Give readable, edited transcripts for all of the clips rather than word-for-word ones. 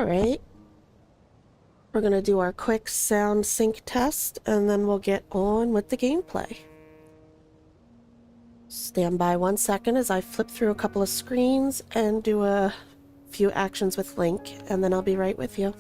Alright. We're going to do our quick sound sync test, and then we'll get on with the gameplay. Stand by 1 second as I flip through a couple of screens and do a few actions with Link, and then I'll be right with you.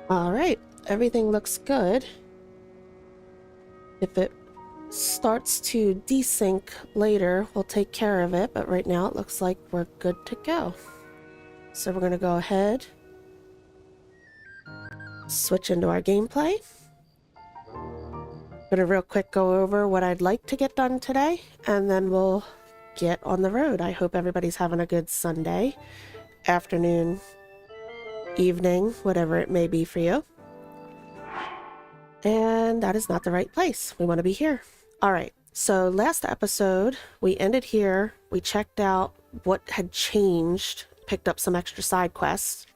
Alright, everything looks good. If it starts to desync later, we'll take care of it, but right now it looks like we're good to go. So we're going to go ahead, switch into our gameplay. I'm going to real quick go over what I'd like to get done today, and then we'll get on the road. I hope everybody's having a good Sunday, afternoon, evening, whatever it may be for you. And that is not the right place. We want to be here. Alright, so last episode, we ended here. We checked out what had changed, picked up some extra side quests.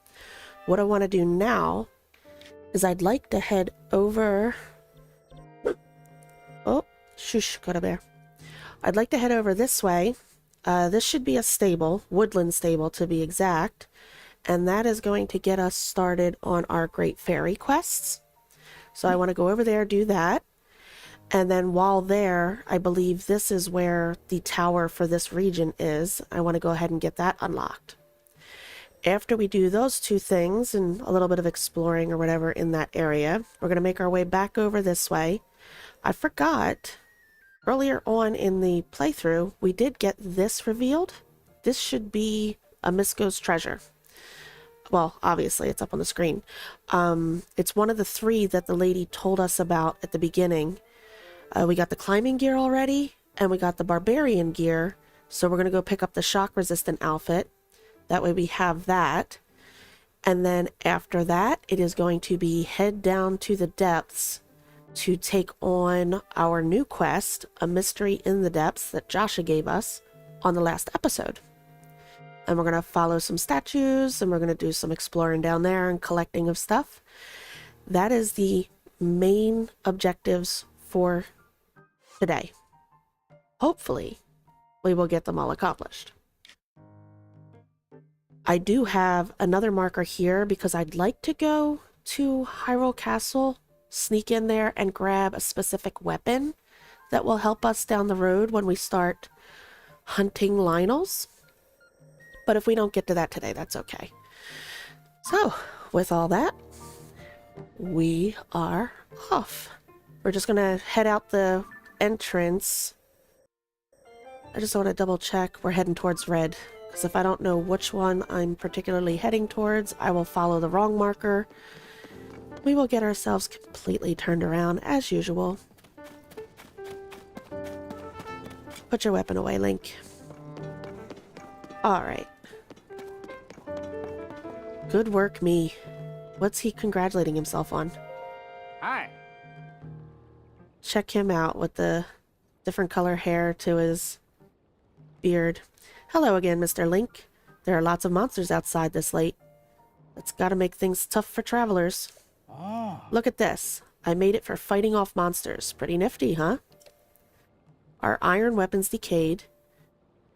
What I want to do now is I'd like to head over... Oh, shush, got a bear. I'd like to head over this way. This should be a stable, Woodland Stable to be exact. And that is going to get us started on our Great Fairy quests. So I want to go over there, do that. And then while there, I believe this is where the tower for this region is. I want to go ahead and get that unlocked. After we do those two things and a little bit of exploring or whatever in that area, we're going to make our way back over this way. I forgot, earlier on in the playthrough, we did get this revealed. This should be a Misko's treasure. Well, obviously, it's up on the screen. It's one of the 3 that the lady told us about at the beginning. We got the climbing gear already, and we got the barbarian gear. So we're going to go pick up the shock-resistant outfit. That way we have that. And then after that, it is going to be head down to the depths to take on our new quest, A Mystery in the Depths, that Josha gave us on the last episode. And we're going to follow some statues, and we're going to do some exploring down there and collecting of stuff. That is the main objectives for today. Hopefully, we will get them all accomplished. I do have another marker here because I'd like to go to Hyrule Castle, sneak in there and grab a specific weapon that will help us down the road when we start hunting Lynels. But if we don't get to that today, that's okay. So, with all that, we are off. We're just going to head out the entrance. I just want to double check. We're heading towards red, because if I don't know which one I'm particularly heading towards, I will follow the wrong marker. We will get ourselves completely turned around as usual. Put your weapon away, Link. Alright. Good work, me. What's he congratulating himself on? Hi. Check him out with the different color hair to his beard. Hello again, Mr. Link. There are lots of monsters outside this late. It's gotta make things tough for travelers. Oh. Look at this. I made it for fighting off monsters. Pretty nifty, huh? Our iron weapons decayed,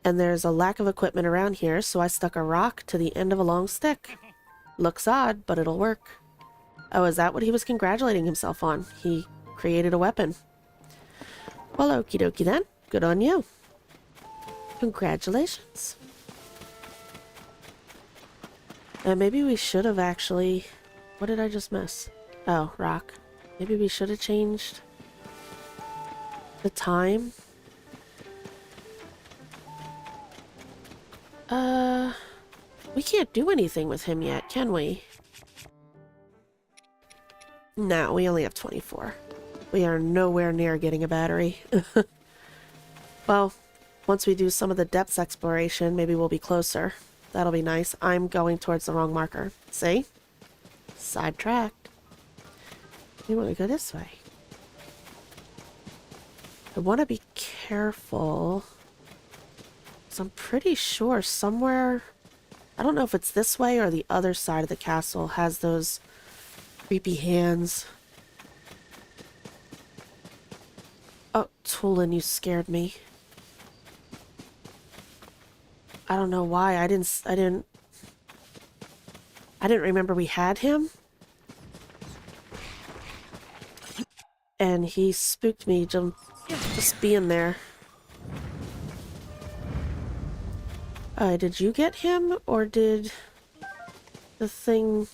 and there's a lack of equipment around here, so I stuck a rock to the end of a long stick. Looks odd, but it'll work. Oh, is that what he was congratulating himself on? He created a weapon. Well, okie dokie then. Good on you. Congratulations. And maybe we should have actually... What did I just miss? Oh, rock. Maybe we should have changed the time. We can't do anything with him yet, can we? No, we only have 24. We are nowhere near getting a battery. Well, once we do some of the depths exploration, maybe we'll be closer. That'll be nice. I'm going towards the wrong marker. See? Sidetracked. We want to go this way. I want to be careful. So I'm pretty sure somewhere... I don't know if it's this way or the other side of the castle has those creepy hands. Oh, Tulin, you scared me. I don't know why. I didn't remember we had him. And he spooked me just being there. Did you get him, or did the thing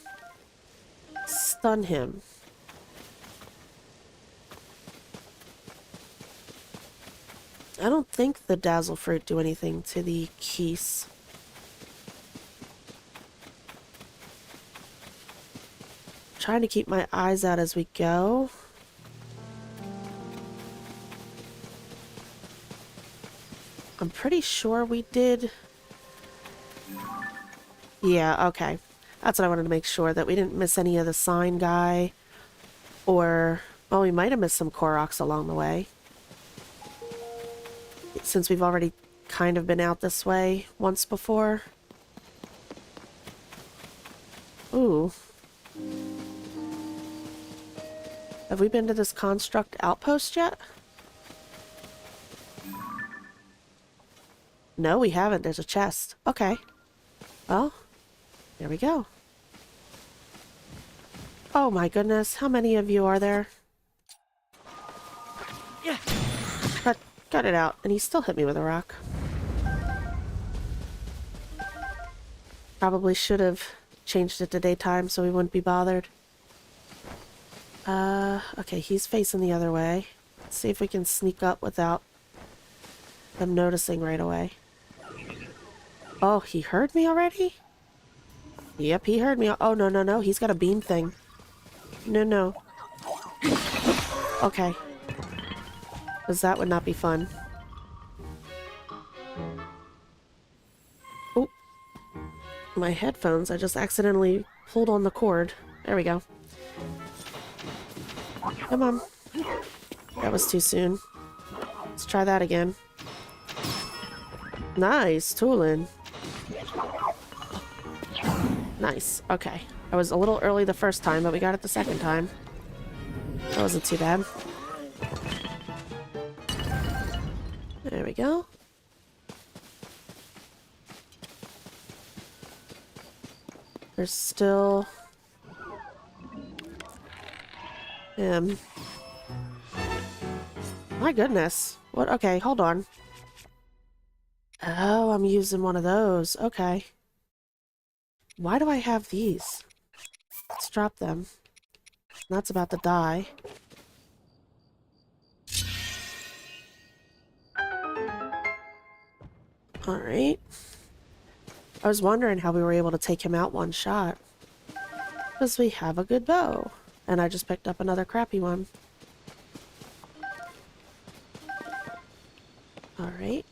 stun him? I don't think the dazzle fruit do anything to the keys. Trying to keep my eyes out as we go. I'm pretty sure we did. Yeah, okay. That's what I wanted to make sure, that we didn't miss any of the sign guy. Or, well, we might have missed some Koroks along the way. Since we've already kind of been out this way once before. Ooh. Have we been to this construct outpost yet? No, we haven't. There's a chest. Okay. Well, there we go. Oh my goodness, how many of you are there? Yeah. Cut it out. And he still hit me with a rock. Probably should have changed it to daytime so we wouldn't be bothered. Okay, he's facing the other way. Let's see if we can sneak up without them noticing right away. Oh, he heard me already? Yep, he heard me. Oh, no, no, no. He's got a beam thing. No, no. Okay. Because that would not be fun. Oh. My headphones. I just accidentally pulled on the cord. There we go. Come on. That was too soon. Let's try that again. Nice, Tulin. Nice. Okay. I was a little early the first time, but we got it the second time. That wasn't too bad. There we go. There's still... My goodness. What? Okay, hold on. Oh, I'm using one of those. Okay. Why do I have these? Let's drop them. That's about to die. Alright. I was wondering how we were able to take him out one shot. Because we have a good bow. And I just picked up another crappy one. Alright.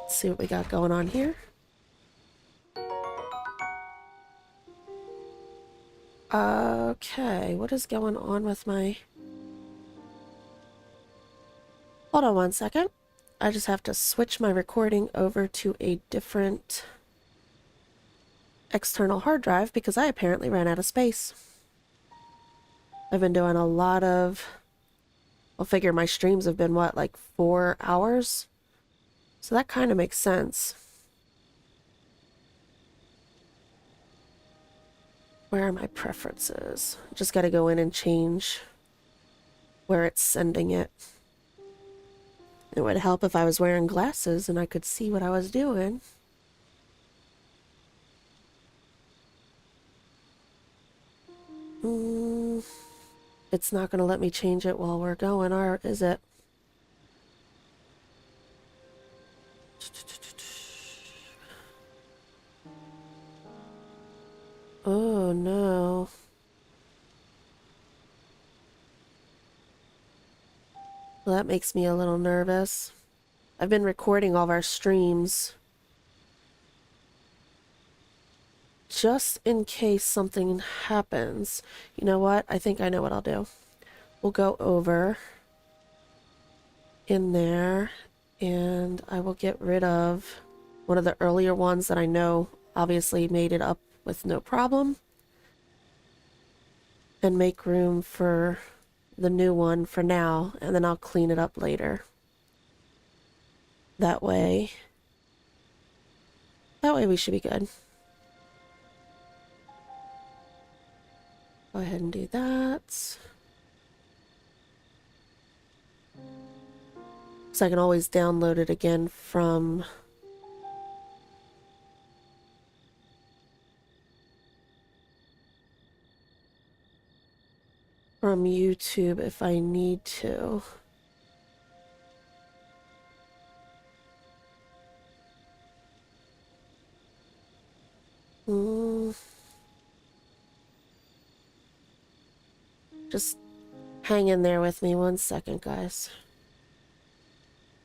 Let's see what we got going on here. Okay, what is going on with my... Hold on one second. I just have to switch my recording over to a different external hard drive because I apparently ran out of space. I've been doing a lot of... I'll figure my streams have been, what, like 4 hours? So that kind of makes sense. Where are my preferences? Just gotta go in and change where it's sending it. It would help if I was wearing glasses and I could see what I was doing. It's not gonna let me change it while we're going, or is it? Oh no. Well, that makes me a little nervous. I've been recording all of our streams just in case something happens. You know what? I think I know what I'll do. We'll go over in there and I will get rid of one of the earlier ones that I know obviously made it up with no problem and make room for the new one for now, and then I'll clean it up later. That way we should be good. Go ahead and do that. So I can always download it again from YouTube if I need to. Just hang in there with me 1 second, guys.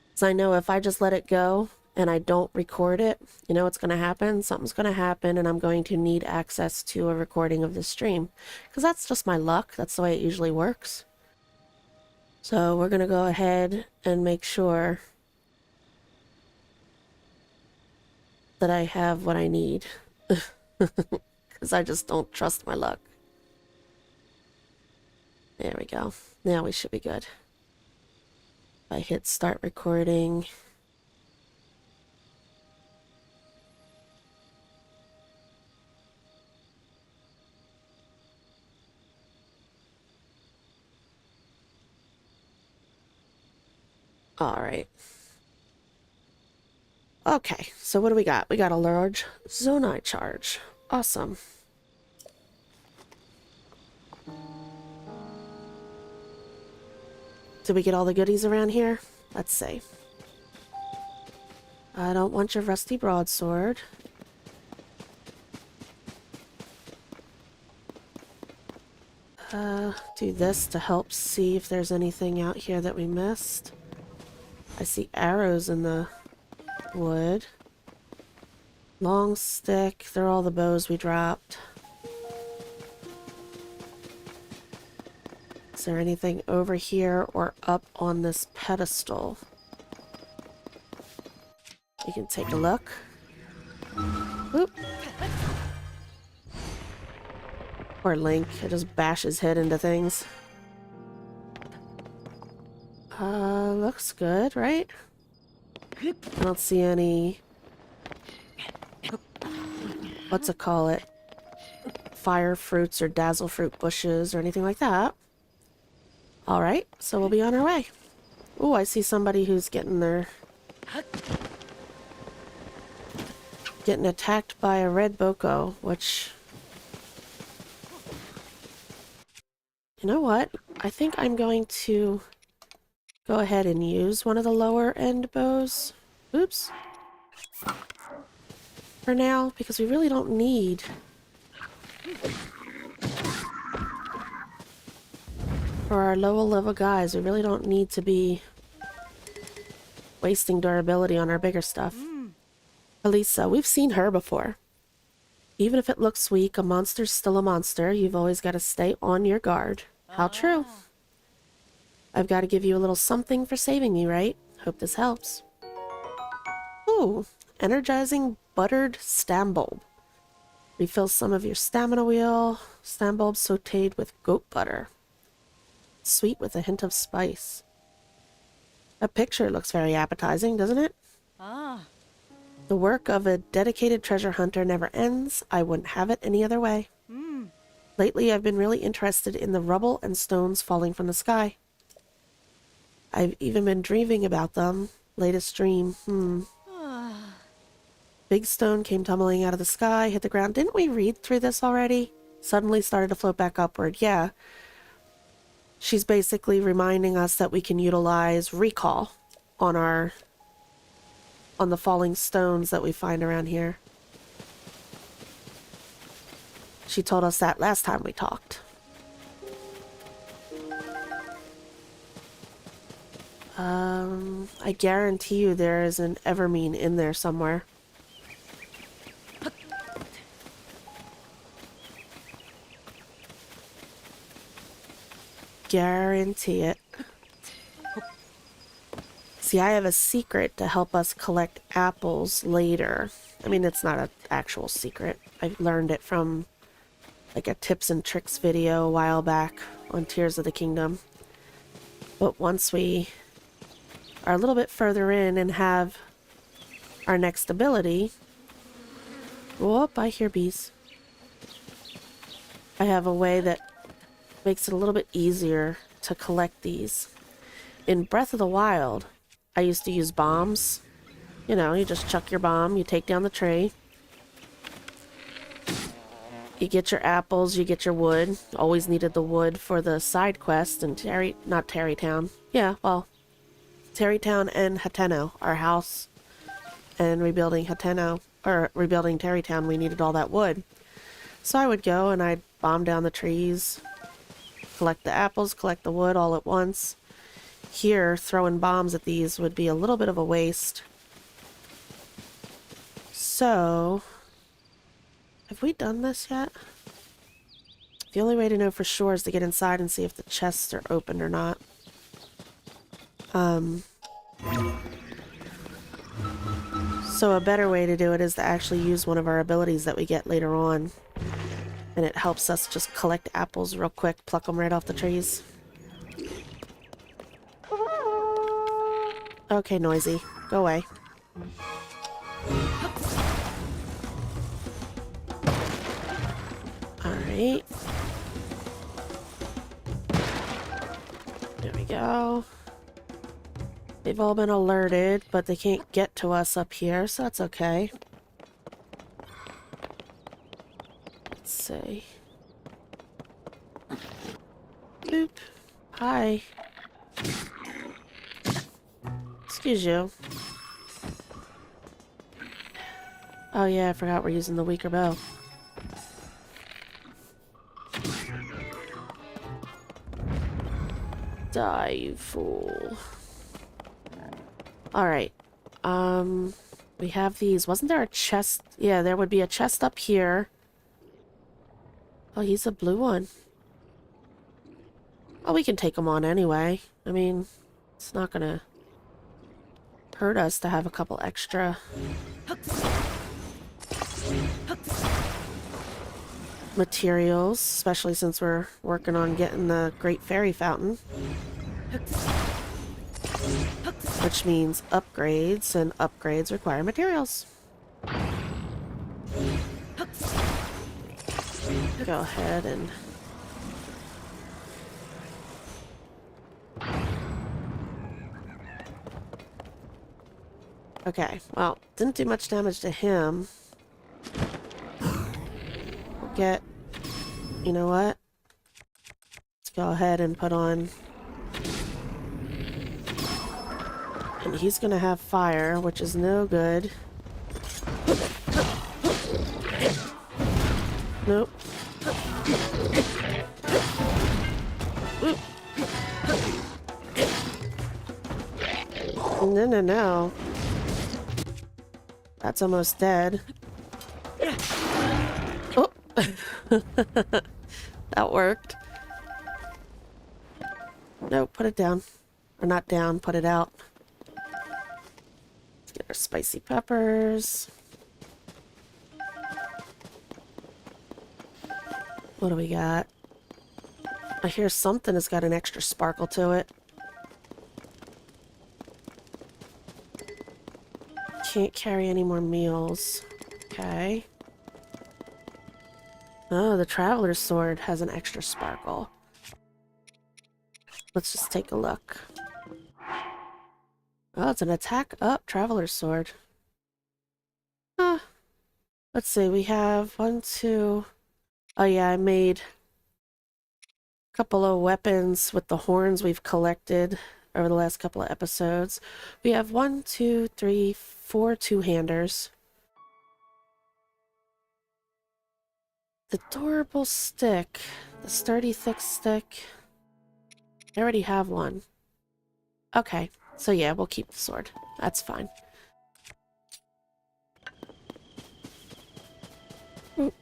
Because I know if I just let it go and I don't record it, you know what's going to happen? Something's going to happen and I'm going to need access to a recording of the stream. Because that's just my luck. That's the way it usually works. So we're going to go ahead and make sure that I have what I need. Because I just don't trust my luck. There we go. Now we should be good. If I hit start recording. Alright. Okay, so what do we got? We got a large Zonai charge. Awesome. Did we get all the goodies around here? Let's see. I don't want your rusty broadsword. Do this to help see if there's anything out here that we missed. I see arrows in the wood. Long stick. They're all the bows we dropped. Is there anything over here or up on this pedestal? You can take a look. Oop. Or Link, it just bashes head into things. Looks good, right? I don't see any... What's it call it? Fire fruits or dazzle fruit bushes or anything like that. Alright, so we'll be on our way. Ooh, I see somebody who's getting attacked by a red boko, which... You know what? I think I'm going to go ahead and use one of the lower end bows. Oops. For now, because we really don't need... For our lower level guys, we really don't need to be wasting durability on our bigger stuff. Elisa, we've seen her before. Even if it looks weak, a monster's still a monster. You've always got to stay on your guard. How true. I've got to give you a little something for saving me, right? Hope this helps. Ooh, energizing buttered stam bulb. Refills some of your stamina wheel. Stam bulb sauteed with goat butter. Sweet with a hint of spice. That picture looks very appetizing, doesn't it? The work of a dedicated treasure hunter never ends. I wouldn't have it any other way. Lately, I've been really interested in the rubble and stones falling from the sky. I've even been dreaming about them. Latest dream. Big stone came tumbling out of the sky, hit the ground. Didn't we read through this already? Suddenly started to float back upward. Yeah. She's basically reminding us that we can utilize recall on the falling stones that we find around here. She told us that last time we talked. I guarantee you there is an Evermean in there somewhere. Guarantee it. See, I have a secret to help us collect apples later. I mean, it's not an actual secret. I learned it from like a tips and tricks video a while back on Tears of the Kingdom. But once we are a little bit further in and have our next ability... Oh, I hear bees. I have a way that makes it a little bit easier to collect these. In Breath of the Wild, I used to use bombs. You know, you just chuck your bomb, you take down the tree. You get your apples, you get your wood. Always needed the wood for the side quest in Tarrytown. Yeah, well, Tarrytown and Hateno, our house, and rebuilding Tarrytown, we needed all that wood. So I would go and I'd bomb down the trees, collect the apples, collect the wood all at once. Here, throwing bombs at these would be a little bit of a waste. So, have we done this yet? The only way to know for sure is to get inside and see if the chests are open or not. So a better way to do it is to actually use one of our abilities that we get later on. And it helps us just collect apples real quick, pluck them right off the trees. Okay, noisy. Go away. Alright. There we go. They've all been alerted, but they can't get to us up here, so that's okay. Let's see. Boop. Hi. Excuse you. Oh yeah, I forgot we're using the weaker bow. Die, you fool. Alright. We have these. Wasn't there a chest? Yeah, there would be a chest up here. Oh, he's a blue one. Oh, we can take him on anyway. I mean, it's not gonna hurt us to have a couple extra materials, especially since we're working on getting the Great Fairy Fountain. Which means upgrades, and upgrades require materials. Go ahead and... Okay, well, didn't do much damage to him. We'll get... You know what? Let's go ahead and put on... And he's gonna have fire, which is no good. Nope. No, no, no. That's almost dead. Oh! That worked. No, put it down. Or not down, put it out. Let's get our spicy peppers. What do we got? I hear something has got an extra sparkle to it. Can't carry any more meals. Okay. Oh, the Traveler's Sword has an extra sparkle. Let's just take a look. Oh, it's an attack up Traveler's Sword. Huh. Let's see, we have 1, 2... Oh yeah, I made a couple of weapons with the horns we've collected over the last couple of episodes. We have 1, 2, 3, 4 two-handers. The durable stick. The sturdy thick stick. I already have one. Okay, so yeah, we'll keep the sword. That's fine. Oop.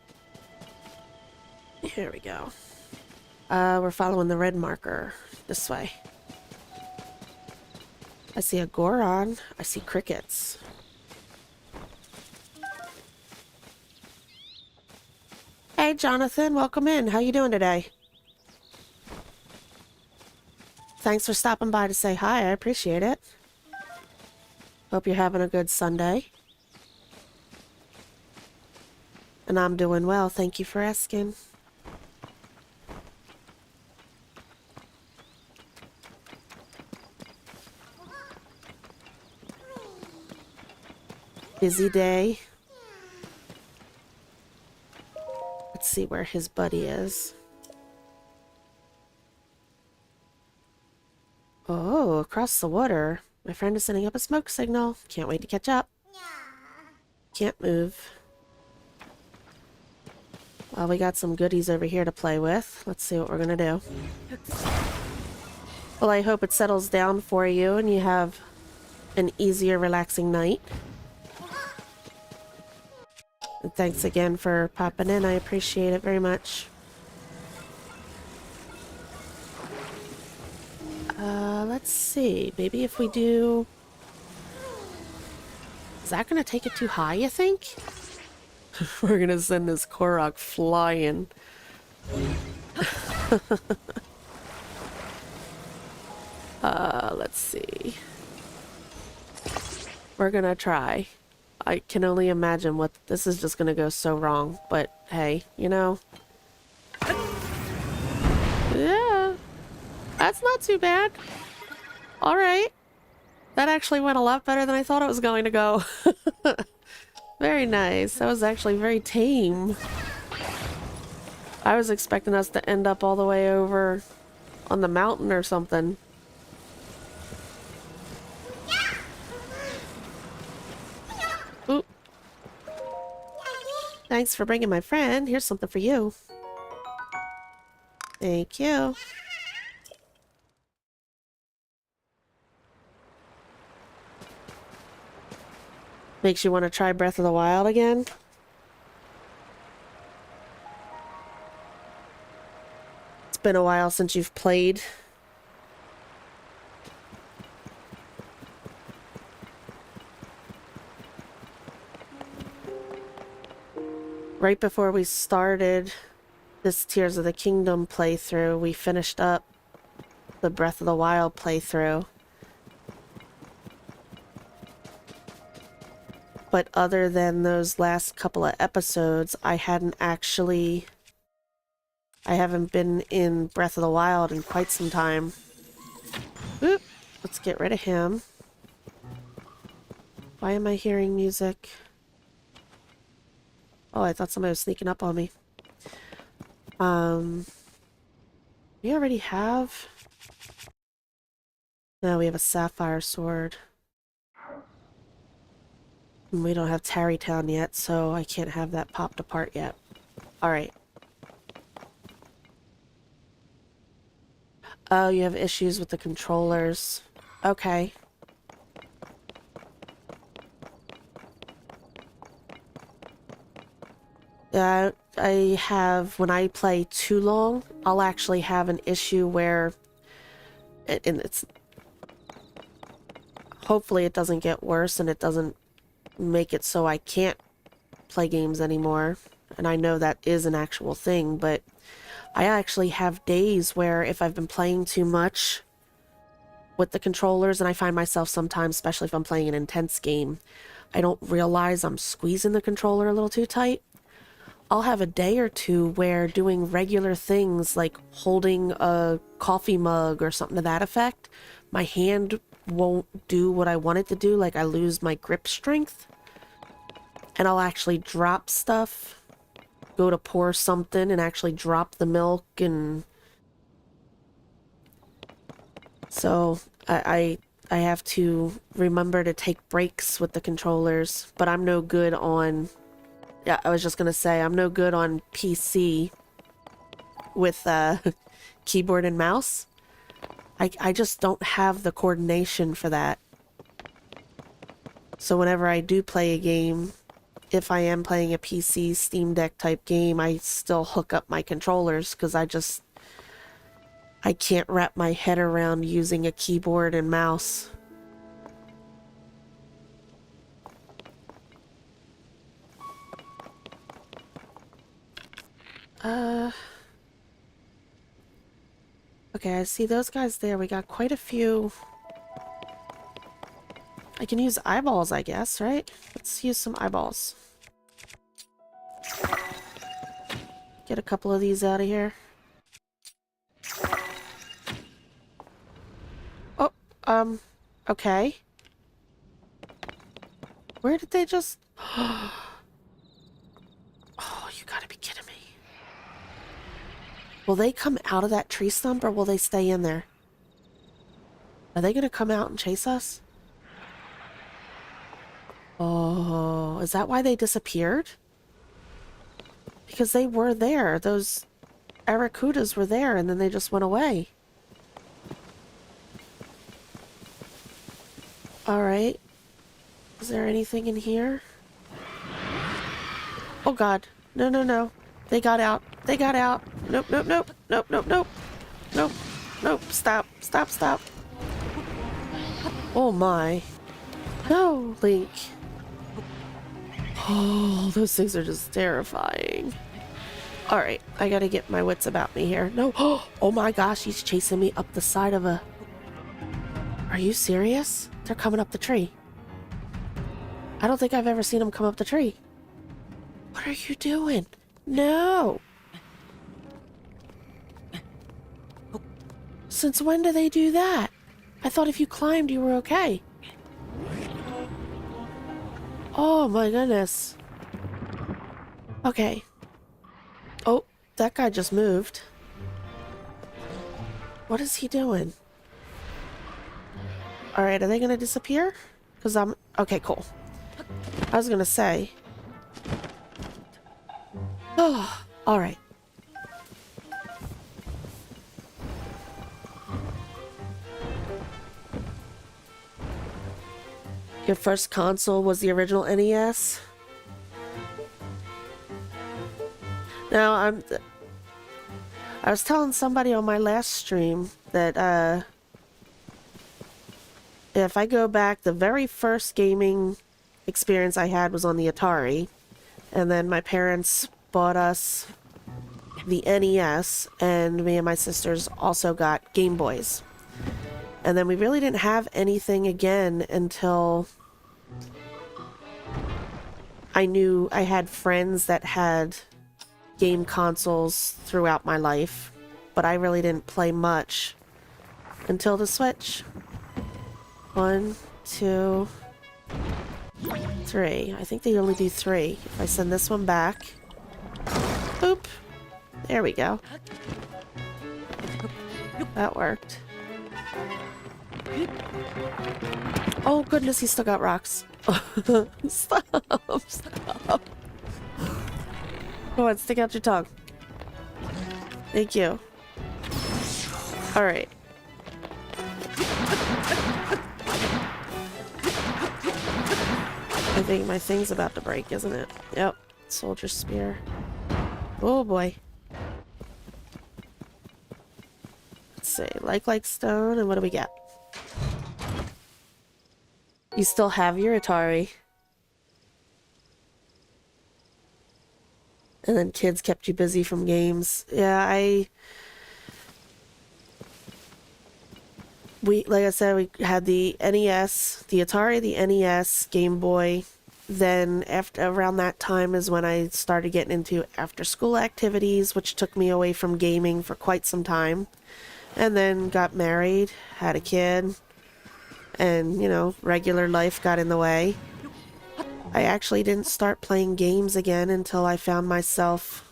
Here we go. We're following the red marker this way. I see a Goron. I see crickets. Hey, Jonathan, welcome in. How you doing today? Thanks for stopping by to say hi. I appreciate it. Hope you're having a good Sunday. And I'm doing well. Thank you for asking. Busy day. Let's see where his buddy is. Oh, across the water. My friend is sending up a smoke signal. Can't wait to catch up. Can't move. Well, we got some goodies over here to play with. Let's see what we're gonna do. Well, I hope it settles down for you and you have an easier, relaxing night. And thanks again for popping in. I appreciate it very much. Let's see. Maybe if we do... Is that going to take it too high, you think? We're going to send this Korok flying. Let's see. We're going to try. I can only imagine what... This is just going to go so wrong. But, hey, you know... Yeah. That's not too bad. Alright. That actually went a lot better than I thought it was going to go. Very nice. That was actually very tame. I was expecting us to end up all the way over on the mountain or something. Oop. Thanks for bringing my friend. Here's something for you. Thank you. Makes you want to try Breath of the Wild again? It's been a while since you've played. Right before we started this Tears of the Kingdom playthrough, we finished up the Breath of the Wild playthrough. But other than those last couple of episodes, I haven't been in Breath of the Wild in quite some time. Oop, let's get rid of him. Why am I hearing music? Oh, I thought somebody was sneaking up on me. We already have... No, we have a sapphire sword. We don't have Tarrytown yet, so I can't have that popped apart yet. Alright. Oh, you have issues with the controllers. Okay. I have, when I play too long, I'll actually have an issue where, and it's, hopefully it doesn't get worse and it doesn't make it so I can't play games anymore. And I know that is an actual thing, but I actually have days where if I've been playing too much with the controllers, and I find myself sometimes, especially if I'm playing an intense game, I don't realize I'm squeezing the controller a little too tight. I'll have a day or two where doing regular things like holding a coffee mug or something to that effect, my hand won't do what I want it to do, like I lose my grip strength. And I'll actually drop stuff, go to pour something and actually drop the milk, and so I have to remember to take breaks with the controllers, but I'm no good on, yeah, I was just gonna say, I'm no good on PC with keyboard and mouse. I just don't have the coordination for that. So whenever I do play a game, if I am playing a PC Steam Deck type game, I still hook up my controllers because I can't wrap my head around using a keyboard and mouse. Okay, I see those guys there. We got quite a few. I can use eyeballs, I guess, right? Let's use some eyeballs. Get a couple of these out of here. Oh, okay. Where did they just... Oh, you gotta be kidding me. Will they come out of that tree stump or will they stay in there? Are they gonna come out and chase us? Oh, is that why they disappeared? Because they were there. Those Aracudas were there and then they just went away. Alright. Is there anything in here? Oh god. No, no, no. They got out. They got out. Nope, nope, nope. Nope, nope, nope. Nope. Nope. Stop. Stop, stop. Oh my. No, Link. Oh, those things are just terrifying. Alright, I gotta get my wits about me here. No. Oh my gosh, he's chasing me up the side of a... Are you serious? They're coming up the tree. I don't think I've ever seen them come up the tree. What are you doing? No! Since when do they do that? I thought if you climbed, you were okay. Oh my goodness. Okay. Oh, that guy just moved. What is he doing? Alright, are they gonna disappear? Because I'm... Okay, cool. I was gonna say... Oh, alright. Your first console was the original NES? Now, I was telling somebody on my last stream that, if I go back, the very first gaming experience I had was on the Atari. And then my parents bought us the NES, and me and my sisters also got Game Boys. And then we really didn't have anything again until I knew I had friends that had game consoles throughout my life, but I really didn't play much until the Switch. 1, 2, 3. I think they only do 3. If I send this one back. Boop. There we go. That worked. Oh goodness, he still got rocks. Stop, stop. Go on, stick out your tongue. Thank you. Alright. I think my thing's about to break, isn't it? Yep. Soldier spear. Oh boy. Let's see. Like stone, and what do we get? You still have your Atari. And then kids kept you busy from games. Yeah, like I said, we had the NES, the Atari, the NES, Game Boy. Then after around that time is when I started getting into after school activities, which took me away from gaming for quite some time. And then got married, had a kid, and, you know, regular life got in the way. I actually didn't start playing games again until I found myself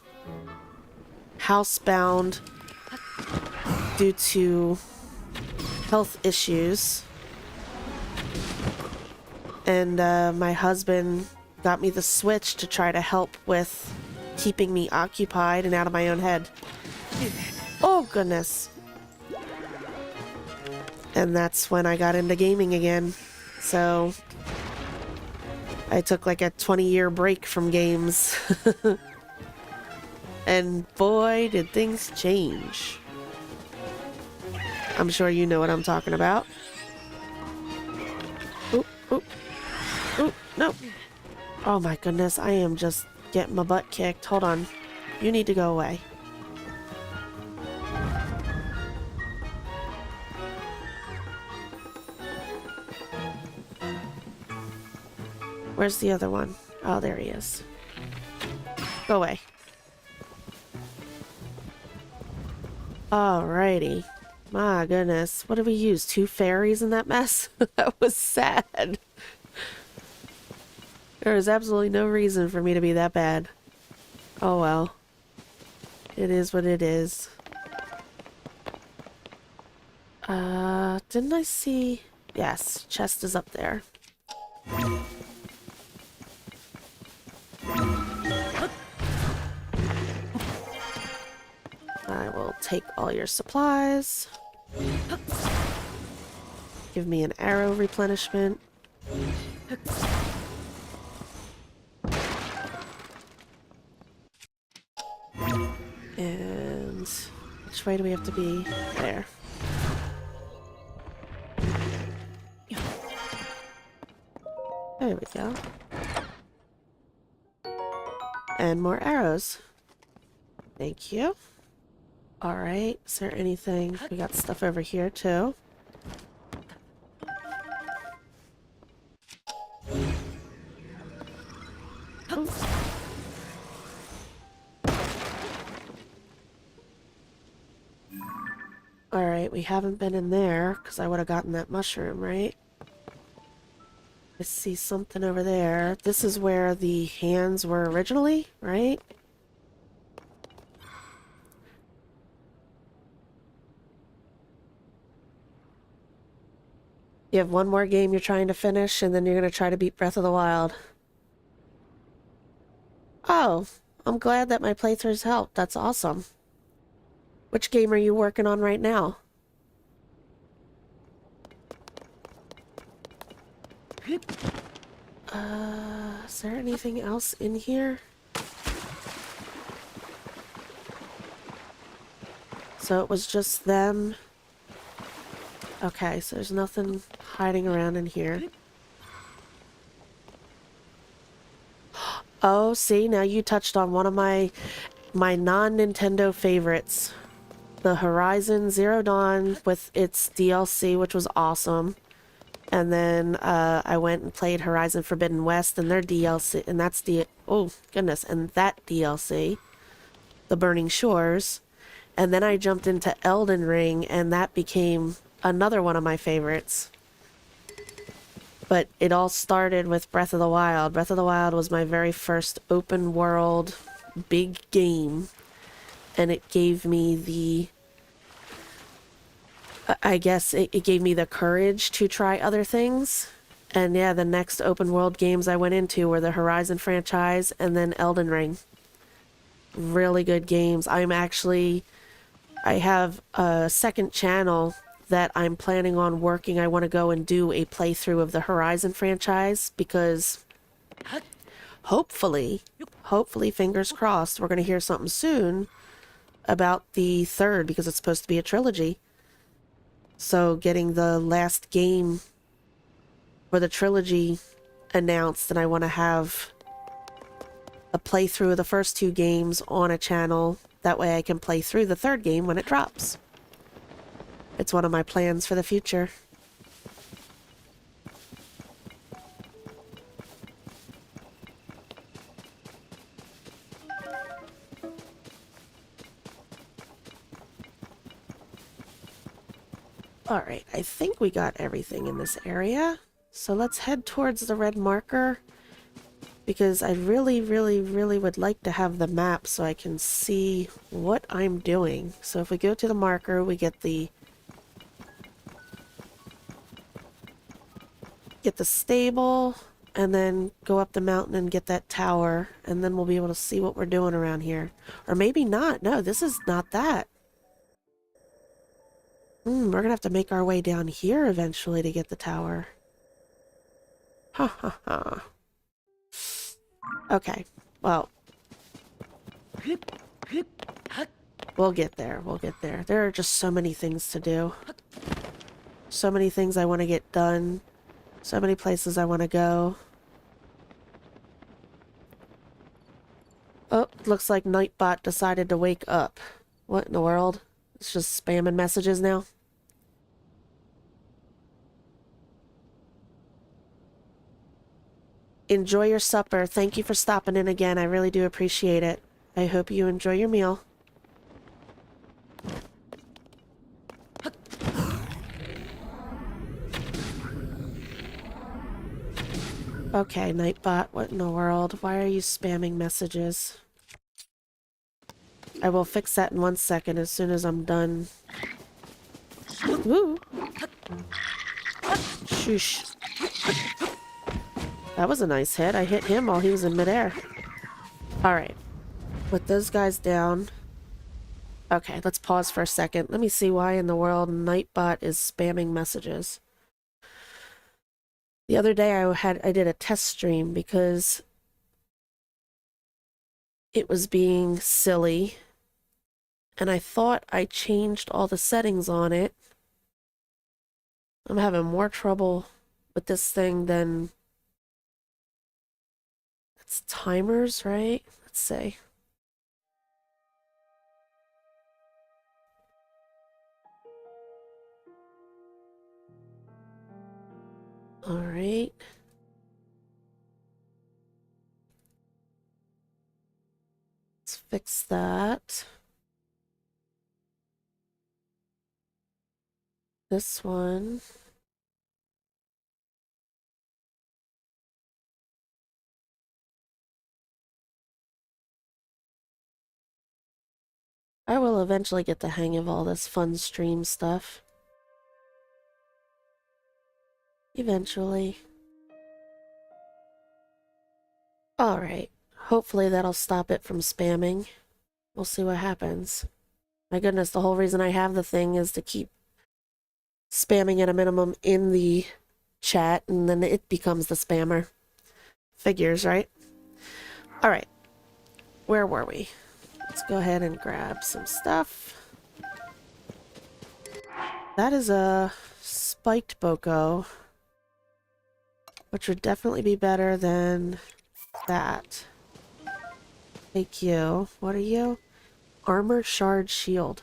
housebound due to health issues. And my husband got me the Switch to try to help with keeping me occupied and out of my own head. Oh, goodness. And that's when I got into gaming again. So I took like a 20-year break from games. And boy, did things change. I'm sure you know what I'm talking about. Oop, oop, oop, no. Oh my goodness, I am just getting my butt kicked. Hold on. You need to go away. Where's the other one? Oh, there he is. Go away. Alrighty. My goodness. What did we use? 2 fairies in that mess? That was sad. There is absolutely no reason for me to be that bad. Oh well. It is what it is. Didn't I see... Yes, chest is up there. I will take all your supplies. Give me an arrow replenishment. And which way do we have to be? There. There we go. And more arrows. Thank you. Alright, is there anything? We got stuff over here too. Alright, we haven't been in there because I would have gotten that mushroom, right? I see something over there. This is where the hands were originally, right? You have one more game you're trying to finish, and then you're going to try to beat Breath of the Wild. Oh, I'm glad that my playthroughs helped. That's awesome. Which game are you working on right now? Is there anything else in here? So it was just them. Okay, so there's nothing hiding around in here. Oh, see, now you touched on one of my non-Nintendo favorites. The Horizon Zero Dawn with its DLC, which was awesome. And then I went and played Horizon Forbidden West and their DLC, and that's oh goodness, and that DLC, The Burning Shores. And then I jumped into Elden Ring, and that became another one of my favorites. But it all started with Breath of the Wild. Breath of the Wild was my very first open world big game, and it gave me the I guess it gave me the courage to try other things. And yeah, the next open world games I went into were the Horizon franchise and then Elden Ring. Really good games. I have a second channel that I'm planning on working. I want to go and do a playthrough of the Horizon franchise because hopefully, fingers crossed, we're going to hear something soon about the third, because it's supposed to be a trilogy. So getting the last game for the trilogy announced, and I want to have a playthrough of the first two games on a channel. That way I can play through the third game when it drops. It's one of my plans for the future. Alright, I think we got everything in this area. So let's head towards the red marker, because I really would like to have the map so I can see what I'm doing. So if we go to the marker, we get the stable, and then go up the mountain and get that tower, and then we'll be able to see what we're doing around here. Or maybe not. No, this is not that. We're gonna have to make our way down here eventually to get the tower. Ha ha ha. Okay, well, we'll get there, we'll get there. There are just so many things to do. So many things I want to get done. So many places I want to go. Oh, looks like Nightbot decided to wake up. What in the world? It's just spamming messages now? Enjoy your supper. Thank you for stopping in again. I really do appreciate it. I hope you enjoy your meal. Okay, Nightbot, what in the world? Why are you spamming messages? I will fix that in 1 second as soon as I'm done. Woo! Shoosh. That was a nice hit. I hit him while he was in midair. Alright. Put those guys down. Okay, let's pause for a second. Let me see why in the world Nightbot is spamming messages. The other day I did a test stream because it was being silly, and I thought I changed all the settings on it. I'm having more trouble with this thing than... It's timers, right? Let's see. Alright. Let's fix that. This one. I will eventually get the hang of all this fun stream stuff. Eventually. Alright. Hopefully that'll stop it from spamming. We'll see what happens. My goodness, the whole reason I have the thing is to keep spamming at a minimum in the chat, and then it becomes the spammer. Figures, right? Alright. Where were we? Let's go ahead and grab some stuff. That is a spiked boko, which would definitely be better than that. Thank you. What are you? Armor shard shield.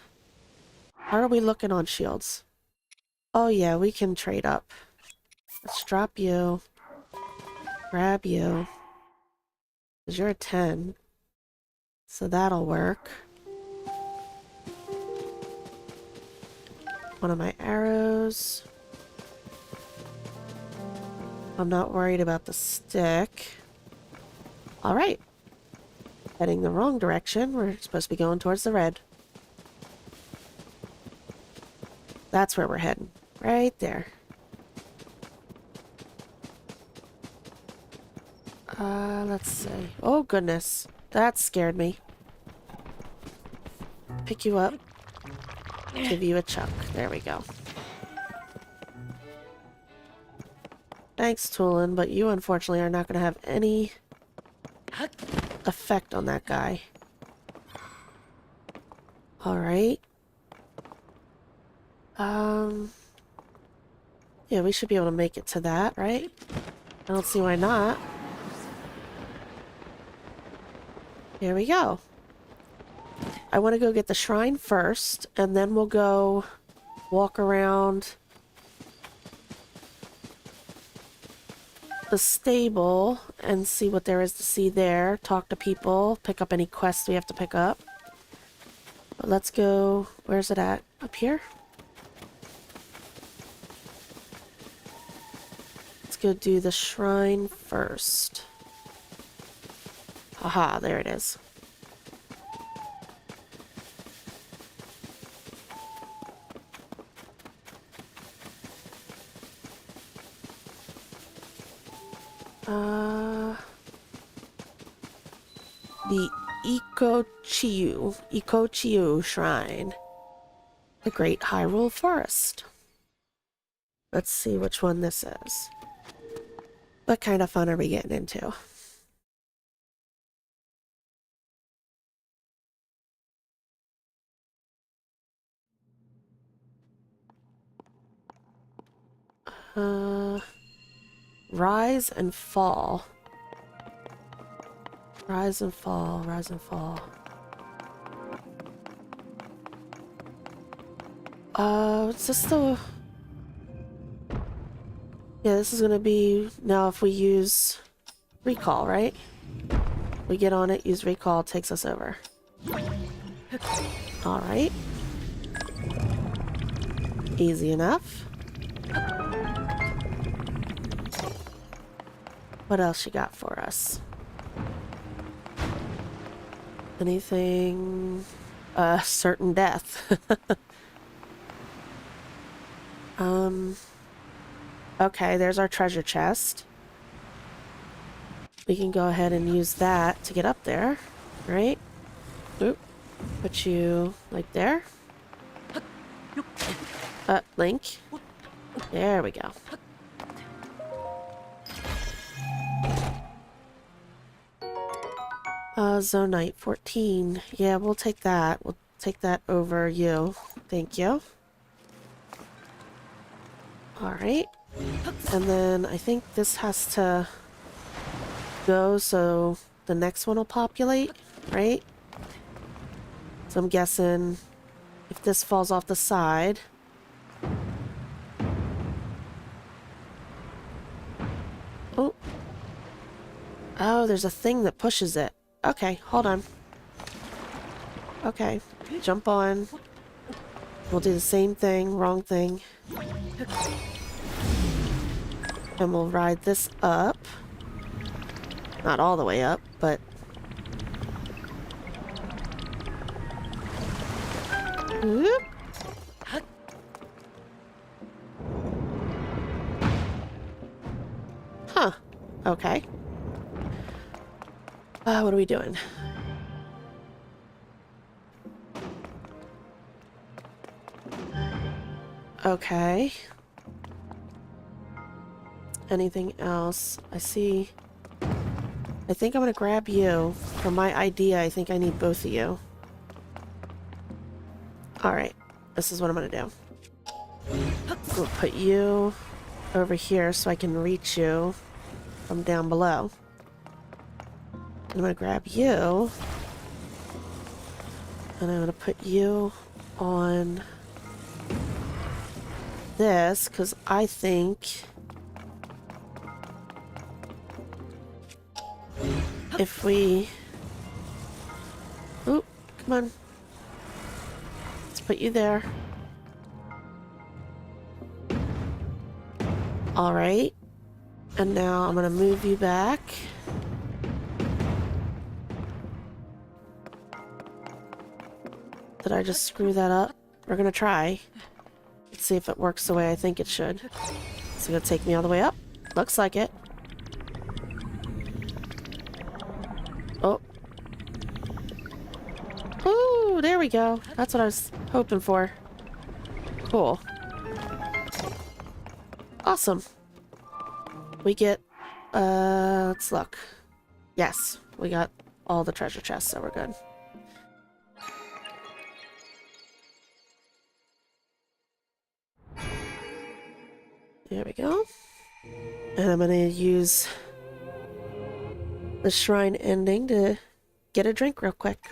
How are we looking on shields? Oh yeah, we can trade up. Let's drop you. Grab you. Because you're a 10. So that'll work. One of my arrows. I'm not worried about the stick. Alright. Heading the wrong direction. We're supposed to be going towards the red. That's where we're heading. Right there. Let's see. Oh, goodness. That scared me. Pick you up. Give you a chuck. There we go. Thanks, Toolin, but you unfortunately are not going to have any effect on that guy. Alright. Yeah, we should be able to make it to that, right? I don't see why not. Here we go. I want to go get the shrine first, and then we'll go walk around the stable and see what there is to see there. Talk to people, pick up any quests we have to pick up. But let's go... Where's it at? Up here? Let's go do the shrine first. Haha, there it is. The Ekochiu Shrine. The Great Hyrule Forest. Let's see which one this is. What kind of fun are we getting into? Rise and fall. Rise and fall, rise and fall. Is this the... Yeah, this is gonna be... Now if we use recall, right? We get on it, use recall, it takes us over. Alright. Easy enough. What else you got for us? Anything... certain death. Okay, there's our treasure chest. We can go ahead and use that to get up there, right? Oop. Put you, like, there. Link. There we go. Zonite 14. Yeah, we'll take that. We'll take that over you. Thank you. Alright. And then I think this has to go so the next one will populate, right? So I'm guessing if this falls off the side... Oh. Oh, there's a thing that pushes it. Okay, hold on. Okay, jump on. We'll do the same thing, wrong thing. And we'll ride this up. Not all the way up, but... Whoop. Huh. Okay. What are we doing? Okay. Anything else? I see... I think I'm gonna grab you. For my idea, I think I need both of you. Alright. This is what I'm gonna do. We'll put you over here so I can reach you from down below. I'm gonna grab you. And I'm gonna put you on this, because I think if we... Oop, come on. Let's put you there. Alright. And now I'm gonna move you back. Did I just screw that up? We're gonna try. Let's see if it works the way I think it should. Is it gonna take me all the way up? Looks like it. Oh. Ooh, there we go. That's what I was hoping for. Cool. Awesome. We get, let's look. Yes, we got all the treasure chests, so we're good. There we go. And I'm gonna use the shrine ending to get a drink real quick.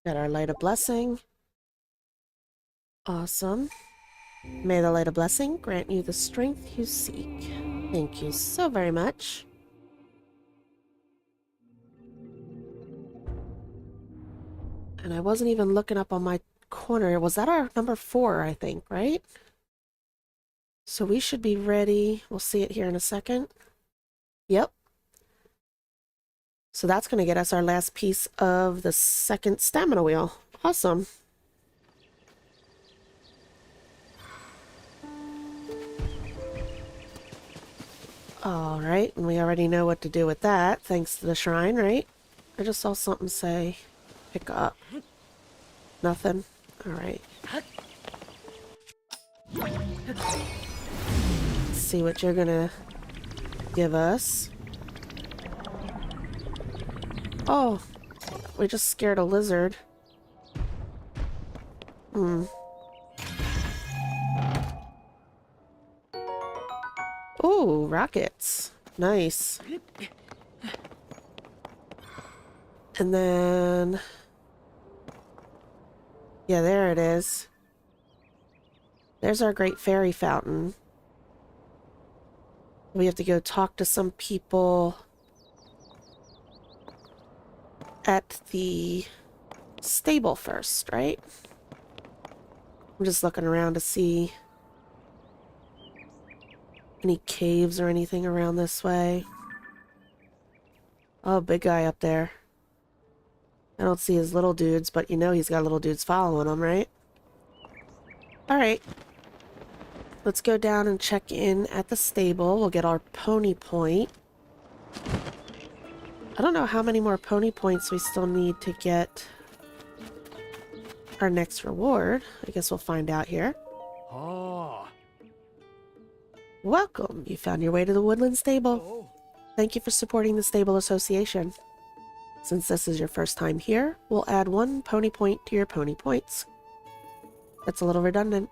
Got our light of blessing. Awesome. May the light of blessing grant you the strength you seek. Thank you so very much. And I wasn't even looking up on my corner. Was that our number 4, I think, right? So we should be ready. We'll see it here in a second. Yep. So that's going to get us our last piece of the second stamina wheel. Awesome. Alright, and we already know what to do with that, thanks to the shrine, right? I just saw something say, pick up. Nothing? Alright. Let's see what you're gonna give us. Oh, we just scared a lizard. Ooh, rockets. Nice. And then... yeah, there it is. There's our great fairy fountain. We have to go talk to some people at the stable first, right? I'm just looking around to see any caves or anything around this way. Oh, big guy up there. I don't see his little dudes, but you know he's got little dudes following him, right? Alright. Let's go down and check in at the stable. We'll get our pony point. I don't know how many more pony points we still need to get our next reward. I guess we'll find out here. Oh. Welcome! You found your way to the Woodland Stable. Oh. Thank you for supporting the Stable Association. Since this is your first time here, we'll add 1 pony point to your pony points. That's a little redundant.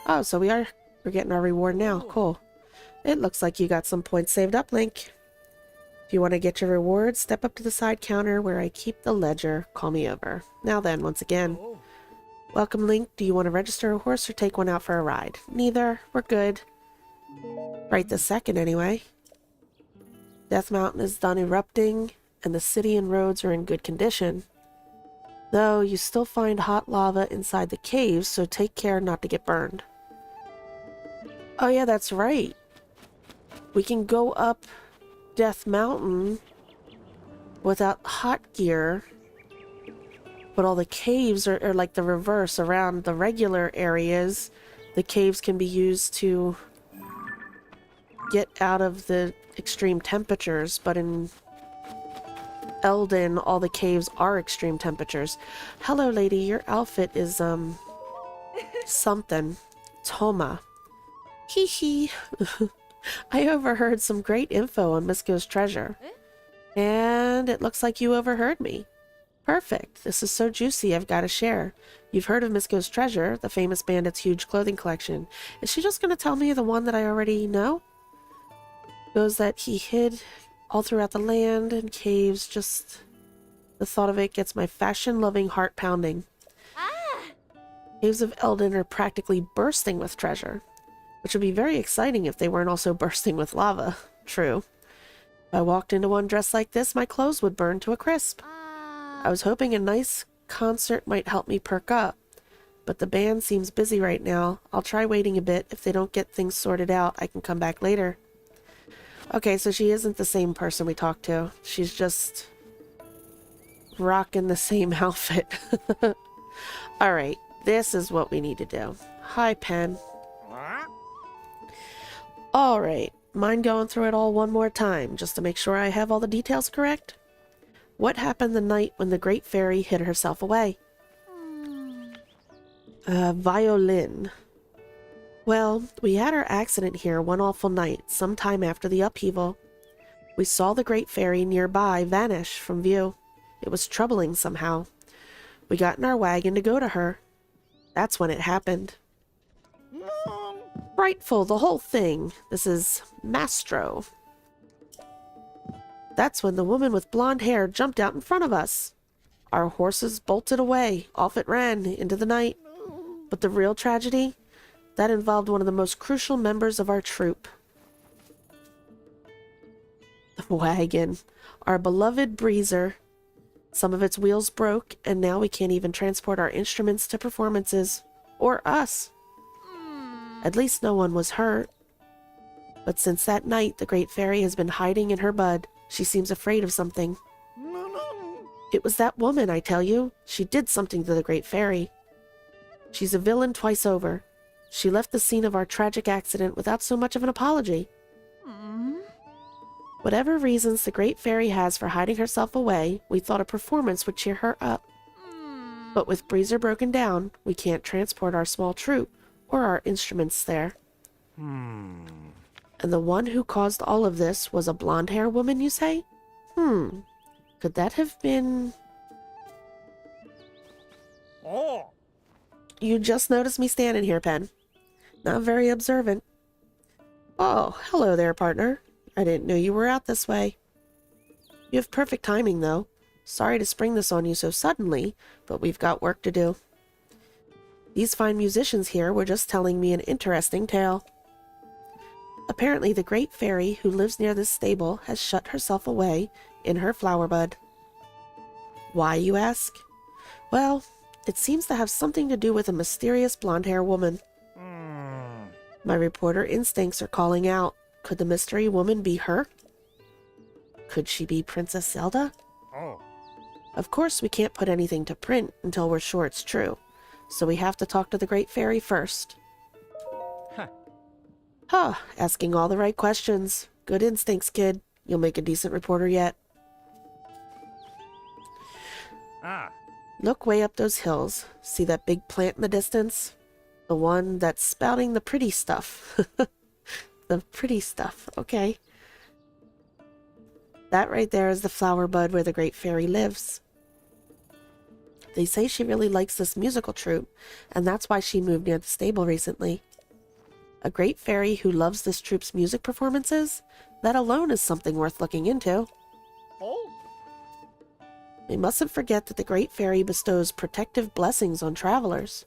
Oh, so we're getting our reward now. Cool. It looks like you got some points saved up, Link. If you want to get your reward, step up to the side counter where I keep the ledger. Call me over. Now then, once again. Oh. Welcome, Link. Do you want to register a horse or take one out for a ride? Neither. We're good. Right this second, anyway. Death Mountain is done erupting, and the city and roads are in good condition. Though, you still find hot lava inside the caves, so take care not to get burned. Oh yeah, that's right. We can go up Death Mountain without hot gear, but all the caves are like the reverse. Around the regular areas, the caves can be used to get out of the extreme temperatures, but in Eldin, all the caves are extreme temperatures. Hello, lady. Your outfit is, something. Toma. Hee hee. I overheard some great info on Misko's treasure. And it looks like you overheard me. Perfect. This is so juicy, I've got to share. You've heard of Misko's treasure, the famous bandit's huge clothing collection. Is she just going to tell me the one that I already know? Goes that he hid all throughout the land and caves. Just the thought of it gets my fashion-loving heart pounding. Caves of Eldin are practically bursting with treasure. which would be very exciting if they weren't also bursting with lava. True. If I walked into one dressed like this, my clothes would burn to a crisp. I was hoping a nice concert might help me perk up, but the band seems busy right now. I'll try waiting a bit. If they don't get things sorted out, I can come back later. Okay, so she isn't the same person we talked to. She's just rocking the same outfit. Alright, this is what we need to do. Hi, Pen. Alright, mind going through it all one more time, just to make sure I have all the details correct? What happened the night when the Great Fairy hid herself away? Violin. Well, we had our accident here one awful night, sometime after the upheaval. We saw the Great Fairy nearby vanish from view. It was troubling somehow. We got in our wagon to go to her. That's when it happened. Frightful, the whole thing. This is Mastro. That's when the woman with blonde hair jumped out in front of us. Our horses bolted away. Off it ran, into the night. But the real tragedy? That involved one of the most crucial members of our troop. The wagon. Our beloved breezer. Some of its wheels broke, and now we can't even transport our instruments to performances. Or us. At least no one was hurt. But since that night, the Great Fairy has been hiding in her bud. She seems afraid of something. It was that woman, I tell you. She did something to the Great Fairy. She's a villain twice over. She left the scene of our tragic accident without so much of an apology. Whatever reasons the Great Fairy has for hiding herself away, we thought a performance would cheer her up. But with Breezer broken down, we can't transport our small troop or our instruments there. And the one who caused all of this was a blonde-hair woman, you say? Could that have been... Oh. You just noticed me standing here, Pen. Not very observant. Oh, hello there, partner. I didn't know you were out this way. You have perfect timing, though. Sorry to spring this on you so suddenly, but we've got work to do. These fine musicians here were just telling me an interesting tale. Apparently, the Great Fairy who lives near this stable has shut herself away in her flower bud. Why, you ask? Well, it seems to have something to do with a mysterious blonde-haired woman. My reporter instincts are calling out. Could the mystery woman be her? Could she be Princess Zelda? Oh. Of course, we can't put anything to print until we're sure it's true. So we have to talk to the Great Fairy first. Asking all the right questions. Good instincts, kid. You'll make a decent reporter yet. Look way up those hills. See that big plant in the distance? The one that's spouting the pretty stuff. The pretty stuff, okay. That right there is the flower bud where the Great Fairy lives. They say she really likes this musical troupe, and that's why she moved near the stable recently. A Great Fairy who loves this troupe's music performances? That alone is something worth looking into. We mustn't forget that the Great Fairy bestows protective blessings on travelers.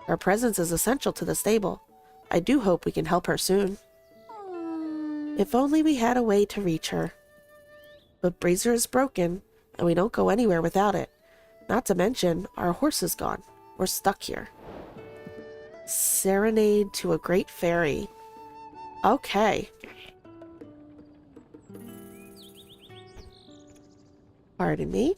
Her presence is essential to the stable. I do hope we can help her soon. If only we had a way to reach her. But Breezer is broken, and we don't go anywhere without it. Not to mention, our horse is gone. We're stuck here. Serenade to a Great Fairy. Okay. Pardon me.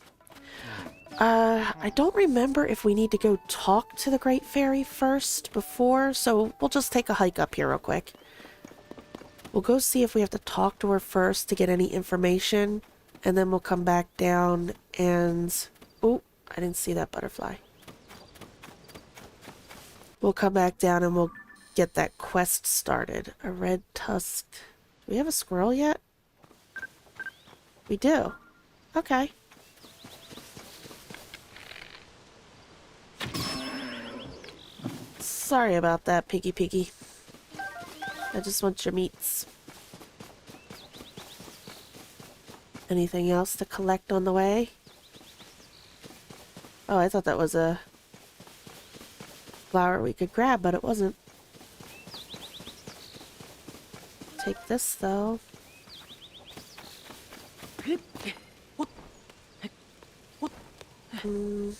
I don't remember if we need to go talk to the Great Fairy first before, so we'll just take a hike up here real quick. We'll go see if we have to talk to her first to get any information, and then we'll come back down and... Oh, I didn't see that butterfly. We'll come back down and we'll get that quest started. A red tusk. Do we have a squirrel yet? We do. Okay. Sorry about that, Piggy. I just want your meats. Anything else to collect on the way? Oh, I thought that was a flower we could grab, but it wasn't. take this, though. Hmm.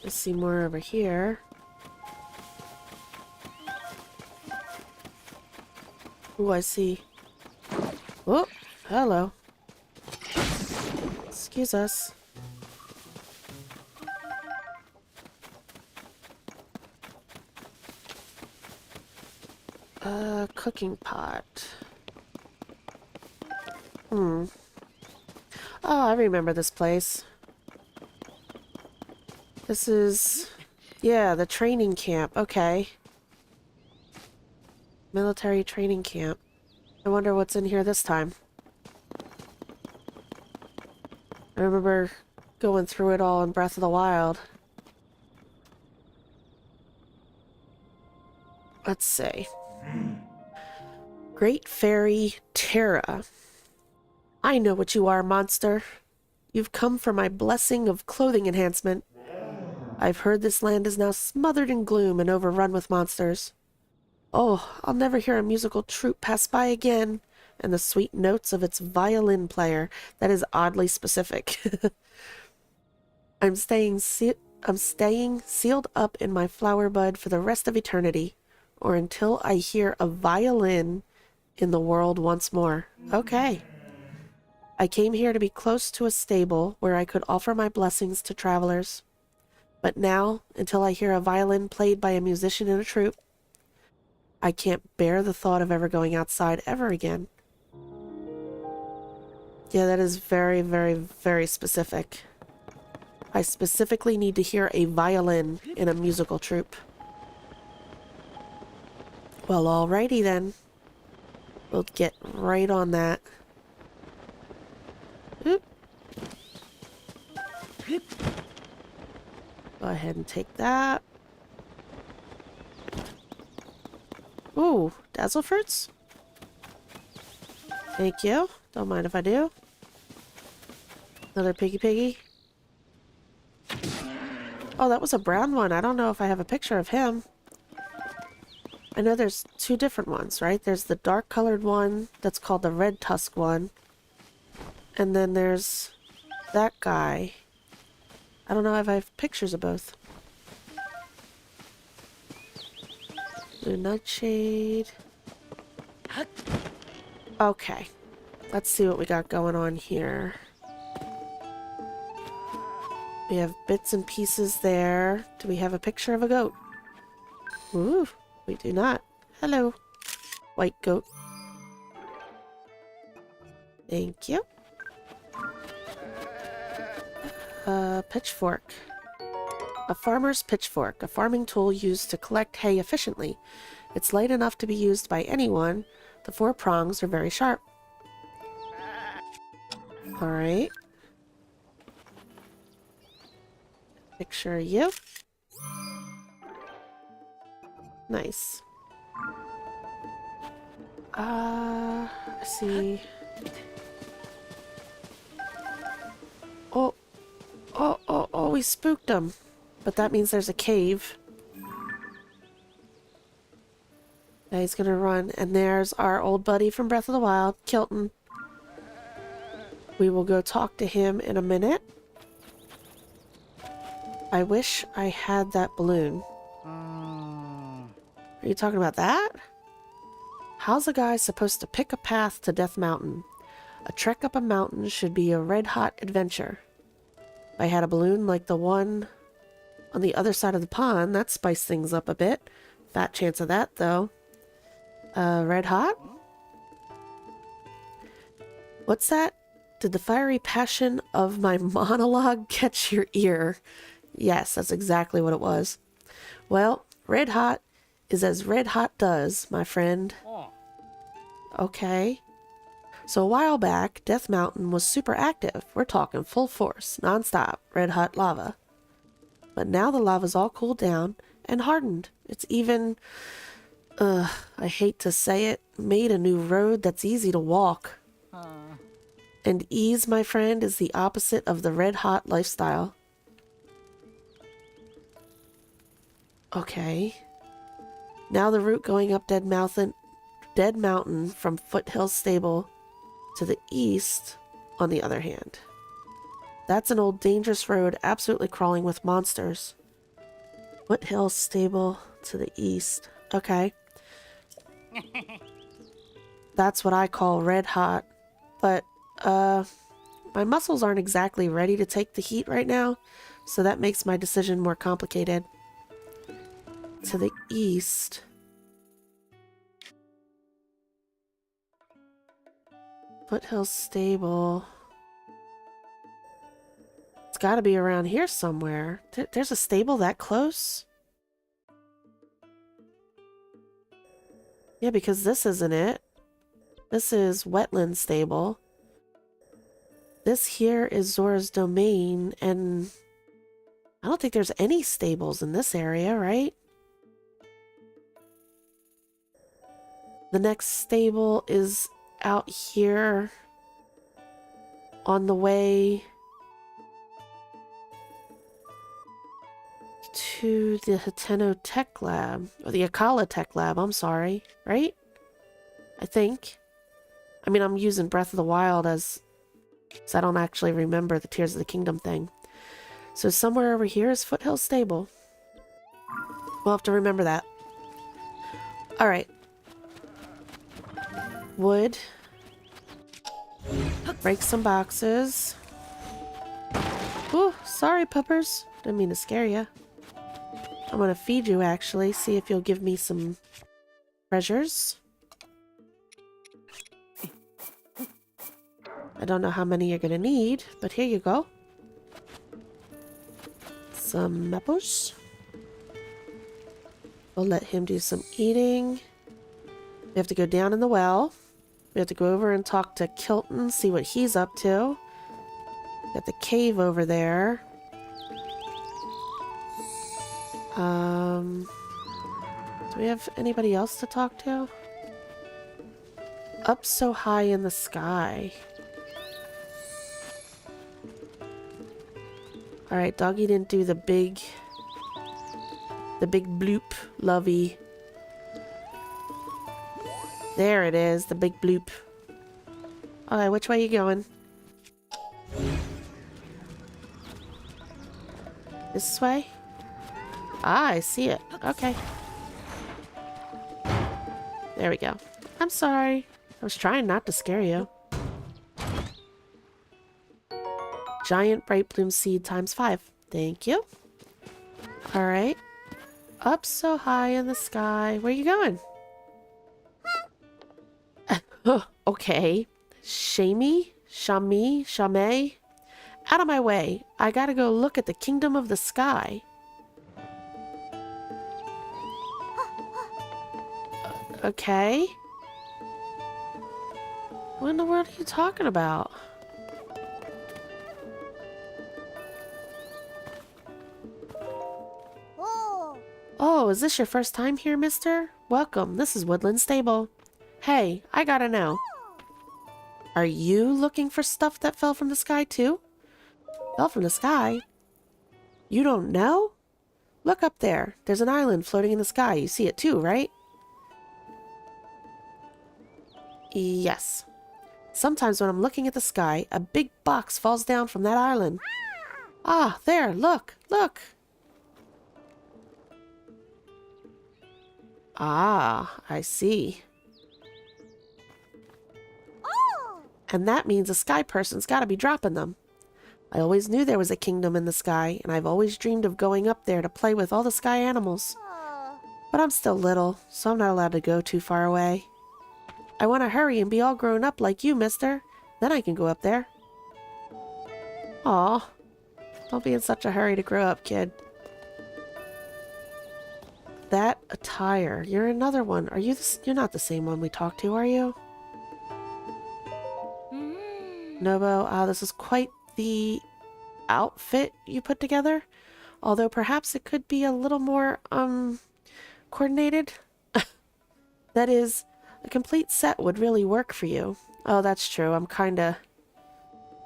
Let's see more over here. Oh, I see. Oh, hello. Excuse us. Cooking pot. Oh, I remember this place. This is... yeah, the training camp. Okay. Military training camp. I wonder what's in here this time. I remember going through it all in Breath of the Wild. Let's see. Great Fairy Terra. I know what you are, monster. You've come for my blessing of clothing enhancement. I've heard this land is now smothered in gloom and overrun with monsters. Oh, I'll never hear a musical troupe pass by again, and the sweet notes of its violin player. That is oddly specific. I'm staying sealed up in my flower bud for the rest of eternity, or until I hear a violin in the world once more. Okay. I came here to be close to a stable where I could offer my blessings to travelers. But now, until I hear a violin played by a musician in a troupe, I can't bear the thought of ever going outside ever again. Yeah, that is very, very, very specific. I specifically need to hear a violin in a musical troupe. Well, alrighty then. We'll get right on that. Oop. Go ahead and take that. Ooh, dazzle fruits? Thank you. Don't mind if I do. Another piggy. Oh, that was a brown one. I don't know if I have a picture of him. I know there's two different ones, right? There's the dark colored one that's called the red tusk one. And then there's that guy. I don't know if I have pictures of both. Blue nightshade. Okay. Let's see what we got going on here. We have bits and pieces there. Do we have a picture of a goat? Ooh, we do not. Hello, white goat. Thank you. Pitchfork. A farmer's pitchfork, a farming tool used to collect hay efficiently. It's light enough to be used by anyone. The 4 prongs are very sharp. Alright. Picture you. Nice. I see. Oh, we spooked him. But that means there's a cave. Now he's gonna run, and there's our old buddy from Breath of the Wild, Kilton. We will go talk to him in a minute. I wish I had that balloon. Are you talking about that? How's a guy supposed to pick a path to Death Mountain? A trek up a mountain should be a red-hot adventure. If I had a balloon like the one on the other side of the pond, that'd spice things up a bit. Fat chance of that, though. Red hot? What's that? Did the fiery passion of my monologue catch your ear? Yes, that's exactly what it was. Well, red hot is as red hot does, my friend. Okay. So a while back, Death Mountain was super active. We're talking full force, non-stop, red hot lava. But now the lava's all cooled down and hardened. It's even, I hate to say it, made a new road that's easy to walk. And ease, my friend, is the opposite of the red hot lifestyle. Okay. Now the route going up Dead Mountain from Foothill Stable to the east, on the other hand. That's an old dangerous road absolutely crawling with monsters. Foothill Stable to the east. Okay. That's what I call red hot. But, my muscles aren't exactly ready to take the heat right now, so that makes my decision more complicated. To the east. Foothill Stable. It's gotta be around here somewhere. There's a stable that close? Yeah, because this isn't it. This is Woodland Stable. This here is Zora's Domain, and I don't think there's any stables in this area, right? The next stable is out here on the way to the Hateno Tech Lab, or the Akala Tech Lab, I'm sorry, right? I think. I mean, I'm using Breath of the Wild as, so I don't actually remember the Tears of the Kingdom thing. So somewhere over here is Foothill Stable. We'll have to remember that. Alright. Wood. Break some boxes. Ooh, sorry, puppers. Didn't mean to scare you. I'm gonna feed you, actually. See if you'll give me some treasures. I don't know how many you're gonna need, but here you go. Some apples. We'll let him do some eating. We have to go down in the well. We have to go over and talk to Kilton, see what he's up to. Got the cave over there. Do we have anybody else to talk to? Up so high in the sky. Alright, doggy didn't do the big bloop lovey. There it is, the big bloop. Alright, which way are you going? This way? Ah, I see it. Okay. There we go. I'm sorry. I was trying not to scare you. Giant bright bloom seed times 5. Thank you. Alright. Up so high in the sky. Where are you going? Okay. Shami? Shame? Out of my way. I gotta go look at the kingdom of the sky. Okay. What in the world are you talking about? Oh, is this your first time here, mister? Welcome, this is Woodland Stable. Hey, I gotta know. Are you looking for stuff that fell from the sky too? Fell from the sky? You don't know? Look up there. There's an island floating in the sky. You see it too, right? Yes. Sometimes when I'm looking at the sky, a big box falls down from that island. Ah, there, look, look. Ah, I see. And that means a sky person's gotta be dropping them. I always knew there was a kingdom in the sky, and I've always dreamed of going up there to play with all the sky animals. But I'm still little, so I'm not allowed to go too far away. I want to hurry and be all grown up like you, mister. Then I can go up there. Aw. Don't be in such a hurry to grow up, kid. That attire. You're another one. Are you you're not the same one we talked to, are you? Nobo, this is quite the outfit you put together. Although perhaps it could be a little more, coordinated. That is, a complete set would really work for you. Oh, that's true. I'm kinda...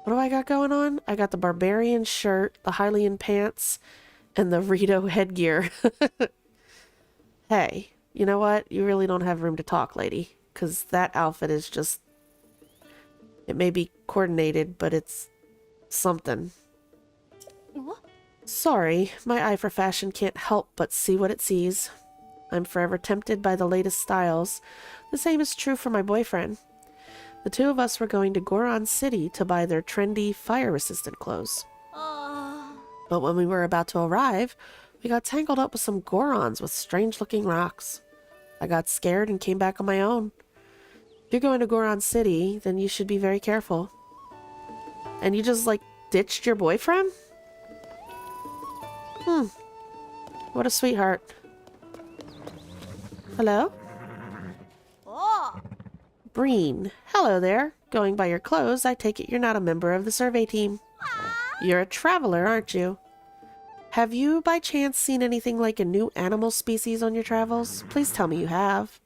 What do I got going on? I got the barbarian shirt, the Hylian pants, and the Rito headgear. Hey, you know what? You really don't have room to talk, lady. Because that outfit is just... It may be coordinated, but it's something. Sorry, my eye for fashion can't help but see what it sees. I'm forever tempted by the latest styles. The same is true for my boyfriend. The two of us were going to Goron City to buy their trendy, fire-resistant clothes. But when we were about to arrive, we got tangled up with some Gorons with strange-looking rocks. I got scared and came back on my own. If you're going to Goron City, then you should be very careful. And you just, like, ditched your boyfriend? What a sweetheart. Hello? Breen. Hello there. Going by your clothes, I take it you're not a member of the survey team. You're a traveler, aren't you? Have you, by chance, seen anything like a new animal species on your travels? Please tell me you have.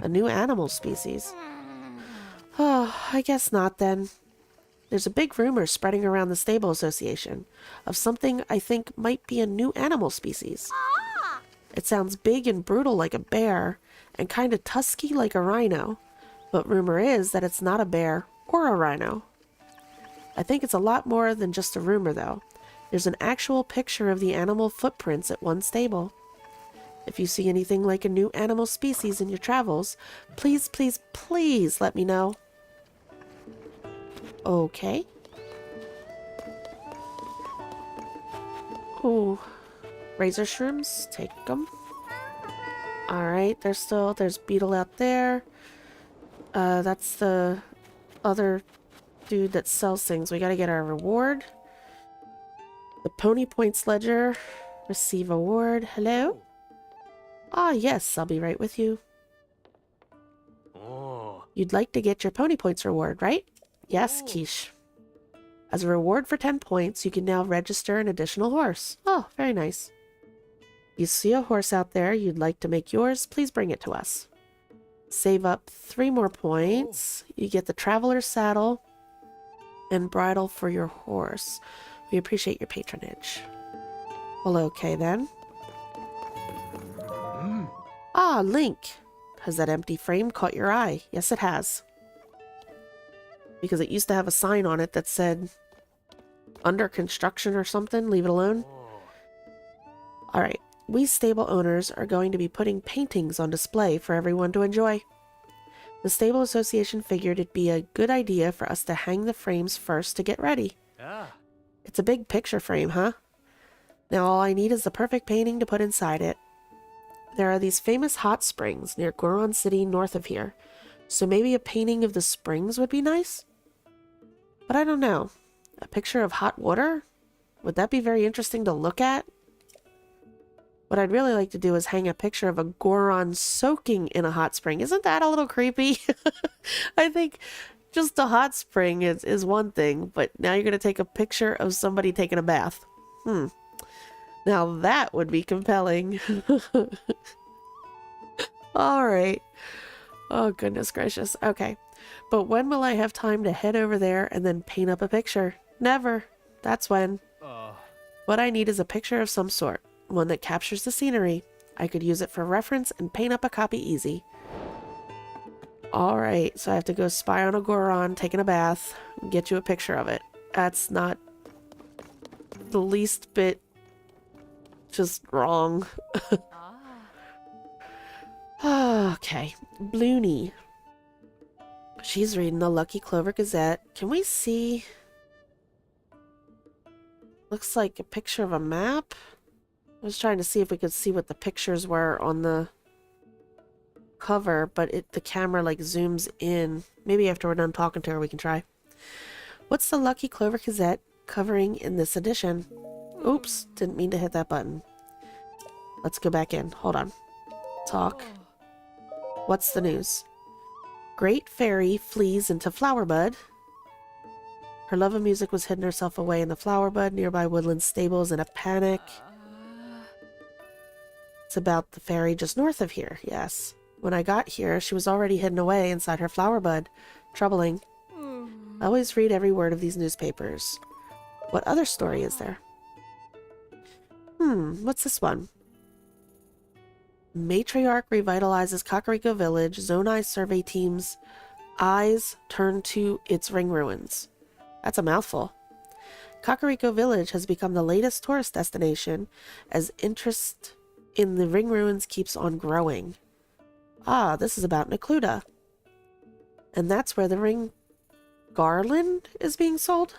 A new animal species? Oh, I guess not then. There's a big rumor spreading around the Stable Association of something I think might be a new animal species. It sounds big and brutal like a bear, and kind of tusky like a rhino. But rumor is that it's not a bear or a rhino. I think it's a lot more than just a rumor, though. There's an actual picture of the animal footprints at one stable. If you see anything like a new animal species in your travels, please, please, please let me know. Okay. Ooh. Razor shrooms? Take them. Alright, there's Beetle out there. That's the other dude that sells things. We gotta get our reward. The Pony Points Ledger. Receive award. Hello? Ah, yes, I'll be right with you. You'd like to get your Pony Points reward, right? Yes, Quiche. As a reward for 10 points, you can now register an additional horse. Oh, very nice. You see a horse out there you'd like to make yours, please bring it to us. Save up 3 more points. You get the Traveler's Saddle and bridle for your horse. We appreciate your patronage. Well, okay then. Ah, Link. Has that empty frame caught your eye? Yes, it has. Because it used to have a sign on it that said under construction or something. Leave it alone. Alright. We stable owners are going to be putting paintings on display for everyone to enjoy. The Stable Association figured it'd be a good idea for us to hang the frames first to get ready. It's a big picture frame, huh? Now all I need is the perfect painting to put inside it. There are these famous hot springs near Goron City north of here, so maybe a painting of the springs would be nice? But I don't know. A picture of hot water? Would that be very interesting to look at? What I'd really like to do is hang a picture of a Goron soaking in a hot spring. Isn't that a little creepy? I think just a hot spring is one thing, but now you're going to take a picture of somebody taking a bath. Now that would be compelling. Alright. Oh, goodness gracious. Okay. But when will I have time to head over there and then paint up a picture? Never. That's when. What I need is a picture of some sort. One that captures the scenery. I could use it for reference and paint up a copy easy. Alright, so I have to go spy on a Goron taking a bath and get you a picture of it. That's not the least bit just wrong. Okay, Bloony. She's reading the Lucky Clover Gazette. Can we see? Looks like a picture of a map. I was trying to see if we could see what the pictures were on the cover, but the camera like zooms in. Maybe after we're done talking to her we can try. What's the Lucky Clover Gazette covering in this edition? Oops, didn't mean to hit that button. Let's go back in. Hold on. Talk. What's the news? Great Fairy flees into Flowerbud. Her love of music was hidden herself away in the Flowerbud nearby Woodland Stables in a panic. It's about the fairy just north of here, yes. When I got here, she was already hidden away inside her Flowerbud. Troubling. I always read every word of these newspapers. What other story is there? What's this one? Matriarch revitalizes Kakariko Village. Zonai survey team's eyes turn to its ring ruins. That's a mouthful. Kakariko Village has become the latest tourist destination as interest in the ring ruins keeps on growing. Ah, this is about Necluda. And that's where the ring garland is being sold?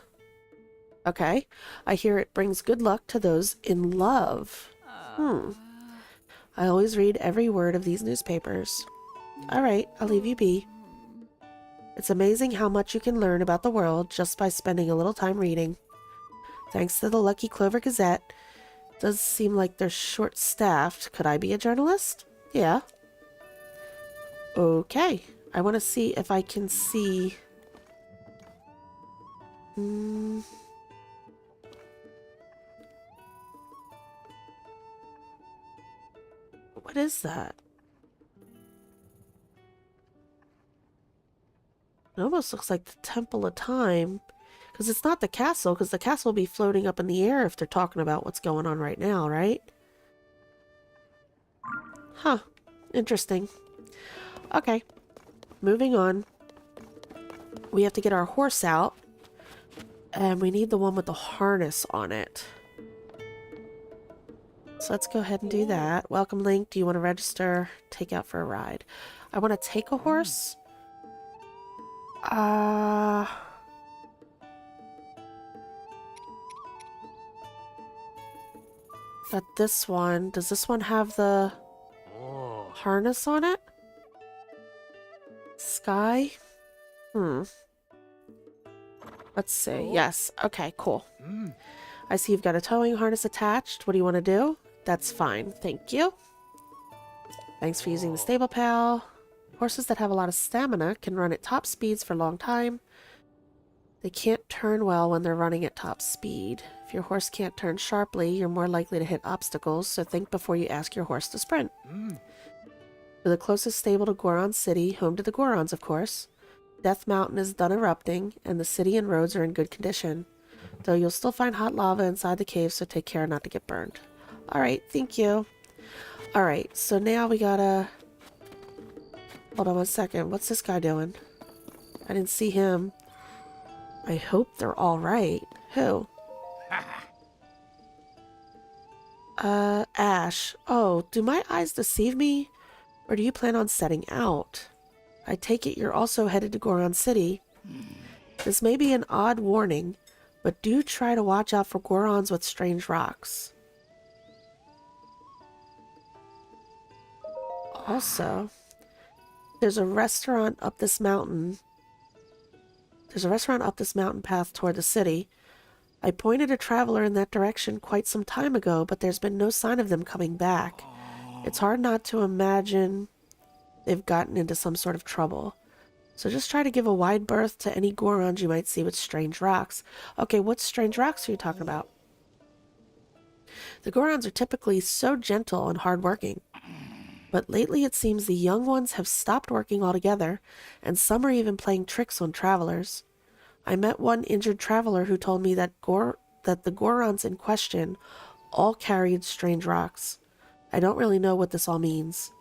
Okay. I hear it brings good luck to those in love. I always read every word of these newspapers. Alright, I'll leave you be. It's amazing how much you can learn about the world just by spending a little time reading. Thanks to the Lucky Clover Gazette. Does seem like they're short-staffed. Could I be a journalist? Yeah. Okay. I want to see if I can see... What is that? It almost looks like the Temple of Time. Because it's not the castle, because the castle will be floating up in the air if they're talking about what's going on right now, right? Huh. Interesting. Okay. Moving on. We have to get our horse out. And we need the one with the harness on it. So let's go ahead and do that. Welcome, Link. Do you want to register? Take out for a ride. I want to take a horse. But this one, does this one have the harness on it? Sky? Let's see. Yes. Okay, cool. I see you've got a towing harness attached. What do you want to do? That's fine. Thank you. Thanks for using the stable pal. Horses that have a lot of stamina can run at top speeds for a long time. They can't turn well when they're running at top speed. If your horse can't turn sharply, you're more likely to hit obstacles, so think before you ask your horse to sprint. For the closest stable to Goron City, home to the Gorons, of course. Death Mountain is done erupting, and the city and roads are in good condition. Though you'll still find hot lava inside the cave, so take care not to get burned. Alright, thank you. Alright, so now we gotta... Hold on one second. What's this guy doing? I didn't see him. I hope they're alright. Who? Ash. Oh, do my eyes deceive me? Or do you plan on setting out? I take it you're also headed to Goron City. This may be an odd warning, but do try to watch out for Gorons with strange rocks. Also, there's a restaurant up this mountain. There's a restaurant up this mountain path toward the city. I pointed a traveler in that direction quite some time ago, but there's been no sign of them coming back. It's hard not to imagine they've gotten into some sort of trouble. So just try to give a wide berth to any Gorons you might see with strange rocks. Okay, what strange rocks are you talking about? The Gorons are typically so gentle and hardworking. But lately it seems the young ones have stopped working altogether, and some are even playing tricks on travelers. I met one injured traveler who told me that the Gorons in question all carried strange rocks. I don't really know what this all means.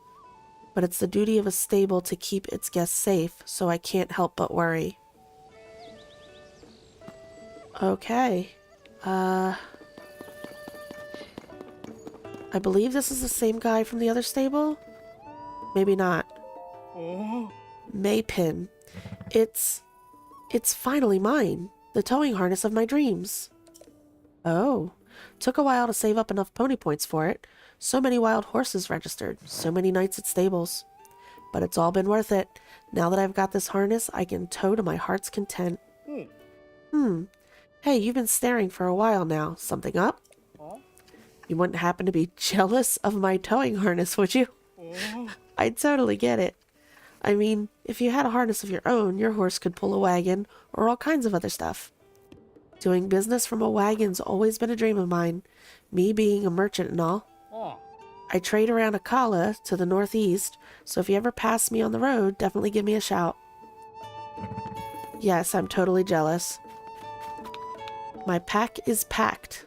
But it's the duty of a stable to keep its guests safe, so I can't help but worry. Okay. I believe this is the same guy from the other stable? Maybe not. Maypin. It's finally mine. The towing harness of my dreams. Oh. Took a while to save up enough pony points for it. So many wild horses registered. So many nights at stables. But it's all been worth it. Now that I've got this harness, I can tow to my heart's content. Hey, you've been staring for a while now. Something up? You wouldn't happen to be jealous of my towing harness, would you? I'd totally get it. I mean, if you had a harness of your own, your horse could pull a wagon or all kinds of other stuff. Doing business from a wagon's always been a dream of mine, me being a merchant and all. I trade around Akala to the northeast, so if you ever pass me on the road, definitely give me a shout. Yes, I'm totally jealous. My pack is packed.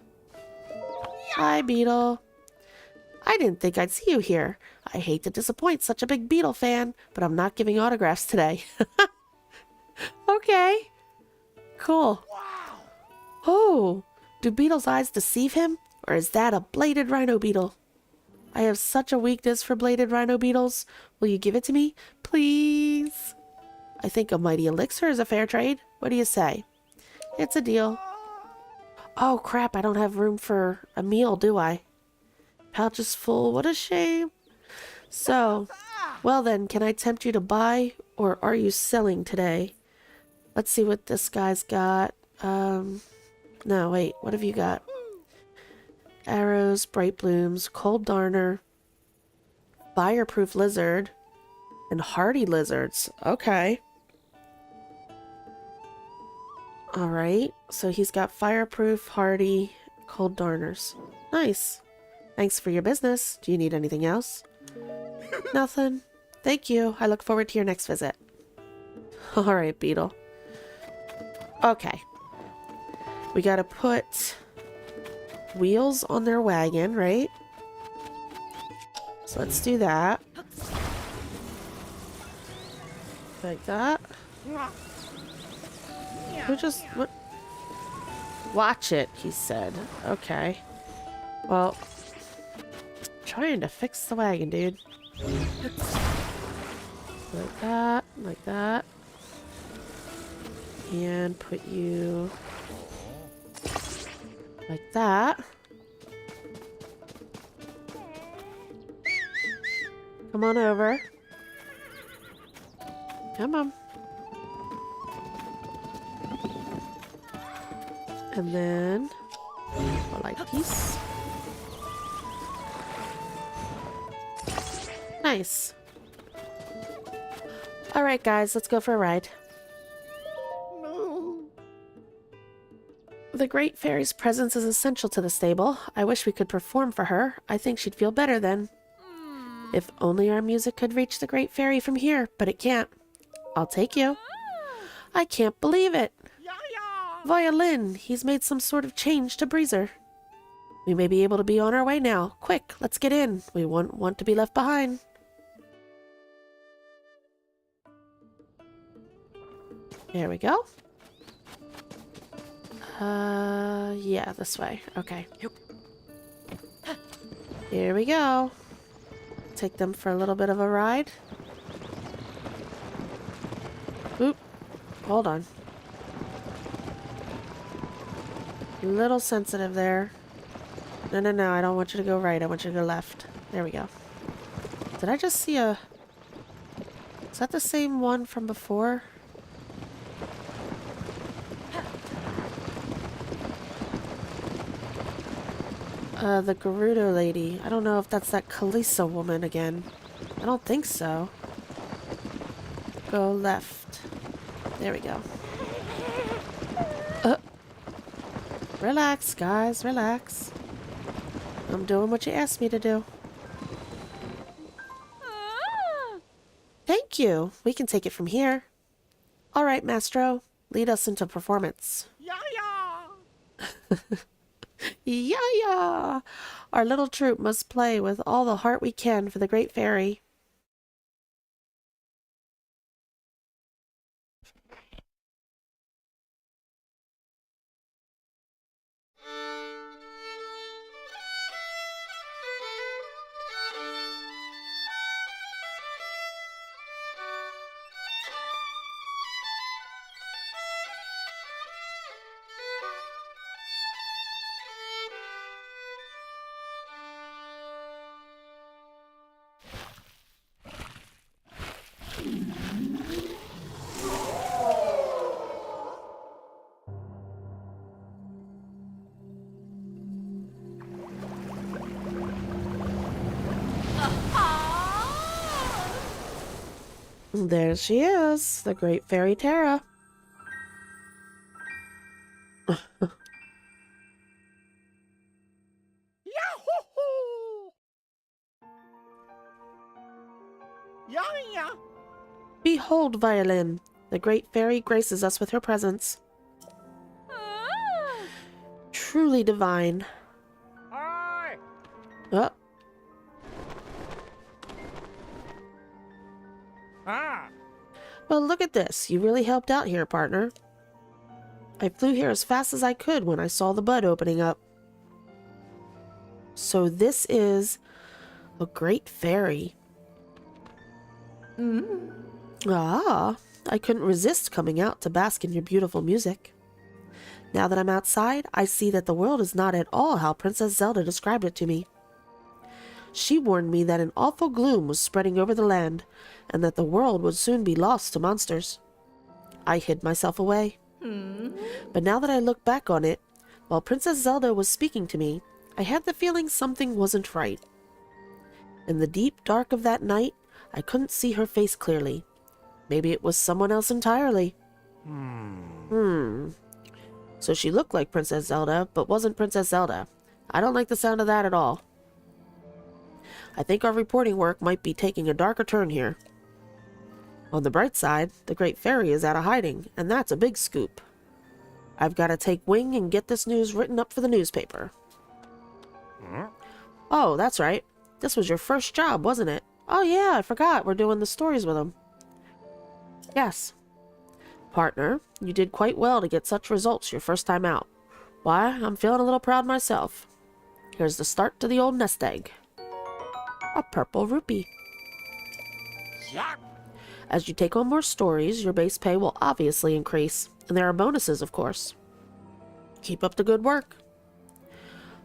Hi, Beetle. I didn't think I'd see you here. I hate to disappoint such a big beetle fan, but I'm not giving autographs today. Okay. Cool. Oh, do beetles' eyes deceive him? Or is that a bladed rhino beetle? I have such a weakness for bladed rhino beetles. Will you give it to me? Please? I think a mighty elixir is a fair trade. What do you say? It's a deal. Oh crap, I don't have room for a meal, do I? Pouch is full, what a shame. So, well then, can I tempt you to buy, or are you selling today? Let's see what this guy's got. No, wait, what have you got? Arrows, bright blooms, cold darner, fireproof lizard, and hardy lizards. Okay. Alright, so he's got fireproof, hardy, cold darners. Nice. Thanks for your business. Do you need anything else? Nothing. Thank you. I look forward to your next visit. Alright, Beetle. Okay. We gotta put wheels on their wagon, right? So let's do that. Like that. Who just... what? Watch it, he said. Okay. Well, trying to fix the wagon, dude. Like that, like that. And put you like that. Come on over. Come on. And then like this. Nice. Alright guys, let's go for a ride. The Great Fairy's presence is essential to the stable. I wish we could perform for her. I think she'd feel better then. If only our music could reach the Great Fairy from here, but it can't. I'll take you. I can't believe it. Violin, he's made some sort of change to Breezer. We may be able to be on our way now. Quick, let's get in. We won't want to be left behind. There we go. Yeah, this way. Okay. Here we go. Take them for a little bit of a ride. Oop. Hold on. Little sensitive there. No, no, no. I don't want you to go right. I want you to go left. There we go. Did I just see a... Is that the same one from before? The Gerudo lady. I don't know if that's that Kalisa woman again. I don't think so. Go left. There we go. Relax, guys. Relax. I'm doing what you asked me to do. Thank you. We can take it from here. All right, Mastro. Lead us into performance. Yeah! Our little troupe must play with all the heart we can for the Great Fairy. There she is, the Great Fairy Terra. Behold, Violin. The Great Fairy graces us with her presence. Truly divine. Hi. Oh, Ah. Well, look at this. You really helped out here, partner. I flew here as fast as I could when I saw the bud opening up. So this is a great fairy. Ah, I couldn't resist coming out to bask in your beautiful music. Now that I'm outside, I see that the world is not at all how Princess Zelda described it to me. She warned me that an awful gloom was spreading over the land, and that the world would soon be lost to monsters. I hid myself away. But now that I look back on it, while Princess Zelda was speaking to me, I had the feeling something wasn't right. In the deep dark of that night, I couldn't see her face clearly. Maybe it was someone else entirely. So she looked like Princess Zelda, but wasn't Princess Zelda. I don't like the sound of that at all. I think our reporting work might be taking a darker turn here. On the bright side, the Great Fairy is out of hiding, and that's a big scoop. I've got to take wing and get this news written up for the newspaper. Oh, that's right. This was your first job, wasn't it? Oh yeah, I forgot. We're doing the stories with him. Yes. Partner, you did quite well to get such results your first time out. Why, I'm feeling a little proud myself. Here's the start to the old nest egg. A purple rupee. Yeah. As you take on more stories, your base pay will obviously increase, and there are bonuses, of course. Keep up the good work.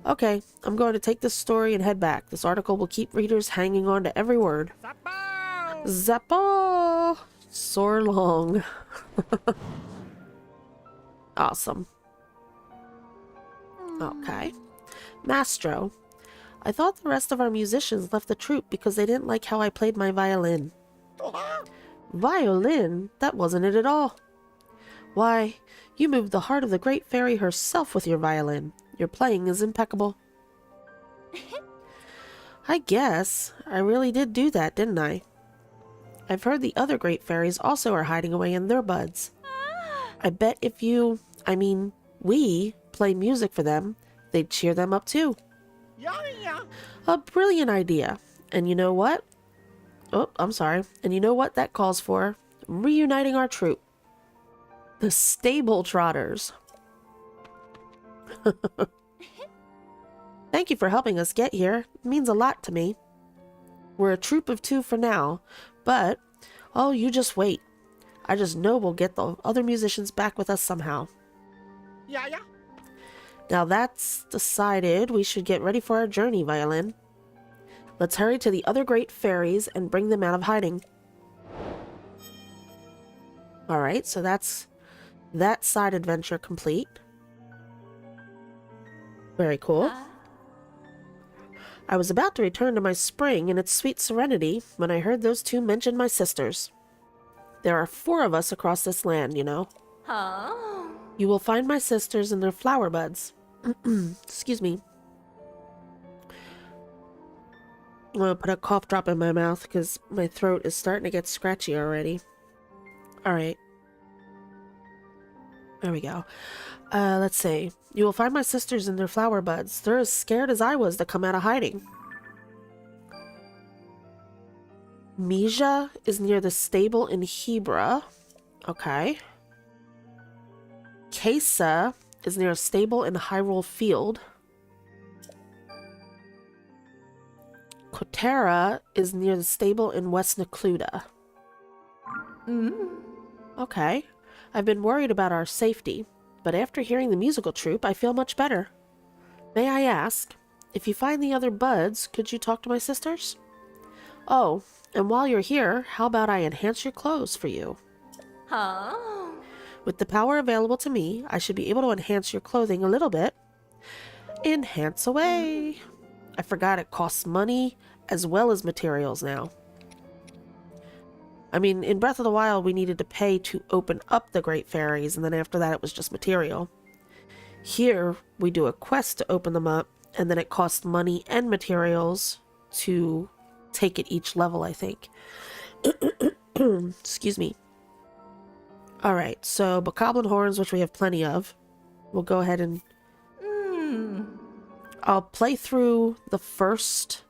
Okay, I'm going to take this story and head back. This article will keep readers hanging on to every word. Zappo! Zappo! Soar long. Awesome. Okay. Mastro. I thought the rest of our musicians left the troupe because they didn't like how I played my violin. Violin? That wasn't it at all. Why, you moved the heart of the Great Fairy herself with your violin. Your playing is impeccable. I guess. I really did do that, didn't I? I've heard the other Great Fairies also are hiding away in their buds. I bet if we play music for them, they'd cheer them up too. Yeah. A brilliant idea. And you know what? Oh, I'm sorry. And you know what that calls for? Reuniting our troupe. The Stable Trotters. Thank you for helping us get here. It means a lot to me. We're a troupe of 2 for now, but, oh, you just wait. I just know we'll get the other musicians back with us somehow. Yeah. Now that's decided, we should get ready for our journey, Violin. Let's hurry to the other great fairies and bring them out of hiding. Alright, so that's that side adventure complete. Very cool. I was about to return to my spring and its sweet serenity when I heard those 2 mention my sisters. There are 4 of us across this land, you know. You will find my sisters in their flower buds. Excuse me. I'm gonna put a cough drop in my mouth because my throat is starting to get scratchy already. Alright. There we go. Let's see. You will find my sisters in their flower buds. They're as scared as I was to come out of hiding. Mija is near the stable in Hebra. Okay. Kesa is near a stable in Hyrule Field. Kotera is near the stable in West Necluda. Okay. I've been worried about our safety, but after hearing the musical troupe, I feel much better. May I ask, if you find the other buds, could you talk to my sisters? Oh, and while you're here, how about I enhance your clothes for you? With the power available to me, I should be able to enhance your clothing a little bit. Enhance away! I forgot it costs money as well as materials now. I mean, in Breath of the Wild, we needed to pay to open up the Great Fairies, and then after that it was just material. Here, we do a quest to open them up, and then it costs money and materials to take it each level, I think. Excuse me. Alright, so Bokoblin horns, which we have plenty of. We'll go ahead and... I'll play through the first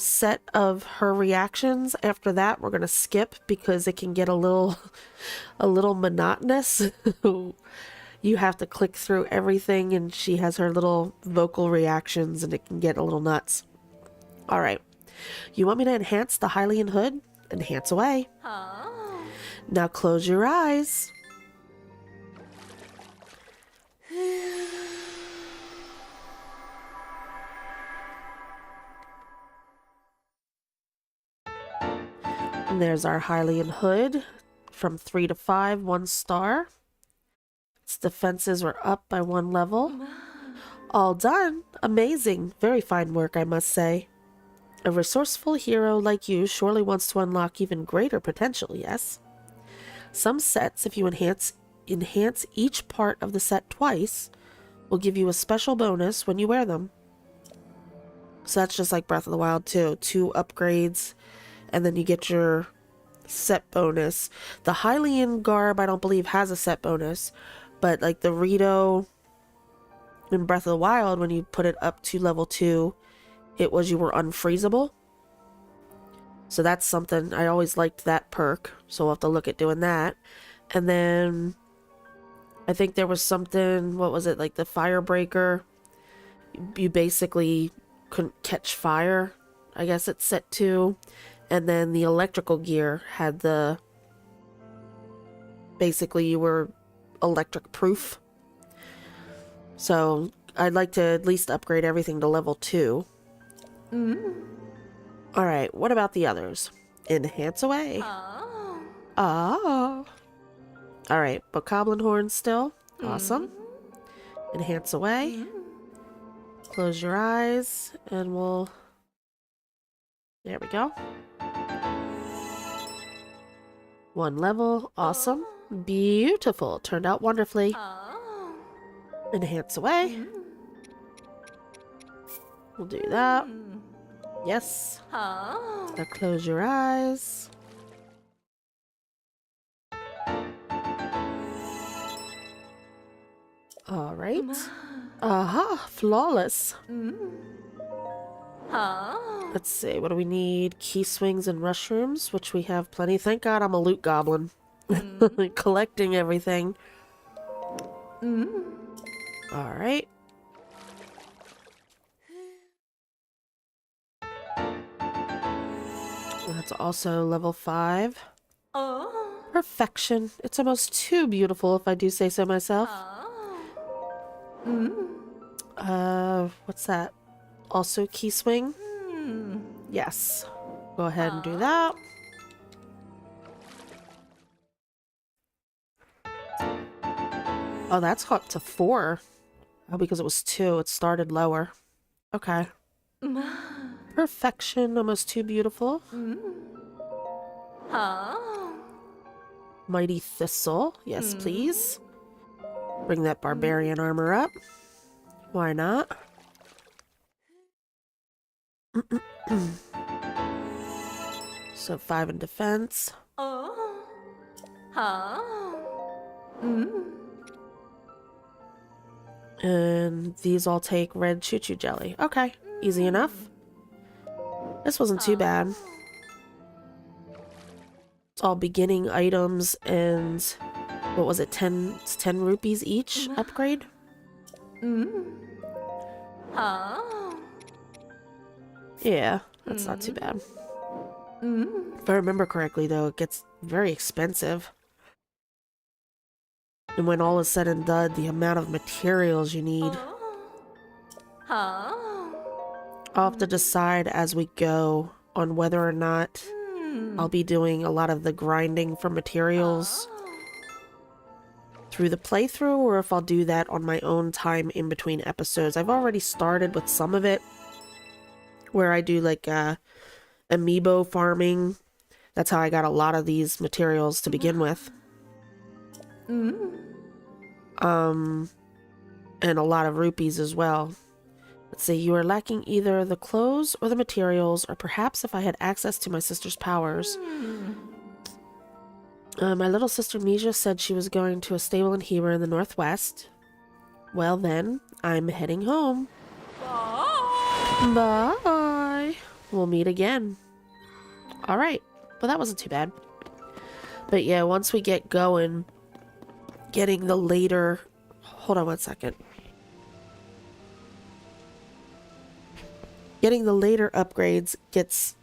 set of her reactions. After that, we're going to skip because it can get a little monotonous. You have to click through everything, and she has her little vocal reactions, and it can get a little nuts. All right. You want me to enhance the Hylian hood? Enhance away. Now close your eyes. And there's our Hylian hood. From 3 to 5, 1 star. Its defenses were up by 1 level. All done. Amazing. Very fine work, I must say. A resourceful hero like you surely wants to unlock even greater potential, yes? Some sets, if you enhance each part of the set twice, will give you a special bonus when you wear them. So that's just like Breath of the Wild 2. 2 upgrades, and then you get your set bonus. The Hylian garb, I don't believe, has a set bonus, but like the Rito in Breath of the Wild, when you put it up to level 2, it was you were unfreezable. So that's something. I always liked that perk, so we'll have to look at doing that. And then I think there was something, what was it, like the Firebreaker? You basically couldn't catch fire, I guess it's set to. And then the electrical gear had the, basically you were electric proof. So I'd like to at least upgrade everything to level 2. Alright, what about the others? Enhance away. Oh. Alright, Bokoblin horn still. Awesome. Enhance away. Close your eyes, and we'll... There we go. 1 level. Awesome. Beautiful. Turned out wonderfully. Enhance away. We'll do that. Yes. Now close your eyes. All right. Aha, flawless. Let's see, what do we need? Key swings and mushrooms, which we have plenty. Thank God I'm a loot goblin. Collecting everything. All right. That's also level 5. Perfection. It's almost too beautiful, if I do say so myself. What's that? Also key swing? Yes. Go ahead and do that. Oh, that's up to 4. Oh, because it was 2, it started lower. Okay. Perfection, almost too beautiful. Mighty Thistle. Yes, please. Bring that barbarian armor up. Why not? So 5 in defense. And these all take red choo-choo jelly. Okay, easy enough. This wasn't too bad. It's all beginning items, and what was it, 10 rupees each upgrade? Yeah, that's not too bad. If I remember correctly, though, it gets very expensive. And when all is said and done, the amount of materials you need. I'll have to decide as we go on whether or not I'll be doing a lot of the grinding for materials through the playthrough, or if I'll do that on my own time in between episodes. I've already started with some of it, where I do like amiibo farming. That's how I got a lot of these materials to begin with. And a lot of rupees as well. Let's see, you are lacking either the clothes or the materials, or perhaps if I had access to my sister's powers. My little sister Misha said she was going to a stable in Heber in the northwest. Well then, I'm heading home. Bye. we'll meet again. All right. Well, that wasn't too bad. But yeah, once we get going, getting the later... Hold on one second. Getting the later upgrades gets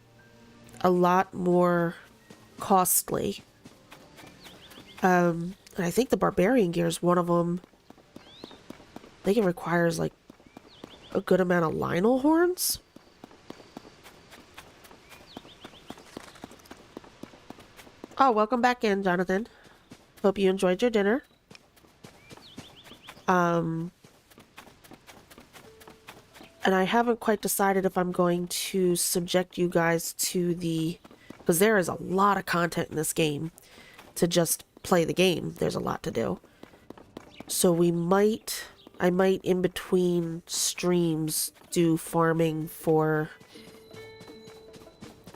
a lot more costly. And I think the barbarian gear is one of them. I think it requires like a good amount of Lionel horns. Oh, welcome back in, Jonathan. Hope you enjoyed your dinner. And I haven't quite decided if I'm going to subject you guys to the... Because there is a lot of content in this game to just play the game. There's a lot to do. So I might in between streams do farming for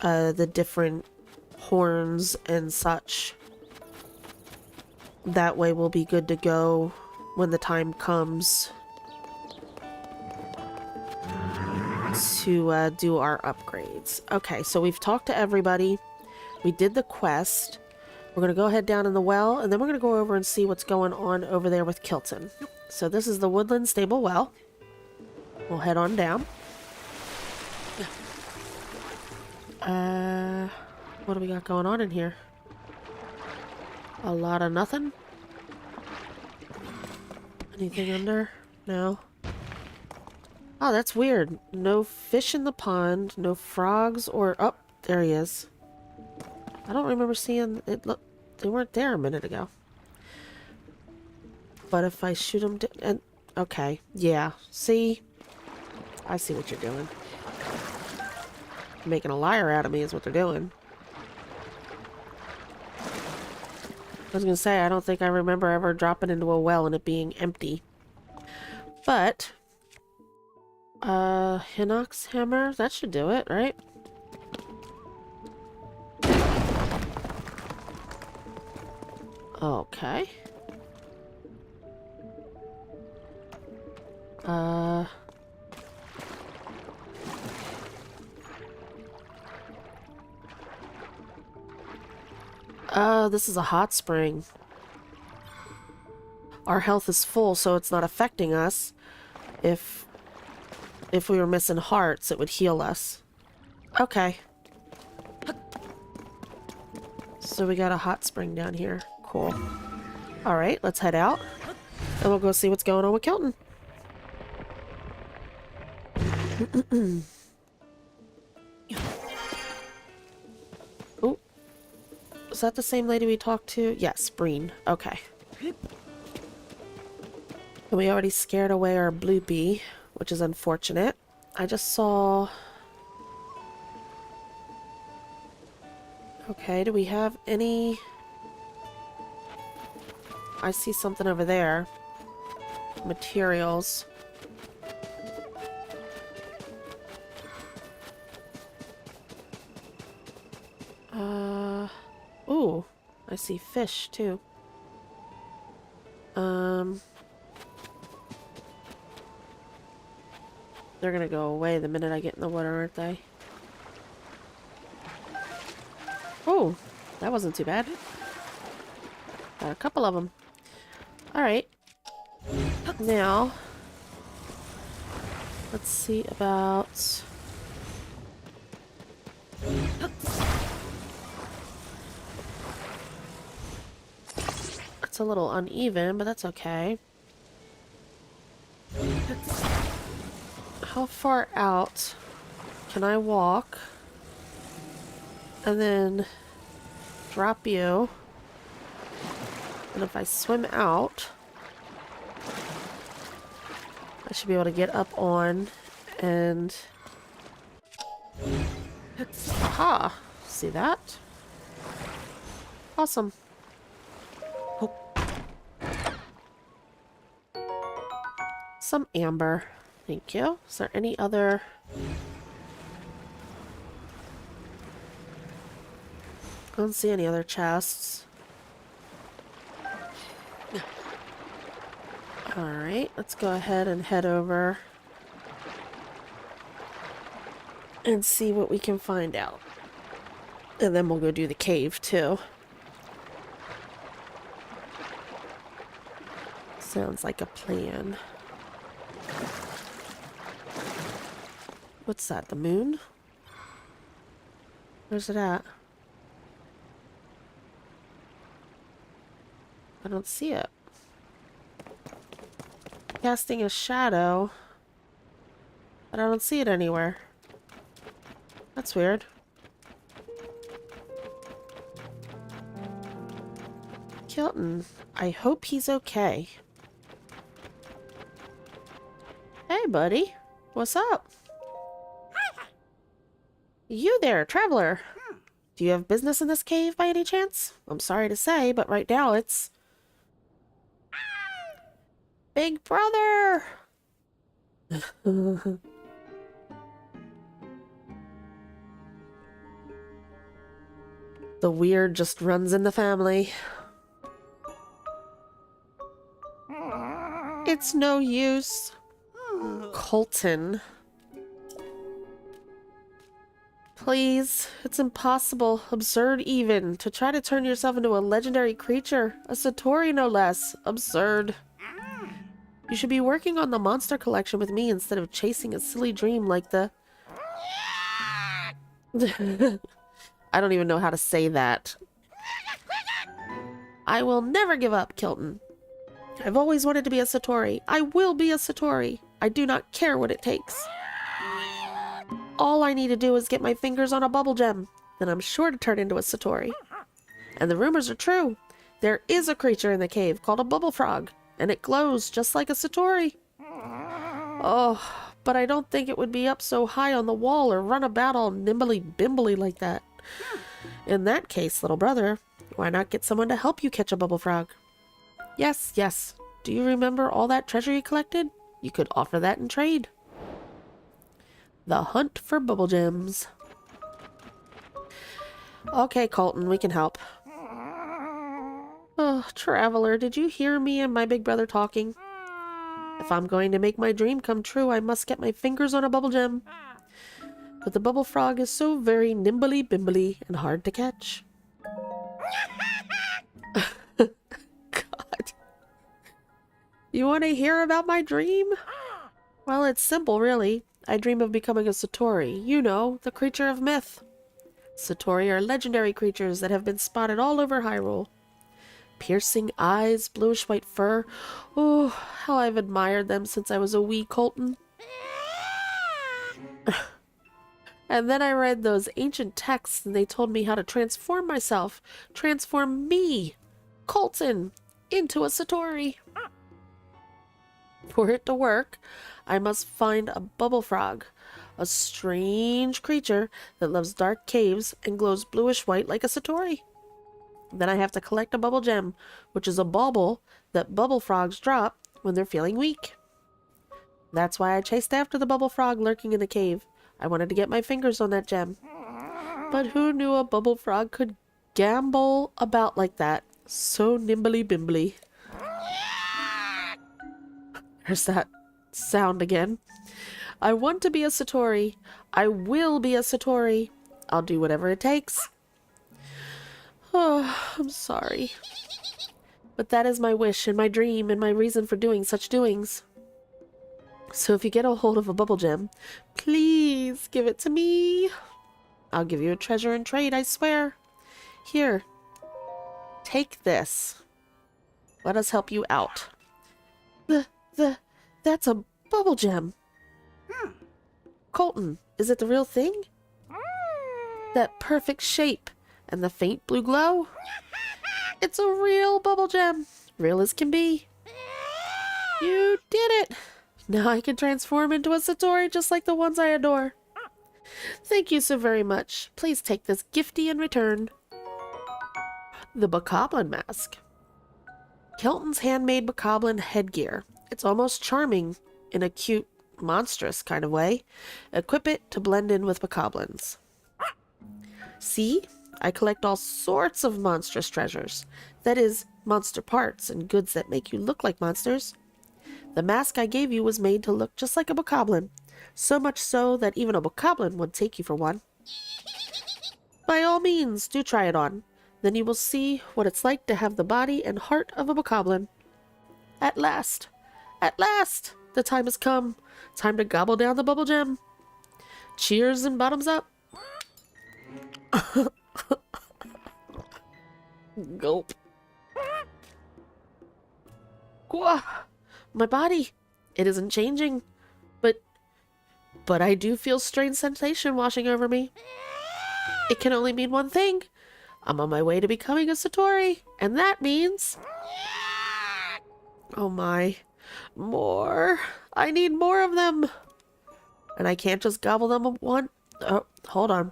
the different horns and such. That way we'll be good to go when the time comes to do our upgrades. Okay, so we've talked to everybody. We did the quest. We're going to go ahead down in the well, and then we're going to go over and see what's going on over there with Kilton. So this is the Woodland Stable well. We'll head on down. What do we got going on in here? A lot of nothing? Anything under? No. Oh, that's weird. No fish in the pond, no frogs or... Oh, there he is. I don't remember seeing it. Look, they weren't there a minute ago. But if I shoot them... And okay, yeah. See? I see what you're doing. Making a liar out of me is what they're doing. I was gonna say, I don't think I remember ever dropping into a well and it being empty. But... Hinox hammer? That should do it, right? Okay. This is a hot spring. Our health is full, so it's not affecting us. If we were missing hearts, it would heal us. Okay. So we got a hot spring down here. Cool. Alright, let's head out. And we'll go see what's going on with Kilton. Oh. Is that the same lady we talked to? Yes, Breen. Okay. And we already scared away our bloopy, which is unfortunate. I just saw... Okay, do we have any... I see something over there. Materials. Ooh, I see fish too. They're gonna go away the minute I get in the water, aren't they? Oh, that wasn't too bad. Got a couple of them. Alright. Now, let's see about... It's a little uneven, but that's okay. How far out can I walk and then drop you? And if I swim out, I should be able to get up on and... Aha! See that? Awesome. Some amber. Thank you. Is there any other... I don't see any other chests. Alright, let's go ahead and head over. and see what we can find out. And then we'll go do the cave too. Sounds like a plan. What's that, the moon? Where's it at? I don't see it. Casting a shadow, but I don't see it anywhere. That's weird. Kilton, I hope he's okay. Hey, buddy. What's up? You there, traveler. Do you have business in this cave by any chance? I'm sorry to say, but right now it's... Big brother! The weird just runs in the family. It's no use. Koltin. Please, it's impossible, absurd even, to try to turn yourself into a legendary creature. A Satori no less. Absurd. You should be working on the monster collection with me instead of chasing a silly dream like the... I don't even know how to say that. I will never give up, Kilton. I've always wanted to be a Satori. I will be a Satori. I do not care what it takes. All I need to do is get my fingers on a bubble gem. Then I'm sure to turn into a Satori. And the rumors are true. There is a creature in the cave called a bubble frog, and it glows just like a Satori. Oh, but I don't think it would be up so high on the wall or run about all nimbly-bimbly like that. In that case, little brother, why not get someone to help you catch a bubble frog? Yes, yes. Do you remember all that treasure you collected? You could offer that in trade. The hunt for bubble gems. Okay, Koltin, we can help. Oh, traveler, did you hear me and my big brother talking? If I'm going to make my dream come true, I must get my fingers on a bubble gem. But the bubble frog is so very nimbly-bimbly and hard to catch. God. You want to hear about my dream? Well, it's simple, really. I dream of becoming a Satori. You know, the creature of myth. Satori are legendary creatures that have been spotted all over Hyrule. Piercing eyes, bluish-white fur. Oh, how I've admired them since I was a wee Koltin. And then I read those ancient texts and they told me how to transform myself. Transform me, Koltin, into a Satori. For it to work, I must find a bubble frog, a strange creature that loves dark caves and glows bluish-white like a Satori. Then I have to collect a bubble gem, which is a bauble that bubble frogs drop when they're feeling weak. That's why I chased after the bubble frog lurking in the cave. I wanted to get my fingers on that gem. But who knew a bubble frog could gambol about like that? So nimbly-bimbly. There's that sound again. I want to be a Satori. I will be a Satori. I'll do whatever it takes. Oh, I'm sorry. But that is my wish and my dream and my reason for doing such doings. So if you get a hold of a bubble gem, please give it to me. I'll give you a treasure in trade, I swear. Here, take this. Let us help you out. That's a bubble gem. Koltin, is it the real thing? That perfect shape and the faint blue glow? It's a real bubble gem. Real as can be. You did it. Now I can transform into a Satori just like the ones I adore. Thank you so very much. Please take this gifty in return. The Bokoblin mask. Kilton's handmade Bokoblin headgear. It's almost charming in a cute, monstrous kind of way. Equip it to blend in with Bokoblins. See? I collect all sorts of monstrous treasures. That is, monster parts and goods that make you look like monsters. The mask I gave you was made to look just like a Bokoblin. So much so that even a bokoblin would take you for one. By all means, do try it on. Then you will see what it's like to have the body and heart of a bokoblin. At last! At last! The time has come. Time to gobble down the bubble gem. Cheers and bottoms up. Gulp. Gwa! My body. It isn't changing. But I do feel strange sensation washing over me. It can only mean one thing. I'm on my way to becoming a Satori. And that means... Oh my. More. I need more of them. And I can't just gobble them one... Oh, hold on.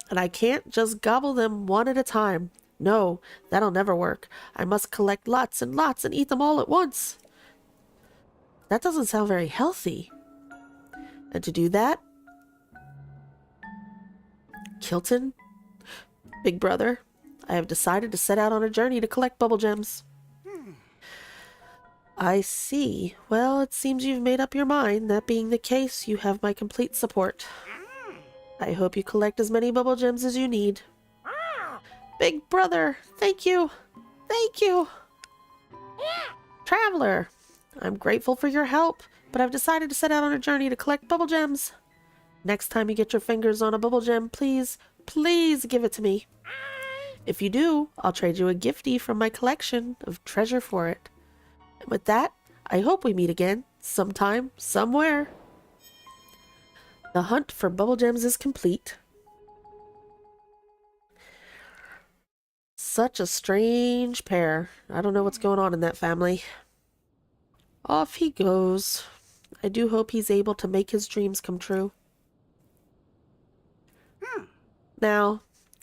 And I can't just gobble them one at a time. No, that'll never work. I must collect lots and lots and eat them all at once. That doesn't sound very healthy. And to do that... Kilton? Big brother, I have decided to set out on a journey to collect bubble gems. I see. Well, it seems you've made up your mind. That being the case, you have my complete support. I hope you collect as many bubble gems as you need. Big brother, thank you. Thank you. Traveler, I'm grateful for your help, but I've decided to set out on a journey to collect bubble gems. Next time you get your fingers on a bubble gem, please, please give it to me. If you do, I'll trade you a giftie from my collection of treasure for it. And with that, I hope we meet again, sometime, somewhere. The hunt for bubble gems is complete. Such a strange pair. I don't know what's going on in that family. Off he goes. I do hope he's able to make his dreams come true. Now,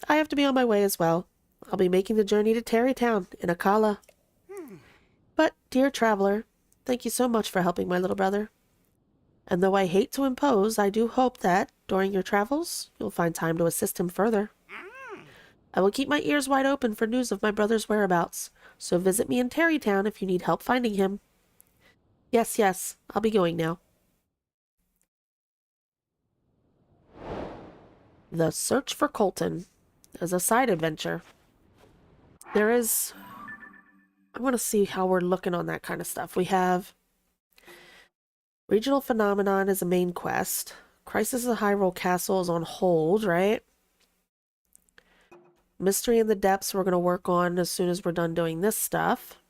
I have to be on my way as well. I'll be making the journey to Tarrytown in Akala. But, dear traveler, thank you so much for helping my little brother. And though I hate to impose, I do hope that, during your travels, you'll find time to assist him further. I will keep my ears wide open for news of my brother's whereabouts, so visit me in Tarrytown if you need help finding him. Yes, yes, I'll be going now. The Search for Koltin is a side adventure. There is... I want to see how we're looking on that kind of stuff. We have... Regional Phenomenon is a main quest. Crisis of Hyrule Castle is on hold, right? Mystery in the Depths we're going to work on as soon as we're done doing this stuff.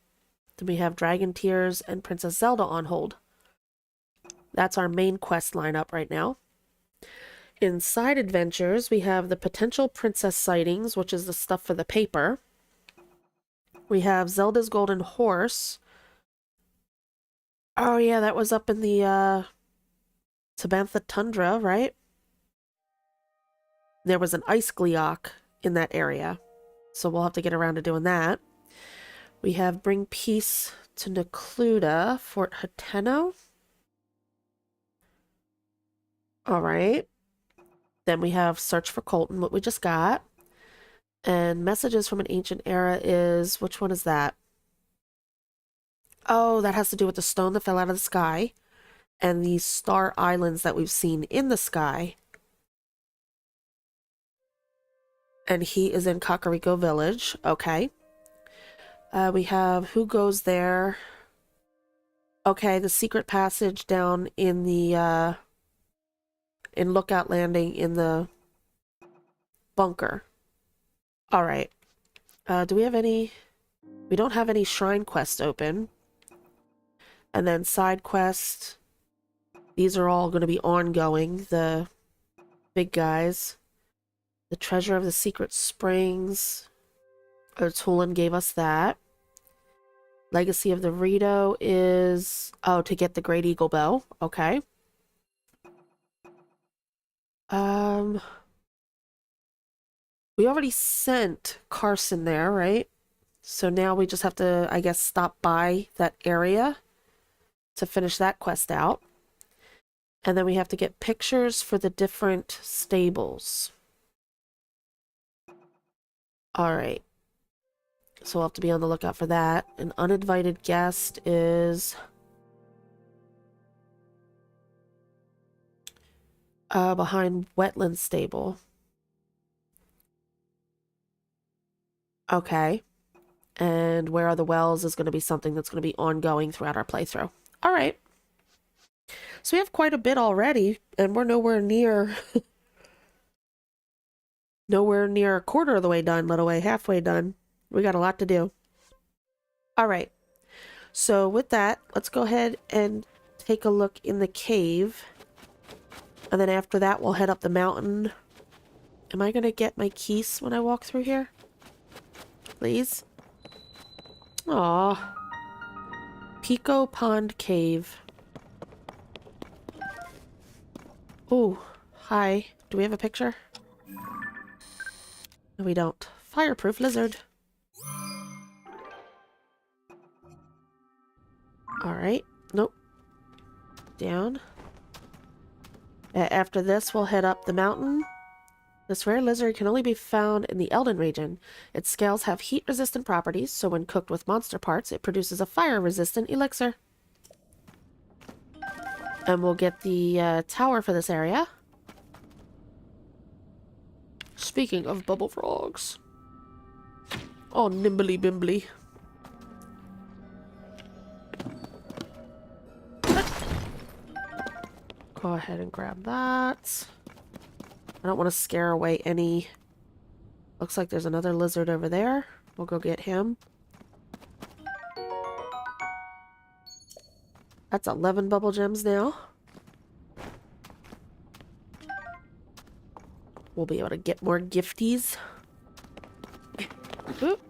Then we have Dragon Tears and Princess Zelda on hold. That's our main quest lineup right now. In side adventures, we have the Potential Princess Sightings, which is the stuff for the paper. We have Zelda's Golden Horse. Oh yeah, that was up in the Tabantha Tundra, right? There was an Ice Gleeok in that area, so we'll have to get around to doing that. We have Bring Peace to Necluda, Fort Hateno. Alright. Then we have Search for Koltin, what we just got. And Messages from an Ancient Era is... Which one is that? Oh, that has to do with the stone that fell out of the sky. And the star islands that we've seen in the sky. And he is in Kakariko Village. Okay. We have Who Goes There. Okay, the secret passage down in the... in Lookout Landing in the bunker. Alright. Do we have any... We don't have any shrine quests open. And then side quests. These are all going to be ongoing. The big guys. The Treasure of the Secret Springs. Tulin gave us that. Legacy of the Rito is... Oh, to get the Great Eagle Bow. Okay. We already sent Carson there, right? So now we just have to, I guess, stop by that area to finish that quest out. And then we have to get pictures for the different stables. Alright. So we'll have to be on the lookout for that. An uninvited guest is... Behind Woodland Stable. Okay. And where are the wells is going to be something that's going to be ongoing throughout our playthrough. All right. So we have quite a bit already, and we're nowhere near nowhere near a quarter of the way done, let alone halfway done. We got a lot to do. All right. So with that, let's go ahead and take a look in the cave. And then after that, we'll head up the mountain. Am I going to get my keys when I walk through here? Please? Aw. Pico Pond Cave. Oh, hi. Do we have a picture? No, we don't. Fireproof lizard. Alright. Nope. Down. After this, we'll head up the mountain. This rare lizard can only be found in the Elden region. Its scales have heat-resistant properties, so when cooked with monster parts, it produces a fire-resistant elixir. And we'll get the tower for this area. Speaking of bubble frogs. Oh, nimbly bimbly. Go ahead and grab that. I don't want to scare away any... Looks like there's another lizard over there. We'll go get him. That's 11 bubble gems now. We'll be able to get more gifties. Oop.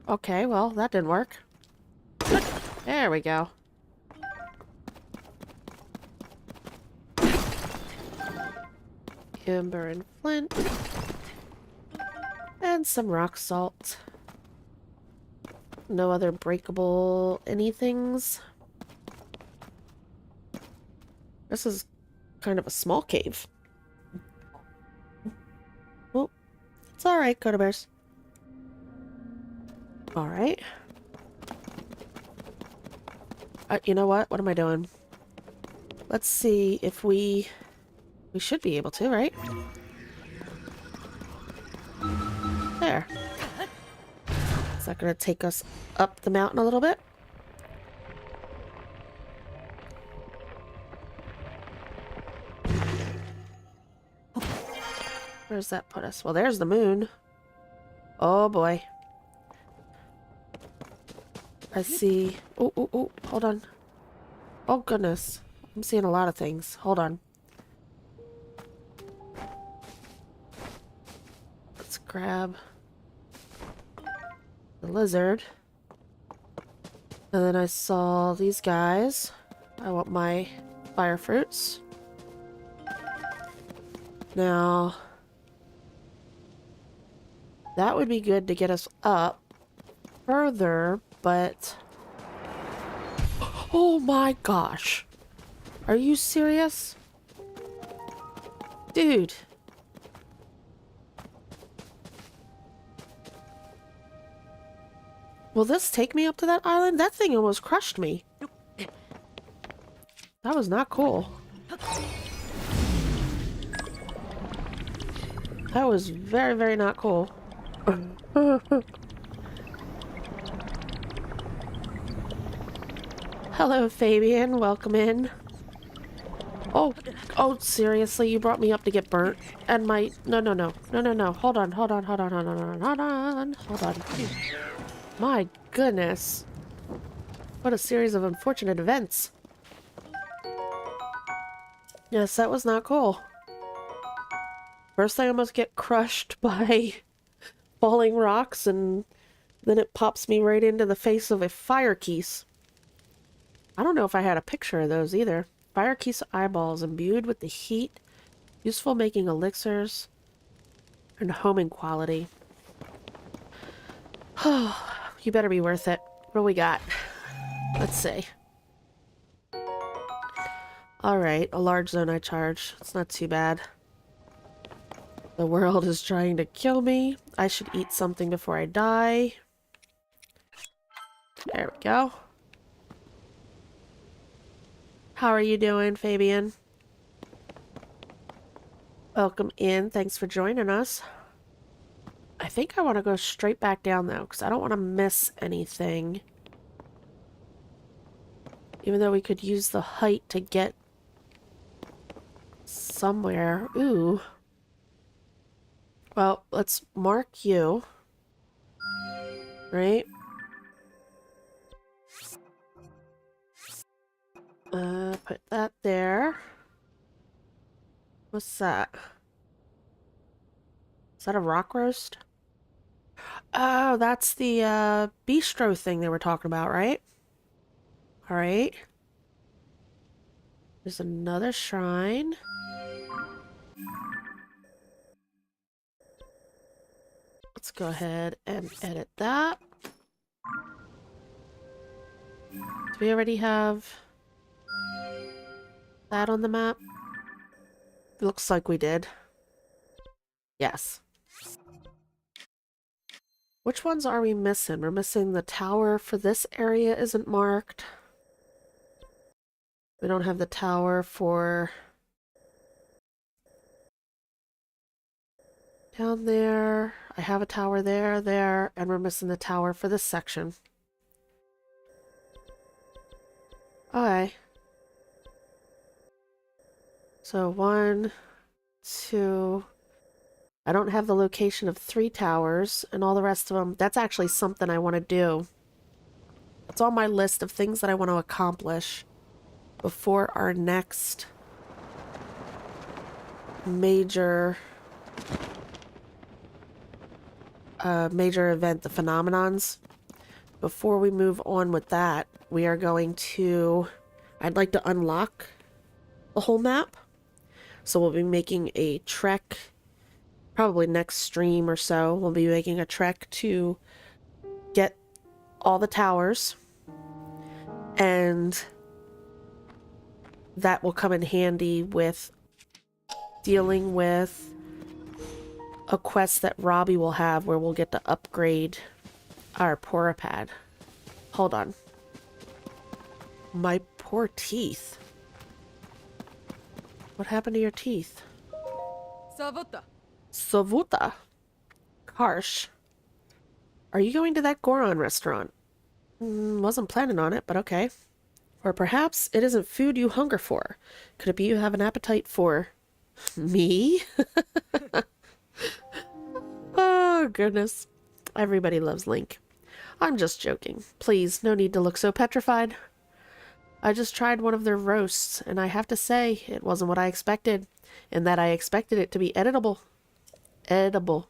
Okay, well, that didn't work. There we go. Ember and flint. And some rock salt. No other breakable anythings. This is kind of a small cave. Well, it's alright, Coda Bears. Alright. You know what? What am I doing? Let's see if we should be able to, right? There. Is that going to take us up the mountain a little bit? Where does that put us? Well, there's the moon. Oh, boy. I see... Oh, oh, oh, hold on. Oh, goodness. I'm seeing a lot of things. Hold on. Let's grab the lizard. And then I saw these guys. I want my fire fruits. Now, that would be good to get us up further, but... Oh my gosh. Are you serious? Dude. Will this take me up to that island? That thing almost crushed me. That was not cool. That was very, very not cool. Hello, Fabian. Welcome in. Oh, seriously? You brought me up to get burnt? And my... No. Hold on. My goodness. What a series of unfortunate events. Yes, that was not cool. First I almost get crushed by falling rocks, and then it pops me right into the face of a fire keese. I don't know if I had a picture of those either. Fire keese eyeballs imbued with the heat, useful making elixirs, and homing quality. Oh, you better be worth it. What do we got? Let's see. Alright, a large zone I charge. It's not too bad. The world is trying to kill me. I should eat something before I die. There we go. How are you doing, Fabian? Welcome in. Thanks for joining us. I think I want to go straight back down, though, because I don't want to miss anything. Even though we could use the height to get somewhere. Ooh. Well, let's mark you. Right? Put that there. What's that? Is that a rock roast? Oh, that's the bistro thing they were talking about, right? Alright. There's another shrine. Let's go ahead and edit that. Do we already have that on the map? Looks like we did. Yes. Which ones are we missing? We're missing the tower for this area isn't marked. We don't have the tower for down there. I have a tower there, and we're missing the tower for this section. Okay. So 1, 2... I don't have the location of 3 towers, and all the rest of them. That's actually something I want to do. It's on my list of things that I want to accomplish before our next major event, the Phenomenons. Before we move on with that, we are going to... I'd like to unlock the whole map. So we'll be making a trek, probably next stream or so. We'll be making a trek to get all the towers. And that will come in handy with dealing with a quest that Robbie will have where we'll get to upgrade our Porapad. Hold on. My poor teeth. What happened to your teeth? Savuta. Savuta. Harsh. Are you going to that Goron restaurant? Wasn't planning on it, but okay. Or perhaps it isn't food you hunger for. Could it be you have an appetite for me? Oh, goodness. Everybody loves Link. I'm just joking. Please, no need to look so petrified. I just tried one of their roasts, and I have to say, it wasn't what I expected, in that I expected it to be editable. Edible.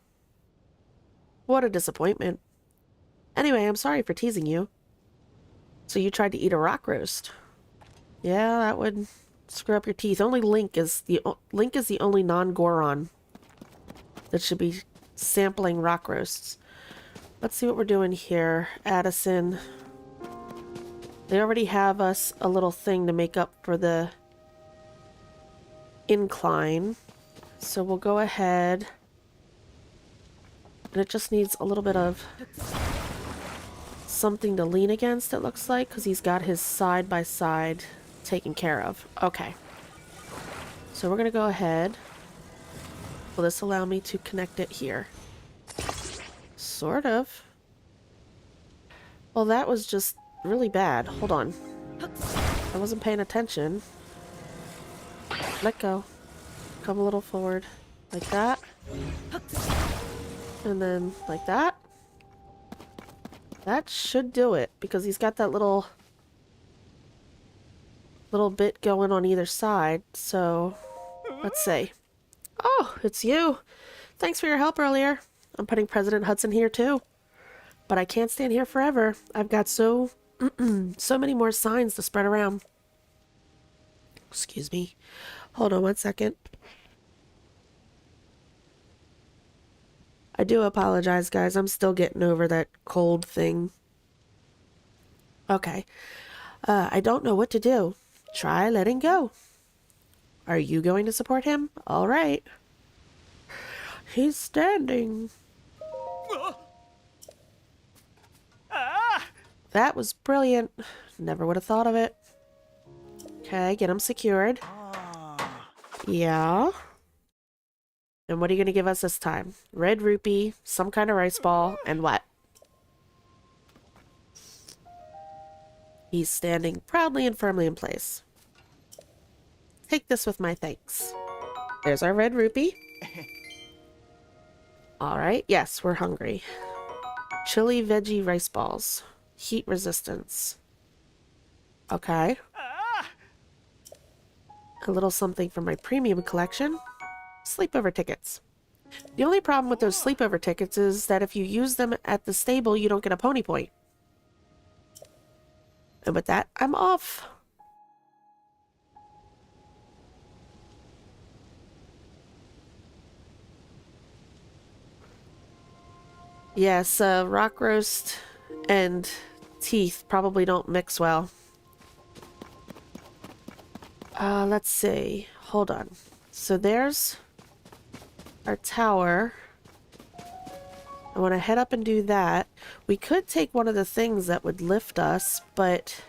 What a disappointment. Anyway, I'm sorry for teasing you. So you tried to eat a rock roast. Yeah, that would screw up your teeth. Only Link is the only non-Goron that should be sampling rock roasts. Let's see what we're doing here. Addison. They already have us a little thing to make up for the incline. So we'll go ahead. And it just needs a little bit of something to lean against, it looks like, because he's got his side-by-side taken care of. Okay. So we're going to go ahead. Will this allow me to connect it here? Sort of. Well, that was just really bad. Hold on. I wasn't paying attention. Let go. Come a little forward. Like that. And then like that. That should do it, because he's got that little bit going on either side. So, let's see. Oh, it's you. Thanks for your help earlier. I'm putting President Hudson here too. But I can't stand here forever. I've got so many more signs to spread around. Excuse me. Hold on one second. I do apologize, guys. I'm still getting over that cold thing. Okay. I don't know what to do. Try letting go. Are you going to support him? All right. He's standing. That was brilliant. Never would have thought of it. Okay, get them secured. Ah. Yeah. And what are you going to give us this time? Red rupee, some kind of rice ball, and what? He's standing proudly and firmly in place. Take this with my thanks. There's our red rupee. Alright, yes, we're hungry. Chili veggie rice balls. Heat resistance. Okay. Ah. A little something from my premium collection. Sleepover tickets. The only problem with those sleepover tickets is that if you use them at the stable, you don't get a pony point. And with that, I'm off. Yes, rock roast and teeth probably don't mix well. Let's see. Hold on. So there's our tower. I want to head up and do that. We could take one of the things that would lift us, but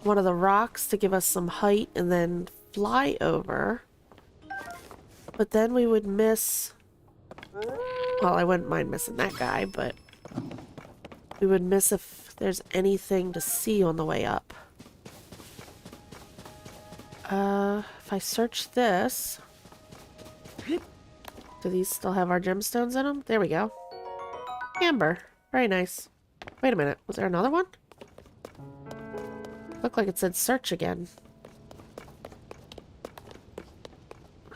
one of the rocks to give us some height and then fly over. But then we would miss... Well, I wouldn't mind missing that guy, but we would miss if there's anything to see on the way up. If I search this... Do these still have our gemstones in them? There we go. Amber. Very nice. Wait a minute. Was there another one? Looked like it said search again.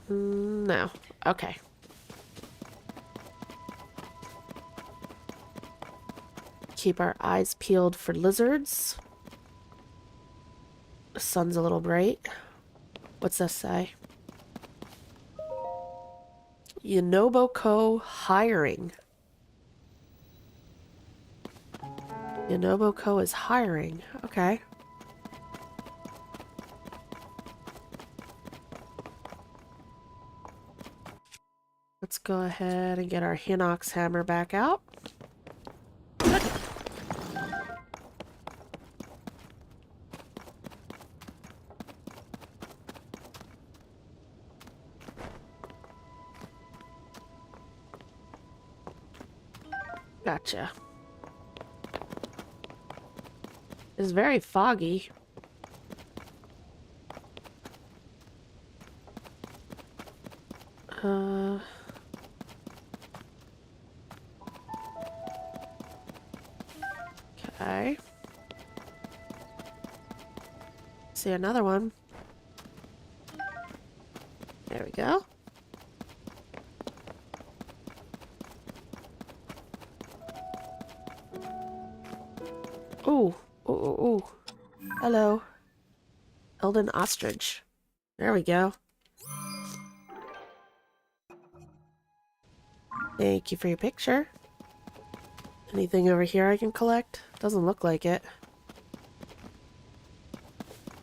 No. Okay. Keep our eyes peeled for lizards. The sun's a little bright. What's this say? Yonobo hiring. Yonobo is hiring. Okay. Let's go ahead and get our Hinox hammer back out. Gotcha. It's very foggy. Okay. See another one. There we go. Ooh, ooh, ooh, ooh. Hello. Elden ostrich. There we go. Thank you for your picture. Anything over here I can collect? Doesn't look like it.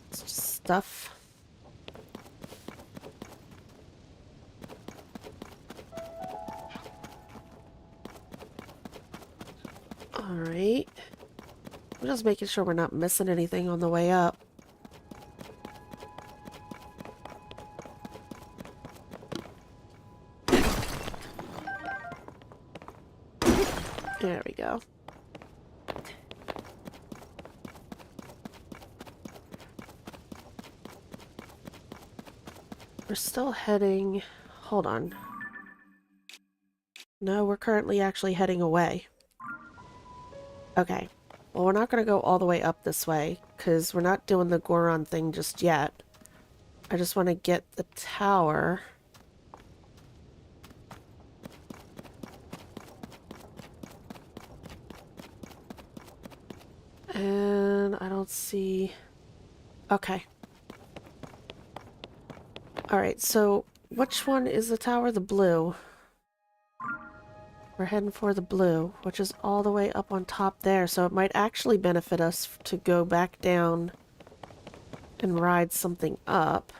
It's just stuff. Alright. I'm just making sure we're not missing anything on the way up. There we go. We're still heading... Hold on. No, we're currently actually heading away. Okay. Well, we're not going to go all the way up this way, because we're not doing the Goron thing just yet. I just want to get the tower... And I don't see... Okay. Alright, so which one is the tower? The blue. We're heading for the blue, which is all the way up on top there, so it might actually benefit us to go back down and ride something up.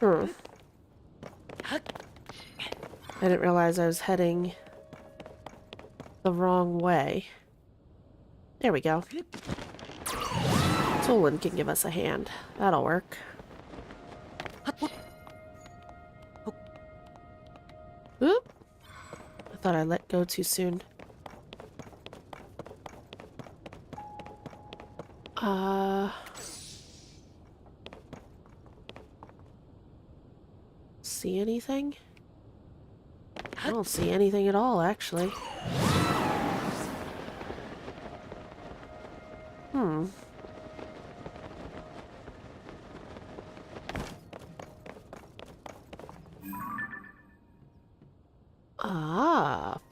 I didn't realize I was heading the wrong way. There we go. Solon can give us a hand. That'll work. Oop! I thought I let go too soon. See anything? I don't see anything at all, actually.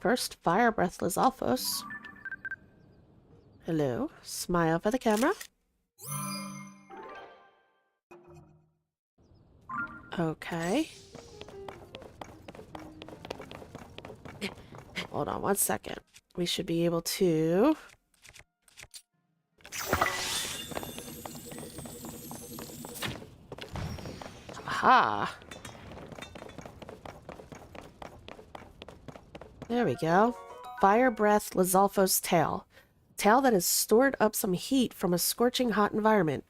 First fire breath Lizalfos. Hello. Smile for the camera. Okay. Hold on 1 second. We should be able to... Aha! There we go. Fire breath Lizalfos tail. Tail that has stored up some heat from a scorching hot environment.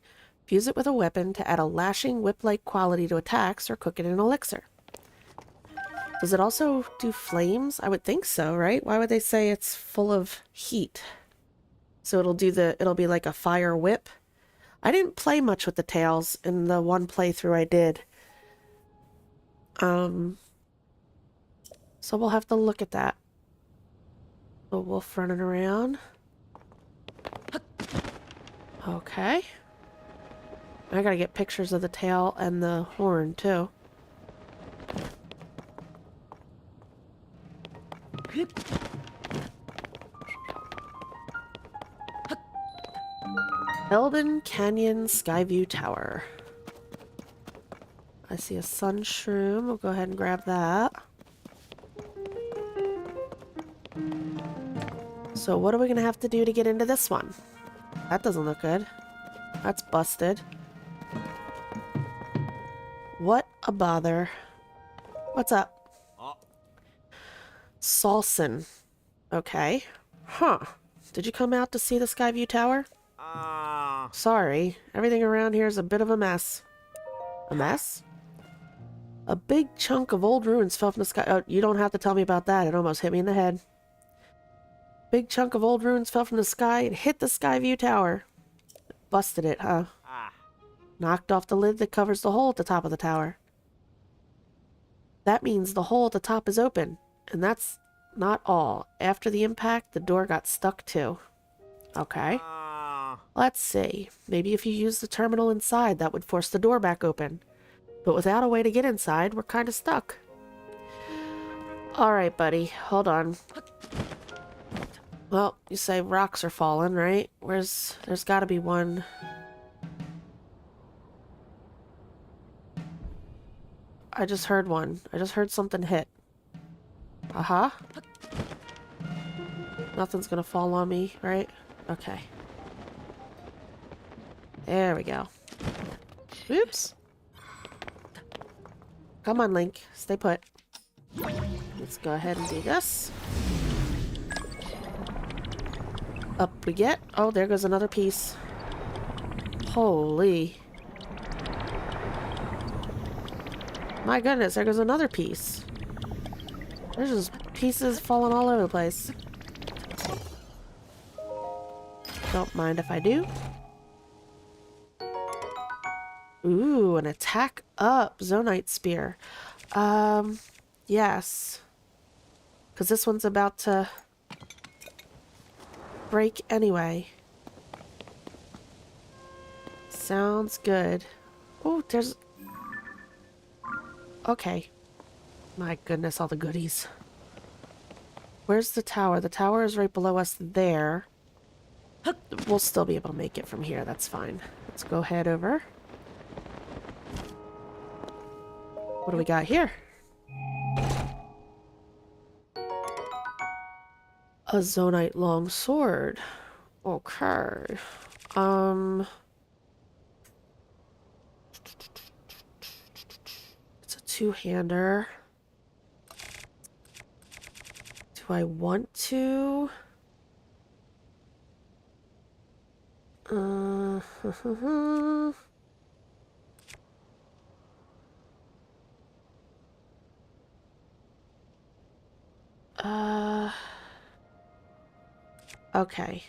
Fuse it with a weapon to add a lashing whip-like quality to attacks or cook it in an elixir. Does it also do flames? I would think so, right? Why would they say it's full of heat? So it'll be like a fire whip. I didn't play much with the tails in the one playthrough I did. So we'll have to look at that. The wolf running around. Okay. I gotta get pictures of the tail and the horn, too. Elden Canyon Skyview Tower. I see a sun shroom. We'll go ahead and grab that. So what are we gonna have to do to get into this one? That doesn't look good. That's busted. What a bother. What's up? Salson. Okay. Huh. Did you come out to see the Skyview Tower? Sorry. Everything around here is a bit of a mess. A mess? A big chunk of old ruins fell from the sky. Oh, you don't have to tell me about that. It almost hit me in the head. Big chunk of old ruins fell from the sky and hit the Skyview Tower. Busted it, huh? Knocked off the lid that covers the hole at the top of the tower. That means the hole at the top is open. And that's not all. After the impact, the door got stuck too. Okay. Let's see. Maybe if you use the terminal inside, that would force the door back open. But without a way to get inside, we're kind of stuck. Alright, buddy. Hold on. Well, you say rocks are falling, right? There's gotta be one. I just heard one. I just heard something hit. Uh-huh. Nothing's gonna fall on me, right? Okay. There we go. Oops. Come on, Link. Stay put. Let's go ahead and do this. Up we get. Oh, there goes another piece. Holy. My goodness, there goes another piece. There's just pieces falling all over the place. Don't mind if I do. Ooh, an attack up Zonite Spear. Yes. Because this one's about to break anyway. Sounds good. Oh, there's... Okay. My goodness, all the goodies. Where's the tower? The tower is right below us there. We'll still be able to make it from here. That's fine. Let's go head over. What do we got here? A Zonite long sword. Okay. It's a two-hander. Do I want to? Uh, uh, okay.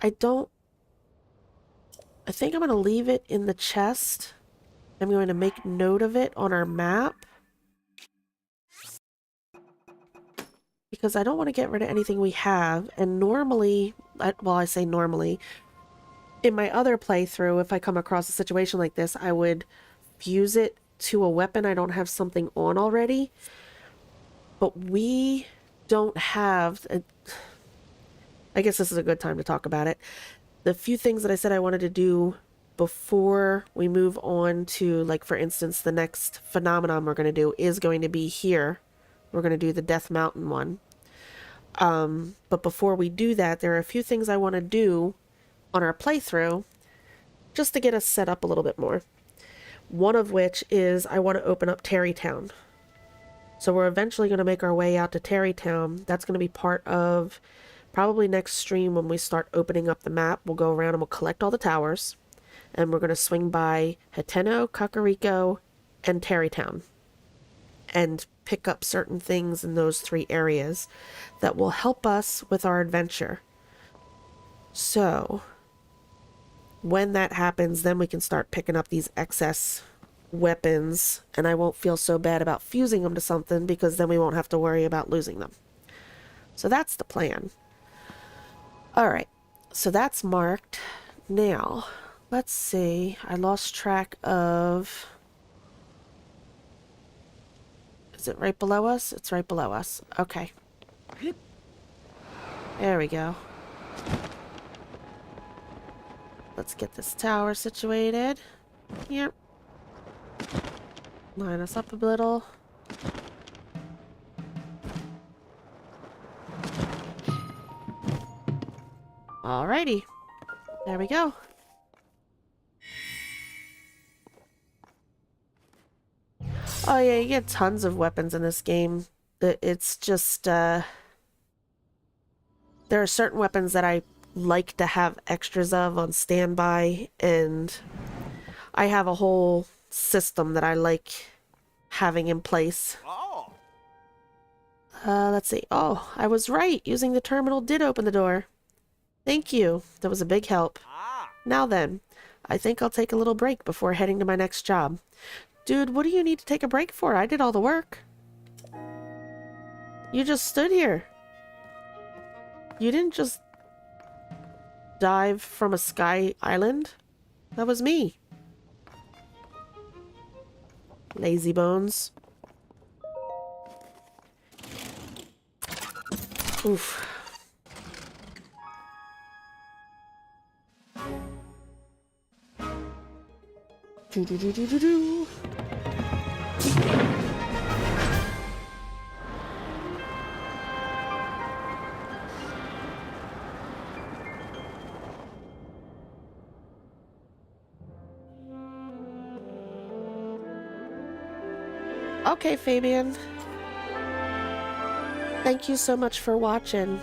I think I'm going to leave it in the chest. I'm going to make note of it on our map. Because I don't want to get rid of anything we have. And normally, well, I say normally, in my other playthrough, if I come across a situation like this, I would fuse it to a weapon I don't have something on already. But we don't have... I guess this is a good time to talk about it. The few things that I said I wanted to do before we move on to, like, for instance, the next phenomenon we're going to do is going to be here. We're going to do the Death Mountain one. But before we do that, there are a few things I want to do on our playthrough just to get us set up a little bit more. One of which is I want to open up Tarrytown. So we're eventually going to make our way out to Tarrytown. That's going to be part of probably next stream when we start opening up the map. We'll go around and we'll collect all the towers. And we're going to swing by Hateno, Kakariko, and Tarrytown. And pick up certain things in those 3 areas that will help us with our adventure. So, when that happens, then we can start picking up these excess weapons, and I won't feel so bad about fusing them to something because then we won't have to worry about losing them. So that's the plan. Alright, so that's marked. Now, let's see. I lost track of... Is it right below us? It's right below us. Okay. There we go. Let's get this tower situated. Yep. Line us up a little. Alrighty. There we go. Oh yeah, you get tons of weapons in this game. It's just, there are certain weapons that I like to have extras of on standby, and I have a whole system that I like having in place. Oh. Let's see. Oh, I was right. Using the terminal did open the door. Thank you. That was a big help. Ah. Now then, I think I'll take a little break before heading to my next job. Dude, what do you need to take a break for? I did all the work. You just stood here. You didn't just dive from a sky island. That was me. Lazy bones. Oof. Do-do-do-do-do-do. Okay, Fabian. Thank you so much for watching.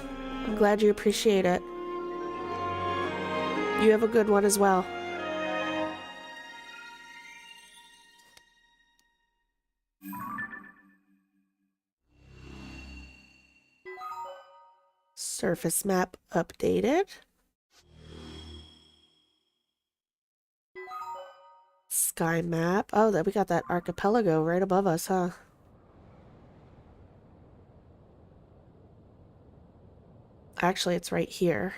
I'm glad you appreciate it. You have a good one as well. Surface map updated. Sky map. Oh, that we got that archipelago right above us, huh? Actually, it's right here.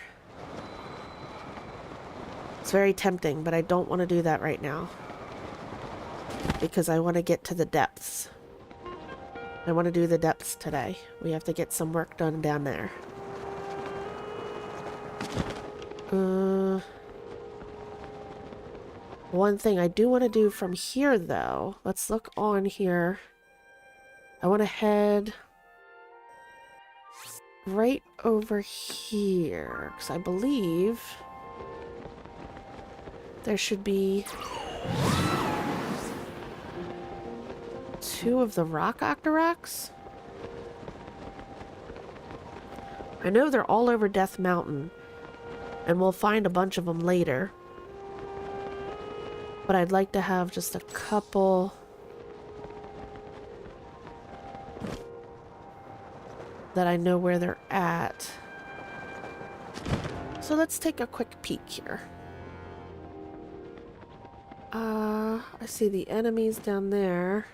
It's very tempting, but I don't want to do that right now. Because I want to get to the depths. I want to do the depths today. We have to get some work done down there. One thing I do want to do from here, though. Let's look on here. I want to head right over here, because I believe there should be 2 of the rock octoroks. I know they're all over Death Mountain, and we'll find a bunch of them later. But I'd like to have just a couple that I know where they're at. So let's take a quick peek here. I see the enemies down there.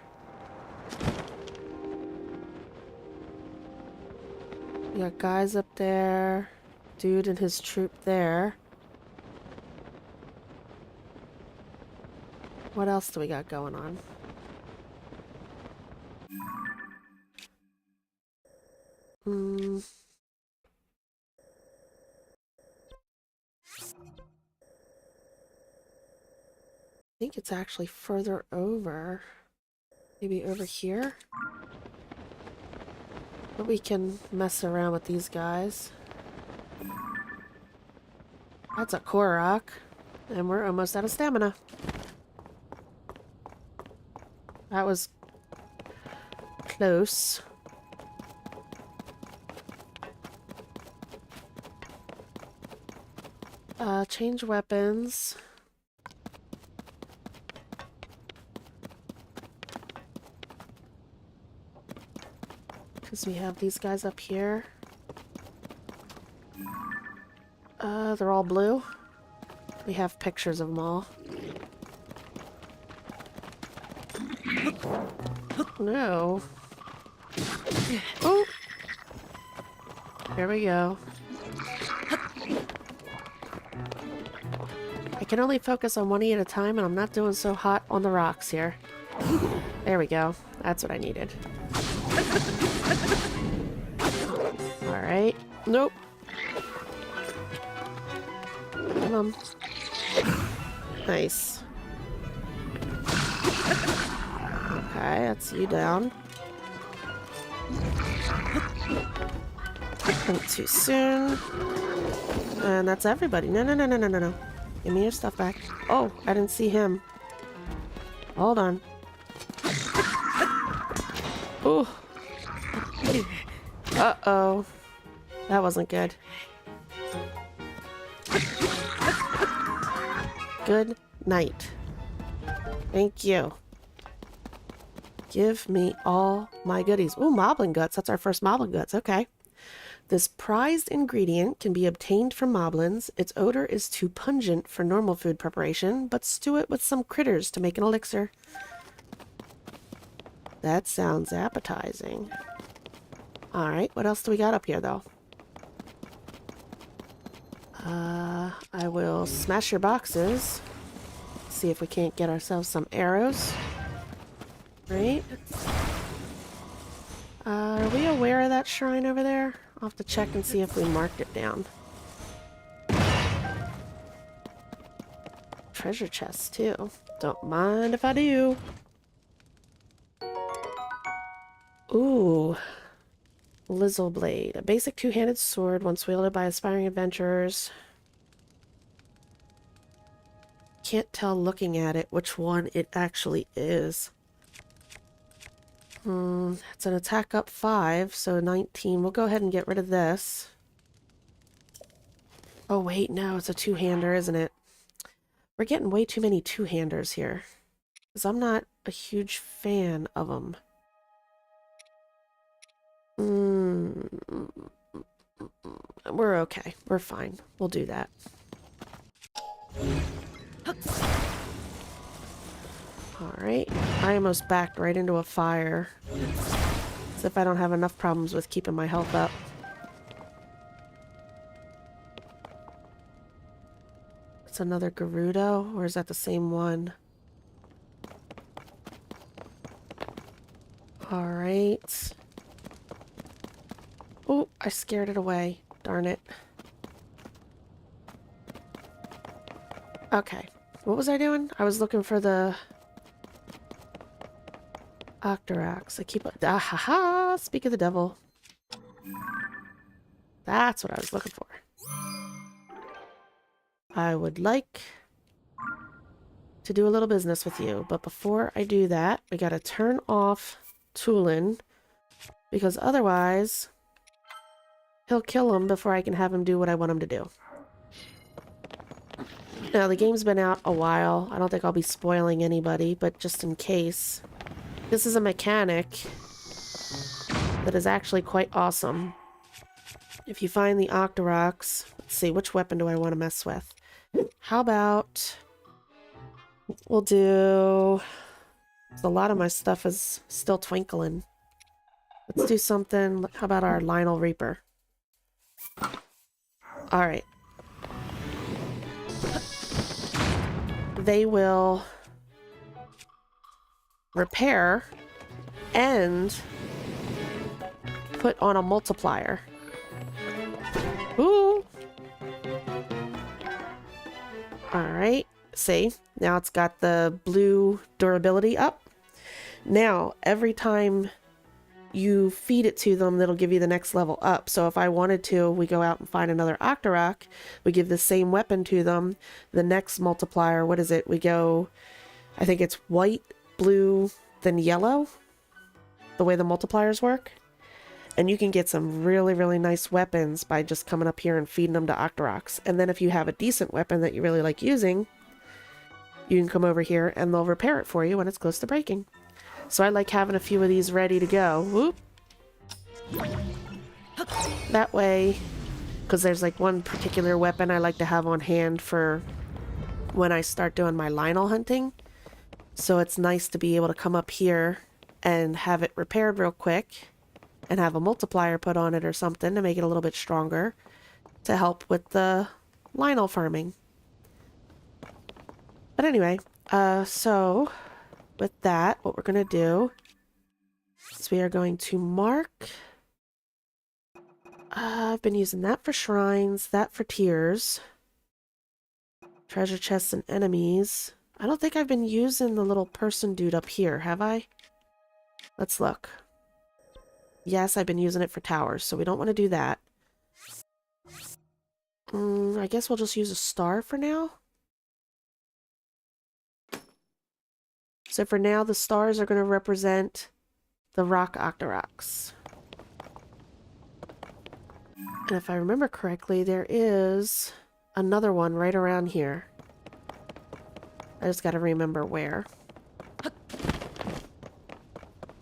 We got guys up there. Dude and his troop there. What else do we got going on? I think it's actually further over. Maybe over here? But we can mess around with these guys. That's a Korok. And we're almost out of stamina. That was close. Change weapons. Because we have these guys up here. They're all blue. We have pictures of them all. No. Oh! There we go. I can only focus on one at a time, and I'm not doing so hot on the rocks here. There we go. That's what I needed. Alright. Nope. Come on. Nice. Okay, that's you down. Not too soon. And that's everybody. No, no, no, no, no, no, no. Give me your stuff back. Oh, I didn't see him. Hold on. Ooh. Uh-oh. That wasn't good. Good night. Thank you. Give me all my goodies. Ooh, moblin guts. That's our first moblin guts. Okay. This prized ingredient can be obtained from moblins. Its odor is too pungent for normal food preparation, but stew it with some critters to make an elixir. That sounds appetizing. Alright, what else do we got up here, though? I will smash your boxes. See if we can't get ourselves some arrows. Right? Are we aware of that shrine over there? I'll have to check and see if we marked it down. Treasure chests, too. Don't mind if I do. Ooh. Lizzle Blade. A basic two-handed sword once wielded by aspiring adventurers. Can't tell looking at it which one it actually is. It's an attack up 5, so 19. We'll go ahead and get rid of this. Oh wait, no, it's a two-hander, isn't it? We're getting way too many two-handers here. Because I'm not a huge fan of them. We're okay. We're fine. We'll do that. Alright. I almost backed right into a fire. As if I don't have enough problems with keeping my health up. It's another Gerudo, or is that the same one? Alright. Oh, I scared it away. Darn it. Okay. What was I doing? I was looking for the Octorox. I keep... Ah, ha, ha! Speak of the devil. That's what I was looking for. I would like to do a little business with you, but before I do that, we gotta turn off Tulin, because otherwise he'll kill him before I can have him do what I want him to do. Now, the game's been out a while. I don't think I'll be spoiling anybody, but just in case. This is a mechanic that is actually quite awesome. If you find the Octoroks, let's see, which weapon do I want to mess with? How about we'll do... A lot of my stuff is still twinkling. Let's do something. How about our Lionel Reaper? Alright. They will repair and put on a multiplier. Ooh! Alright. See? Now it's got the blue durability up. Now, every time you feed it to them, that'll give you the next level up. So if I wanted to, we go out and find another Octorok, we give the same weapon to them, the next multiplier, what is it? We go, I think it's white, blue, then yellow, the way the multipliers work. And you can get some really, really nice weapons by just coming up here and feeding them to Octoroks. And then if you have a decent weapon that you really like using, you can come over here and they'll repair it for you when it's close to breaking. So I like having a few of these ready to go. Whoop. That way, because there's like one particular weapon I like to have on hand for when I start doing my Lionel hunting. So it's nice to be able to come up here and have it repaired real quick and have a multiplier put on it or something to make it a little bit stronger to help with the Lionel farming. But anyway, so with that, what we're going to do is we are going to mark. I've been using that for shrines, that for tiers, treasure chests and enemies. I don't think I've been using the little person dude up here, have I? Let's look. Yes, I've been using it for towers, so we don't want to do that. I guess we'll just use a star for now. So for now, the stars are going to represent the rock Octoroks. And if I remember correctly, there is another one right around here. I just got to remember where.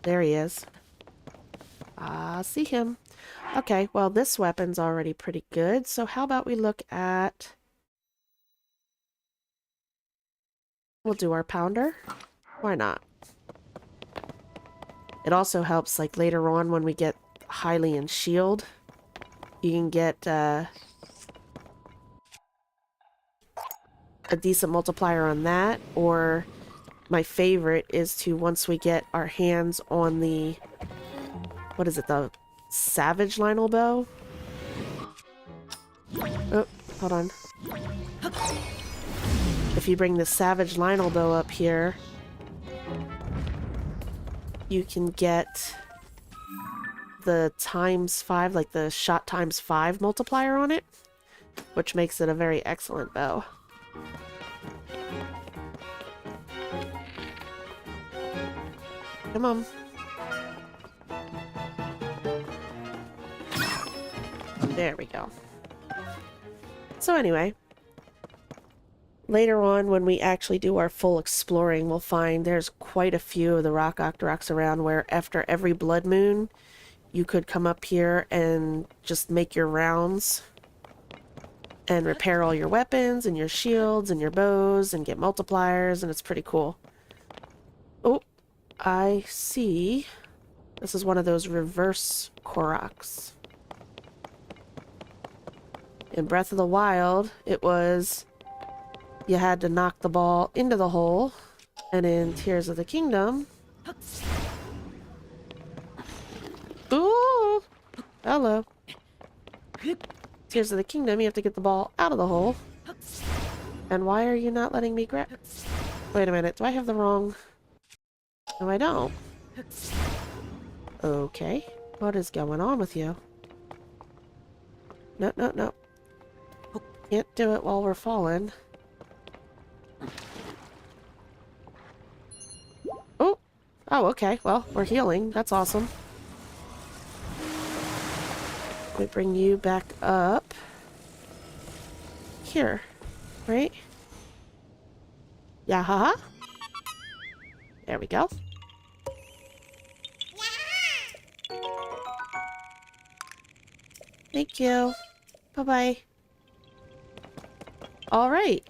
There he is. Ah, see him. Okay, well, this weapon's already pretty good. So how about we look at... We'll do our pounder. Why not? It also helps, like, later on when we get Hylian Shield. You can get a decent multiplier on that. Or my favorite is to, once we get our hands on the... What is it? The Savage Lionel Bow? Oh, hold on. If you bring the Savage Lionel Bow up here, you can get the ×5, like the shot ×5 multiplier on it, which makes it a very excellent bow. Come on. There we go. So anyway, later on when we actually do our full exploring, we'll find there's quite a few of the rock Octoroks around where after every blood moon, you could come up here and just make your rounds and repair all your weapons and your shields and your bows and get multipliers, and it's pretty cool. Oh, I see. This is one of those reverse Koroks. In Breath of the Wild, it was you had to knock the ball into the hole, and in Tears of the Kingdom... Ooh! Hello. Tears of the Kingdom, you have to get the ball out of the hole. And why are you not letting me grab... Wait a minute, do I have the wrong... No, I don't. Okay. What is going on with you? No, no, no. Can't do it while we're falling. Oh! Oh, okay. Well, we're healing. That's awesome. We bring you back up. Here, right? Yeah, haha. There we go. Thank you. Bye-bye. All right.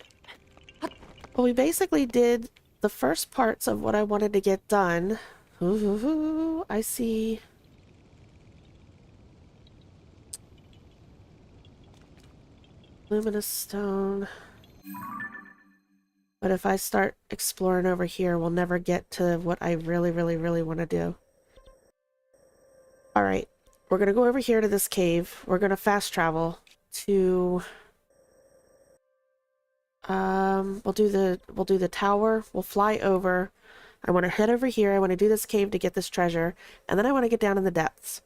Well, we basically did the first parts of what I wanted to get done. Ooh, I see. Luminous stone. But if I start exploring over here, we'll never get to what I really, really, really want to do. All right. We're going to go over here to this cave. We're going to fast travel to... we'll do the tower. We'll fly over. I want to head over here. I want to do this cave to get this treasure. And then I want to get down in the depths.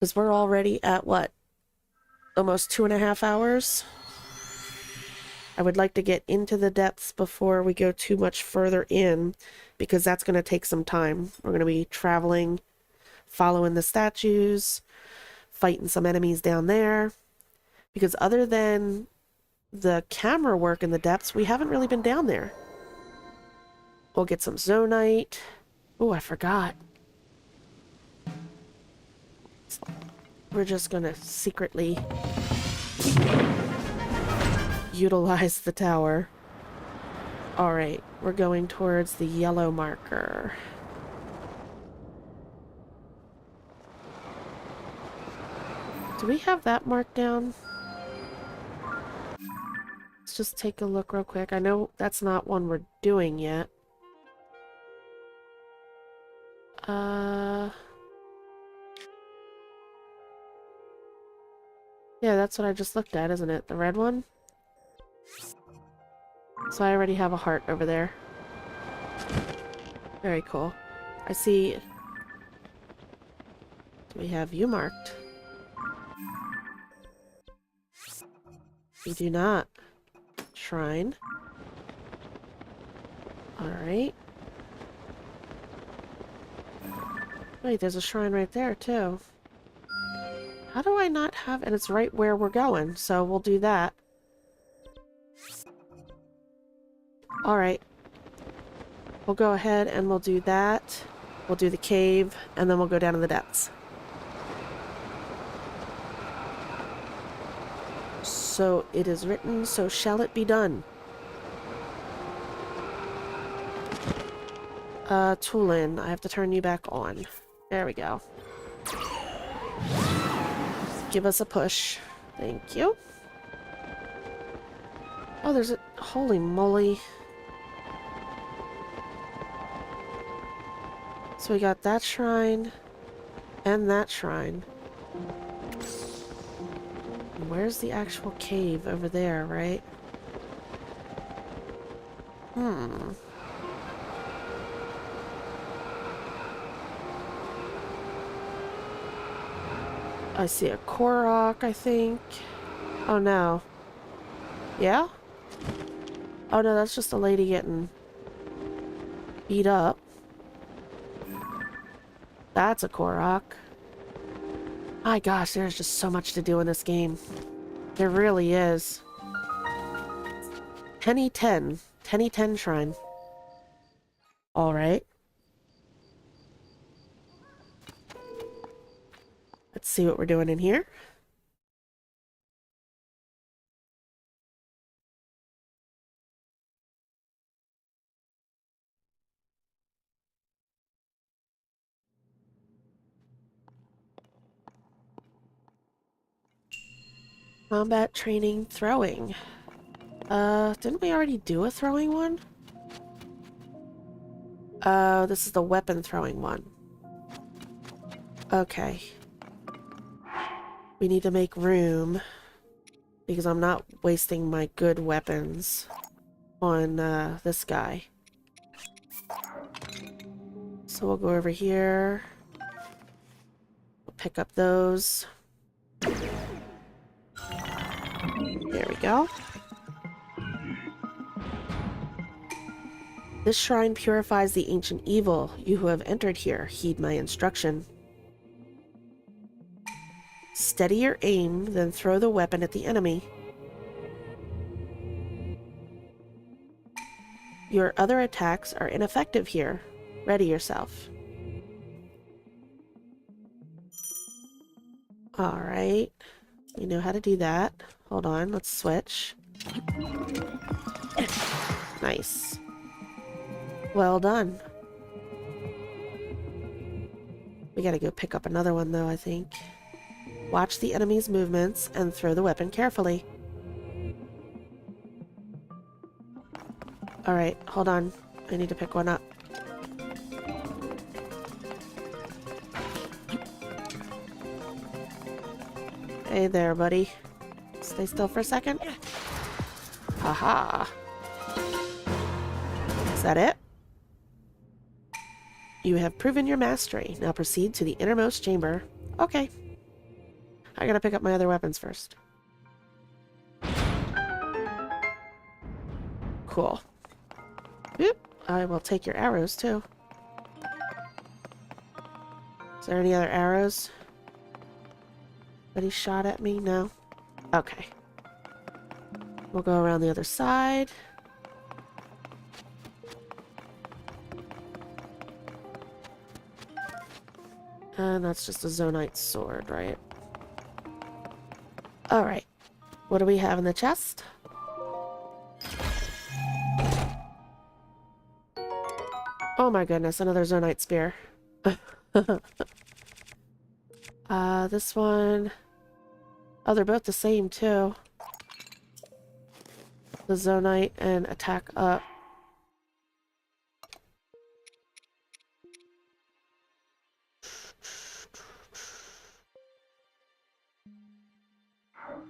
Because we're already at, what? Almost 2.5 hours? I would like to get into the depths before we go too much further in. Because that's going to take some time. We're going to be traveling, following the statues, fighting some enemies down there. Because other than the camera work in the depths, we haven't really been down there. We'll get some zonite. Oh, I forgot. We're just gonna secretly utilize the tower. Alright, we're going towards the yellow marker. Do we have that marked down? Let's just take a look real quick. I know that's not one we're doing yet. Yeah, that's what I just looked at, isn't it? The red one? So I already have a heart over there. Very cool. I see... Do we have you marked? We do not. Shrine. Alright. Wait, there's a shrine right there, too. How do I not have... And it's right where we're going, so we'll do that. Alright. We'll go ahead and we'll do that. We'll do the cave, and then we'll go down in the depths. So it is written, so shall it be done. Tulin, I have to turn you back on. There we go. Give us a push. Thank you. Oh, there's a... Holy moly. So we got that shrine and that shrine. Where's the actual cave? Over there, right? I see a Korok, I think. Oh no. Yeah? Oh no, that's just a lady getting beat up. That's a Korok. My gosh, there's just so much to do in this game. There really is. Teniten Shrine. Alright. Let's see what we're doing in here. Combat training throwing. Didn't we already do a throwing one? This is the weapon throwing one. Okay. We need to make room because I'm not wasting my good weapons on this guy. So we'll go over here. We'll pick up those. There we go. This shrine purifies the ancient evil. You who have entered here, heed my instruction. Steady your aim, then throw the weapon at the enemy. Your other attacks are ineffective here. Ready yourself. Alright. We know how to do that. Hold on, let's switch. Nice. Well done. We gotta go pick up another one though, I think. Watch the enemy's movements and throw the weapon carefully. Alright, hold on. I need to pick one up. Hey there, buddy. Stay still for a second. Haha. Is that it? You have proven your mastery. Now proceed to the innermost chamber. Okay. I gotta pick up my other weapons first. Cool. Oop. I will take your arrows, too. Is there any other arrows? Anybody shot at me? No? Okay. We'll go around the other side. And that's just a Zonite sword, right? Alright. What do we have in the chest? Oh my goodness, another Zonite spear. This one... Oh, they're both the same, too. The Zonite and attack up.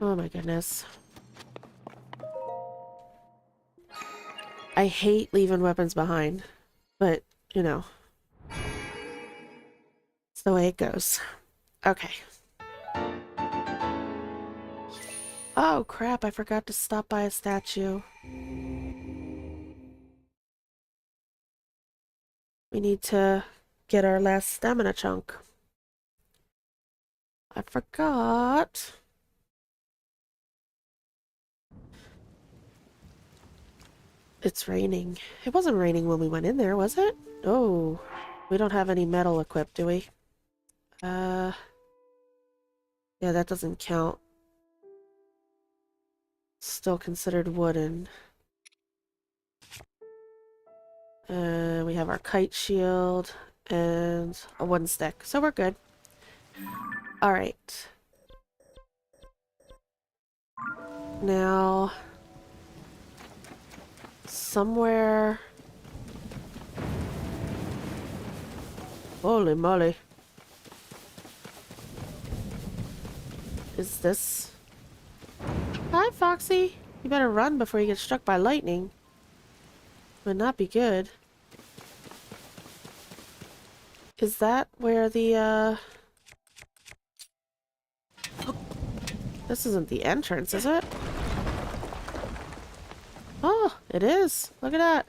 Oh my goodness. I hate leaving weapons behind, but, you know. It's the way it goes. Okay. Oh crap, I forgot to stop by a statue. We need to get our last stamina chunk. I forgot. It's raining. It wasn't raining when we went in there, was it? Oh, we don't have any metal equipped, do we? Yeah, that doesn't count. Still considered wooden. We have our kite shield and a wooden stick, so we're good. Alright. Now, somewhere... Holy moly. Is this... Hi, Foxy. You better run before you get struck by lightning. Would not be good. Is that where the, This isn't the entrance, is it? Oh, it is. Look at that.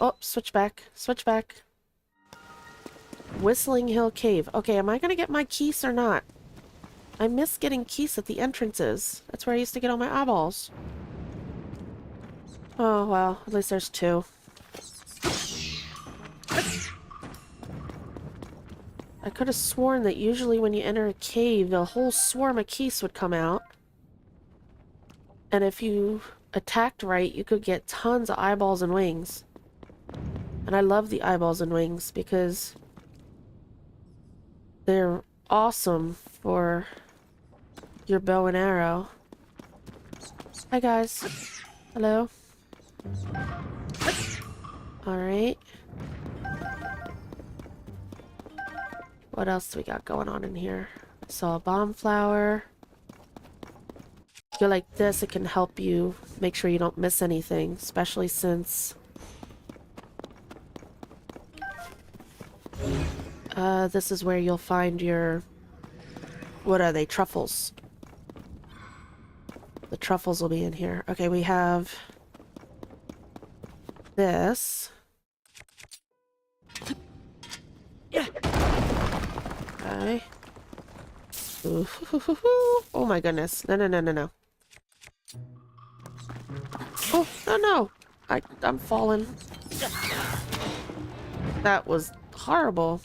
Oh, switch back. Switch back. Whistling Hill Cave. Okay, am I gonna get my keys or not? I miss getting keys at the entrances. That's where I used to get all my eyeballs. Oh, well, at least there's two. I could have sworn that usually when you enter a cave, a whole swarm of keys would come out. And if you attacked right, you could get tons of eyeballs and wings. And I love the eyeballs and wings because they're awesome for your bow and arrow. Hi guys. Hello. Alright. What else do we got going on in here? I saw a bomb flower. If you're like this, it can help you make sure you don't miss anything, especially since this is where you'll find your, what are they, truffles. The truffles will be in here. Okay, we have this. Okay. Ooh. Oh my goodness. No, no, no, no, no. Oh, no, no. I'm falling. That was horrible.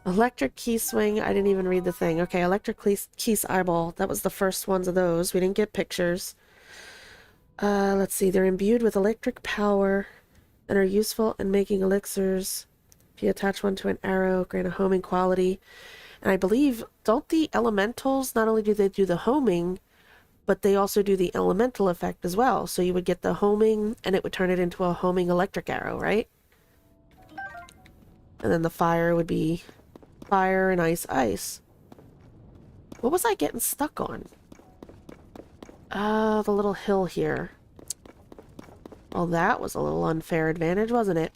Electric key swing. I didn't even read the thing. Okay, electric keys eyeball. That was the first ones of those. We didn't get pictures. Let's see. They're imbued with electric power and are useful in making elixirs. If you attach one to an arrow, grant a homing quality. And I believe, don't the elementals, not only do they do the homing, but they also do the elemental effect as well. So you would get the homing, and it would turn it into a homing electric arrow, right? And then the fire would be fire and ice, ice. What was I getting stuck on? The little hill here. Well, that was a little unfair advantage, wasn't it?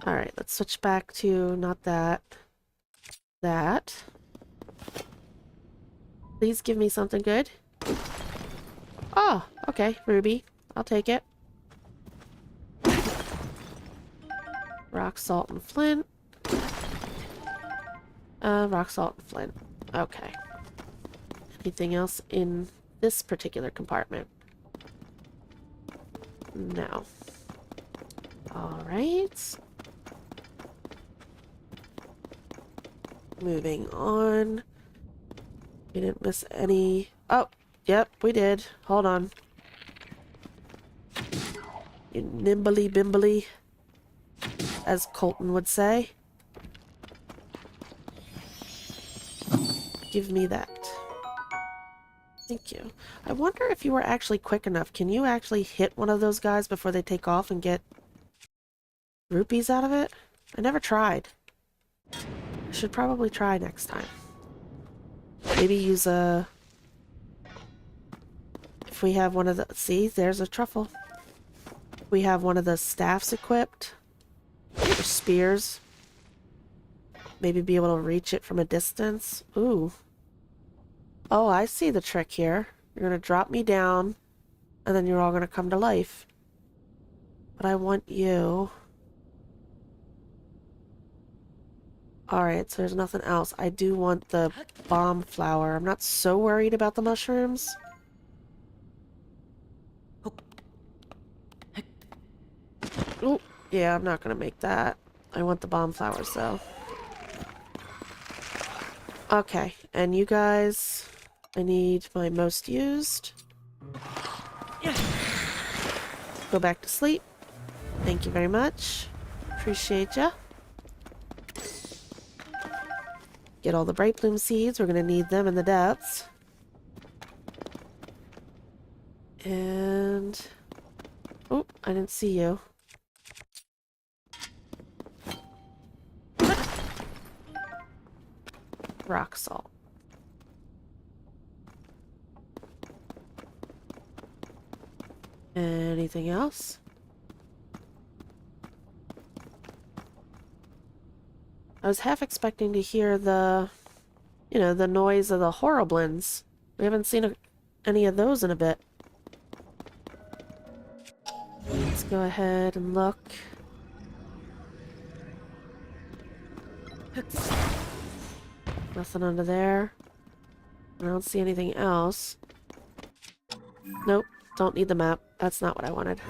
Alright, let's switch back to not that. That. Please give me something good. Oh, okay, ruby. I'll take it. Rock, salt, and flint. Rock, salt, and flint. Okay. Anything else in this particular compartment? No. Alright. Moving on. We didn't miss any... Oh, yep, we did. Hold on. You nimbly bimbly, as Koltin would say. Give me that. Thank you. I wonder if you were actually quick enough. Can you actually hit one of those guys before they take off and get rupees out of it? I never tried. I should probably try next time. Maybe use a... If we have one of the... See, there's a truffle. We have one of the staffs equipped. Or spears. Maybe be able to reach it from a distance. Ooh. Oh, I see the trick here. You're going to drop me down, and then you're all going to come to life. But I want you... Alright, so there's nothing else. I do want the bomb flower. I'm not so worried about the mushrooms. Oh, yeah, I'm not going to make that. I want the bomb flowers, though. Okay, and you guys... I need my most used. Go back to sleep. Thank you very much. Appreciate ya. Get all the bright bloom seeds. We're going to need them in the depths. And... Oh, I didn't see you. Rock salt. Anything else? I was half expecting to hear the, you know, the noise of the horriblins. We haven't seen any of those in a bit. Let's go ahead and look. Nothing under there. I don't see anything else. Nope, don't need the map. That's not what I wanted.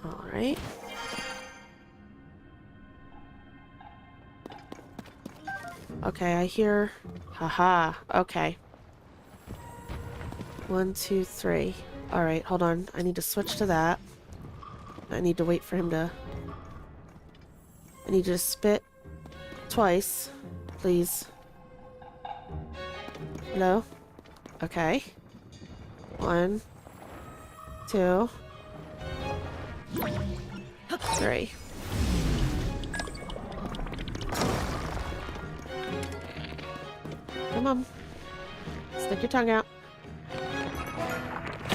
Alright. Okay, I hear... Haha, okay. 1, 2, 3. Alright, hold on. I need to switch to that. I need to wait for him to... I need you to spit twice, please. Hello? Okay. 1, 2, 3. Come on. Stick your tongue out.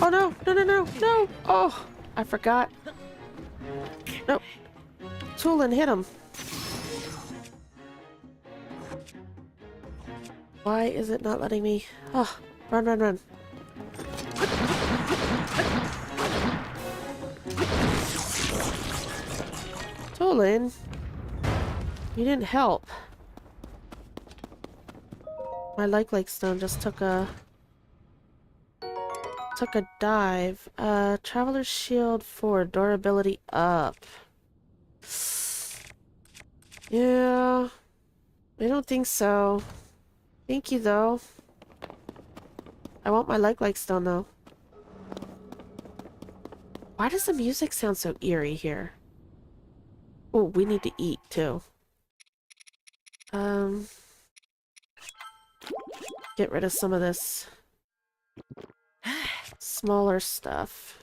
Oh no! No, no, no! No! Oh! I forgot. Nope. Tulin, hit him. Why is it not letting me? Oh, run, run, run. Colin, you didn't help. My like stone just took a dive. Traveler's shield 4, durability up. Yeah, I don't think so. Thank you though. I want my like stone though. Why does the music sound so eerie here? Oh, we need to eat too. Get rid of some of this smaller stuff.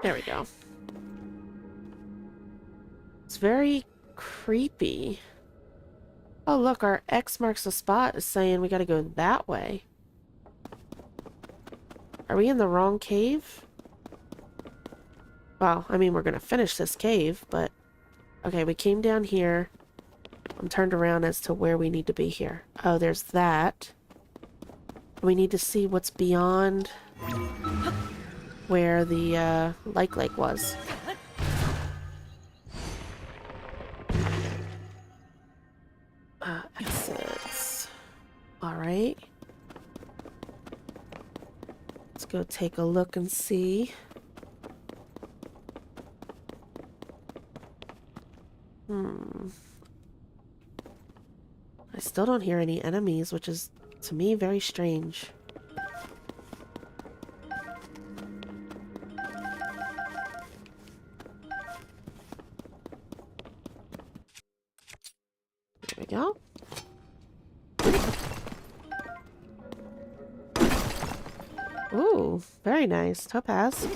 There we go. It's very creepy. Oh, look, our X marks the spot is saying we gotta go that way. Are we in the wrong cave? Well, I mean, we're gonna finish this cave, but... Okay, we came down here. I'm turned around as to where we need to be here. Oh, there's that. We need to see what's beyond where the lake was. Exits. Alright. Let's go take a look and see. I still don't hear any enemies, which is, to me, very strange. There we go. Ooh, very nice. Topaz.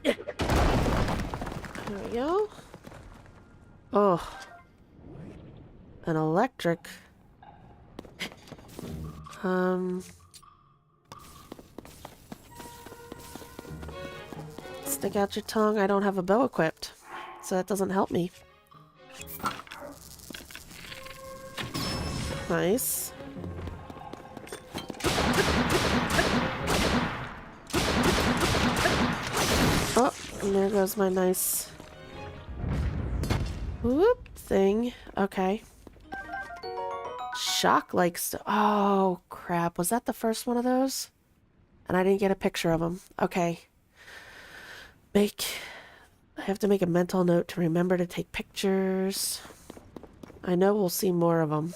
There we go. Oh. An electric. Stick out your tongue. I don't have a bow equipped, so that doesn't help me. Nice. Oh, and there goes my nice whoop thing. Okay. Shock likes. Oh, crap. Was that the first one of those? And I didn't get a picture of them. Okay. I have to make a mental note to remember to take pictures. I know we'll see more of them.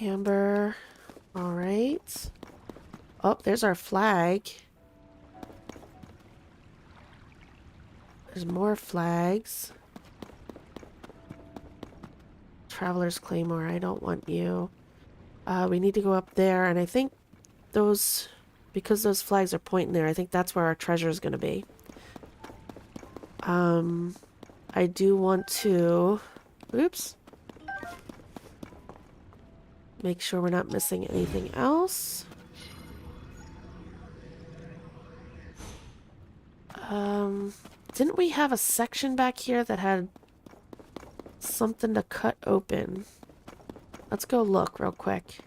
Amber. Alright. Oh, there's our flag. There's more flags. Traveler's Claymore, I don't want you. We need to go up there, and I think those... Because those flags are pointing there, I think that's where our treasure is going to be. I do want to... Oops. Make sure we're not missing anything else. Didn't we have a section back here that had something to cut open? Let's go look real quick.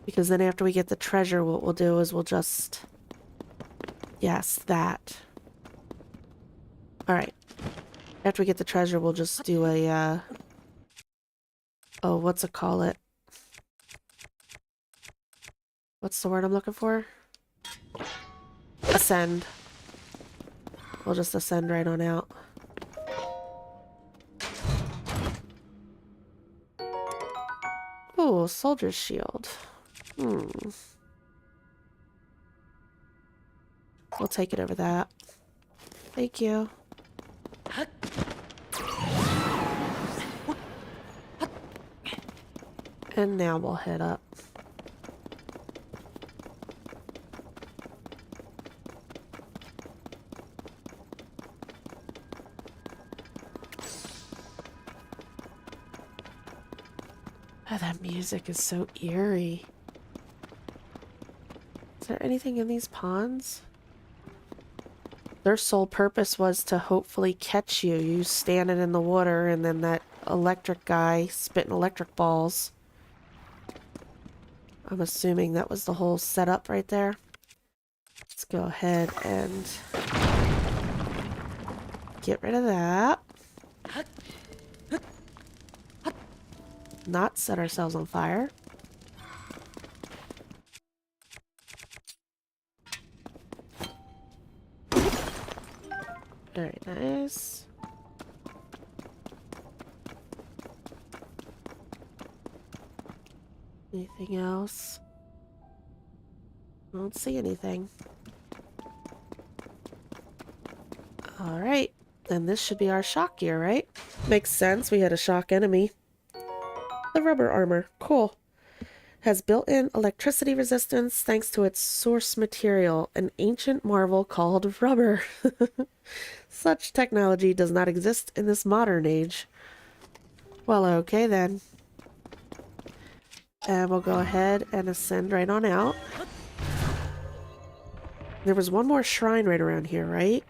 Because then after we get the treasure, what we'll do is we'll just... Yes, that. Alright. After we get the treasure, we'll just do a, Oh, what's it call it? What's the word I'm looking for? Ascend. We'll just ascend right on out. Ooh, soldier's shield. We'll take it over that. Thank you. And now we'll head up. Oh, that music is so eerie. Is there anything in these ponds? Their sole purpose was to hopefully catch you. You standing in the water and then that electric guy spitting electric balls. I'm assuming that was the whole setup right there. Let's go ahead and get rid of that. Not set ourselves on fire. Very nice. Anything else? I don't see anything. Alright, then this should be our shock gear, right? Makes sense, we had a shock enemy. The rubber armor, cool. Has built-in electricity resistance thanks to its source material, an ancient marvel called rubber. Such technology does not exist in this modern age. Well, okay then. And we'll go ahead and ascend right on out. There was one more shrine right around here, right?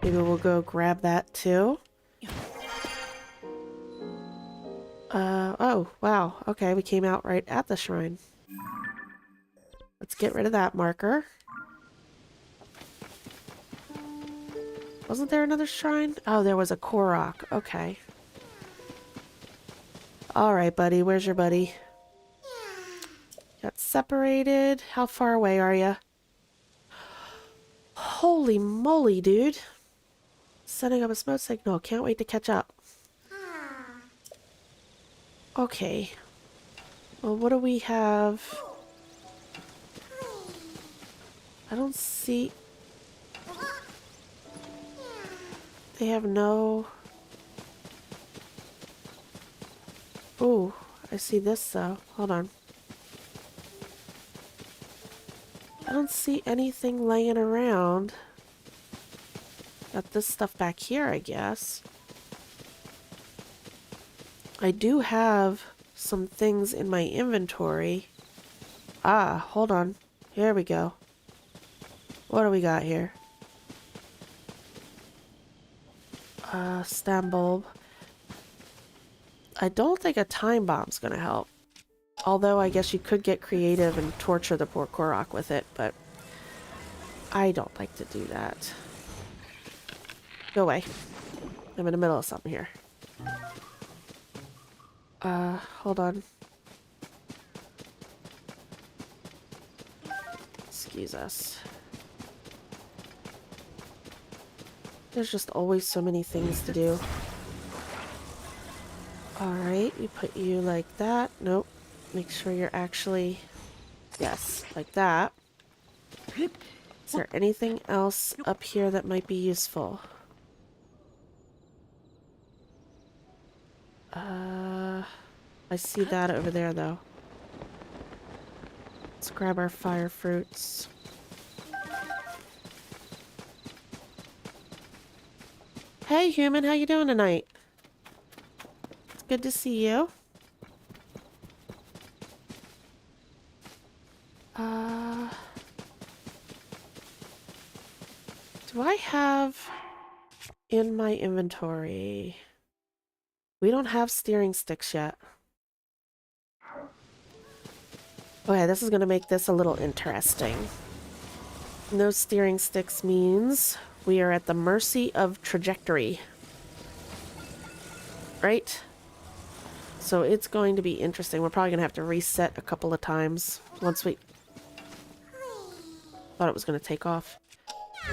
Maybe we'll go grab that too. Oh, wow. Okay, we came out right at the shrine. Let's get rid of that marker. Wasn't there another shrine? Oh, there was a Korok. Okay. Alright, buddy. Where's your buddy? Got separated. How far away are you? Holy moly, dude. Setting up a smoke signal. Can't wait to catch up. Okay. Well, what do we have? I don't see... They have no... Ooh, I see this though. Hold on. I don't see anything laying around. Got this stuff back here, I guess. I do have some things in my inventory. Ah, hold on. Here we go. What do we got here? Stem bulb. I don't think a time bomb's gonna help. Although I guess you could get creative and torture the poor Korok with it, but I don't like to do that. Go away. I'm in the middle of something here. Hold on. Excuse us. There's just always so many things to do. Alright, we put you like that. Nope. Make sure you're actually... Yes, like that. Is there anything else up here that might be useful? I see that over there, though. Let's grab our fire fruits. Hey, human, how you doing tonight? It's good to see you. Do I have in my inventory? We don't have steering sticks yet. Okay, this is going to make this a little interesting. No steering sticks means we are at the mercy of trajectory. Right? So it's going to be interesting. We're probably going to have to reset a couple of times once we... Thought it was going to take off.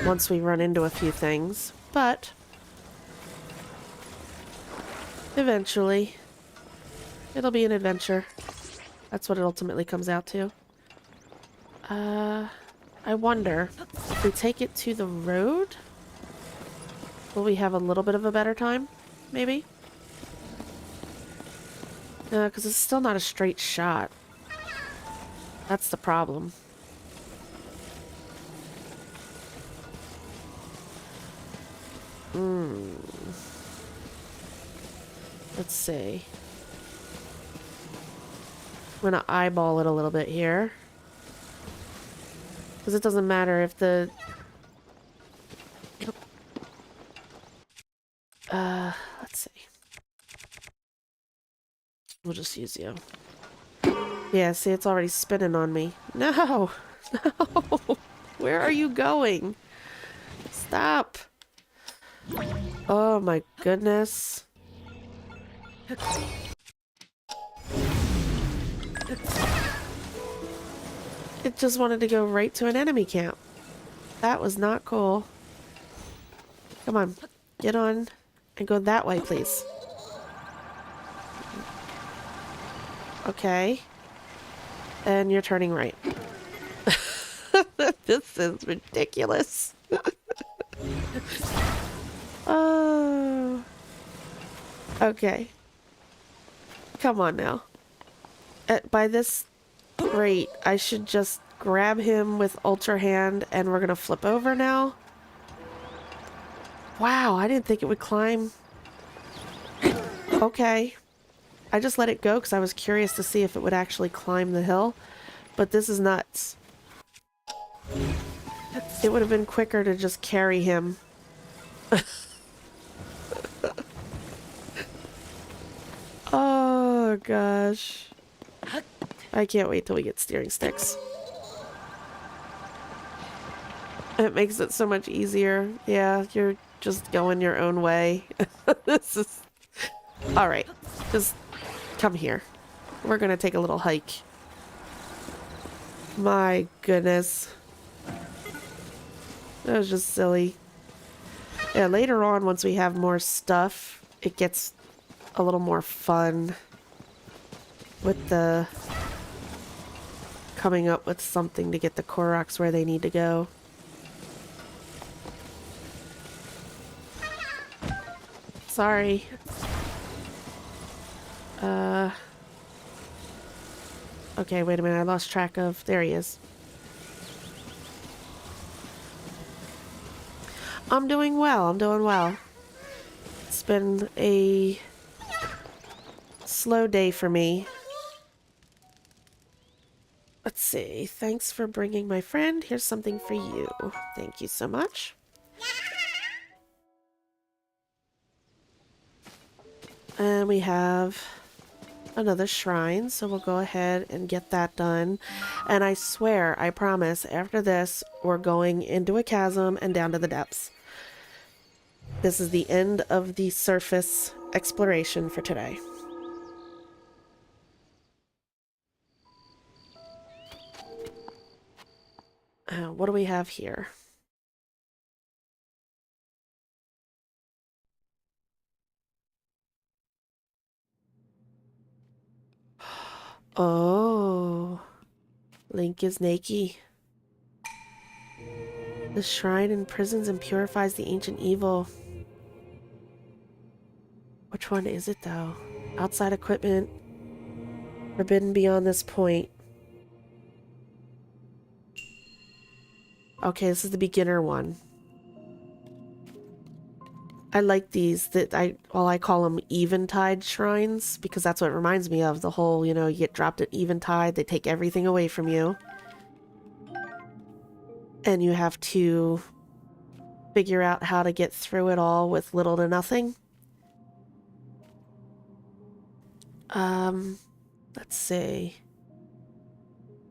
Once we run into a few things. But... eventually, it'll be an adventure. That's what it ultimately comes out to. I wonder, if we take it to the road, will we have a little bit of a better time? Maybe? Because it's still not a straight shot. That's the problem. Let's see. I'm gonna eyeball it a little bit here. Because it doesn't matter if the... let's see. We'll just use you. Yeah, see, it's already spinning on me. No! No! Where are you going? Stop! Oh my goodness. It just wanted to go right to an enemy camp. That was not cool. Come on, get on and go that way, please. Okay. And you're turning right. This is ridiculous. Oh. Okay. Come on now. By this rate, I should just grab him with Ultra Hand and we're gonna flip over now. Wow, I didn't think it would climb. Okay. I just let it go because I was curious to see if it would actually climb the hill. But this is nuts. It would have been quicker to just carry him. Oh gosh. I can't wait till we get steering sticks. It makes it so much easier. Yeah, you're just going your own way. This is... Alright, just come here. We're gonna take a little hike. My goodness. That was just silly. Yeah, later on, once we have more stuff, it gets a little more fun with the coming up with something to get the Koroks where they need to go. Sorry. Okay, wait a minute. I lost track of... There he is. I'm doing well. I'm doing well. It's been a slow day for me. Let's see. Thanks for bringing my friend. Here's something for you. Thank you so much. And we have another shrine, so we'll go ahead and get that done. And I swear, I promise, after this, we're going into a chasm and down to the depths. This is the end of the surface exploration for today. What do we have here? Oh, Link is naked. The shrine imprisons and purifies the ancient evil. Which one is it, though? Outside equipment. Forbidden beyond this point. Okay, this is the beginner one. I like these. I call them eventide shrines because that's what it reminds me of. The whole, you know, you get dropped at eventide, they take everything away from you. And you have to figure out how to get through it all with little to nothing. Let's see.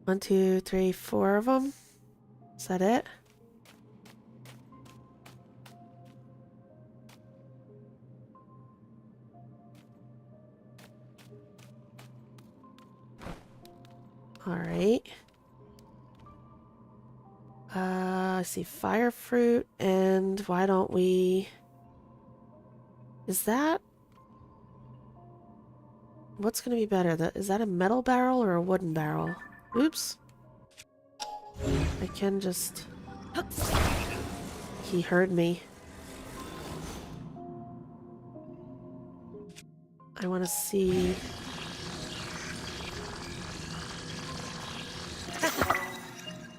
1, 2, 3, 4 of them. Is that it? All right. I see fire fruit, and why don't we... Is that... What's gonna be better? Is that a metal barrel or a wooden barrel? Oops. I can just... He heard me. I want to see...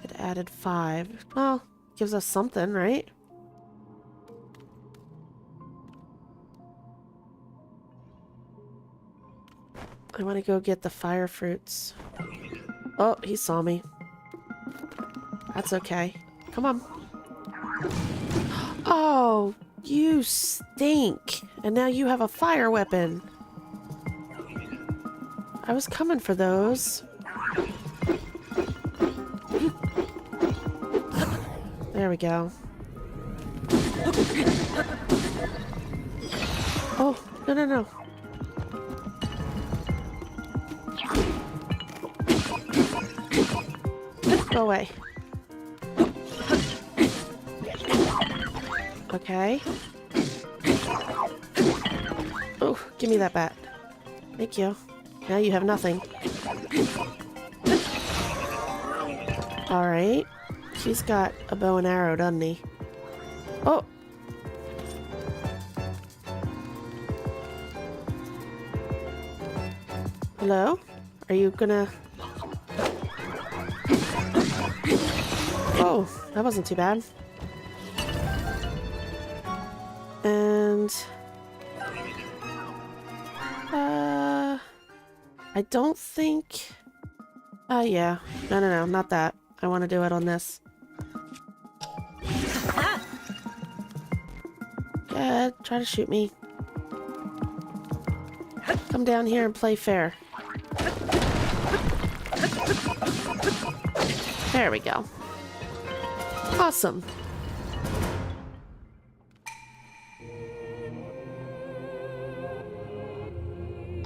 It added 5. Well, gives us something, right? I want to go get the fire fruits. Oh, he saw me. That's okay. Come on. Oh, you stink. And now you have a fire weapon. I was coming for those. There we go. Oh, no, no, no. Go away. Okay. Oh, give me that bat. Thank you. Now you have nothing. Alright. He's got a bow and arrow, doesn't he? Oh! Hello? Are you gonna... Oh, that wasn't too bad. And... I don't think... yeah. No, no, no, not that. I want to do it on this. Good, try to shoot me. Come down here and play fair. There we go. Awesome.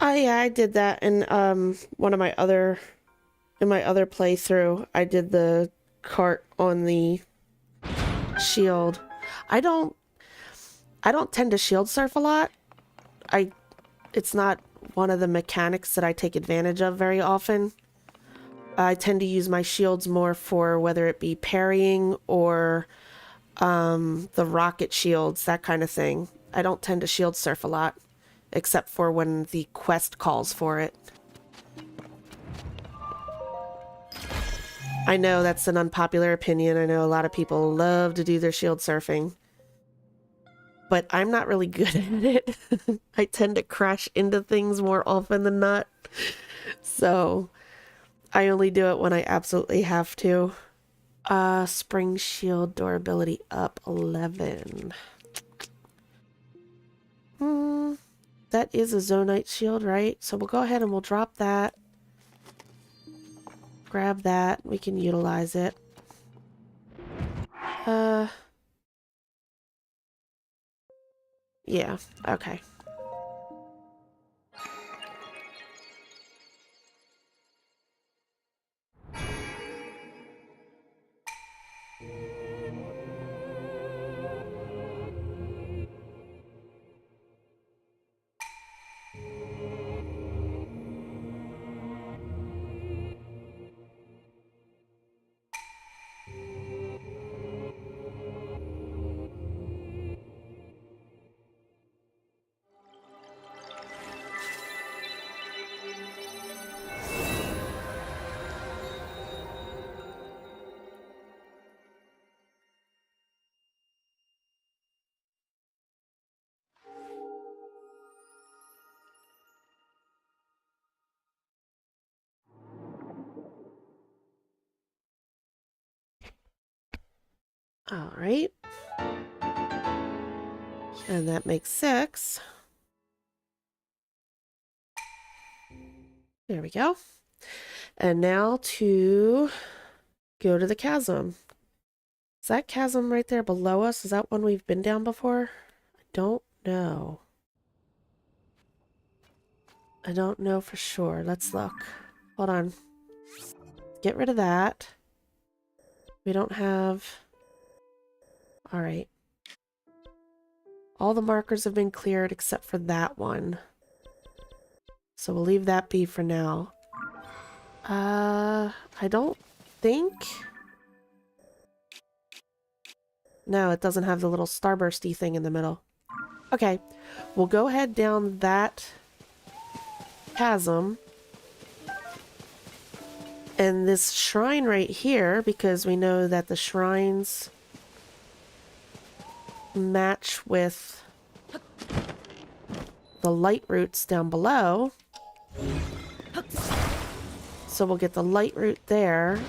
Oh yeah, I did that in one of my other playthrough. I did the cart on the shield. I don't tend to shield surf a lot. It's not one of the mechanics that I take advantage of very often. I tend to use my shields more for whether it be parrying or the rocket shields, that kind of thing. I don't tend to shield surf a lot, except for when the quest calls for it. I know that's an unpopular opinion. I know a lot of people love to do their shield surfing, but I'm not really good at it. I tend to crash into things more often than not. So I only do it when I absolutely have to. Spring shield durability up 11. That is a Zonite shield, right? So we'll go ahead and we'll drop that. Grab that. We can utilize it. Yeah, okay. All right. And that makes 6. There we go. And now to go to the chasm. Is that chasm right there below us? Is that one we've been down before? I don't know. I don't know for sure. Let's look. Hold on. Get rid of that. We don't have... All right. All the markers have been cleared except for that one. So we'll leave that be for now. I don't think... No, it doesn't have the little starbursty thing in the middle. Okay, we'll go ahead down that chasm. And this shrine right here, because we know that the shrines match with the light roots down below. So we'll get the light root there,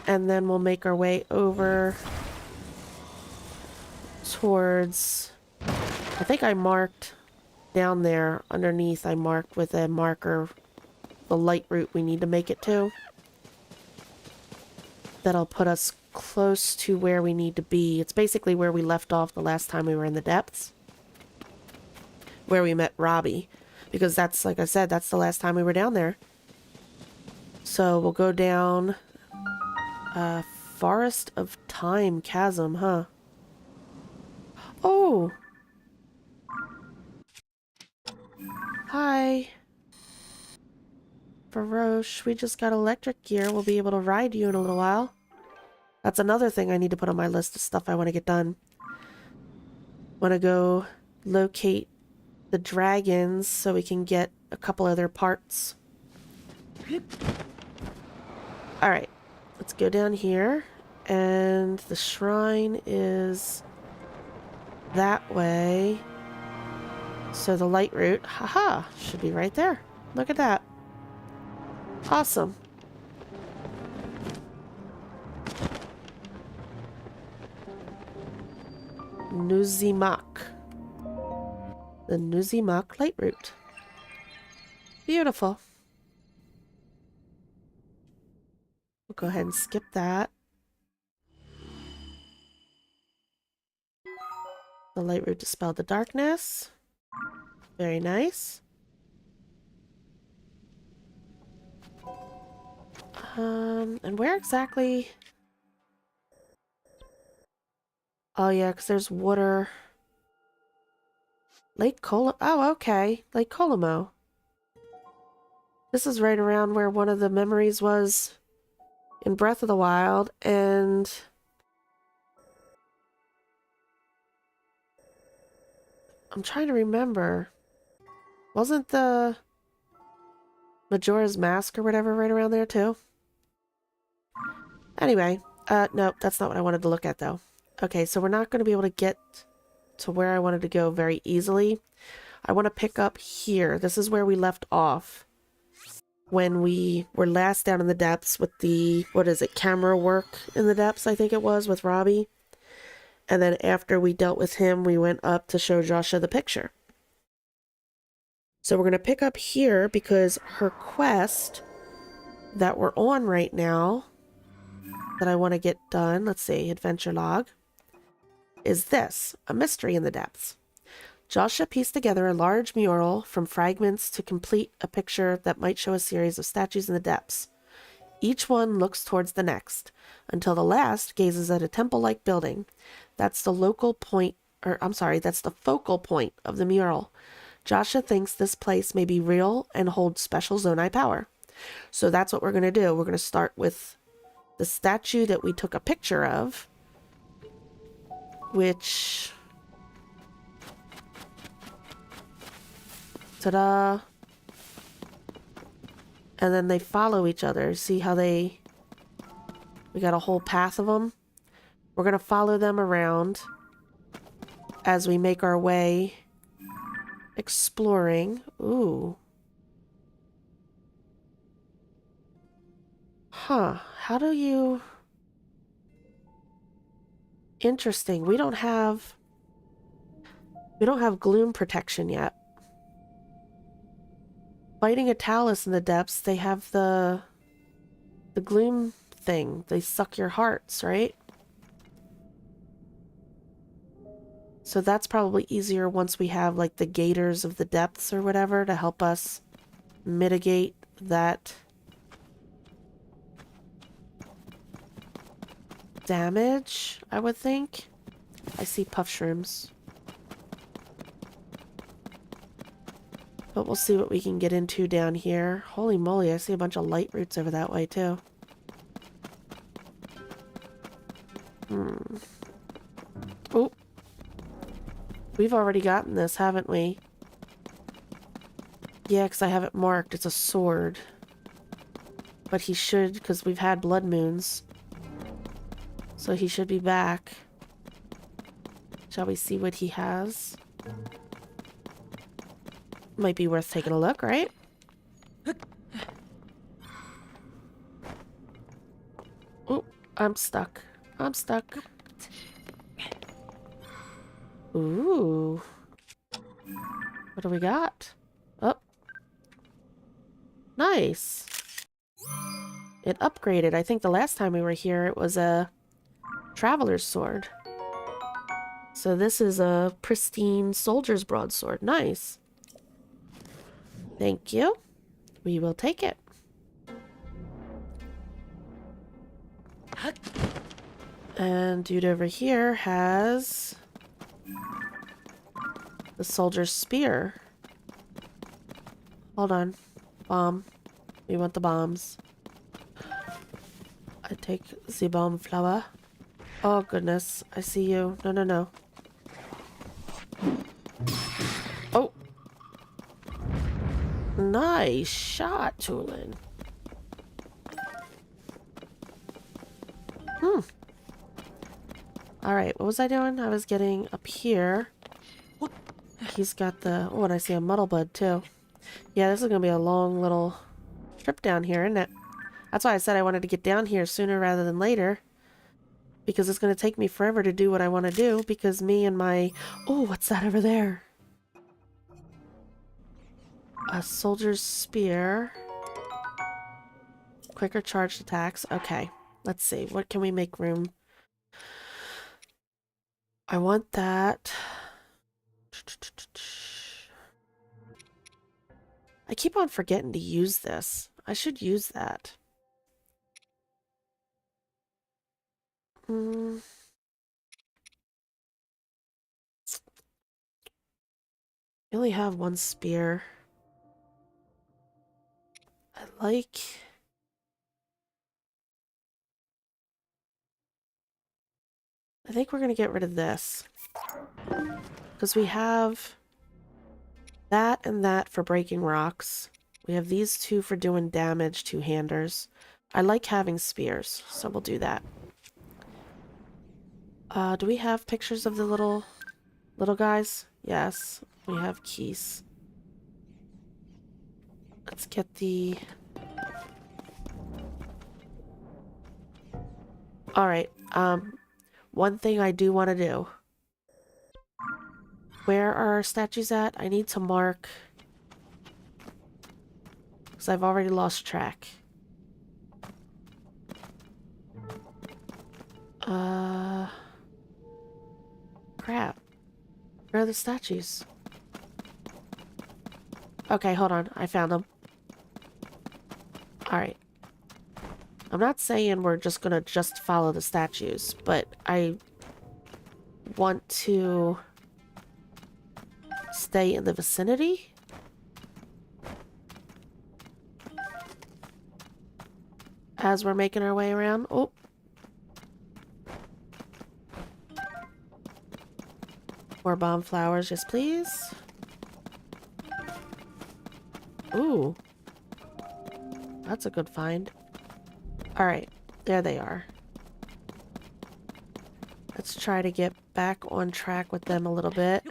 and then we'll make our way over towards... I think I marked down there underneath, I marked with a marker the light route we need to make it to. That'll put us close to where we need to be. It's basically where we left off the last time we were in the depths. Where we met Robbie. Because that's, like I said, that's the last time we were down there. So we'll go down... Forest of Time Chasm, huh? Oh! Hi. Faroche, we just got electric gear. We'll be able to ride you in a little while. That's another thing I need to put on my list of stuff I want to get done. Want to go locate the dragons so we can get a couple other parts. Alright, let's go down here. And the shrine is that way. So the light route, haha, should be right there. Look at that. Awesome. Nuzimak. The Nuzimak light route. Beautiful. We'll go ahead and skip that. The light route dispelled the darkness. Very nice. And where exactly? Oh yeah, because there's water. Lake Colimo. Oh, okay. Lake Colimo. This is right around where one of the memories was in Breath of the Wild, and I'm trying to remember. Wasn't the Majora's Mask or whatever right around there too? Anyway, no, that's not what I wanted to look at though. Okay, so we're not going to be able to get to where I wanted to go very easily. I want to pick up here. This is where we left off when we were last down in the depths with the, what is it, camera work in the depths, I think it was, with Robbie. And then after we dealt with him, we went up to show Josha the picture. So we're going to pick up here because her quest that we're on right now that I want to get done, let's see, adventure log, is this, a mystery in the depths. Josha pieced together a large mural from fragments to complete a picture that might show a series of statues in the depths. Each one looks towards the next, until the last gazes at a temple-like building. That's the local point, that's the focal point of the mural. Josha thinks this place may be real and hold special Zonai power. So that's what we're going to do. We're going to start with the statue that we took a picture of, which... Ta-da! And then they follow each other. See how they... We got a whole path of them. We're going to follow them around as we make our way exploring. Ooh. Huh. How do you... Interesting. We don't have gloom protection yet. Fighting a Talus in the depths, they have the gloom thing. They suck your hearts, right? So that's probably easier once we have like the gators of the depths or whatever to help us mitigate that damage, I would think. I see puff shrooms. But we'll see what we can get into down here. Holy moly, I see a bunch of light roots over that way too. Oh. We've already gotten this, haven't we? Yeah, because I have it marked. It's a sword. But he should, because we've had blood moons. So he should be back. Shall we see what he has? Might be worth taking a look, right? Oh, I'm stuck. I'm stuck. Ooh. What do we got? Oh. Nice. It upgraded. I think the last time we were here, it was a traveler's sword. So this is a pristine soldier's broadsword. Nice. Thank you. We will take it. And dude over here has the soldier's spear. Hold on. Bomb. We want the bombs. I take the bomb flower. Oh goodness. I see you. No, no, no. Oh. Nice shot, Tulin. Alright, what was I doing? I was getting up here. He's got the... Oh, and I see a muddlebud, too. Yeah, this is going to be a long little trip down here, isn't it? That's why I said I wanted to get down here sooner rather than later. Because it's going to take me forever to do what I want to do. Because me and my... Oh, what's that over there? A soldier's spear. Quicker charged attacks. Okay, let's see. What can we make room? I want that. I keep on forgetting to use this. I should use that. I only have one spear. I think we're going to get rid of this. Because we have that and that for breaking rocks. We have these two for doing damage, two-handers. I like having spears, so we'll do that. Do we have pictures of the little guys? Yes, we have keys. Let's get the... Alright, one thing I do want to do. Where are our statues at? I need to mark... Because I've already lost track. Crap. Where are the statues? Okay, hold on. I found them. Alright. I'm not saying we're just gonna follow the statues, but I want to stay in the vicinity. As we're making our way around. Oh. More bomb flowers, yes please. Ooh. That's a good find. Alright, there they are. Let's try to get back on track with them a little bit.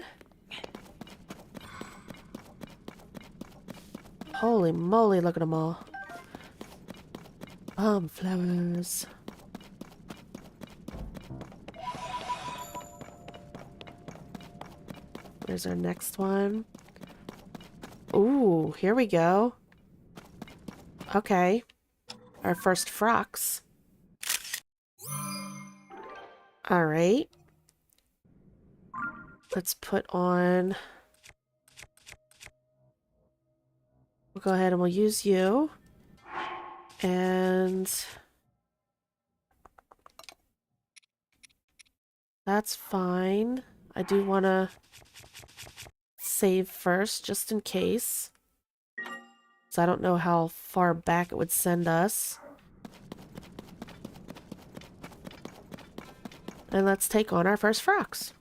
Holy moly, look at them all. Bomb flowers. There's our next one. Ooh, here we go. Okay. Our first Frox. Alright. Let's put on... We'll go ahead and we'll use you. And... That's fine. I do want to save first, just in case. So I don't know how far back it would send us. And let's take on our first Frox.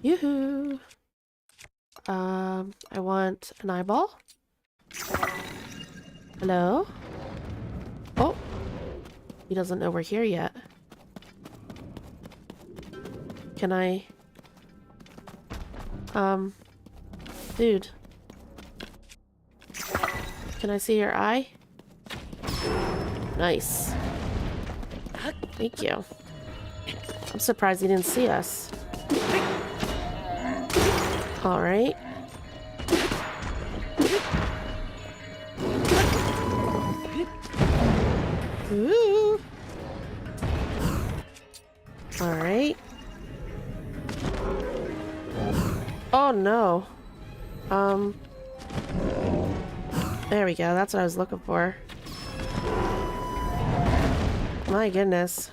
Yoo-hoo! I want an eyeball. Hello? Oh! He doesn't know we're here yet. Can I... Dude. Can I see your eye? Nice. Thank you. I'm surprised he didn't see us. All right. Ooh. All right. Oh no. There we go. That's what I was looking for. My goodness.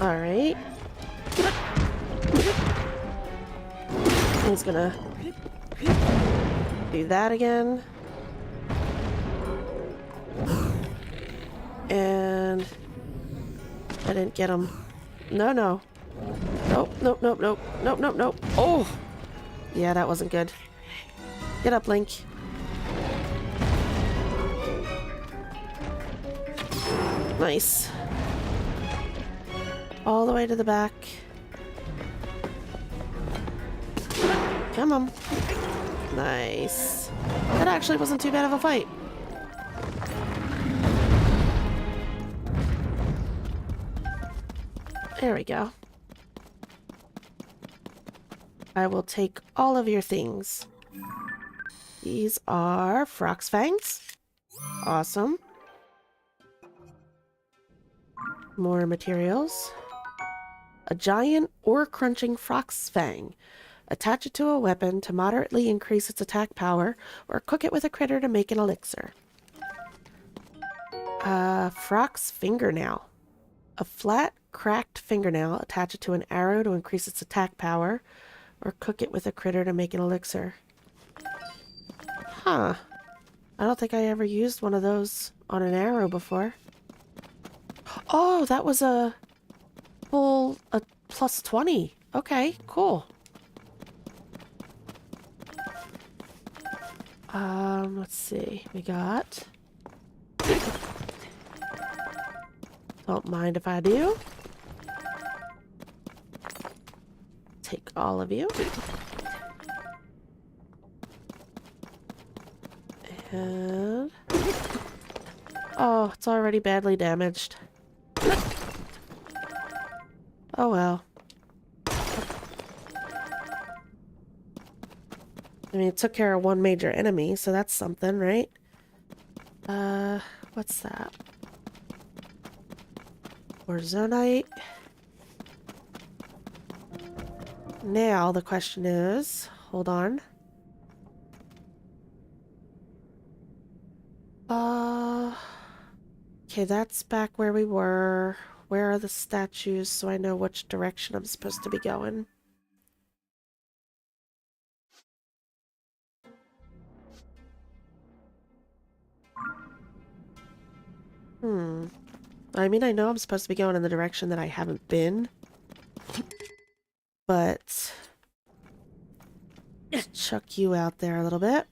All right. He's gonna do that again. And I didn't get him. No, no. Nope, nope, nope, nope. Nope, nope, nope. Oh! Yeah, that wasn't good. Get up, Link. Nice. All the way to the back. Come on. Nice. That actually wasn't too bad of a fight. There we go. I will take all of your things. These are Frox fangs. Awesome. More materials. A giant ore-crunching Frox fang. Attach it to a weapon to moderately increase its attack power, or cook it with a critter to make an elixir. Frox fingernail. A flat, cracked fingernail. Attach it to an arrow to increase its attack power, or cook it with a critter to make an elixir. Huh. I don't think I ever used one of those on an arrow before. Oh, that was a full plus 20. Okay, cool. Let's see. We got... Don't mind if I do. Take all of you. And... Oh, it's already badly damaged. Oh well. I mean, it took care of one major enemy, so that's something, right? What's that? Orzonite. Now the question is, hold on. Okay, that's back where we were. Where are the statues so I know which direction I'm supposed to be going? I mean, I know I'm supposed to be going in the direction that I haven't been. But... chuck you out there a little bit.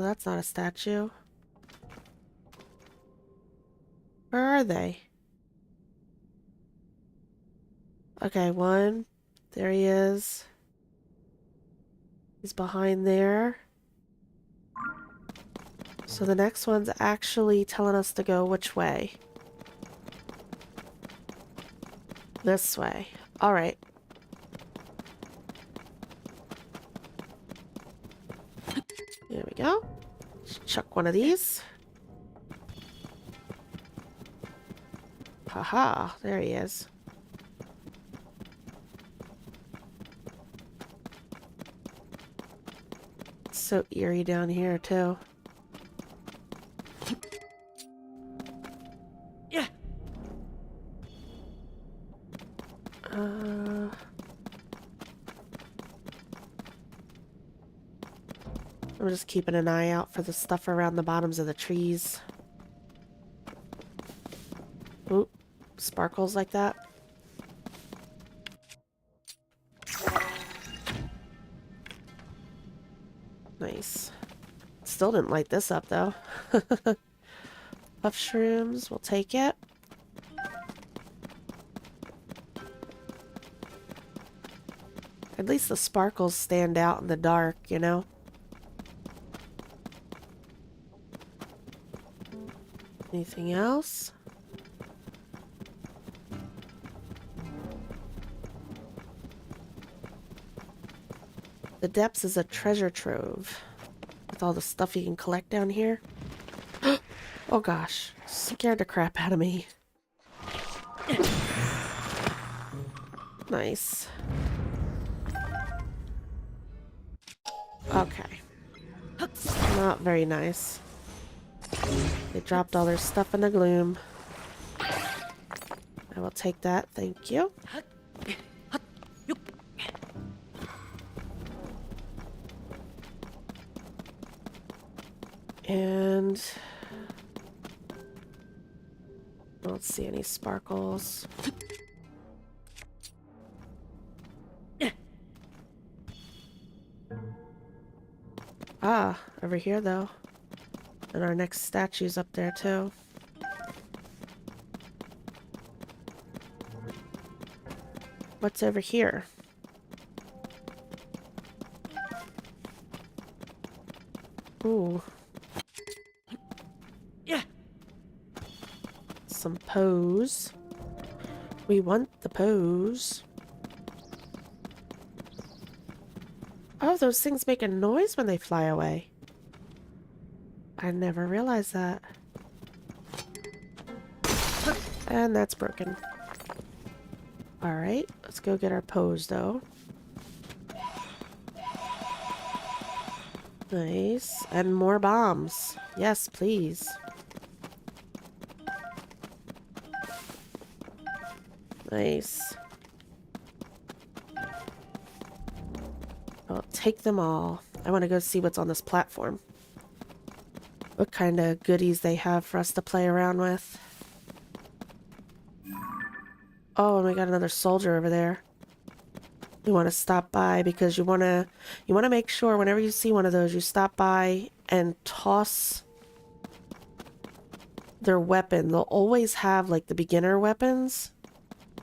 That's not a statue. Where are they? Okay, one. There he is. He's behind there. So the next one's actually telling us to go which way? This way. Alright. There we go. Just chuck one of these. Haha, there he is. It's so eerie down here, too. Yeah. I'm just keeping an eye out for the stuff around the bottoms of the trees. Oop, sparkles like that. Nice. Still didn't light this up, though. Puff shrooms, we'll take it. At least the sparkles stand out in the dark, you know? Anything else? The depths is a treasure trove with all the stuff you can collect down here. Oh gosh, scared the crap out of me. Nice. Okay. Not very nice. They dropped all their stuff in the gloom. I will take that, thank you. And I don't see any sparkles. Ah, over here though. And our next statue's up there too. What's over here? Ooh. Yeah. Some pose. We want the pose. Oh, those things make a noise when they fly away. I never realized that. And that's broken. Alright, let's go get our pose though. Nice. And more bombs. Yes, please. Nice. I'll take them all. I want to go see what's on this platform. What kind of goodies they have for us to play around with. Oh, and we got another soldier over there. You want to stop by because you want to make sure whenever you see one of those, you stop by and toss their weapon. They'll always have like the beginner weapons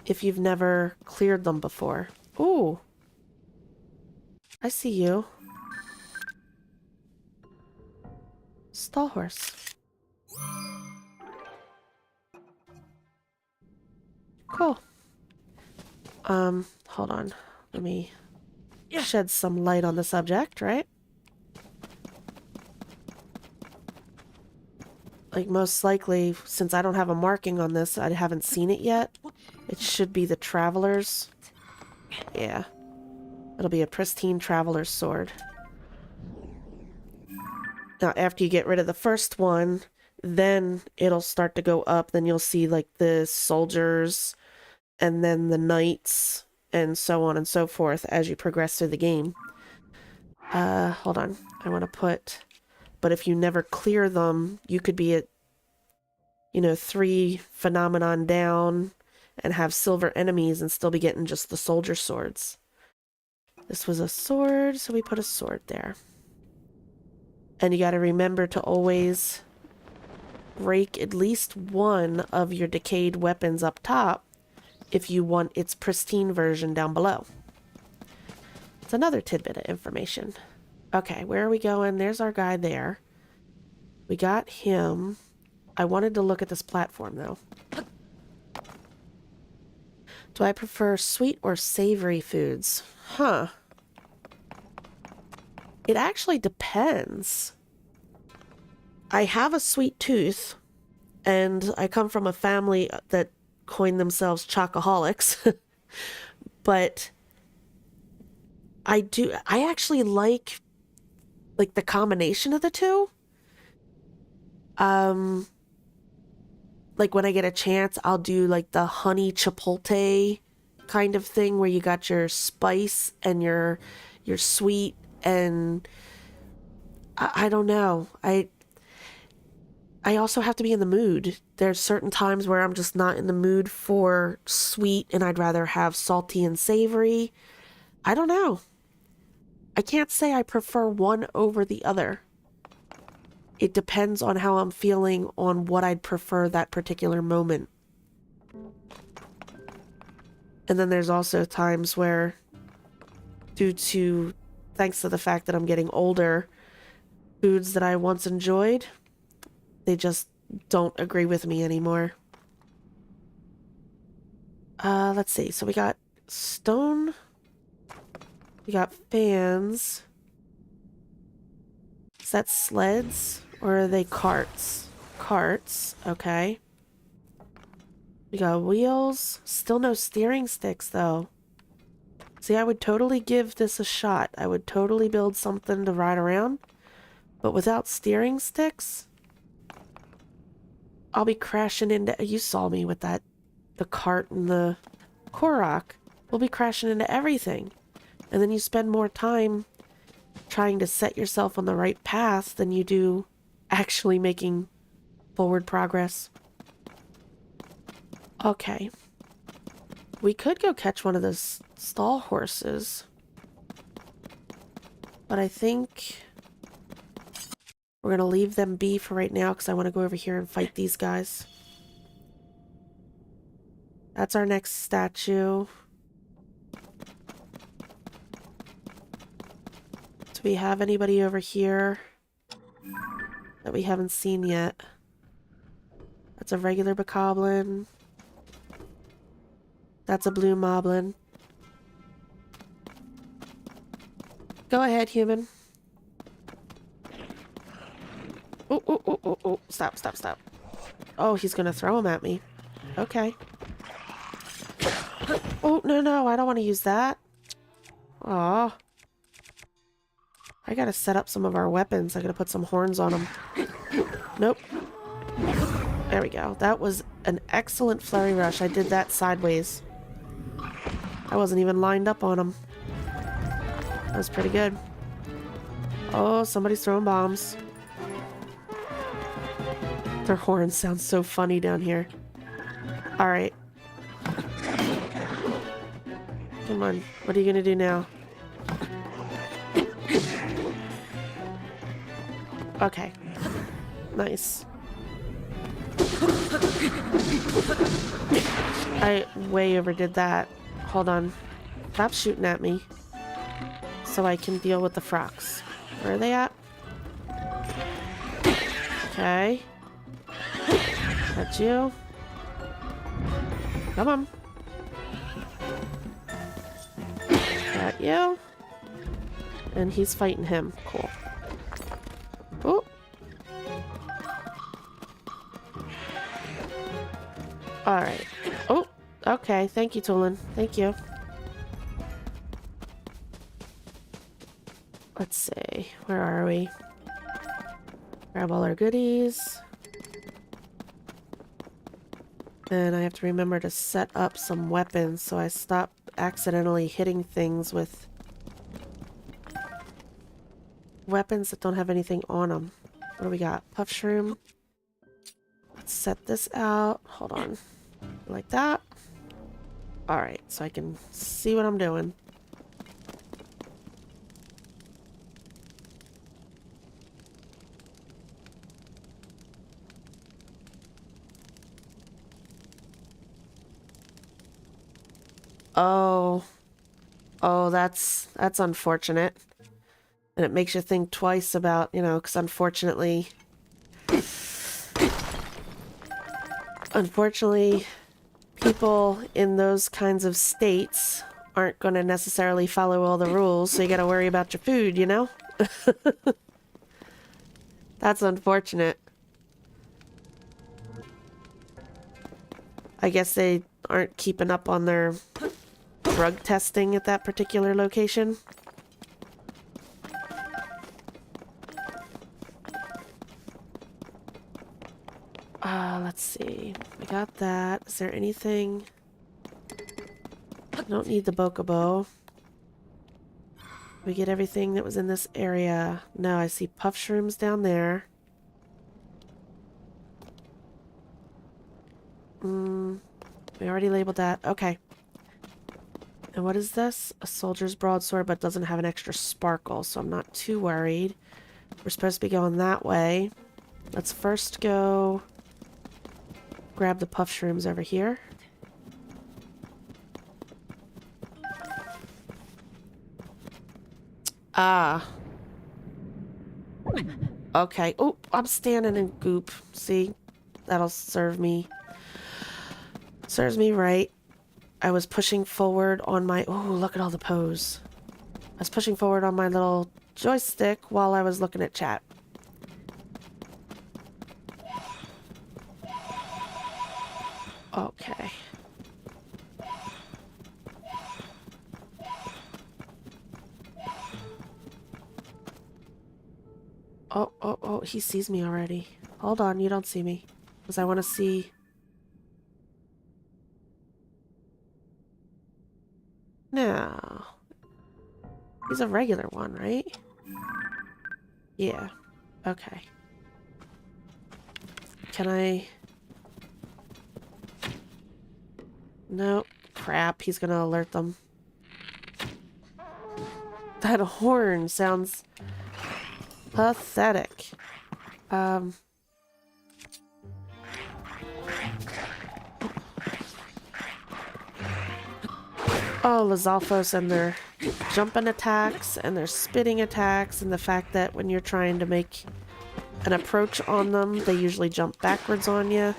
if you've never cleared them before. Ooh. I see you. Stall horse. Cool. Hold on. Let me shed some light on the subject, right? Like, most likely, since I don't have a marking on this, I haven't seen it yet. It should be the Traveler's. Yeah. It'll be a pristine Traveler's sword. Now, after you get rid of the first one, then it'll start to go up. Then you'll see, like, the soldiers, and then the knights, and so on and so forth as you progress through the game. Hold on. I want to put... But if you never clear them, you could be at, 3 phenomenon down and have silver enemies and still be getting just the soldier swords. This was a sword, so we put a sword there. And you got to remember to always break at least one of your decayed weapons up top if you want its pristine version down below. It's another tidbit of information. Okay, where are we going? There's our guy there. We got him. I wanted to look at this platform, though. Do I prefer sweet or savory foods? Huh. It actually depends. I have a sweet tooth, and I come from a family that coined themselves chocoholics. But I actually like the combination of the two. Like when I get a chance, I'll do like the honey chipotle kind of thing where you got your spice and your sweet, and I don't know. I also have to be in the mood. There's certain times where I'm just not in the mood for sweet and I'd rather have salty and savory. I don't know. I can't say I prefer one over the other. It depends on how I'm feeling, on what I'd prefer that particular moment. And then there's also times where due to, thanks to the fact that I'm getting older, foods that I once enjoyed, they just don't agree with me anymore. Let's see. So we got stone. We got fans. Is that sleds? Or are they carts? Carts. Okay. We got wheels. Still no steering sticks, though. See, I would totally give this a shot. I would totally build something to ride around. But without steering sticks, I'll be crashing into... You saw me with that. The cart and the Korok. We'll be crashing into everything. And then you spend more time trying to set yourself on the right path than you do actually making forward progress. Okay. We could go catch one of those stall horses. But I think we're going to leave them be for right now because I want to go over here and fight these guys. That's our next statue. Do we have anybody over here that we haven't seen yet? That's a regular bokoblin. That's a blue moblin. Go ahead, human. Oh, oh, oh, oh, oh. Stop, stop, stop. Oh, he's gonna throw him at me. Okay. Oh, no, no, I don't want to use that. Aw. I gotta set up some of our weapons. I gotta put some horns on them. Nope. There we go. That was an excellent flurry rush. I did that sideways. I wasn't even lined up on them. That was pretty good. Oh, somebody's throwing bombs. Their horns sound so funny down here. Alright. Come on. What are you gonna do now? Okay. Nice. I way overdid that. Hold on. Stop shooting at me. So I can deal with the Frox. Where are they at? Okay. Got you. Come on. Got you. And he's fighting him. Cool. Oh. Alright. Oh, okay. Thank you, Tulin. Thank you. Let's see. Where are we? Grab all our goodies. And I have to remember to set up some weapons so I stop accidentally hitting things with weapons that don't have anything on them. What do we got? Puff shroom. Let's set this out. Hold on. Like that. Alright, so I can see what I'm doing. Oh. Oh, that's unfortunate. And it makes you think twice about, you know, because unfortunately, people in those kinds of states aren't going to necessarily follow all the rules, so you got to worry about your food, you know? That's unfortunate. I guess they aren't keeping up on their drug testing at that particular location. Let's see. We got that. Is there anything? I don't need the bokobo. We get everything that was in this area. No, I see puff shrooms down there. We already labeled that. Okay. And what is this? A soldier's broadsword, but doesn't have an extra sparkle, so I'm not too worried. We're supposed to be going that way. Let's first go grab the puff shrooms over here. Ah. Okay. Oh, I'm standing in goop. See? That'll serve me. Serves me right. I was pushing forward on my... Oh, look at all the pose. I was pushing forward on my little joystick while I was looking at chat. Okay. Oh, he sees me already. Hold on, you don't see me. Because I want to see... No. He's a regular one, right? Yeah. Okay. Can I... Nope. Crap, he's gonna alert them. That horn sounds pathetic. Oh, Lizalfos and their jumping attacks and their spitting attacks and the fact that when you're trying to make an approach on them, they usually jump backwards on you.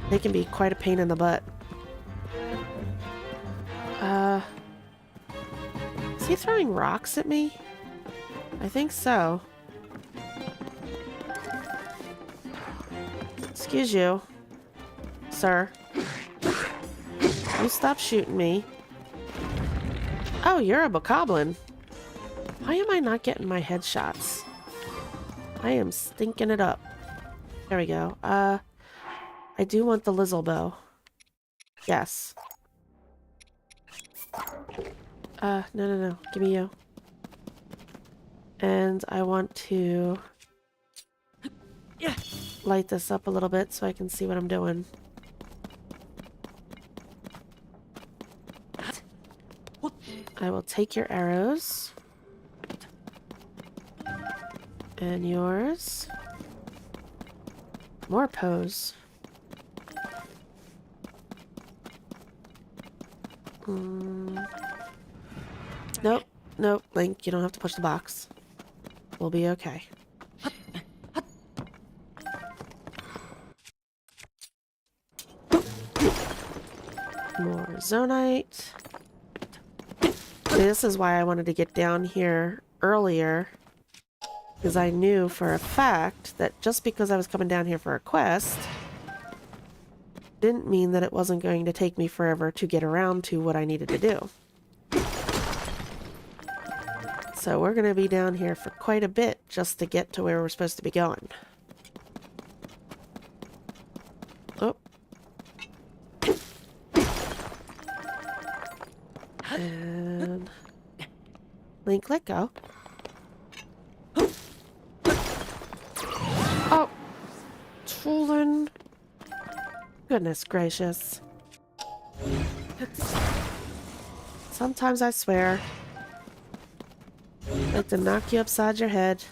They can be quite a pain in the butt. Is he throwing rocks at me? I think so. Excuse you, sir. You stop shooting me. Oh, you're a bokoblin. Why am I not getting my headshots? I am stinking it up. There we go. I do want the Lizzle bow. Yes. No. Give me you. And I want to light this up a little bit so I can see what I'm doing. I will take your arrows. And yours. More pose. Nope, Link, you don't have to push the box. We'll be okay. More Zonite. This is why I wanted to get down here earlier. Because I knew for a fact that just because I was coming down here for a quest didn't mean that it wasn't going to take me forever to get around to what I needed to do. So we're going to be down here for quite a bit just to get to where we're supposed to be going. Oh. And... Link, let go. Oh! Trolling. Goodness gracious. Sometimes I swear. Like to knock you upside your head.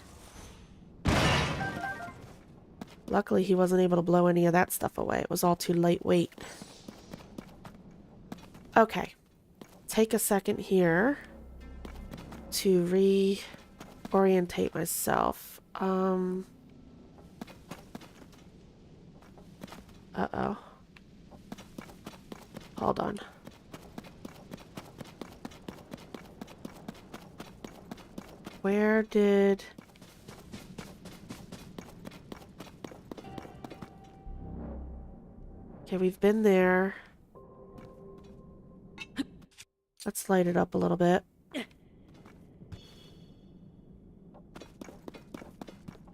Luckily he wasn't able to blow any of that stuff away. It was all too lightweight. Okay. Take a second here to reorientate myself. Uh-oh. Hold on. Where did... Okay, we've been there. Let's light it up a little bit.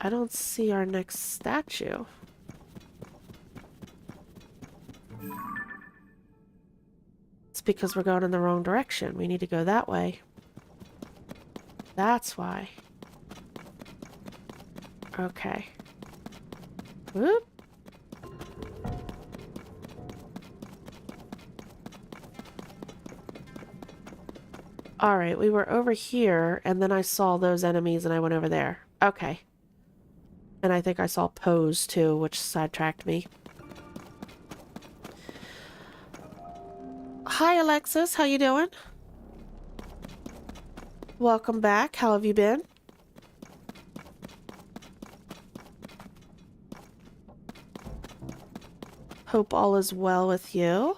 I don't see our next statue. It's because we're going in the wrong direction. We need to go that way. That's why. Okay. Whoop. Alright, we were over here, and then I saw those enemies and I went over there. Okay. And I think I saw Pose too, which sidetracked me. Hi Alexis, how you doing? Welcome back. How have you been? Hope all is well with you.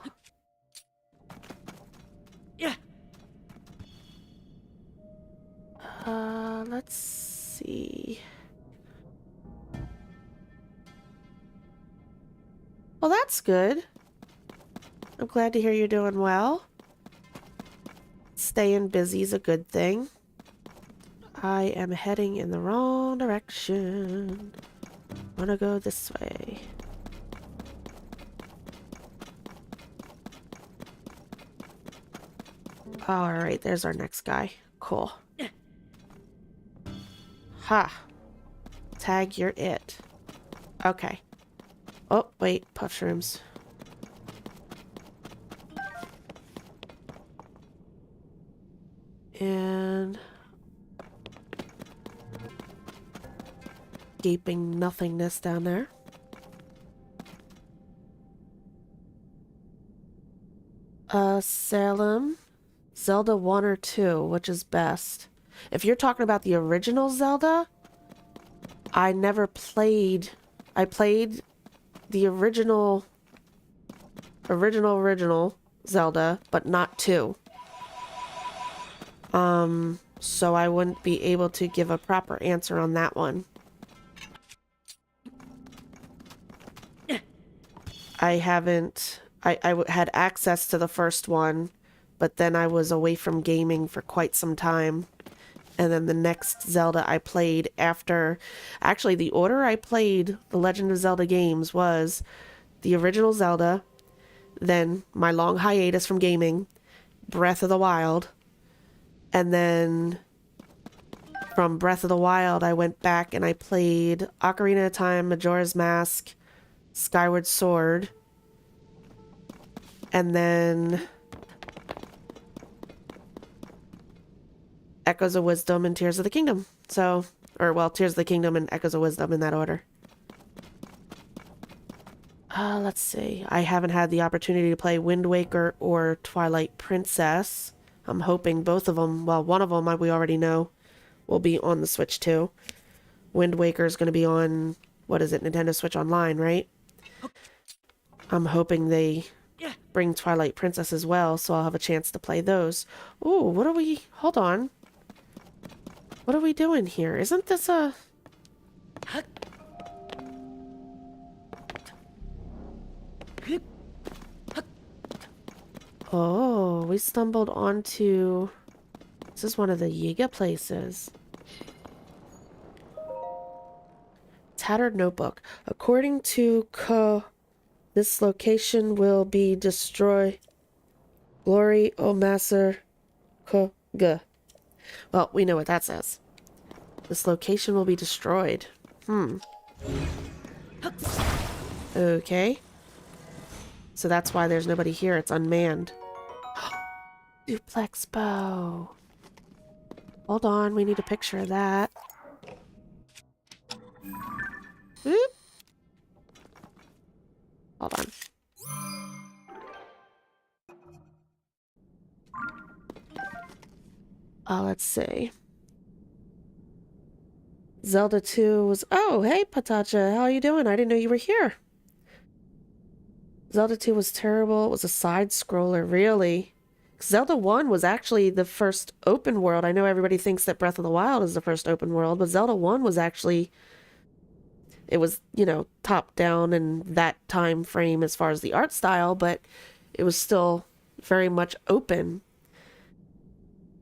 Yeah. Let's see. Well, that's good. I'm glad to hear you're doing well. Staying busy is a good thing. I am heading in the wrong direction. Wanna go this way. Alright, there's our next guy. Cool. Ha! Tag, you're it. Okay. Oh, wait, mushrooms. And... gaping nothingness down there. Salem. Zelda 1 or 2, which is best? If you're talking about the original Zelda, I never played... I played the original Zelda, but not 2. So I wouldn't be able to give a proper answer on that one. I haven't... I had access to the first one, but then I was away from gaming for quite some time. And then the next Zelda I played after... Actually, the order I played the Legend of Zelda games was the original Zelda, then my long hiatus from gaming, Breath of the Wild, and then from Breath of the Wild I went back and I played Ocarina of Time, Majora's Mask, Skyward Sword, and then Echoes of Wisdom and Tears of the Kingdom. So, or well, Tears of the Kingdom and Echoes of Wisdom in that order. Let's see. I haven't had the opportunity to play Wind Waker or Twilight Princess. I'm hoping both of them, well, one of them we already know will be on the Switch too. Wind Waker is going to be on, what is it, Nintendo Switch Online, right? I'm hoping they bring Twilight Princess as well, so I'll have a chance to play those. Ooh, what are we... Hold on. What are we doing here? Isn't this a... Oh, we stumbled onto... This is one of the Yiga places. Tattered Notebook. According to this location will be destroyed. Glory, O Master Kohga. Well, we know what that says. This location will be destroyed. Okay. So that's why there's nobody here. It's unmanned. Duplex bow. Hold on, we need a picture of that. Oop. Hold on. Let's see. Zelda 2 was... Oh, hey, Patacha. How are you doing? I didn't know you were here. Zelda 2 was terrible. It was a side-scroller, really. Zelda 1 was actually the first open world. I know everybody thinks that Breath of the Wild is the first open world, but Zelda 1 was actually... It was, you know, top-down in that time frame as far as the art style, but it was still very much open.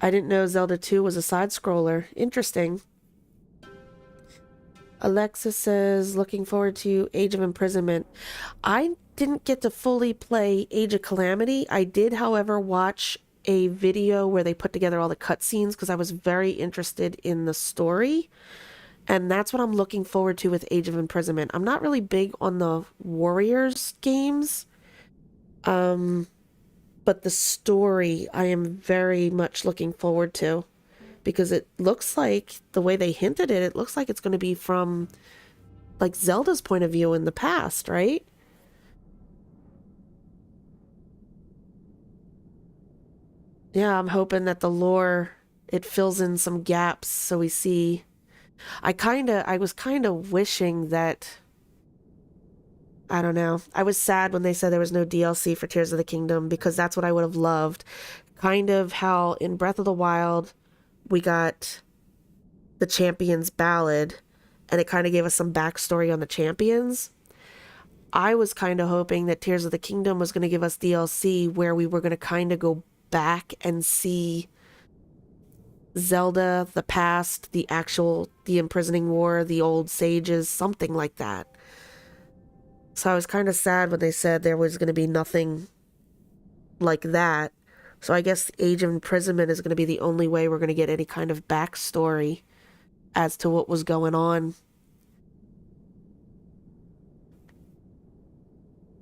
I didn't know Zelda 2 was a side-scroller. Interesting. Alexa says, looking forward to Age of Imprisonment. I didn't get to fully play Age of Calamity. I did, however, watch a video where they put together all the cutscenes because I was very interested in the story. And that's what I'm looking forward to with Age of Imprisonment. I'm not really big on the Warriors games. But the story I am very much looking forward to. Because it looks like, the way they hinted it looks like it's going to be from, like, Zelda's point of view in the past, right? Yeah, I'm hoping that the lore it fills in some gaps so we see. I was kind of wishing that, I don't know. I was sad when they said there was no DLC for Tears of the Kingdom because that's what I would have loved. Kind of how in Breath of the Wild we got the Champions Ballad and it kind of gave us some backstory on the champions. I was kind of hoping that Tears of the Kingdom was going to give us DLC where we were going to kind of go back and see Zelda, the past, the imprisoning war, the old sages, something like that. So I was kind of sad when they said there was going to be nothing like that. So I guess Age of Imprisonment is going to be the only way we're going to get any kind of backstory as to what was going on.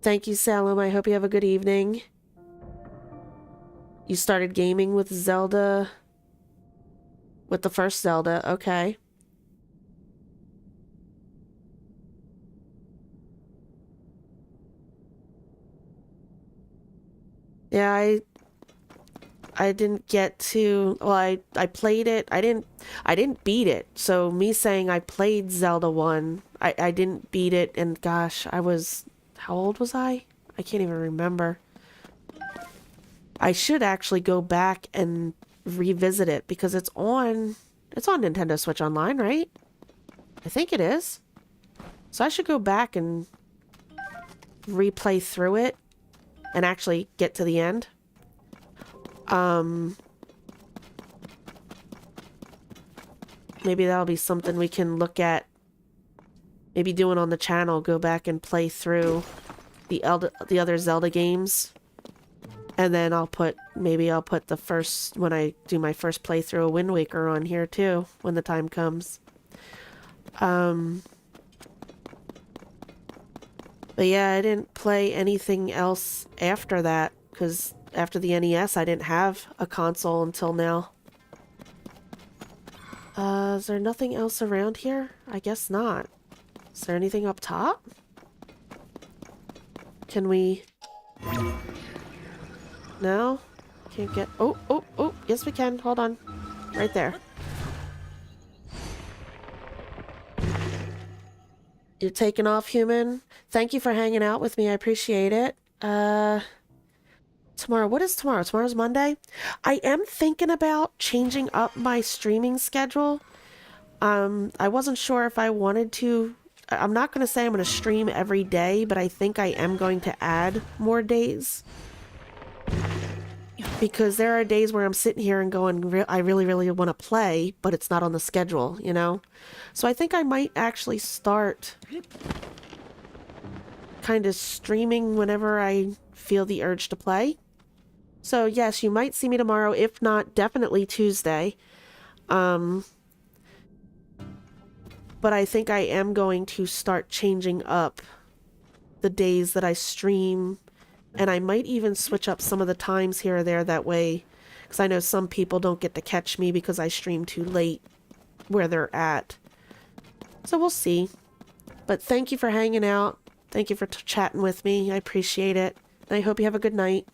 Thank you, Salem. I hope you have a good evening. You started gaming with Zelda... with the first Zelda, okay. Yeah, I didn't get to, well, I played it. I didn't beat it. So me saying I played Zelda 1, I didn't beat it, and gosh, how old was I? I can't even remember. I should actually go back and revisit it because it's on Nintendo Switch Online, right? I think it is. So I should go back and replay through it and actually get to the end. Maybe that'll be something we can look at, maybe doing on the channel, go back and play through the other Zelda games. And then maybe I'll put the first, when I do my first playthrough of Wind Waker on here too, when the time comes. But yeah, I didn't play anything else after that, because after the NES, I didn't have a console until now. Is there nothing else around here? I guess not. Is there anything up top? Can we... No? Can't get... Oh, yes we can. Hold on. Right there. You're taking off, human? Thank you for hanging out with me. I appreciate it. Tomorrow. What is tomorrow? Tomorrow's Monday? I am thinking about changing up my streaming schedule. I wasn't sure if I wanted to... I'm not going to say I'm going to stream every day, but I think I am going to add more days. Because there are days where I'm sitting here and going, I really, really want to play, but it's not on the schedule, you know? So I think I might actually start kind of streaming whenever I feel the urge to play. So yes, you might see me tomorrow, if not, definitely Tuesday. But I think I am going to start changing up the days that I stream. And I might even switch up some of the times here or there that way. Because I know some people don't get to catch me because I stream too late where they're at. So we'll see. But thank you for hanging out. Thank you for chatting with me. I appreciate it. And I hope you have a good night.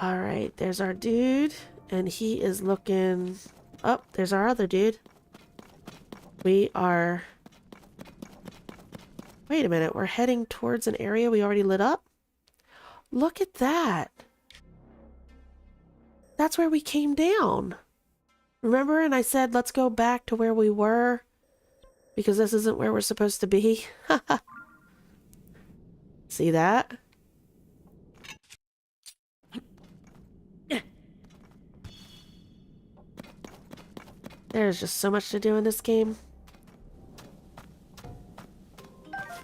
Alright, there's our dude. And he is looking... Oh, there's our other dude. We are... Wait a minute, we're heading towards an area we already lit up? Look at that! That's where we came down. Remember? And I said, let's go back to where we were. Because this isn't where we're supposed to be. See that? There's just so much to do in this game.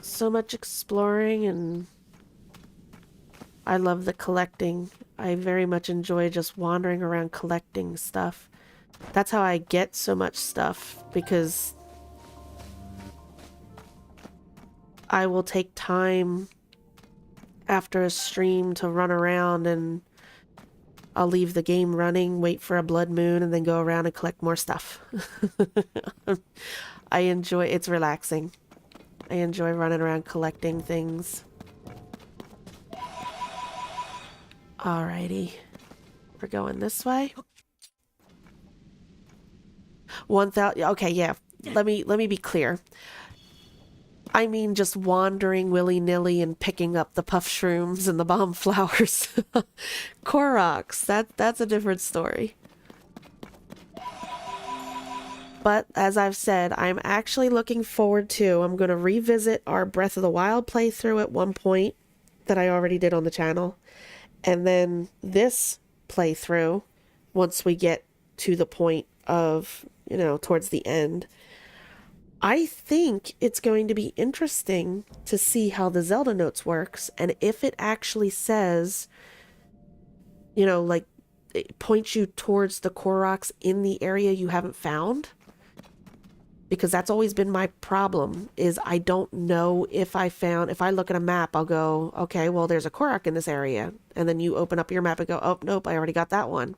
So much exploring, and I love the collecting. I very much enjoy just wandering around collecting stuff. That's how I get so much stuff, because I will take time after a stream to run around, and I'll leave the game running, wait for a blood moon, and then go around and collect more stuff. I enjoy, it's relaxing. I enjoy running around collecting things. Alrighty. We're going this way. 1,000. Okay, yeah. Let me be clear. I mean just wandering willy-nilly and picking up the puff shrooms and the bomb flowers. Koroks, that's a different story. But as I've said, I'm actually looking forward to, I'm going to revisit our Breath of the Wild playthrough at one point that I already did on the channel. And then this playthrough, once we get to the point of, you know, towards the end, I think it's going to be interesting to see how the Zelda notes works and if it actually says, you know, like it points you towards the Koroks in the area you haven't found. Because that's always been my problem, is I don't know if I look at a map, I'll go, okay, well, there's a Korok in this area. And then you open up your map and go, oh, nope, I already got that one.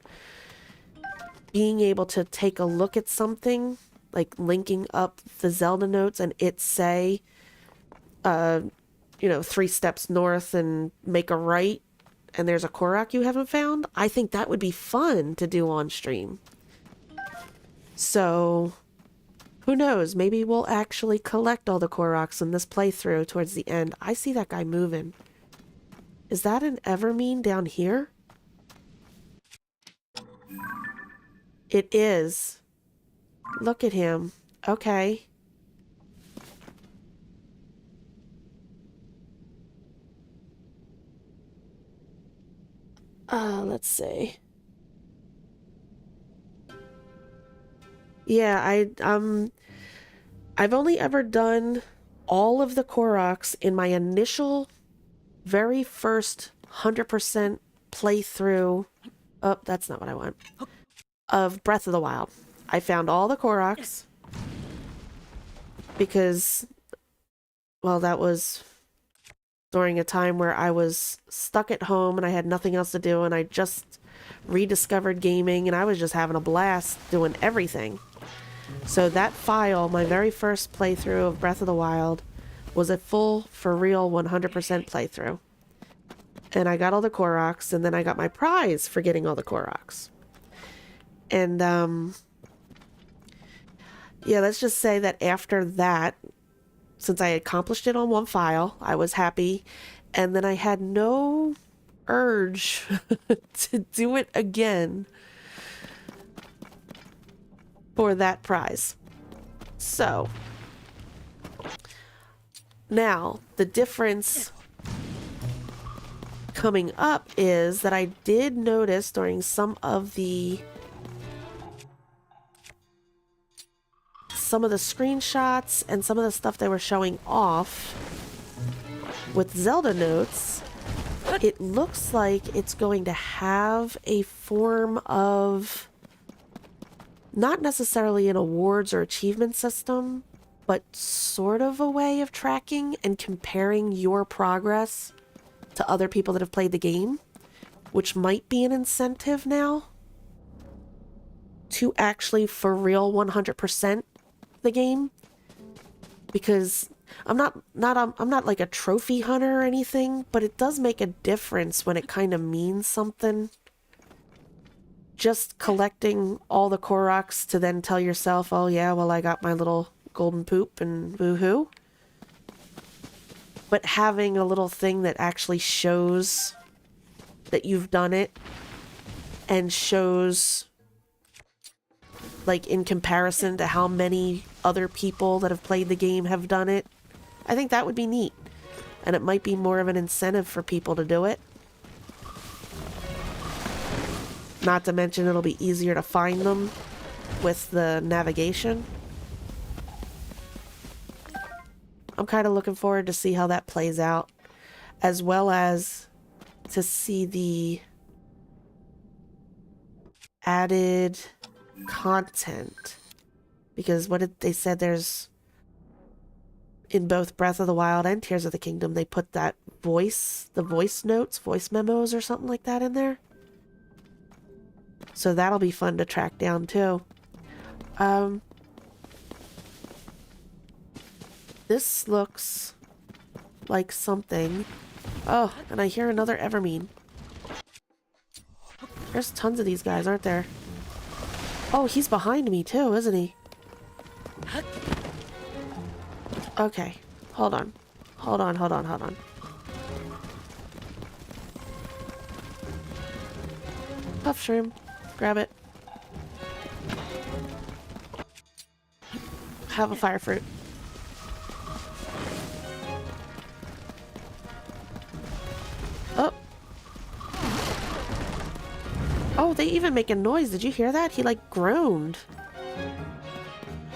Being able to take a look at something, like linking up the Zelda notes and it say, you know, 3 steps north and make a right, and there's a Korok you haven't found, I think that would be fun to do on stream. So... who knows? Maybe we'll actually collect all the Koroks in this playthrough towards the end. I see that guy moving. Is that an Evermean down here? It is. Look at him. Okay. Let's see. Yeah, I've only ever done all of the Koroks in my initial, very first 100% playthrough. Oh, that's not what I want. Of Breath of the Wild. I found all the Koroks because, well, that was during a time where I was stuck at home and I had nothing else to do, and I just rediscovered gaming and I was just having a blast doing everything. So that file, my very first playthrough of Breath of the Wild, was a full, for real, 100% playthrough. And I got all the Koroks, and then I got my prize for getting all the Koroks. And, yeah, let's just say that after that, since I accomplished it on one file, I was happy, and then I had no urge to do it again for that prize. So now the difference coming up is that I did notice during some of the screenshots and some of the stuff they were showing off with Zelda notes, it looks like it's going to have a form of not necessarily an awards or achievement system, but sort of a way of tracking and comparing your progress to other people that have played the game, which might be an incentive now to actually for real 100% the game. Because I'm not like a trophy hunter or anything, but it does make a difference when it kind of means something. Just collecting all the Koroks to then tell yourself, oh yeah, well I got my little golden poop and woohoo. But having a little thing that actually shows that you've done it and shows, like, in comparison to how many other people that have played the game have done it, I think that would be neat. And it might be more of an incentive for people to do it. Not to mention it'll be easier to find them with the navigation. I'm kind of looking forward to see how that plays out, as well as to see the added content. Because what did they said, there's in both Breath of the Wild and Tears of the Kingdom, they put that the voice notes, voice memos or something like that in there. So that'll be fun to track down too. This looks like something. Oh, and I hear another Evermean. There's tons of these guys, aren't there? Oh, he's behind me too, isn't he? Okay. Hold on. Hold on, hold on, hold on. Puff shroom. Grab it. Have a fire fruit. Oh. Oh, they even make a noise. Did you hear that? He like groaned.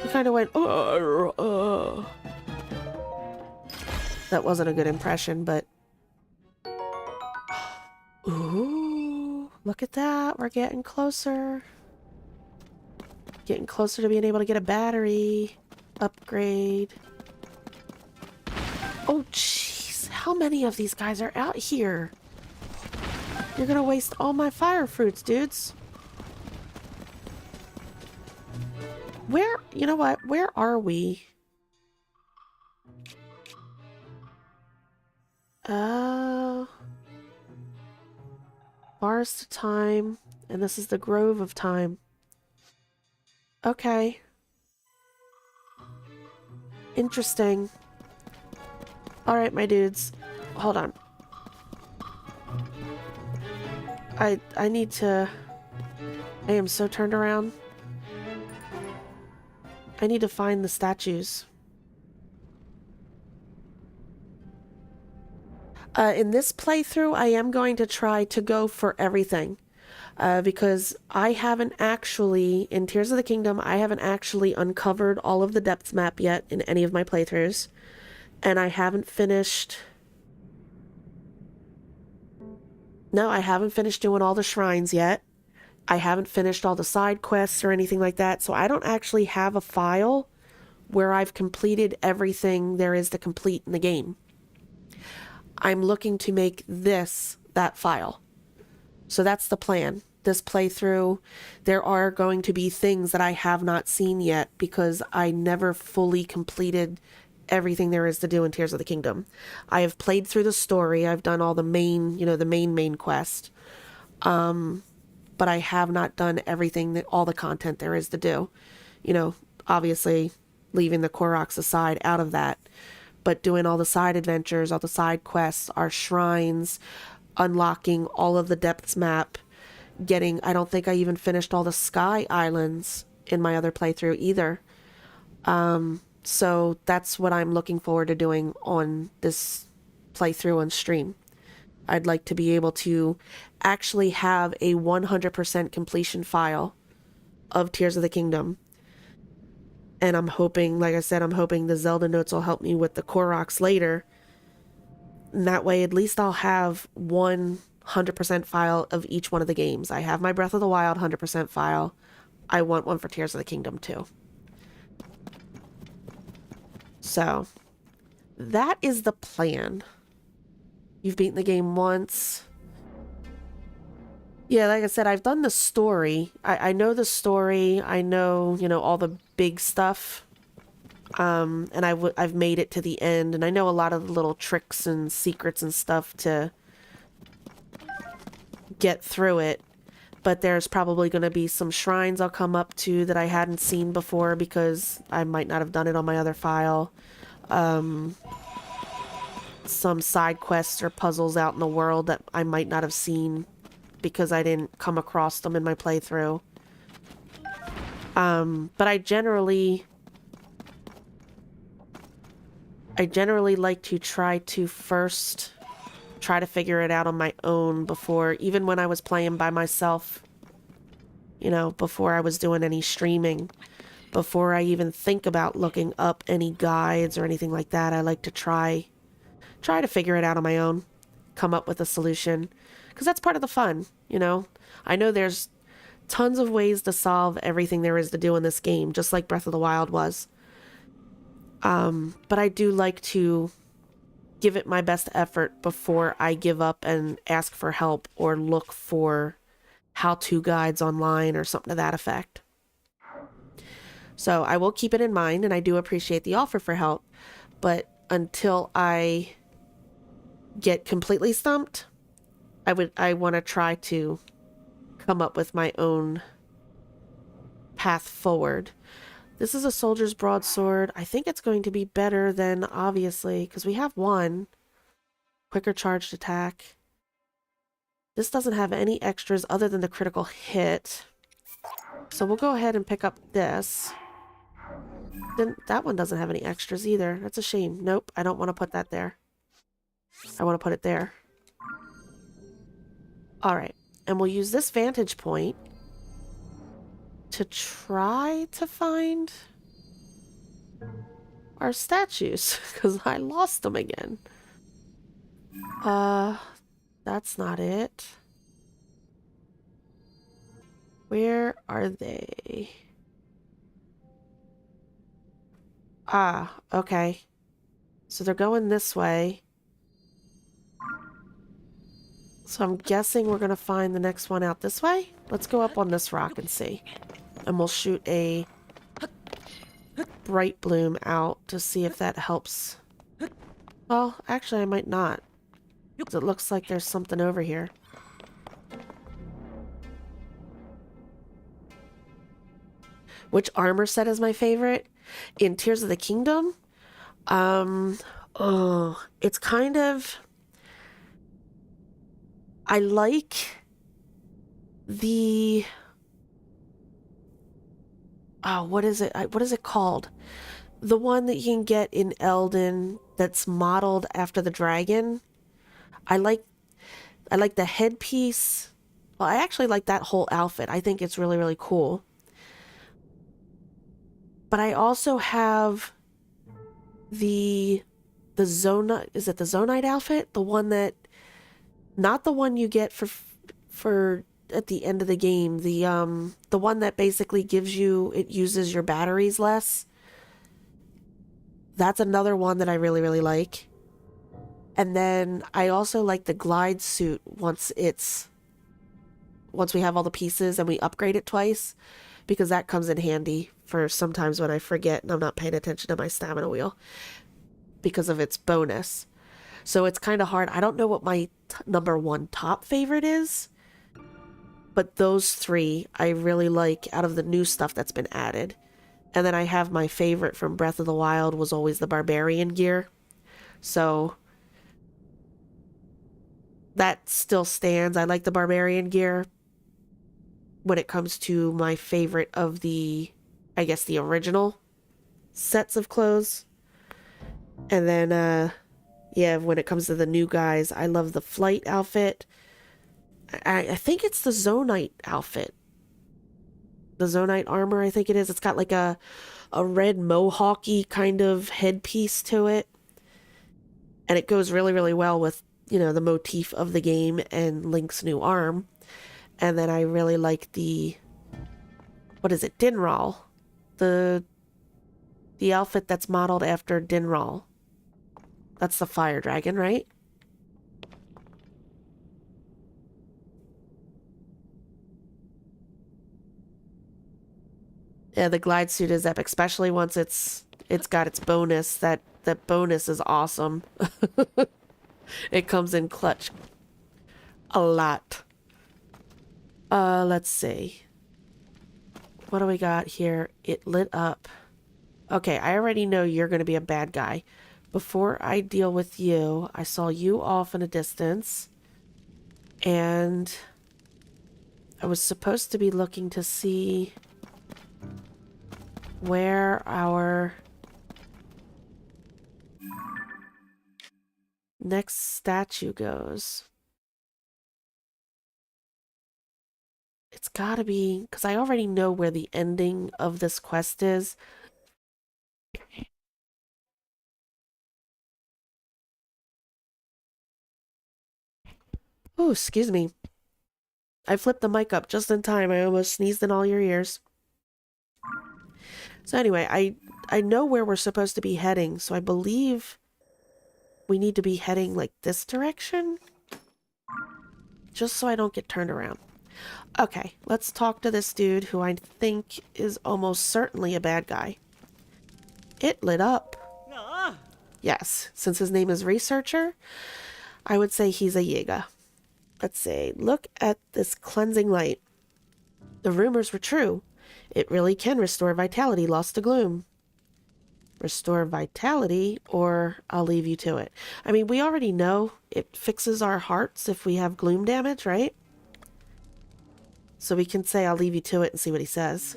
He kind of went, That wasn't a good impression, but... Ooh, look at that. We're getting closer. Getting closer to being able to get a battery upgrade. Oh, jeez. How many of these guys are out here? You're gonna waste all my fire fruits, dudes. Where, you know what? Where are we? Forest of Time, and this is the Grove of Time. Okay. Interesting. Alright, my dudes. Hold on. I need to... I am so turned around. I need to find the statues. In this playthrough, I am going to try to go for everything. Because I haven't actually, in Tears of the Kingdom, I haven't actually uncovered all of the depths map yet in any of my playthroughs. And I haven't finished... No, I haven't finished doing all the shrines yet. I haven't finished all the side quests or anything like that, so I don't actually have a file where I've completed everything there is to complete in the game. I'm looking to make this that file. So that's the plan. This playthrough, there are going to be things that I have not seen yet because I never fully completed everything there is to do in Tears of the Kingdom. I have played through the story. I've done all the main, the main quest. But I have not done everything, all the content there is to do. Obviously leaving the Koroks aside out of that. But doing all the side adventures, all the side quests, our shrines, unlocking all of the depths map, I don't think I even finished all the Sky Islands in my other playthrough either. So that's what I'm looking forward to doing on this playthrough on stream. I'd like to be able to actually have a 100% completion file of Tears of the Kingdom. And I'm hoping, like I said, I'm hoping the Zelda notes will help me with the Koroks later. And that way, at least I'll have 100% file of each one of the games. I have my Breath of the Wild 100% file. I want one for Tears of the Kingdom too. So, that is the plan. You've beaten the game once. Yeah, like I said, I've done the story. I know the story. I know, all the big stuff. And I've made it to the end. And I know a lot of the little tricks and secrets and stuff to get through it. But there's probably going to be some shrines I'll come up to that I hadn't seen before because I might not have done it on my other file. Some side quests or puzzles out in the world that I might not have seen because I didn't come across them in my playthrough. But I generally like to try to figure it out on my own before, even when I was playing by myself, before I was doing any streaming, before I even think about looking up any guides or anything like that. I like to try to figure it out on my own, come up with a solution, because that's part of the fun, I know there's tons of ways to solve everything there is to do in this game, just like Breath of the Wild was. But I do like to give it my best effort before I give up and ask for help or look for how-to guides online or something to that effect. So I will keep it in mind, and I do appreciate the offer for help, but until I get completely stumped, I want to try to come up with my own path forward. This is a soldier's broadsword. I think it's going to be better than, obviously, because we have one. Quicker charged attack. This doesn't have any extras other than the critical hit. So we'll go ahead and pick up this. Then that one doesn't have any extras either. That's a shame. Nope, I don't want to put that there. I want to put it there. Alright, and we'll use this vantage point to try to find our statues, because I lost them again. That's not it. Where are they? Ah, okay. So they're going this way. So I'm guessing we're gonna find the next one out this way? Let's go up on this rock and see. And we'll shoot a bright bloom out to see if that helps. Well, actually I might not. Because it looks like there's something over here. Which armor set is my favorite? In Tears of the Kingdom? It's kind of... I like the... Oh, what is it? What is it called? The one that you can get in Elden that's modeled after the dragon. I like the headpiece. Well, I actually like that whole outfit. I think it's really, really cool. But I also have the Zonite, is it the Zonite outfit? The one that, not the one you get for at the end of the game. The one that basically gives you, it uses your batteries less. That's another one that I really, really like. And then I also like the glide suit once we have all the pieces and we upgrade it twice, because that comes in handy for sometimes when I forget and I'm not paying attention to my stamina wheel because of its bonus. So it's kind of hard. I don't know what my number one top favorite is, but those three I really like out of the new stuff that's been added. And then I have my favorite from Breath of the Wild was always the barbarian gear. So that still stands. I like the barbarian gear when it comes to my favorite of the, I guess, the original sets of clothes. And then, yeah, when it comes to the new guys, I love the flight outfit. I think it's the Zonite outfit. The Zonite armor, I think it is. It's got like a red mohawky kind of headpiece to it. And it goes really, really well with, you know, the motif of the game and Link's new arm. And then I really like the, what is it, Dinral. The outfit that's modeled after Dinral. That's the fire dragon, right? Yeah, the glide suit is epic, especially once it's got its bonus. That bonus is awesome. It comes in clutch a lot. Let's see. What do we got here? It lit up. Okay, I already know you're going to be a bad guy. Before I deal with you, I saw you off in a distance. And I was supposed to be looking to see where our next statue goes. It's gotta be, because I already know where the ending of this quest is. Oh, excuse me. I flipped the mic up just in time. I almost sneezed in all your ears. So anyway, I know where we're supposed to be heading, so I believe we need to be heading like this direction. Just so I don't get turned around. Okay, let's talk to this dude who I think is almost certainly a bad guy. It lit up. Yes, since his name is Researcher, I would say he's a Yiga. Let's see, look at this cleansing light. The rumors were true. It really can restore vitality lost to gloom. Restore vitality, or I'll leave you to it. I mean, we already know it fixes our hearts if we have gloom damage, right? So we can say I'll leave you to it and see what he says.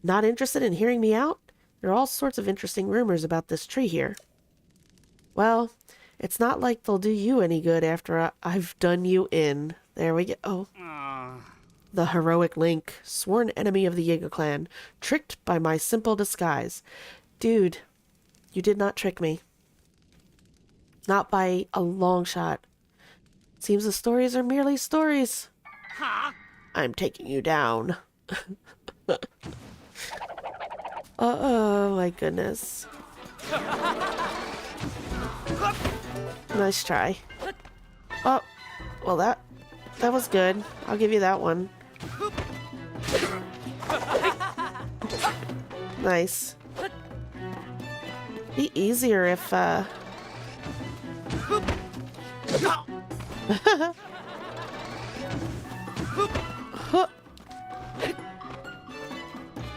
Not interested in hearing me out? There are all sorts of interesting rumors about this tree here. Well, it's not like they'll do you any good after I've done you in. There we go. Oh. The heroic Link, sworn enemy of the Yiga clan, tricked by my simple disguise. Dude, you did not trick me. Not by a long shot. Seems the stories are merely stories. Huh? I'm taking you down. Oh my goodness. Nice try. Oh, well that was good. I'll give you that one. Nice. Be easier if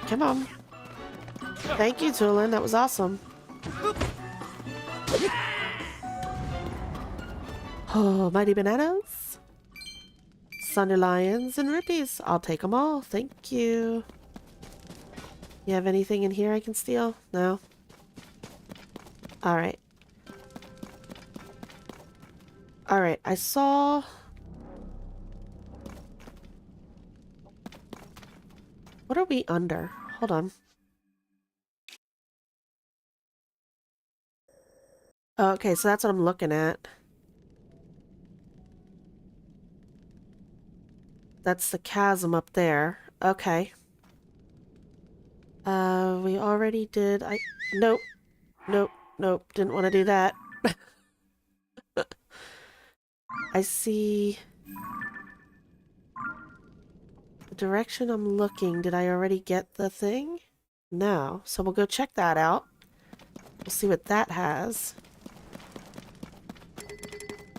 Come on. Thank you, Tulin. That was awesome. Oh, mighty bananas. Thunder lions and rupees. I'll take them all. Thank you. You have anything in here I can steal? No? Alright. Alright, I saw... What are we under? Hold on. Okay, so that's what I'm looking at. That's the chasm up there. Okay. We already did... Nope. Nope. Nope. Didn't want to do that. I see... The direction I'm looking, did I already get the thing? No. So we'll go check that out. We'll see what that has.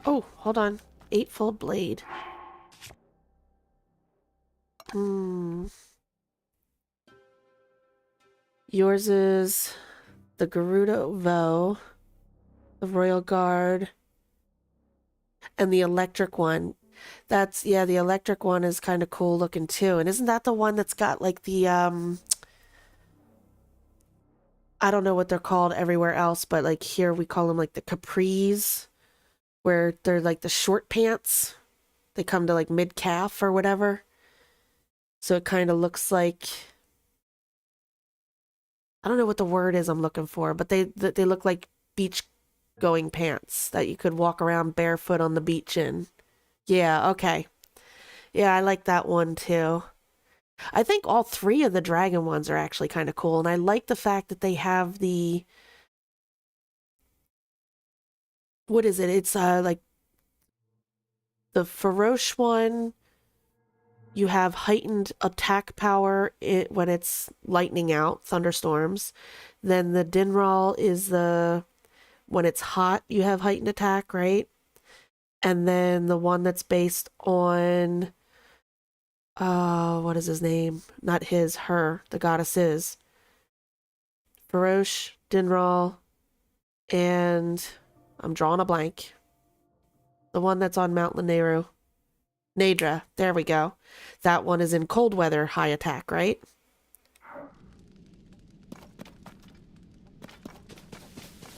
Oh, hold on. Eightfold blade. Yours is the Garuda Vow, the Royal Guard, and the electric one. That's, yeah, the electric one is kind of cool looking too. And isn't that the one that's got like the, I don't know what they're called everywhere else, but like here we call them like the capris, where they're like the short pants. They come to like mid-calf or whatever. So it kind of looks like, I don't know what the word is I'm looking for, but they look like beach going pants that you could walk around barefoot on the beach in. Yeah, okay. Yeah, I like that one too. I think all three of the dragon ones are actually kind of cool, and I like the fact that they have the... What is it? It's like the Feroce one. You have heightened attack power when it's lightning out, thunderstorms. Then the Dinral is when it's hot, you have heightened attack, right? And then the one that's based on, what is his name? Not his, her, the goddess is. Feroce, Dinral, and I'm drawing a blank. The one that's on Mount Lanayru. Nadra, there we go. That one is in cold weather, high attack, right?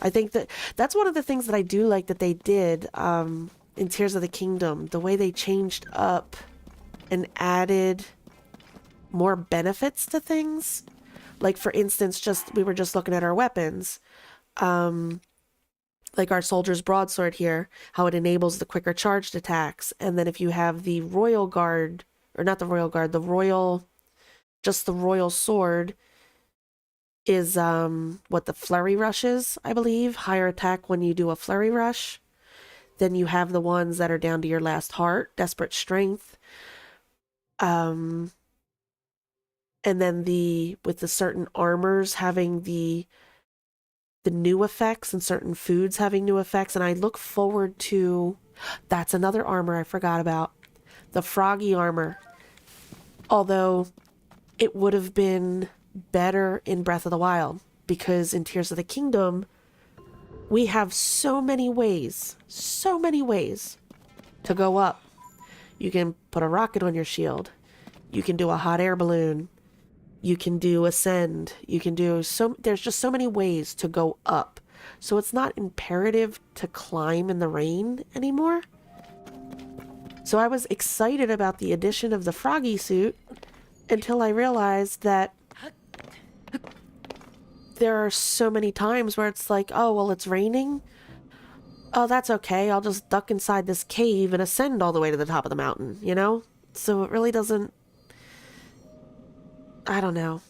I think that's one of the things that I do like that they did in Tears of the Kingdom. The way they changed up and added more benefits to things. Like, for instance, we were just looking at our weapons. Like our soldier's broadsword here, how it enables the quicker charged attacks. And then if you have the Royal Guard, or not the Royal Guard, just the Royal Sword is what the Flurry Rush is, I believe. Higher attack when you do a Flurry Rush. Then you have the ones that are down to your last heart, Desperate Strength. And then with the certain armors having the new effects and certain foods having new effects. And I look forward to... That's another armor I forgot about. the froggy armor. Although it would have been better in Breath of the Wild, because in Tears of the Kingdom, we have so many ways to go up. You can put a rocket on your shield. You can do a hot air balloon. You can do ascend. You can do there's just so many ways to go up. So it's not imperative to climb in the rain anymore. So I was excited about the addition of the froggy suit until I realized that there are so many times where it's like, oh, well, it's raining. Oh, that's okay. I'll just duck inside this cave and ascend all the way to the top of the mountain, you know? So it really doesn't... I don't know.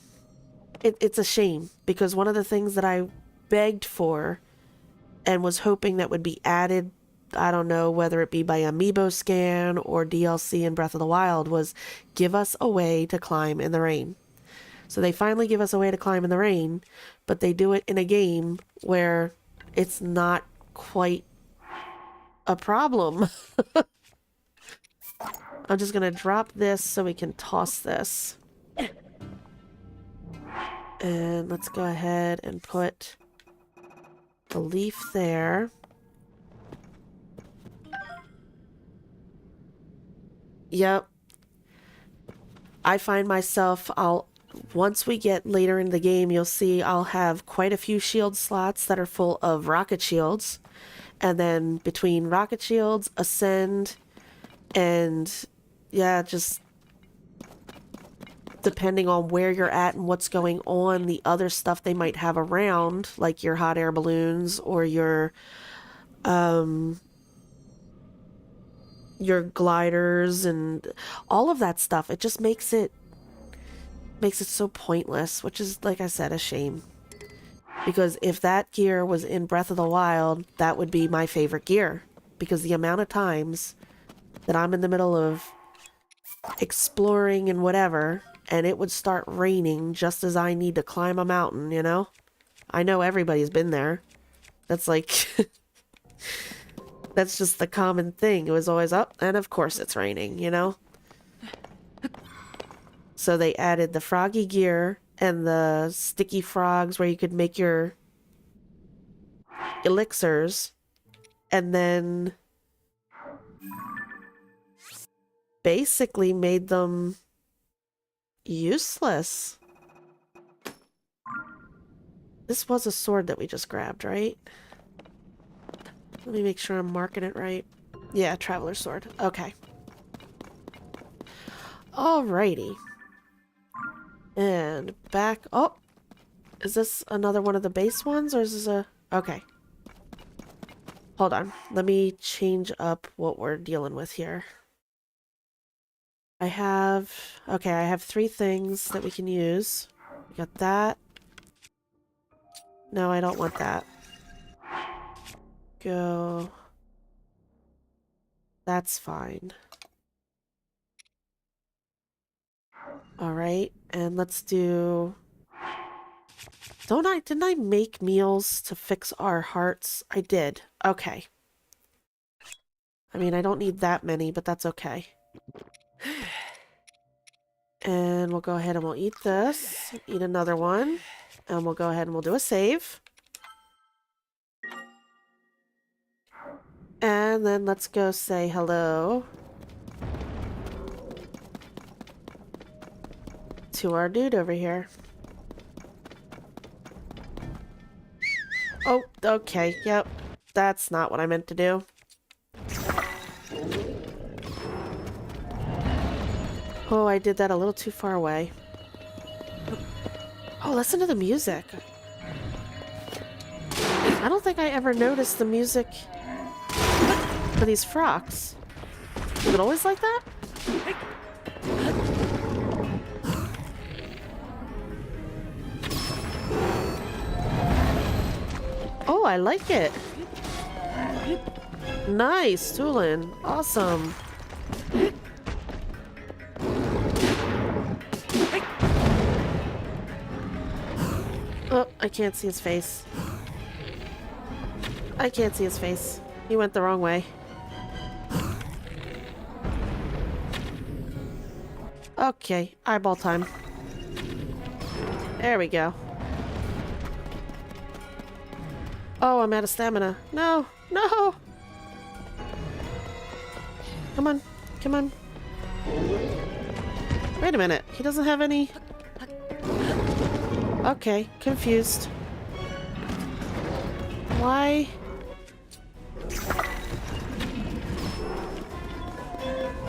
It's a shame, because one of the things that I begged for and was hoping that would be added, I don't know whether it be by Amiibo scan or DLC in Breath of the Wild, was give us a way to climb in the rain. So they finally give us a way to climb in the rain, but they do it in a game where it's not quite a problem. I'm just going to drop this so we can toss this. And let's go ahead and put the leaf there. Yep. I find myself, once we get later in the game, you'll see I'll have quite a few shield slots that are full of rocket shields. And then between rocket shields, ascend, and yeah, just depending on where you're at and what's going on, the other stuff they might have around, like your hot air balloons or your gliders and all of that stuff. It just makes it so pointless, which is, like I said, a shame. Because if that gear was in Breath of the Wild, that would be my favorite gear. Because the amount of times that I'm in the middle of exploring and whatever, and it would start raining just as I need to climb a mountain, you know? I know everybody's been there. That's like... that's just the common thing. It was always up, and of course it's raining, you know? So they added the froggy gear and the sticky frogs where you could make your elixirs, and then basically made them useless. This was a sword that we just grabbed, right? Let me make sure I'm marking it right. Yeah, Traveler's Sword. Okay. Alrighty. And back... Oh! Is this another one of the base ones, or is this a... Okay. Hold on. Let me change up what we're dealing with here. I have 3 things that we can use. We got that. No, I don't want that. Go. That's fine. Alright, and let's do... Didn't I make meals to fix our hearts? I did. Okay. I mean, I don't need that many, but that's okay. And we'll go ahead and we'll eat this. Eat another one. And we'll go ahead and we'll do a save. And then let's go say hello to our dude over here. Oh, okay, yep. That's not what I meant to do. Oh, I did that a little too far away. Oh, listen to the music. I don't think I ever noticed the music for these Frox. Is it always like that? Oh, I like it. Nice, Tulin. Awesome. Oh, I can't see his face. I can't see his face. He went the wrong way. Okay, eyeball time. There we go. Oh, I'm out of stamina. No, no! Come on, come on. Wait a minute, he doesn't have any... Okay, confused. Why?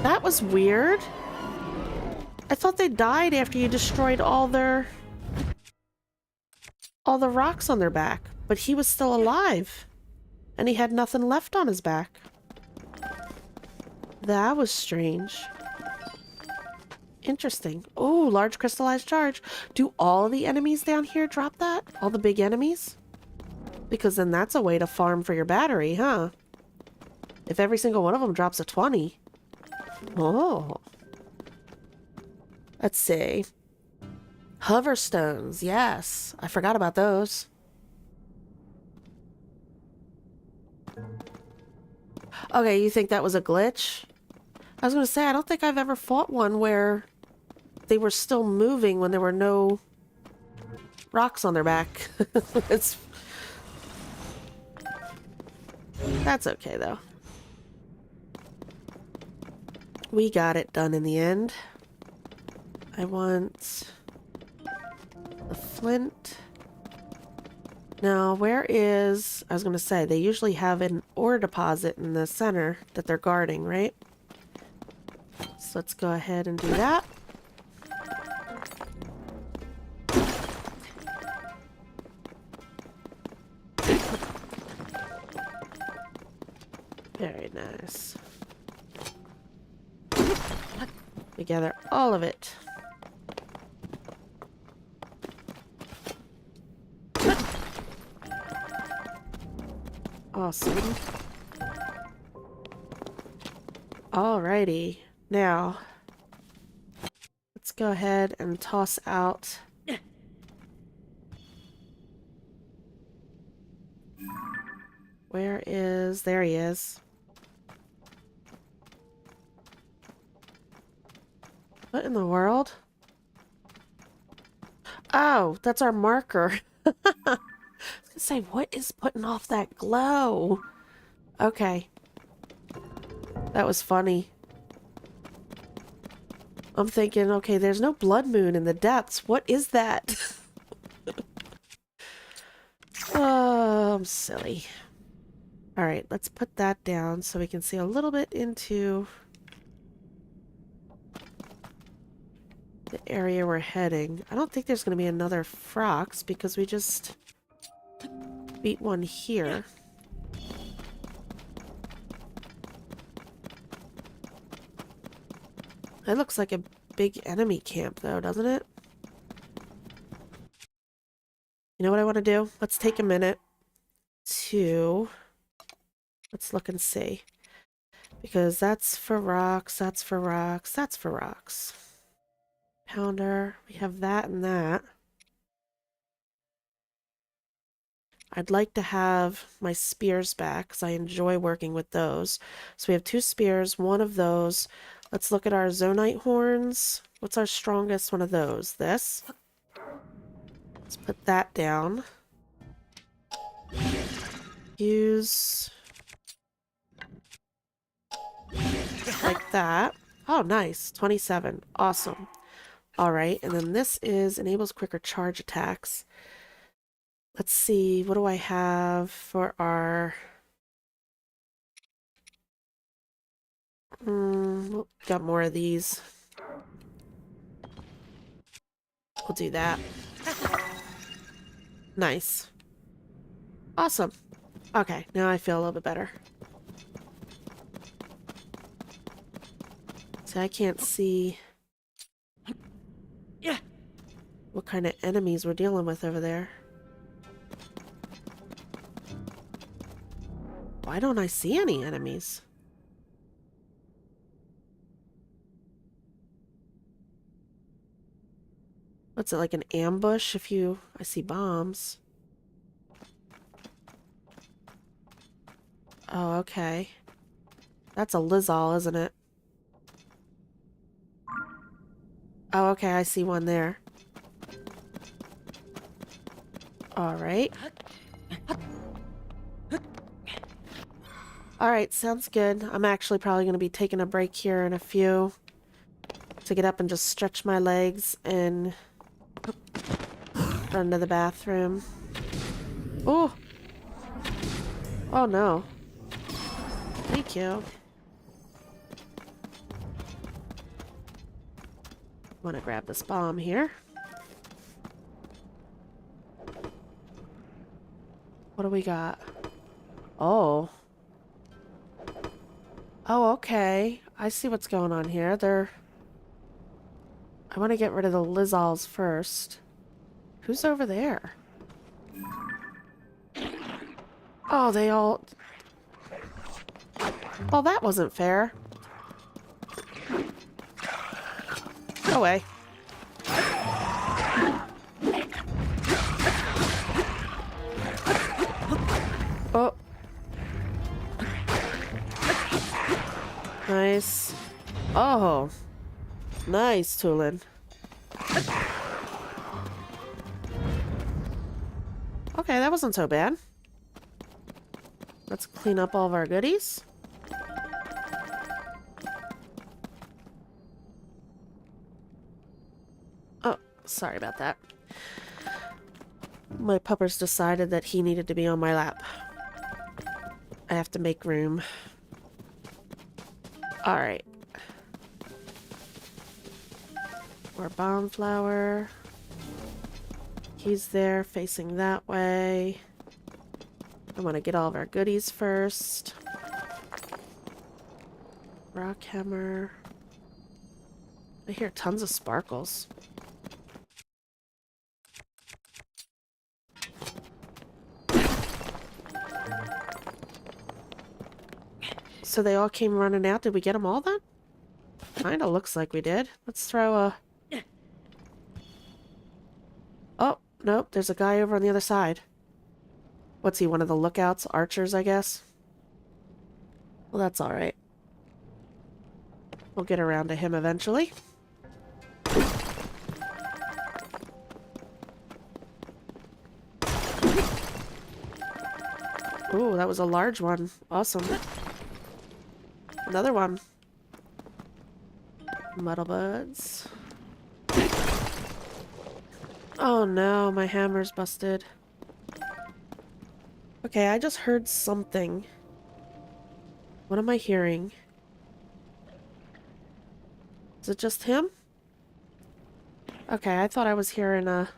That was weird. I thought they died after you destroyed all the rocks on their back, but he was still alive. And he had nothing left on his back. That was strange. Interesting. Oh, large crystallized charge. Do all the enemies down here drop that? All the big enemies? Because then that's a way to farm for your battery, huh? If every single one of them drops a 20. Oh. Let's see. Hoverstones, yes. I forgot about those. Okay, you think that was a glitch? I was going to say, I don't think I've ever fought one where they were still moving when there were no rocks on their back. That's okay, though. We got it done in the end. I want the flint. Now, where is... I was going to say, they usually have an ore deposit in the center that they're guarding, right? So let's go ahead and do that. Very nice. We gather all of it. Awesome. Alrighty. Now, let's go ahead and toss out... Where is... There he is. What in the world? Oh, that's our marker. I was gonna say, what is putting off that glow? Okay. That was funny. I'm thinking, okay, there's no blood moon in the depths. What is that? Oh, I'm silly. Alright, let's put that down so we can see a little bit into the area we're heading. I don't think there's going to be another Frox because we just beat one here. That looks like a big enemy camp though, doesn't it? You know what I want to do? Let's take a minute to... Let's look and see. Because that's for rocks, that's for rocks, that's for rocks. Pounder, we have that and that. I'd like to have my spears back because I enjoy working with those. So we have 2 spears, 1 of those. Let's look at our Zonite horns. What's our strongest one of those? This. Let's put that down. Use... like that. Oh, nice. 27. Awesome. Alright, and then this is enables quicker charge attacks. Let's see, what do I have for our... got more of these. We'll do that. Nice. Awesome. Okay, now I feel a little bit better. So I can't see what kind of enemies we're dealing with over there. Why don't I see any enemies? What's it, like an ambush if you... I see bombs. Oh, okay. That's a Lizal, isn't it? Oh, okay, I see one there. Alright. Alright, sounds good. I'm actually probably going to be taking a break here in a few to get up and just stretch my legs and run to the bathroom. Oh! Oh no. Thank you. I'm gonna grab this bomb here. What do we got? Oh. Oh, okay. I see what's going on here. I want to get rid of the Lizals first. Who's over there? Oh, they all... Well, that wasn't fair. Go away. Oh. Nice. Oh. Nice, Tulin. Okay, that wasn't so bad. Let's clean up all of our goodies. Oh, sorry about that. My puppers decided that he needed to be on my lap. I have to make room. Alright. More bomb flower. He's there, facing that way. I want to get all of our goodies first. Rock hammer. I hear tons of sparkles. So they all came running out. Did we get them all then? Kinda looks like we did. Let's throw a... Oh, nope. There's a guy over on the other side. What's he, one of the lookouts? Archers, I guess? Well, that's alright. We'll get around to him eventually. Ooh, that was a large one. Awesome. Another one. Muddle buds. Oh no, my hammer's busted. Okay, I just heard something. What am I hearing? Is it just him? Okay, I thought I was hearing a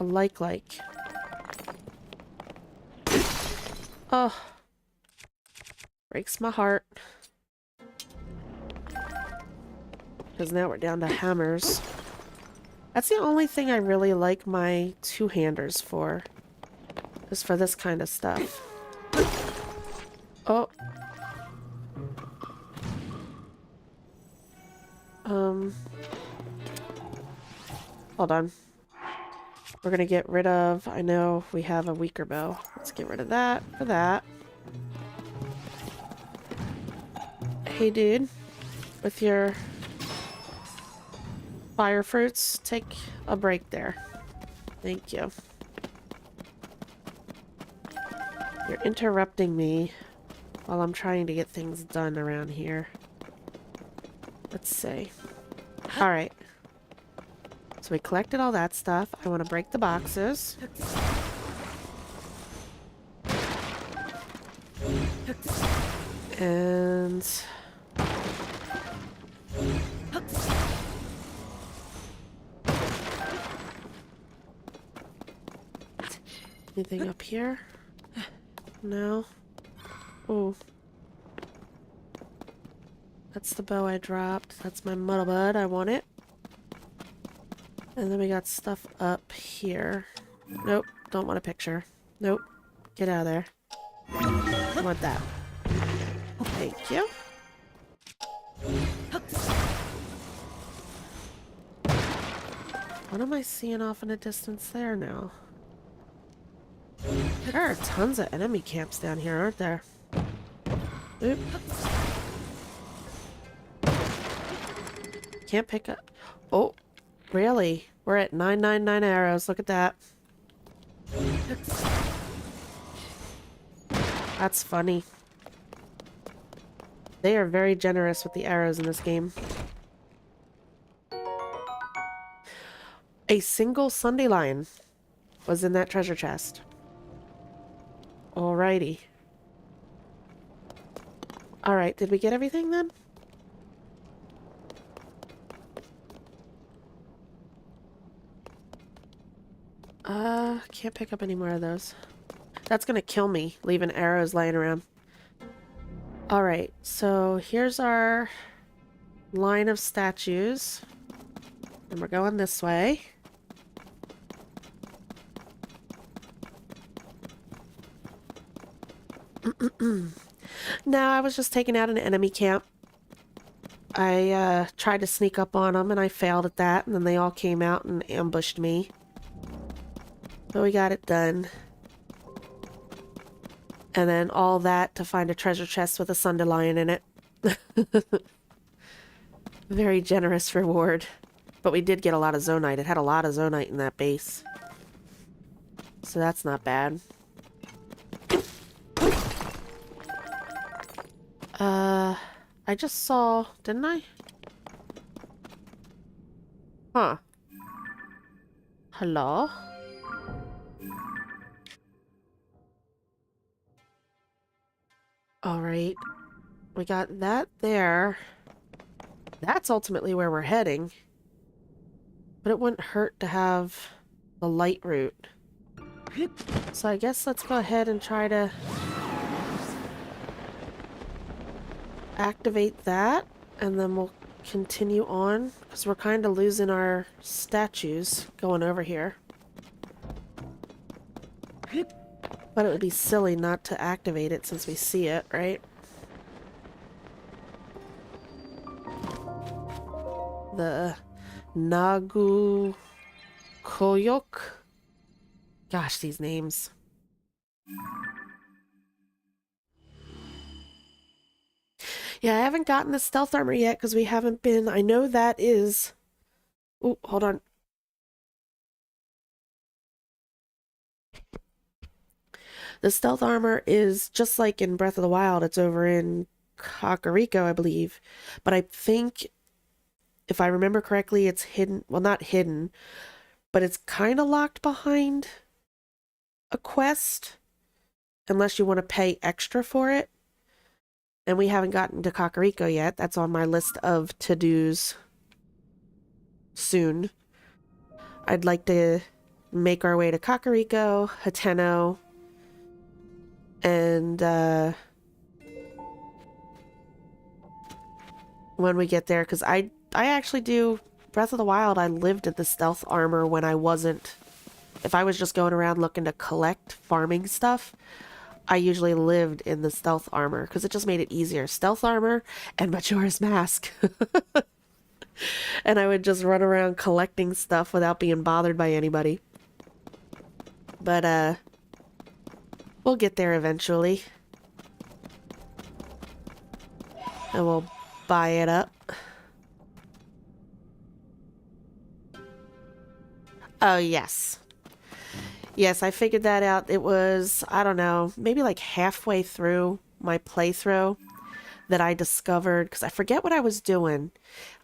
like. Oh. Breaks my heart. Because now we're down to hammers. That's the only thing I really like my two-handers for. Is for this kind of stuff. Oh. Hold on. We're gonna get rid of... I know we have a weaker bow. Let's get rid of that for that. Hey, dude. With your fire fruits, take a break there. Thank you. You're interrupting me while I'm trying to get things done around here. Let's see. Alright. So we collected all that stuff. I want to break the boxes. And... anything up here? No. Oh. That's the bow I dropped. That's my muddle bud. I want it. And then we got stuff up here. Nope. Don't want a picture. Nope. Get out of there. I want that. Thank you. What am I seeing off in the distance there now? There are tons of enemy camps down here, aren't there? Oop. Can't pick up. Oh, really? We're at 999 arrows. Look at that. That's funny. They are very generous with the arrows in this game. A single Sunday lion was in that treasure chest. Alrighty. Alright, did we get everything then? Can't pick up any more of those. That's gonna kill me, leaving arrows lying around. Alright, so here's our line of statues. And we're going this way. No, I was just taking out an enemy camp. I tried to sneak up on them and I failed at that, and then they all came out and ambushed me. But we got it done. And then all that to find a treasure chest with a Sunderlion in it. Very generous reward. But we did get a lot of Zonite. It had a lot of Zonite in that base. So that's not bad. I just saw... Didn't I? Huh. Hello? Alright. We got that there. That's ultimately where we're heading. But it wouldn't hurt to have the light route. So I guess let's go ahead and try to activate that, and then we'll continue on, because we're kind of losing our statues going over here. But it would be silly not to activate it since we see it, right? The Nagu Koyok. Gosh, these names. Yeah, I haven't gotten the stealth armor yet because we haven't been... I know that is... Oh, hold on. The stealth armor is just like in Breath of the Wild. It's over in Kakariko, I believe. But I think, if I remember correctly, it's hidden... Well, not hidden, but it's kind of locked behind a quest. Unless you want to pay extra for it. And we haven't gotten to Kakariko yet. That's on my list of to-dos soon. I'd like to make our way to Kakariko, Hateno, and when we get there, because I actually do Breath of the Wild. I lived at the stealth armor when I wasn't... If I was just going around looking to collect farming stuff, I usually lived in the stealth armor because it just made it easier. Stealth armor and Majora's Mask. And I would just run around collecting stuff without being bothered by anybody. But, we'll get there eventually. And we'll buy it up. Oh, yes. Yes, I figured that out. It was, I don't know, maybe like halfway through my playthrough that I discovered, because I forget what I was doing.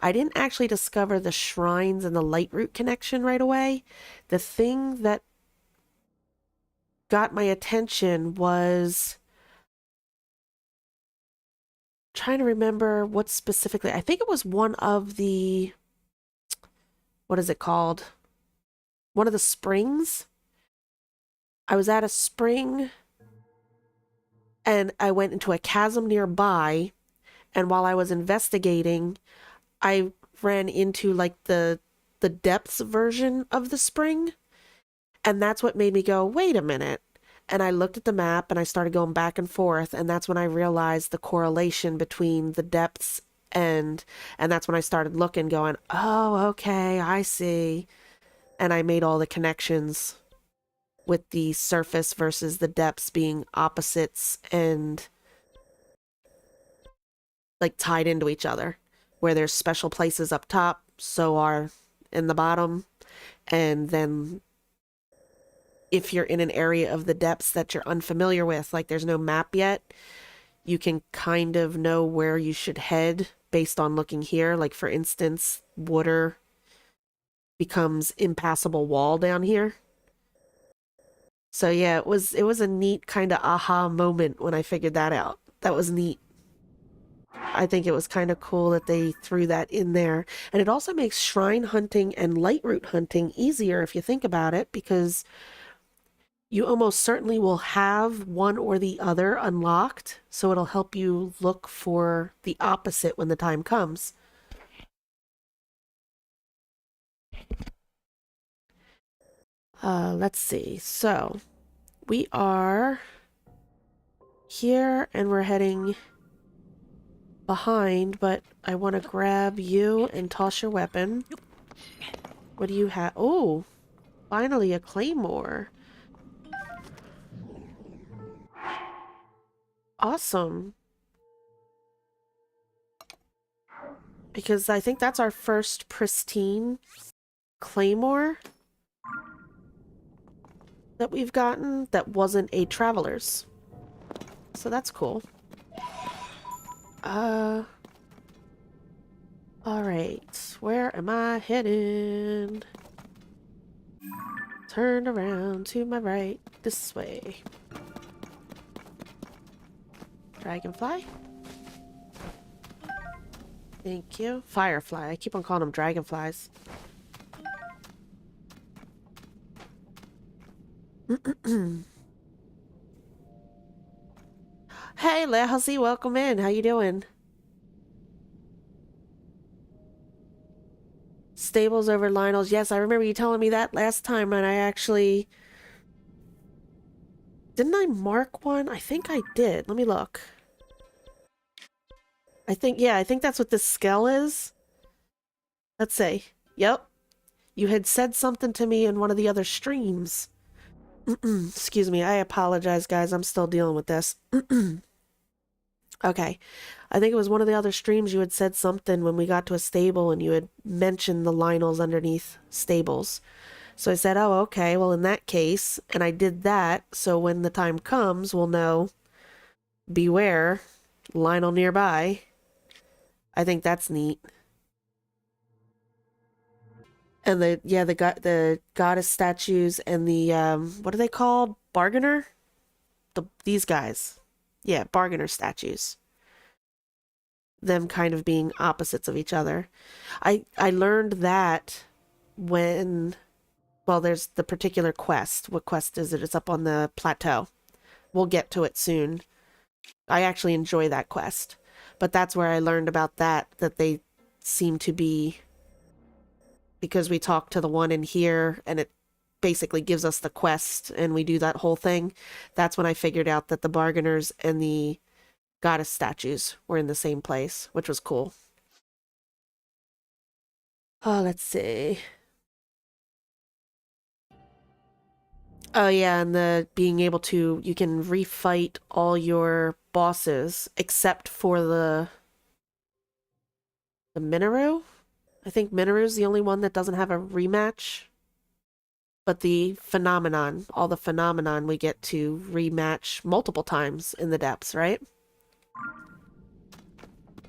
I didn't actually discover the shrines and the light route connection right away. The thing that got my attention was... trying to remember what specifically. I think it was one of the... What is it called? One of the springs? I was at a spring and I went into a chasm nearby, and while I was investigating, I ran into like the depths version of the spring, and that's what made me go, wait a minute. And I looked at the map and I started going back and forth, and that's when I realized the correlation between the depths and that's when I started looking, going, oh, okay, I see. And I made all the connections with the surface versus the depths being opposites and like tied into each other, where there's special places up top, so are in the bottom. And then if you're in an area of the depths that you're unfamiliar with, like there's no map yet, you can kind of know where you should head based on looking here. Like for instance, water becomes impassable wall down here. So yeah, it was a neat kind of aha moment when I figured that out. That was neat. I think it was kind of cool that they threw that in there. And it also makes shrine hunting and light root hunting easier if you think about it, because you almost certainly will have one or the other unlocked, so it'll help you look for the opposite when the time comes. Let's see. So, we are here and we're heading behind, but I want to grab you and toss your weapon. What do you have? Oh, finally a claymore. Awesome. Because I think that's our first pristine claymore that we've gotten that wasn't a traveler's. So that's cool. Alright. Where am I heading? Turn around to my right. This way. Dragonfly? Thank you. Firefly. I keep on calling them dragonflies. Hey, Lehazi, welcome in. How you doing? Stables over Lionel's. Yes, I remember you telling me that last time, and I actually... Didn't I mark one? I think I did. Let me look. I think that's what this skull is. Let's see. Yep. You had said something to me in one of the other streams. Excuse me, I apologize, guys. I'm still dealing with this. Okay. I think it was one of the other streams you had said something when we got to a stable and you had mentioned the Lionels underneath stables. So I said, oh, okay, well, in that case, and I did that, so when the time comes, we'll know, beware, Lionel nearby. I think that's neat. And the goddess statues and the, what are they called? Bargainer? These guys. Yeah, bargainer statues. Them kind of being opposites of each other. I learned that when, well, there's the particular quest. What quest is it? It's up on the plateau. We'll get to it soon. I actually enjoy that quest. But that's where I learned about that they seem to be, because we talked to the one in here and it basically gives us the quest and we do that whole thing. That's when I figured out that the bargainers and the goddess statues were in the same place, which was cool. Oh, let's see. Oh yeah, and the being able to, you can refight all your bosses except for the Minoru? I think Minoru's the only one that doesn't have a rematch. But the phenomenon, all the phenomenon, we get to rematch multiple times in the depths, right?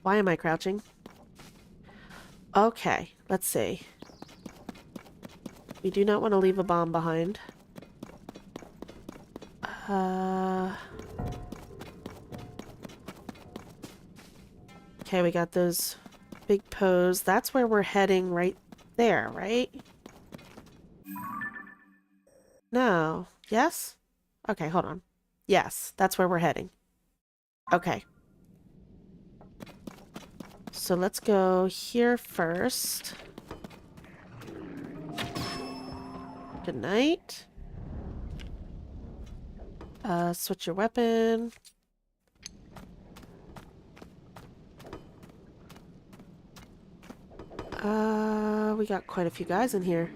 Why am I crouching? Okay, let's see. We do not want to leave a bomb behind. Okay, we got those big pose. That's where we're heading right there, right? No. Yes? Okay, hold on. Yes, that's where we're heading. Okay. So let's go here first. Good night. Switch your weapon. We got quite a few guys in here.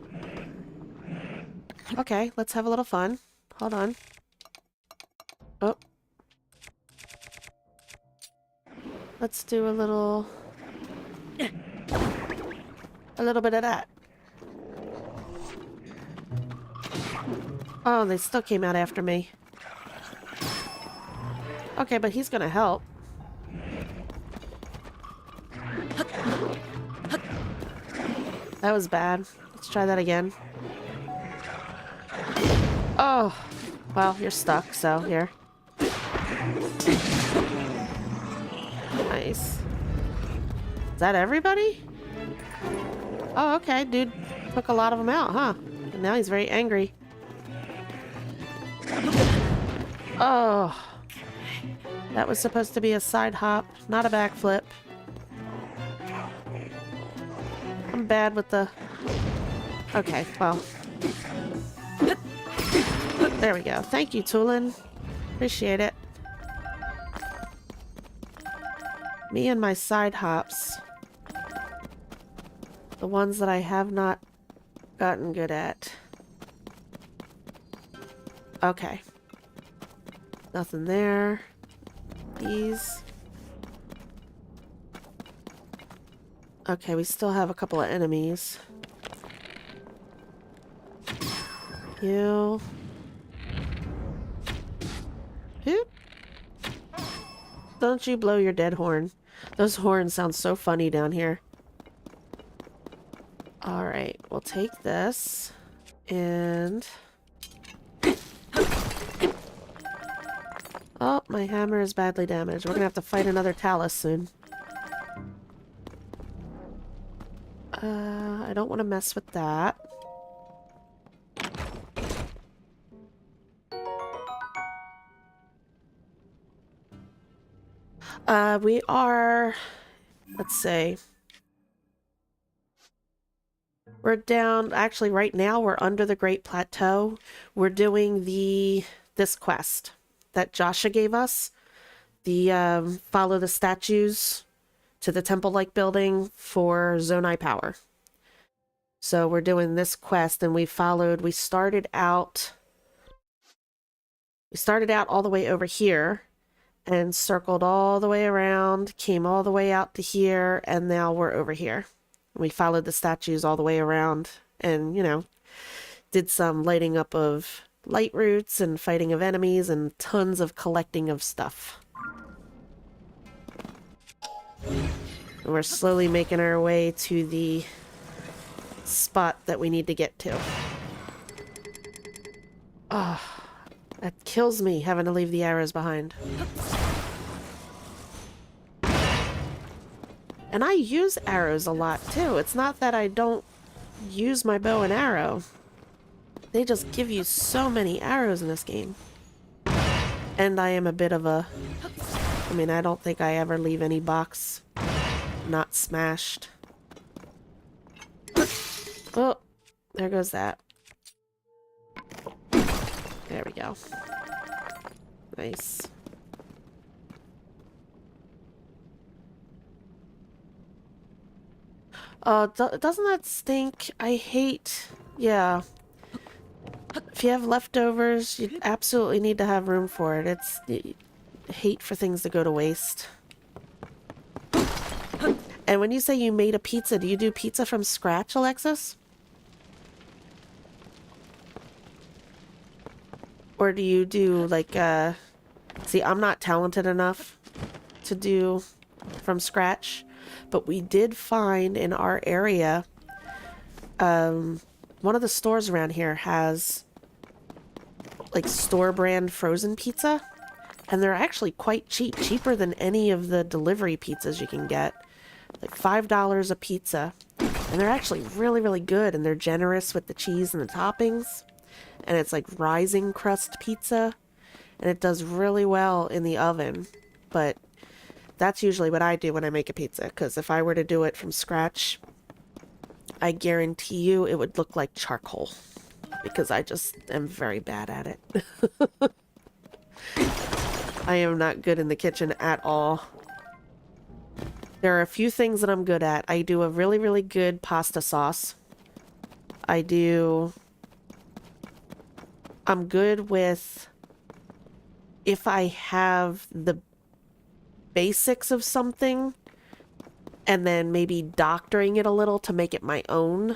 Okay, let's have a little fun. Hold on. Oh. Let's do a little A little bit of that. Oh, they still came out after me. Okay, but he's gonna help. That was bad. Let's try that again. Oh, well, you're stuck, so here. Nice. Is that everybody? Oh, okay, dude took a lot of them out, huh? And now he's very angry. Oh. That was supposed to be a side hop, not a backflip. I'm bad with the... Okay, well. There we go. Thank you, Tulin. Appreciate it. Me and my side hops. The ones that I have not gotten good at. Okay. Nothing there. These. Okay, we still have a couple of enemies. You. Hoop. Don't you blow your dead horn. Those horns sound so funny down here. Alright, we'll take this. And... Oh, my hammer is badly damaged. We're gonna have to fight another Talus soon. I don't want to mess with that. We are... Let's see. We're down... Actually, right now, we're under the Great Plateau. We're doing this quest that Josha gave us. The, follow the statues to the temple-like building for Zonai power. So we're doing this quest, and we started out all the way over here, and circled all the way around, came all the way out to here, and now we're over here. We followed the statues all the way around, and, you know, did some lighting up of light roots, and fighting of enemies, and tons of collecting of stuff. And we're slowly making our way to the spot that we need to get to. Oh, that kills me having to leave the arrows behind. And I use arrows a lot too. It's not that I don't use my bow and arrow. They just give you so many arrows in this game. And I am a bit of a... I mean, I don't think I ever leave any box not smashed. Oh, there goes that. There we go. Nice. Doesn't that stink? I hate... Yeah. If you have leftovers, you absolutely need to have room for it. Hate for things to go to waste. And when you say you made a pizza, do you do pizza from scratch, Alexis? Or do you do like see, I'm not talented enough to do from scratch, but we did find in our area one of the stores around here has like store brand frozen pizza, and they're actually quite cheap, cheaper than any of the delivery pizzas you can get. Like $5 a pizza, and they're actually really, really good, and they're generous with the cheese and the toppings, and it's like rising crust pizza, and it does really well in the oven. But that's usually what I do when I make a pizza, because if I were to do it from scratch, I guarantee you it would look like charcoal, because I just am very bad at it. I am not good in the kitchen at all. There are a few things that I'm good at. I do a really, really good pasta sauce. I'm good with... If I have the basics of something, and then maybe doctoring it a little to make it my own,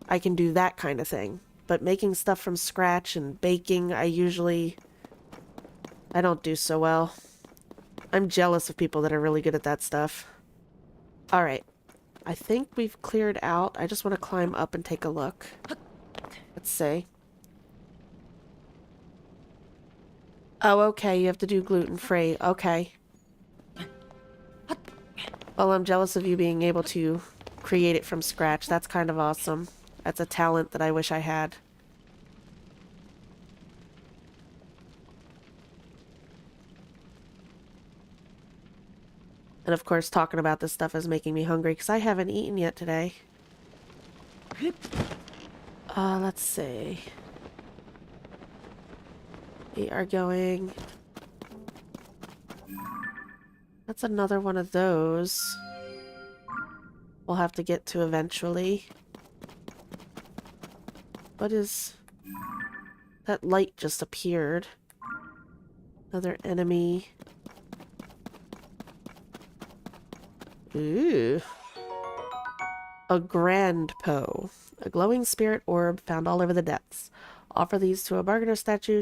I can do that kind of thing. But making stuff from scratch and baking, I don't do so well. I'm jealous of people that are really good at that stuff. Alright. I think we've cleared out. I just want to climb up and take a look. Let's see. Oh, okay. You have to do gluten-free. Okay. Well, I'm jealous of you being able to create it from scratch. That's kind of awesome. That's a talent that I wish I had. And of course, talking about this stuff is making me hungry because I haven't eaten yet today. Let's see. We are going... That's another one of those. We'll have to get to eventually. What is... That light just appeared. Another enemy. Ooh. A grand po. A glowing spirit orb found all over the depths. Offer these to a bargainer statue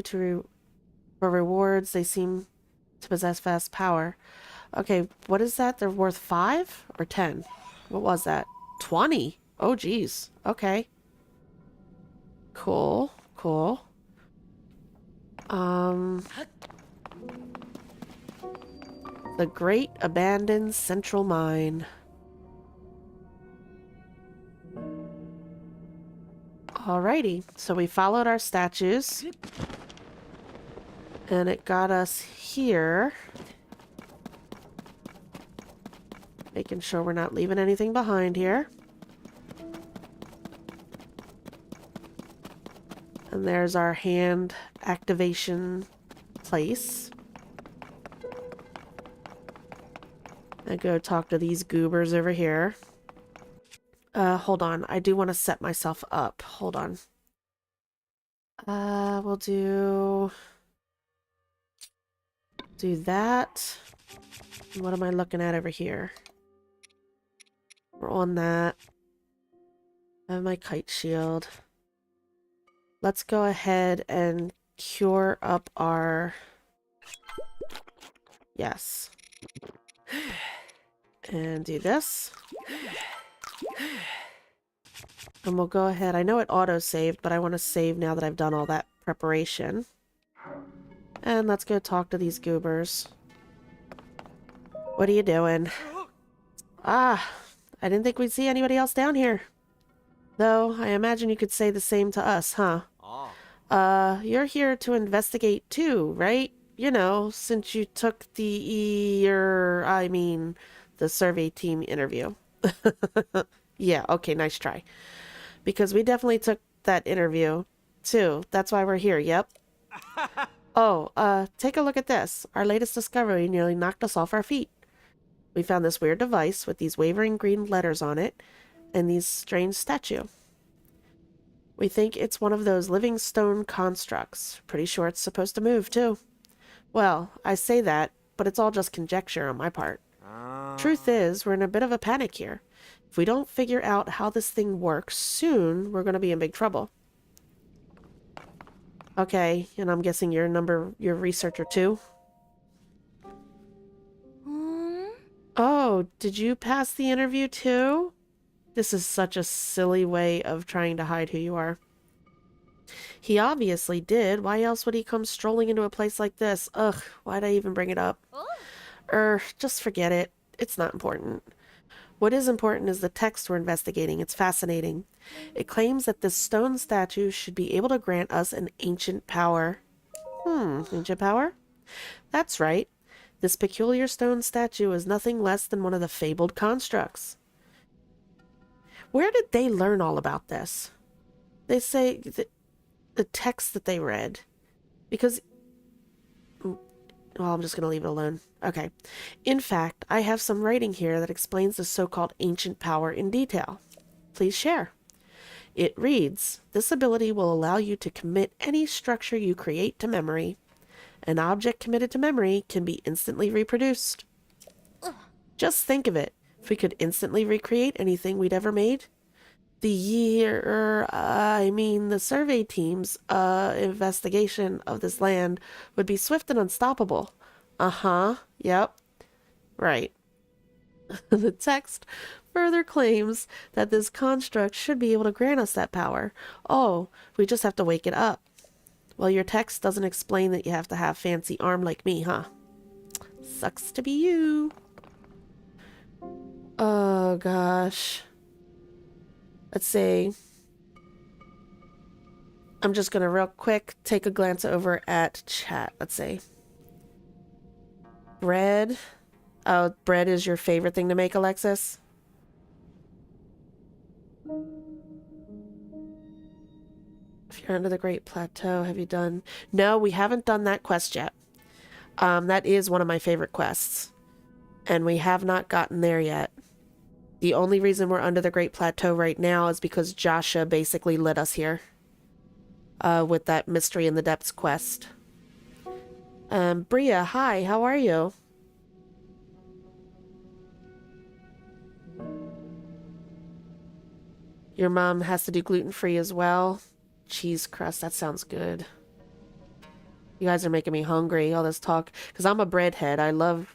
for rewards. They seem to possess vast power. Okay, what is that? They're worth 5 or 10? What was that? 20? Oh, geez. Okay. Cool. Cool. The Great Abandoned Central Mine. Alrighty, so we followed our statues. And it got us here. Making sure we're not leaving anything behind here. And there's our hand activation place. I go talk to these goobers over here. Hold on. I do want to set myself up. Hold on. We'll do that. What am I looking at over here? We're on that. I have my kite shield. Let's go ahead and cure up our... Yes. And do this. And we'll go ahead. I know it auto-saved, but I want to save now that I've done all that preparation. And let's go talk to these goobers. What are you doing? Ah, I didn't think we'd see anybody else down here. Though, I imagine you could say the same to us, huh? You're here to investigate too, right? You know, since you took the survey team interview. Yeah, okay, nice try. Because we definitely took that interview, too. That's why we're here, yep. Oh, take a look at this. Our latest discovery nearly knocked us off our feet. We found this weird device with these wavering green letters on it and these strange statue. We think it's one of those living stone constructs. Pretty sure it's supposed to move, too. Well, I say that, but it's all just conjecture on my part. Truth is, we're in a bit of a panic here. If we don't figure out how this thing works soon, we're going to be in big trouble. Okay, and I'm guessing you're researcher too? Oh, did you pass the interview too? This is such a silly way of trying to hide who you are. He obviously did. Why else would he come strolling into a place like this? Ugh, why'd I even bring it up? Just forget it. It's not important. What is important is the text we're investigating. It's fascinating. It claims that this stone statue should be able to grant us an ancient power. Ancient power? That's right. This peculiar stone statue is nothing less than one of the fabled constructs. Where did they learn all about this? They say the text that they read. Because... Well, I'm just going to leave it alone. Okay. In fact, I have some writing here that explains the so-called ancient power in detail. Please share. It reads, this ability will allow you to commit any structure you create to memory. An object committed to memory can be instantly reproduced. Just think of it. If we could instantly recreate anything we'd ever made. The survey team's investigation of this land would be swift and unstoppable. Uh-huh, yep, right. The text further claims that this construct should be able to grant us that power. Oh, we just have to wake it up. Well, your text doesn't explain that you have to have fancy arm like me, huh? Sucks to be you. Oh, gosh. Let's see. I'm just gonna real quick take a glance over at chat. Let's see. Bread. Oh, bread is your favorite thing to make, Alexis? If you're under the Great Plateau, have you done... No, we haven't done that quest yet. That is one of my favorite quests. And we have not gotten there yet. The only reason we're under the Great Plateau right now is because Josha basically led us here. With that Mystery in the Depths quest. Bria, hi, how are you? Your mom has to do gluten-free as well. Cheese crust, that sounds good. You guys are making me hungry, all this talk. Because I'm a breadhead.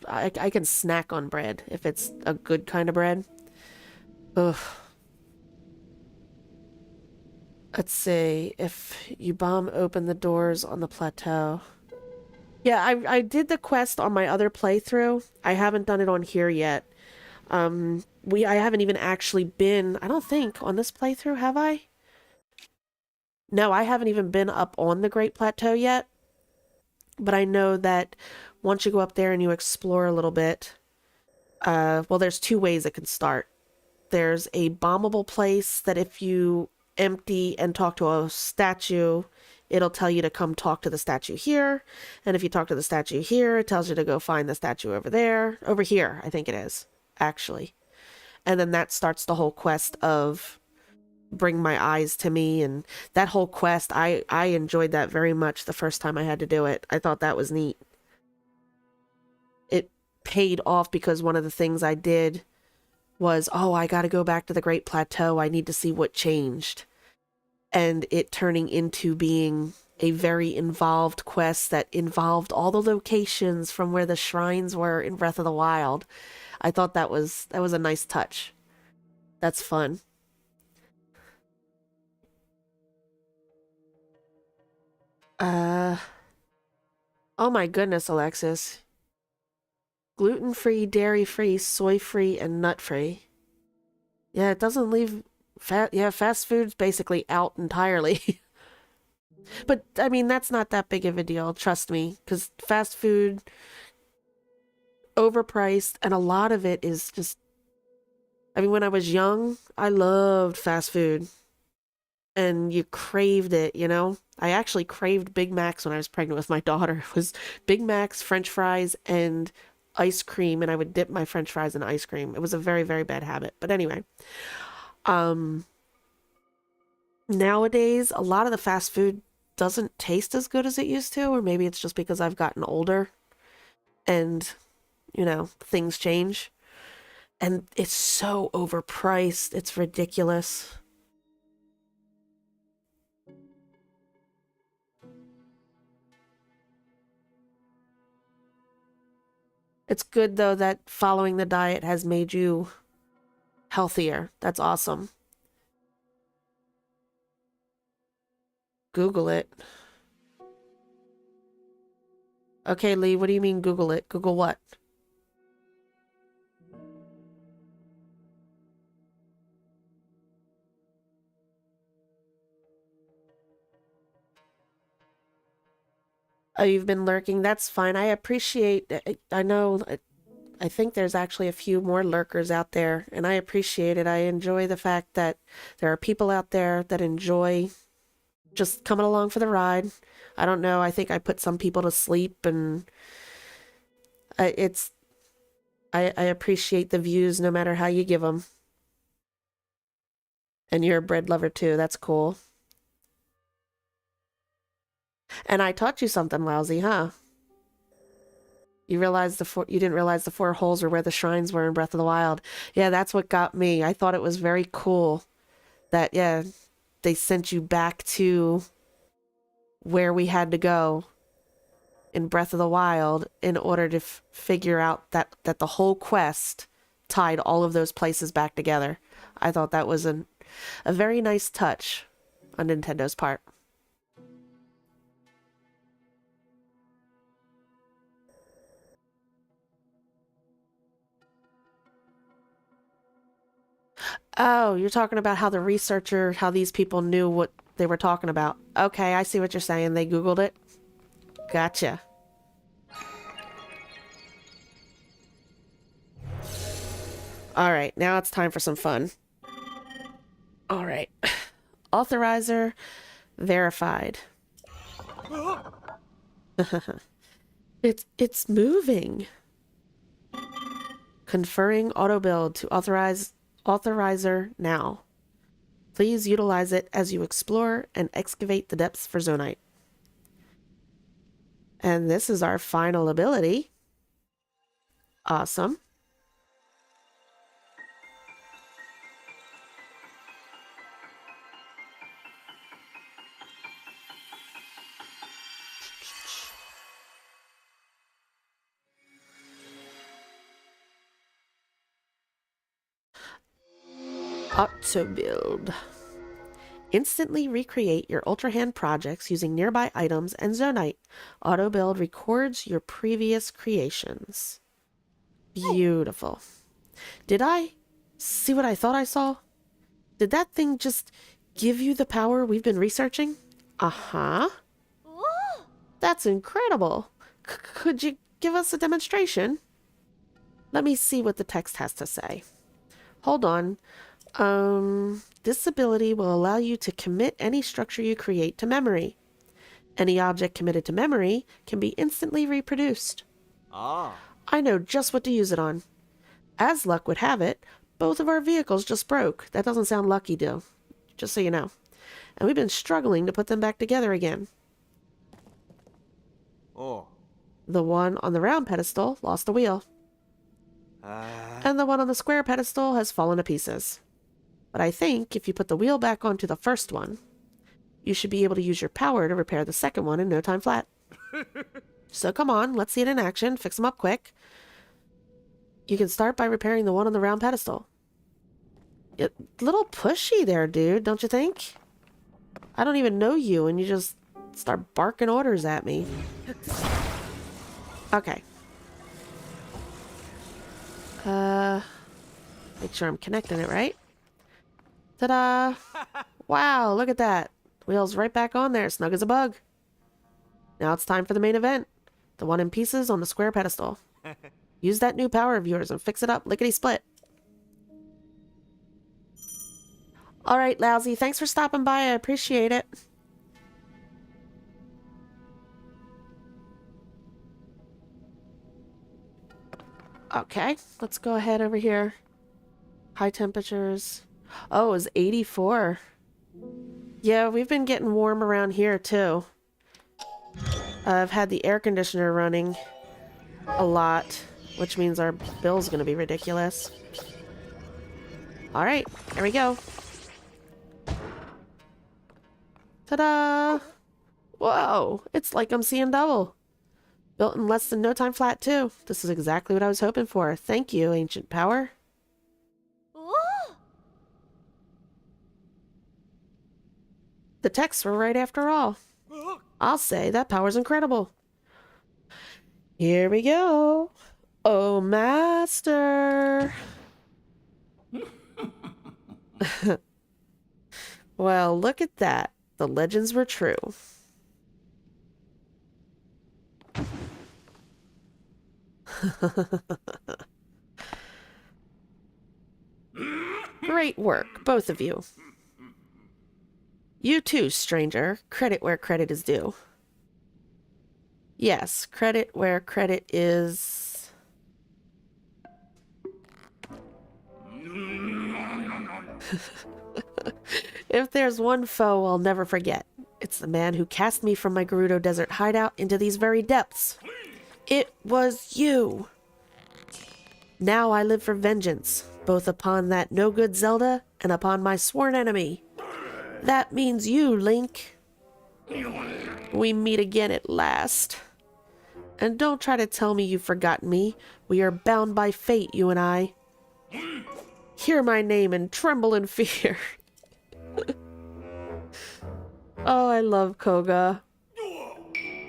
I can snack on bread if it's a good kind of bread. Ugh. Let's see. If you bomb open the doors on the plateau. Yeah, I did the quest on my other playthrough. I haven't done it on here yet. I haven't even actually been, I don't think, on this playthrough, have I? No, I haven't even been up on the Great Plateau yet. But I know that once you go up there and you explore a little bit, well, there's two ways it can start. There's a bombable place that if you empty and talk to a statue, it'll tell you to come talk to the statue here. And if you talk to the statue here, it tells you to go find the statue over there. Over here, I think it is, actually. And then that starts the whole quest of bring my eyes to me. And that whole quest, I enjoyed that very much the first time I had to do it. I thought that was neat. It paid off because one of the things I did was, oh, I got to go back to the Great Plateau. I need to see what changed. And it turning into being a very involved quest that involved all the locations from where the shrines were in Breath of the Wild. I thought that was a nice touch. That's fun. Oh my goodness, Alexis. Gluten-free, dairy-free, soy-free, and nut-free. Yeah, it doesn't leave... fast food's basically out entirely. But, I mean, that's not that big of a deal, trust me. Because fast food... overpriced, and a lot of it is just... I mean, when I was young, I loved fast food. And you craved it, you know? I actually craved Big Macs when I was pregnant with my daughter. It was Big Macs, French fries, and ice cream, and I would dip my French fries in ice cream. It was a very, very bad habit. But anyway. Nowadays, a lot of the fast food doesn't taste as good as it used to, or maybe it's just because I've gotten older and, you know, things change. And it's so overpriced. It's ridiculous. It's good, though, that following the diet has made you healthier. That's awesome. Google it. Okay, Lee, what do you mean Google it? Google what? Oh, you've been lurking? That's fine. I appreciate... I know... I think there's actually a few more lurkers out there, and I appreciate it. I enjoy the fact that there are people out there that enjoy just coming along for the ride. I don't know. I think I put some people to sleep, and I appreciate the views no matter how you give them. And you're a bread lover too. That's cool. And I taught you something lousy, huh? You didn't realize the 4 holes were where the shrines were in Breath of the Wild. Yeah, that's what got me. I thought it was very cool that, yeah, they sent you back to where we had to go in Breath of the Wild in order to figure out that the whole quest tied all of those places back together. I thought that was a very nice touch on Nintendo's part. Oh, you're talking about how how these people knew what they were talking about. Okay, I see what you're saying. They Googled it. Gotcha. All right, now it's time for some fun. All right. Authorizer verified. It's moving. Conferring Autobuild to authorizer now. Please utilize it as you explore and excavate the depths for Zonite. And this is our final ability. Awesome. Autobuild. Instantly recreate your Ultra Hand projects using nearby items and Zonite. Autobuild records your previous creations. Beautiful. Did I see what I thought I saw? Did that thing just give you the power we've been researching? Uh-huh. That's incredible. Could you give us a demonstration? Let me see what the text has to say. Hold on. This ability will allow you to commit any structure you create to memory. Any object committed to memory can be instantly reproduced. Ah. I know just what to use it on. As luck would have it, both of our vehicles just broke. That doesn't sound lucky, Dill. Just so you know. And we've been struggling to put them back together again. Oh. The one on the round pedestal lost a wheel. And the one on the square pedestal has fallen to pieces. But I think if you put the wheel back onto the first one, you should be able to use your power to repair the second one in no time flat. So come on, let's see it in action. Fix them up quick. You can start by repairing the one on the round pedestal. A little pushy there, dude, don't you think? I don't even know you, and you just start barking orders at me. Okay. Make sure I'm connecting it right. Ta-da! Wow, look at that. Wheels right back on there, snug as a bug. Now it's time for the main event. The one in pieces on the square pedestal. Use that new power of yours and fix it up lickety-split. Alright, Lousy, thanks for stopping by. I appreciate it. Okay, let's go ahead over here. High temperatures. Oh, it was 84. Yeah, we've been getting warm around here too. I've had the air conditioner running a lot, which means our bill's gonna be ridiculous. Alright, here we go. Ta-da! Whoa, it's like I'm seeing double. Built in less than no time flat too. This is exactly what I was hoping for. Thank you, Ancient Power. The texts were right after all. I'll say that power's incredible. Here we go. Oh, Master. Well, look at that. The legends were true. Great work, both of you. You too, stranger. Credit where credit is due. Yes, credit where credit is... If there's one foe I'll never forget, it's the man who cast me from my Gerudo Desert hideout into these very depths. It was you! Now I live for vengeance, both upon that no-good Zelda and upon my sworn enemy. That means you, Link. We meet again at last. And don't try to tell me you've forgotten me. We are bound by fate, you and I. Hear my name and tremble in fear. Oh, I love Kohga.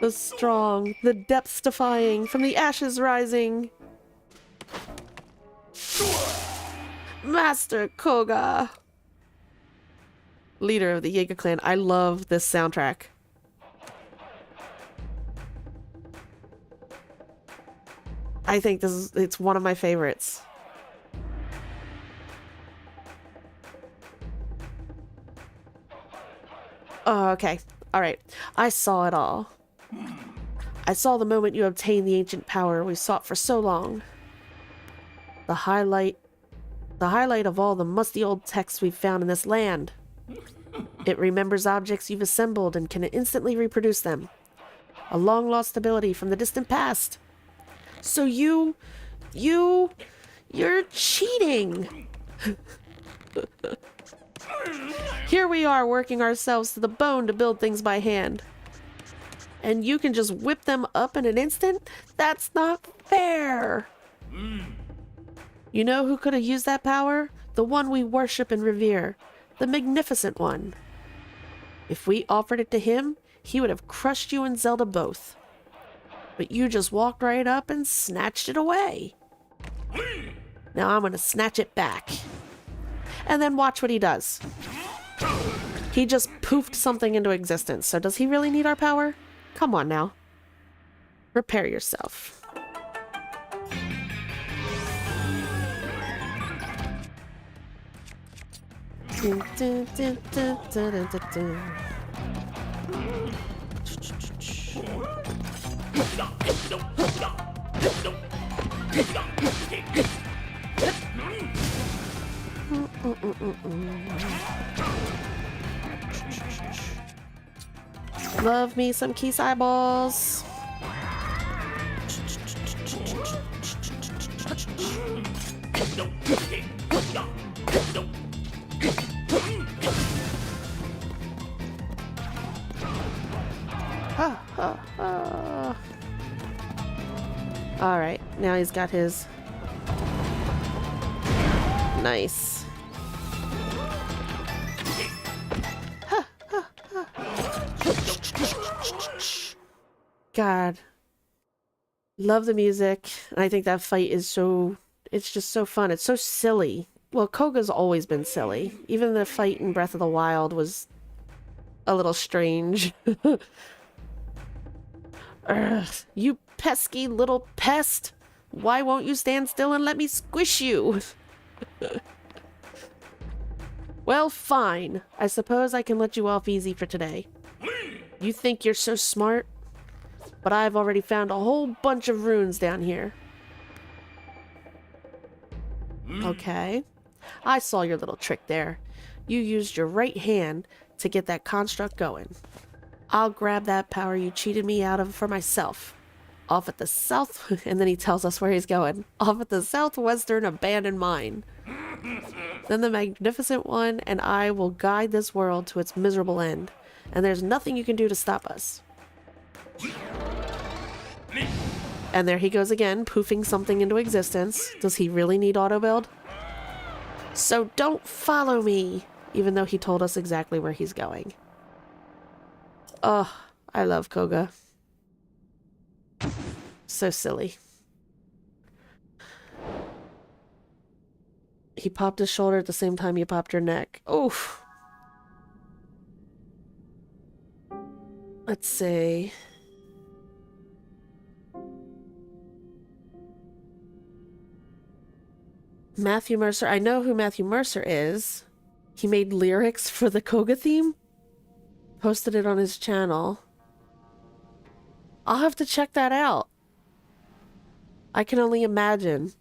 The strong, the depths-defying, from the ashes rising. Master Kohga. Leader of the Yiga clan. I love this soundtrack. I think it's one of my favorites. Oh, okay. Alright. I saw it all. I saw the moment you obtained the ancient power we sought for so long. The highlight of all the musty old texts we've found in this land. It remembers objects you've assembled and can instantly reproduce them. A long-lost ability from the distant past. So you're cheating! Here we are working ourselves to the bone to build things by hand. And you can just whip them up in an instant? That's not fair! You know who could have used that power? The one we worship and revere. The magnificent one. If we offered it to him, he would have crushed you and Zelda both. But you just walked right up and snatched it away. Now I'm gonna snatch it back. And then watch what he does. He just poofed something into existence, so does he really need our power? Come on now. Prepare yourself. Dun, dun, dun, dun, dun, dun, dun. Love me some Keese eyeballs. All right, now he's got his nice. God, love the music. I think that fight is it's just so fun. It's so silly. Well, Kohga's always been silly. Even the fight in Breath of the Wild was a little strange. Ugh, you pesky little pest! Why won't you stand still and let me squish you? Well, fine. I suppose I can let you off easy for today. You think you're so smart? But I've already found a whole bunch of runes down here. Okay. I saw your little trick there. You used your right hand to get that construct going. I'll grab that power you cheated me out of for myself. Off at the south... And then he tells us where he's going. Off at the southwestern abandoned mine. Then the magnificent one and I will guide this world to its miserable end. And there's nothing you can do to stop us. And there he goes again, poofing something into existence. Does he really need Autobuild? So don't follow me, even though he told us exactly where he's going. Oh, I love Kohga. So silly. He popped his shoulder at the same time you popped your neck. Oof. Let's see. Matthew Mercer. I know who Matthew Mercer is. He made lyrics for the Kohga theme. Posted it on his channel. I'll have to check that out. I can only imagine.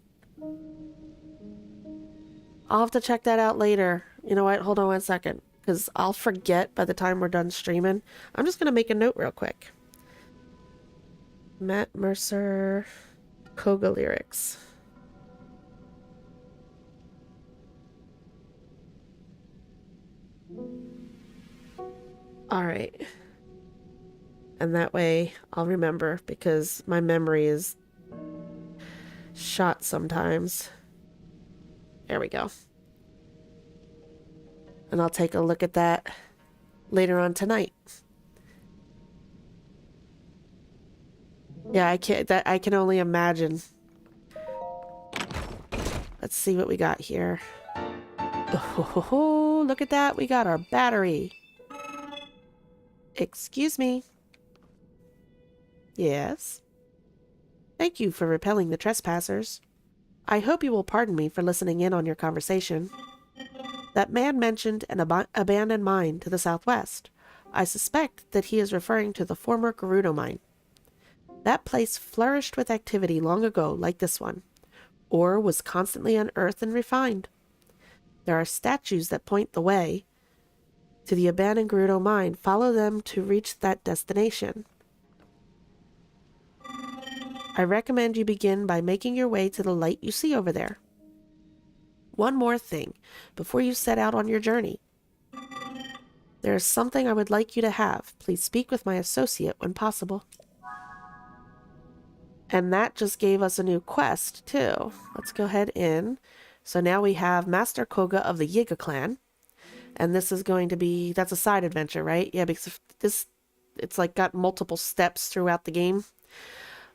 I'll have to check that out later. You know what? Hold on 1 second. Because I'll forget by the time we're done streaming. I'm just going to make a note real quick. Matt Mercer, Kohga lyrics. All right. And that way I'll remember because my memory is shot sometimes. There we go. And I'll take a look at that later on tonight. Yeah, I can only imagine. Let's see what we got here. Oh, look at that. We got our battery. Excuse me. Yes. Thank you for repelling the trespassers. I hope you will pardon me for listening in on your conversation. That man mentioned an abandoned mine to the southwest. I suspect that he is referring to the former Gerudo mine. That place flourished with activity long ago, like this one. Ore was constantly unearthed and refined. There are statues that point the way to the abandoned Gerudo mine. Follow them to reach that destination. I recommend you begin by making your way to the light you see over there. One more thing before you set out on your journey. There is something I would like you to have. Please speak with my associate when possible. And that just gave us a new quest, too. Let's go ahead in. So now we have Master Kohga of the Yiga clan. And this is going to be... That's a side adventure, right? Yeah, because it's like got multiple steps throughout the game.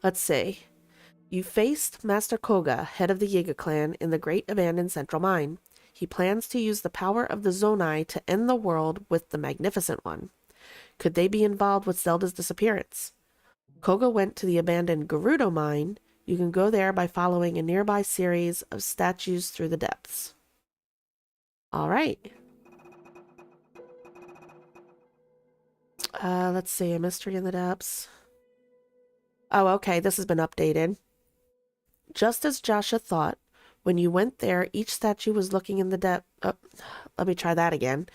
Let's see. You faced Master Kohga, head of the Yiga clan, in the Great Abandoned Central Mine. He plans to use the power of the Zonai to end the world with the Magnificent One. Could they be involved with Zelda's disappearance? Kohga went to the abandoned Gerudo mine. You can go there by following a nearby series of statues through the depths. All right. Let's see. A mystery in the depths. Oh, okay. This has been updated. Just as Josha thought, when you went there, each statue was looking in the depth. Oh, let me try that again.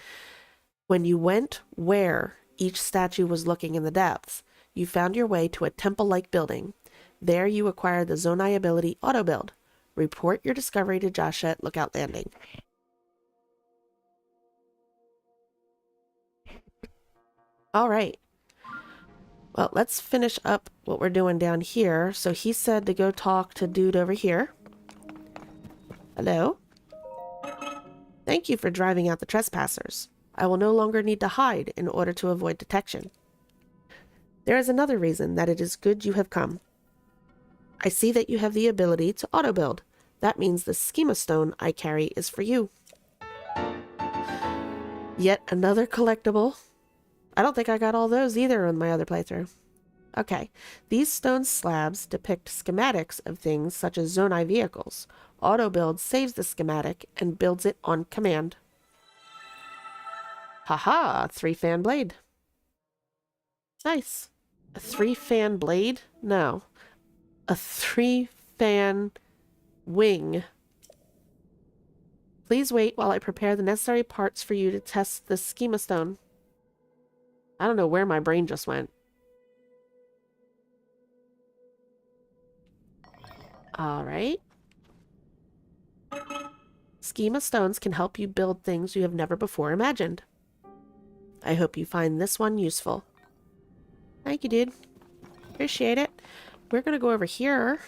When you went where each statue was looking in the depths, you found your way to a temple-like building. There you acquired the Zonai ability Autobuild. Report your discovery to Josha at Lookout Landing. All right. Well, let's finish up what we're doing down here. So he said to go talk to dude over here. Hello? Thank you for driving out the trespassers. I will no longer need to hide in order to avoid detection. There is another reason that it is good you have come. I see that you have the ability to auto-build. That means the schema stone I carry is for you. Yet another collectible. I don't think I got all those either in my other playthrough. Okay, these stone slabs depict schematics of things such as Zonai vehicles. Auto-build saves the schematic and builds it on command. Haha, 3-fan blade. Nice. A 3-fan blade? No. A 3-fan wing. Please wait while I prepare the necessary parts for you to test the schema stone. I don't know where my brain just went. Alright. Schema stones can help you build things you have never before imagined. I hope you find this one useful. Thank you, dude. Appreciate it. We're going to go over here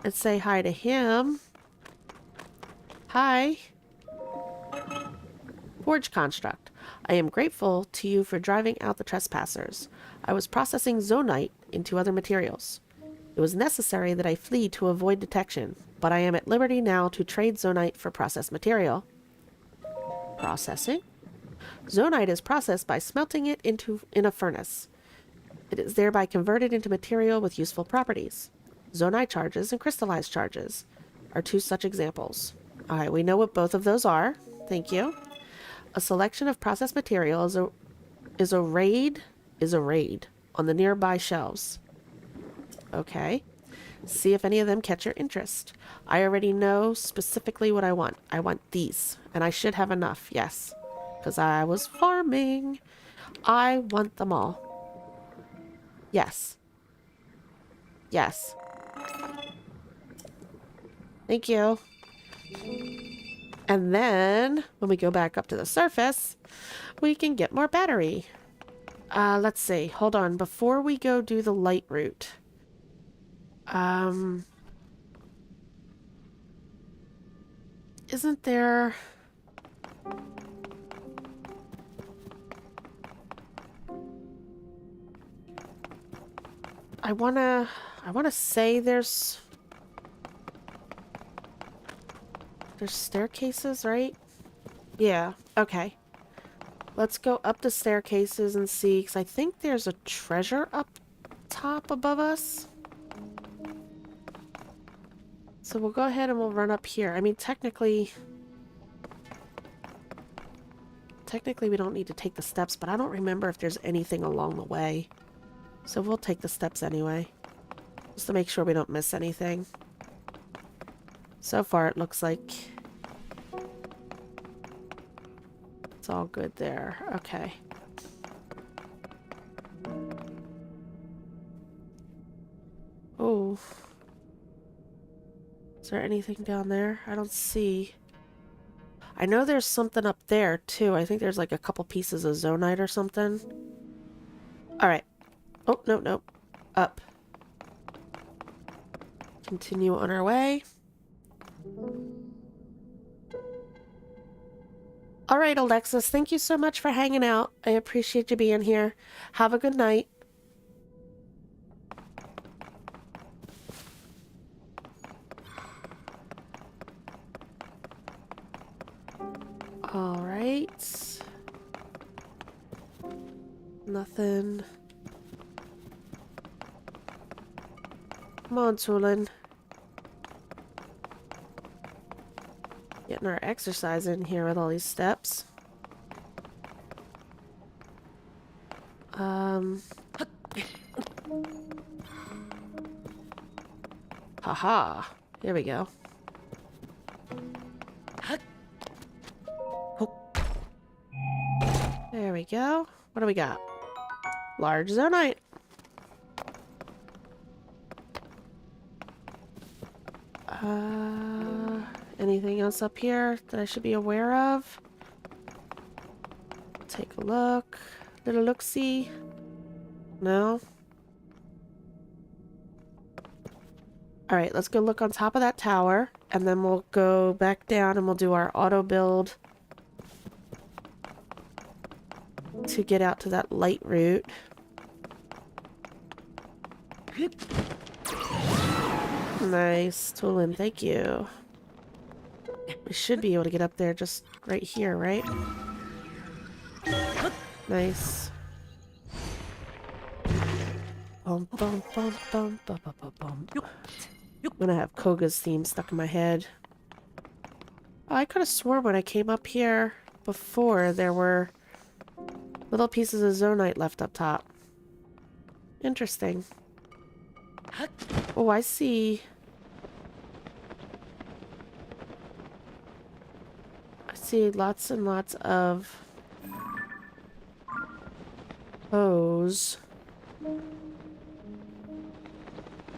and say hi to him. Hi. Forge construct. I am grateful to you for driving out the trespassers. I was processing zonite into other materials. It was necessary that I flee to avoid detection, but I am at liberty now to trade zonite for processed material. Processing? Zonite is processed by smelting it in a furnace. It is thereby converted into material with useful properties. Zonite charges and crystallized charges are two such examples. Alright, we know what both of those are. Thank you. A selection of processed material is arrayed on the nearby shelves. Okay. See if any of them catch your interest. I already know specifically what I want. I want these. And I should have enough, yes. Because I was farming. I want them all. Yes. Yes. Thank you. And then, when we go back up to the surface, we can get more battery. Let's see. Hold on. Before we go do the light route. Isn't there... I wanna say there's staircases, right? Yeah, okay. Let's go up the staircases and see, because I think there's a treasure up top above us. So we'll go ahead and we'll run up here. I mean, technically we don't need to take the steps, but I don't remember if there's anything along the way. So we'll take the steps anyway, just to make sure we don't miss anything. So far it looks like it's all good there. Okay. Oh. Is there anything down there? I don't see. I know there's something up there too. I think there's like a couple pieces of zonite or something. Alright. Oh, no, no. Up. Continue on our way. Alright, Alexis. Thank you so much for hanging out. I appreciate you being here. Have a good night. Alright. Nothing. Come on, Tulin. Getting our exercise in here with all these steps. Haha. Here we go. There we go. What do we got? Large zonite. Anything else up here that I should be aware of? Take a look. Little look-see. No? Alright, let's go look on top of that tower, and then we'll go back down and we'll do our auto build to get out to that light route. Nice. Tulin, thank you. We should be able to get up there just right here, right? Nice. Bum, bum, bum, bum, bum, bum, bum, bum. I'm gonna have Kohga's theme stuck in my head. Oh, I could have sworn when I came up here before there were little pieces of zonite left up top. Interesting. Oh, I see. I see lots and lots of hose.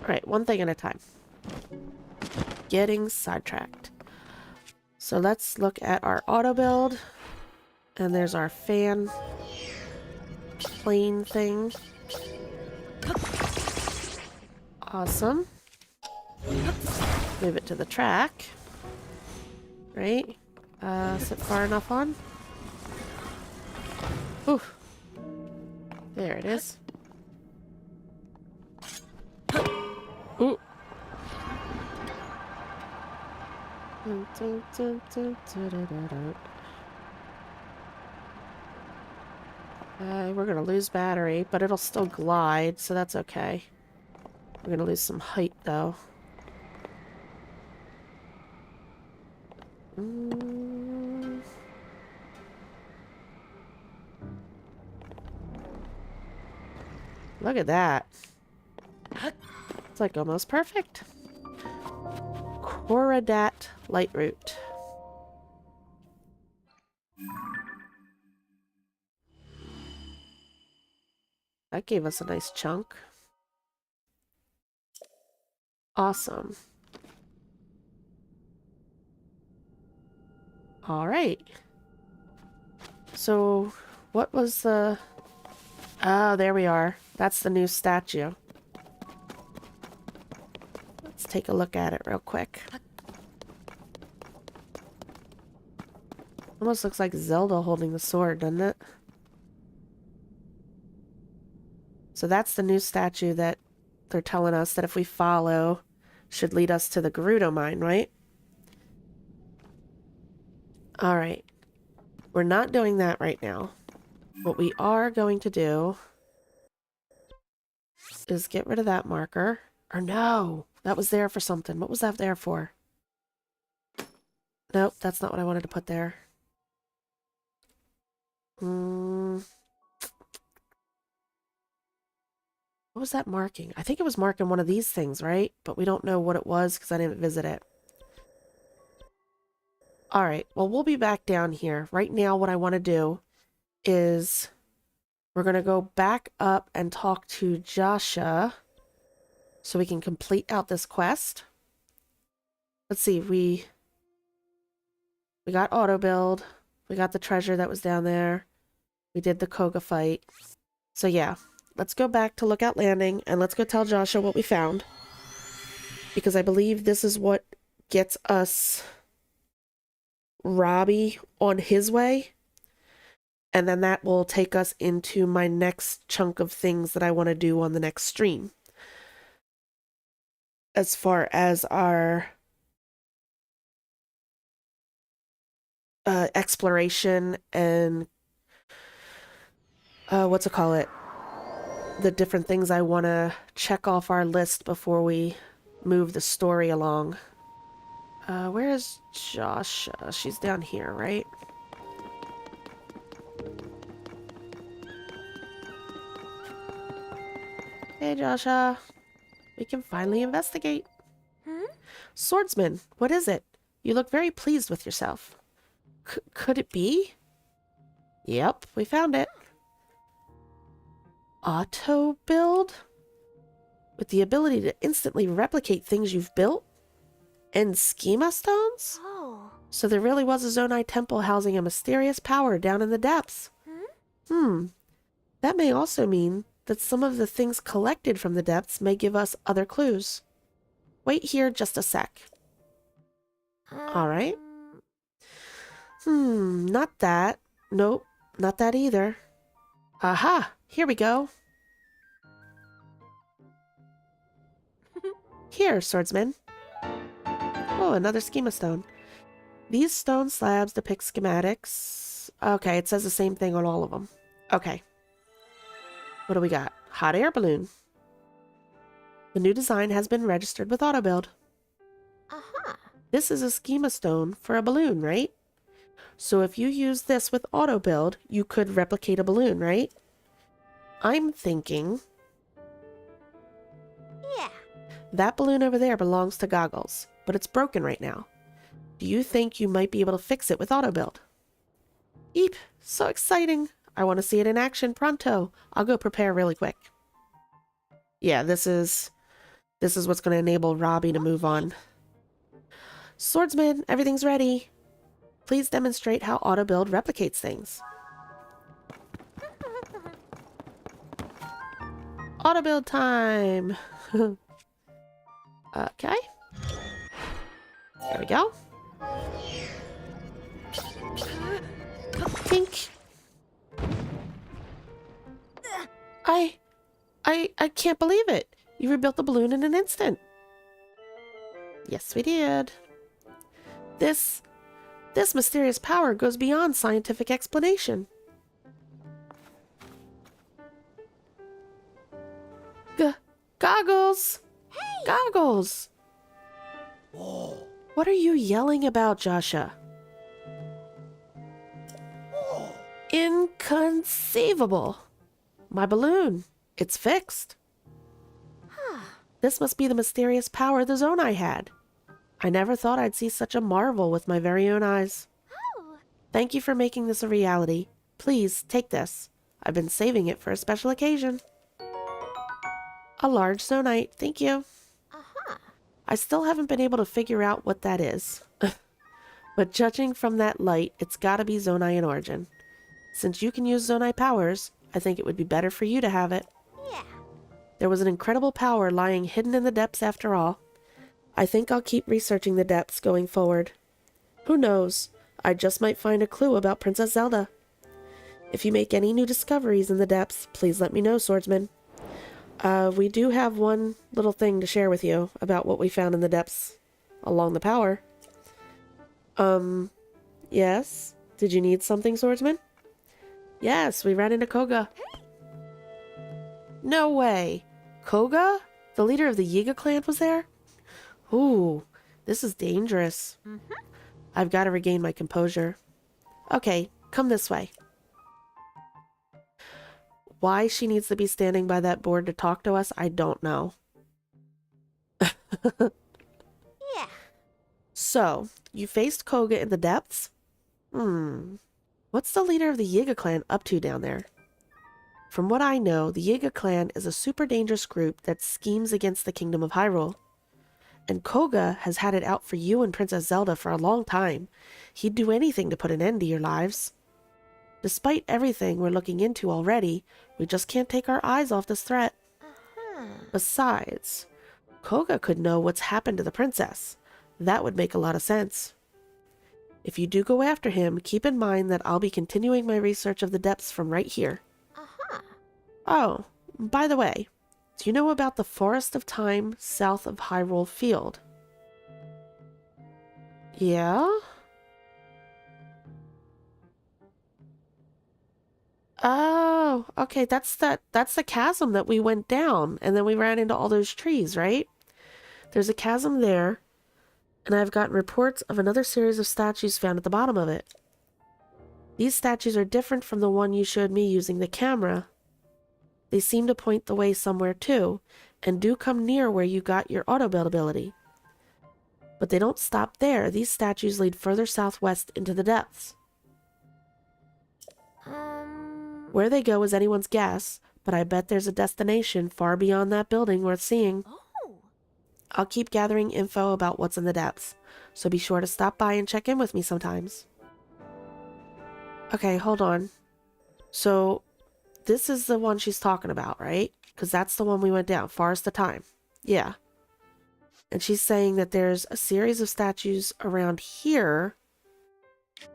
Alright, one thing at a time. Getting sidetracked. So let's look at our auto build. And there's our fan plane thing. Awesome. Move it to the track. Right? Sit far enough on. Ooh. There it is. Ooh. Dun, dun, dun, dun, dun, dun, dun, dun. We're gonna lose battery, but it'll still glide, so that's okay. We're gonna lose some height, though. Look at that. It's like almost perfect. Koradat light route. That gave us a nice chunk. Awesome. All right. So, what was the... Oh, there we are. That's the new statue. Let's take a look at it real quick. Almost looks like Zelda holding the sword, doesn't it? So that's the new statue that they're telling us that if we follow, should lead us to the Gerudo mine, right? Alright. We're not doing that right now. What we are going to do is get rid of that marker. Or no! That was there for something. What was that there for? Nope, that's not what I wanted to put there. What was that marking? I think it was marking one of these things, right? But we don't know what it was because I didn't visit it. Alright, well, we'll be back down here. Right now, what I want to do is we're going to go back up and talk to Josha so we can complete out this quest. Let's see, we got Autobuild. We got the treasure that was down there. We did the Kohga fight. So yeah, let's go back to Lookout Landing and let's go tell Josha what we found. Because I believe this is what gets us Robbie on his way. And then that will take us into my next chunk of things that I want to do on the next stream. As far as our exploration and what's it call it? The different things I want to check off our list before we move the story along. Where is Josha? She's down here, right? Hey, Josha. We can finally investigate. Swordsman, what is it? You look very pleased with yourself. Could it be? Yep, we found it. Autobuild? With the ability to instantly replicate things you've built? And schema stones? Oh. So there really was a Zonai temple housing a mysterious power down in the depths. That may also mean that some of the things collected from the depths may give us other clues. Wait here just a sec. Alright. Not that. Nope, not that either. Aha! Here we go. Here, swordsman. Oh, another schema stone. These stone slabs depict schematics. Okay, it says the same thing on all of them. Okay. What do we got? Hot air balloon. The new design has been registered with Autobuild. Aha. This is a schema stone for a balloon, right? So if you use this with Autobuild, you could replicate a balloon, right? I'm thinking... Yeah. That balloon over there belongs to Goggles, but it's broken right now. Do you think you might be able to fix it with Autobuild? Eep! So exciting! I want to see it in action pronto. I'll go prepare really quick. Yeah, this is what's going to enable Robbie to move on. Swordsman, everything's ready. Please demonstrate how Autobuild replicates things. Autobuild time! Okay. There we go. Tink. I can't believe it. You rebuilt the balloon in an instant. Yes, we did. This mysterious power goes beyond scientific explanation. Goggles! Hey! Goggles! Oh. What are you yelling about, Josha? Oh. Inconceivable! My balloon. It's fixed. This must be the mysterious power the Zonai had. I never thought I'd see such a marvel with my very own eyes. Oh. Thank you for making this a reality. Please, take this. I've been saving it for a special occasion. A large Zonite, thank you. Aha. I still haven't been able to figure out what that is. But judging from that light, it's gotta be Zonai in origin. Since you can use Zonai powers, I think it would be better for you to have it. Yeah. There was an incredible power lying hidden in the depths after all. I think I'll keep researching the depths going forward. Who knows? I just might find a clue about Princess Zelda. If you make any new discoveries in the depths, please let me know, swordsman. We do have one little thing to share with you about what we found in the depths along the power. Yes? Did you need something, swordsman? Yes, we ran into Kohga. No way! Kohga? The leader of the Yiga clan was there? Ooh, this is dangerous. I've got to regain my composure. Okay, come this way. Why she needs to be standing by that board to talk to us, I don't know. Yeah. So, you faced Kohga in the depths? What's the leader of the Yiga clan up to down there? From what I know, the Yiga clan is a super dangerous group that schemes against the Kingdom of Hyrule. And Kohga has had it out for you and Princess Zelda for a long time. He'd do anything to put an end to your lives. Despite everything we're looking into already, we just can't take our eyes off this threat. Besides, Kohga could know what's happened to the princess. That would make a lot of sense. If you do go after him, keep in mind that I'll be continuing my research of the depths from right here. Oh, by the way, do you know about the Forest of Time south of Hyrule Field? Yeah? Oh, okay, that's the chasm that we went down, and then we ran into all those trees, right? There's a chasm there, and I've gotten reports of another series of statues found at the bottom of it. These statues are different from the one you showed me using the camera. They seem to point the way somewhere too, and do come near where you got your Autobuild ability. But they don't stop there. These statues lead further southwest into the depths. Where they go is anyone's guess, but I bet there's a destination far beyond that building worth seeing. I'll keep gathering info about what's in the depths, so be sure to stop by and check in with me sometimes. Okay, hold on. So, this is the one she's talking about, right? Because that's the one we went down, Forest of Time. Yeah. And she's saying that there's a series of statues around here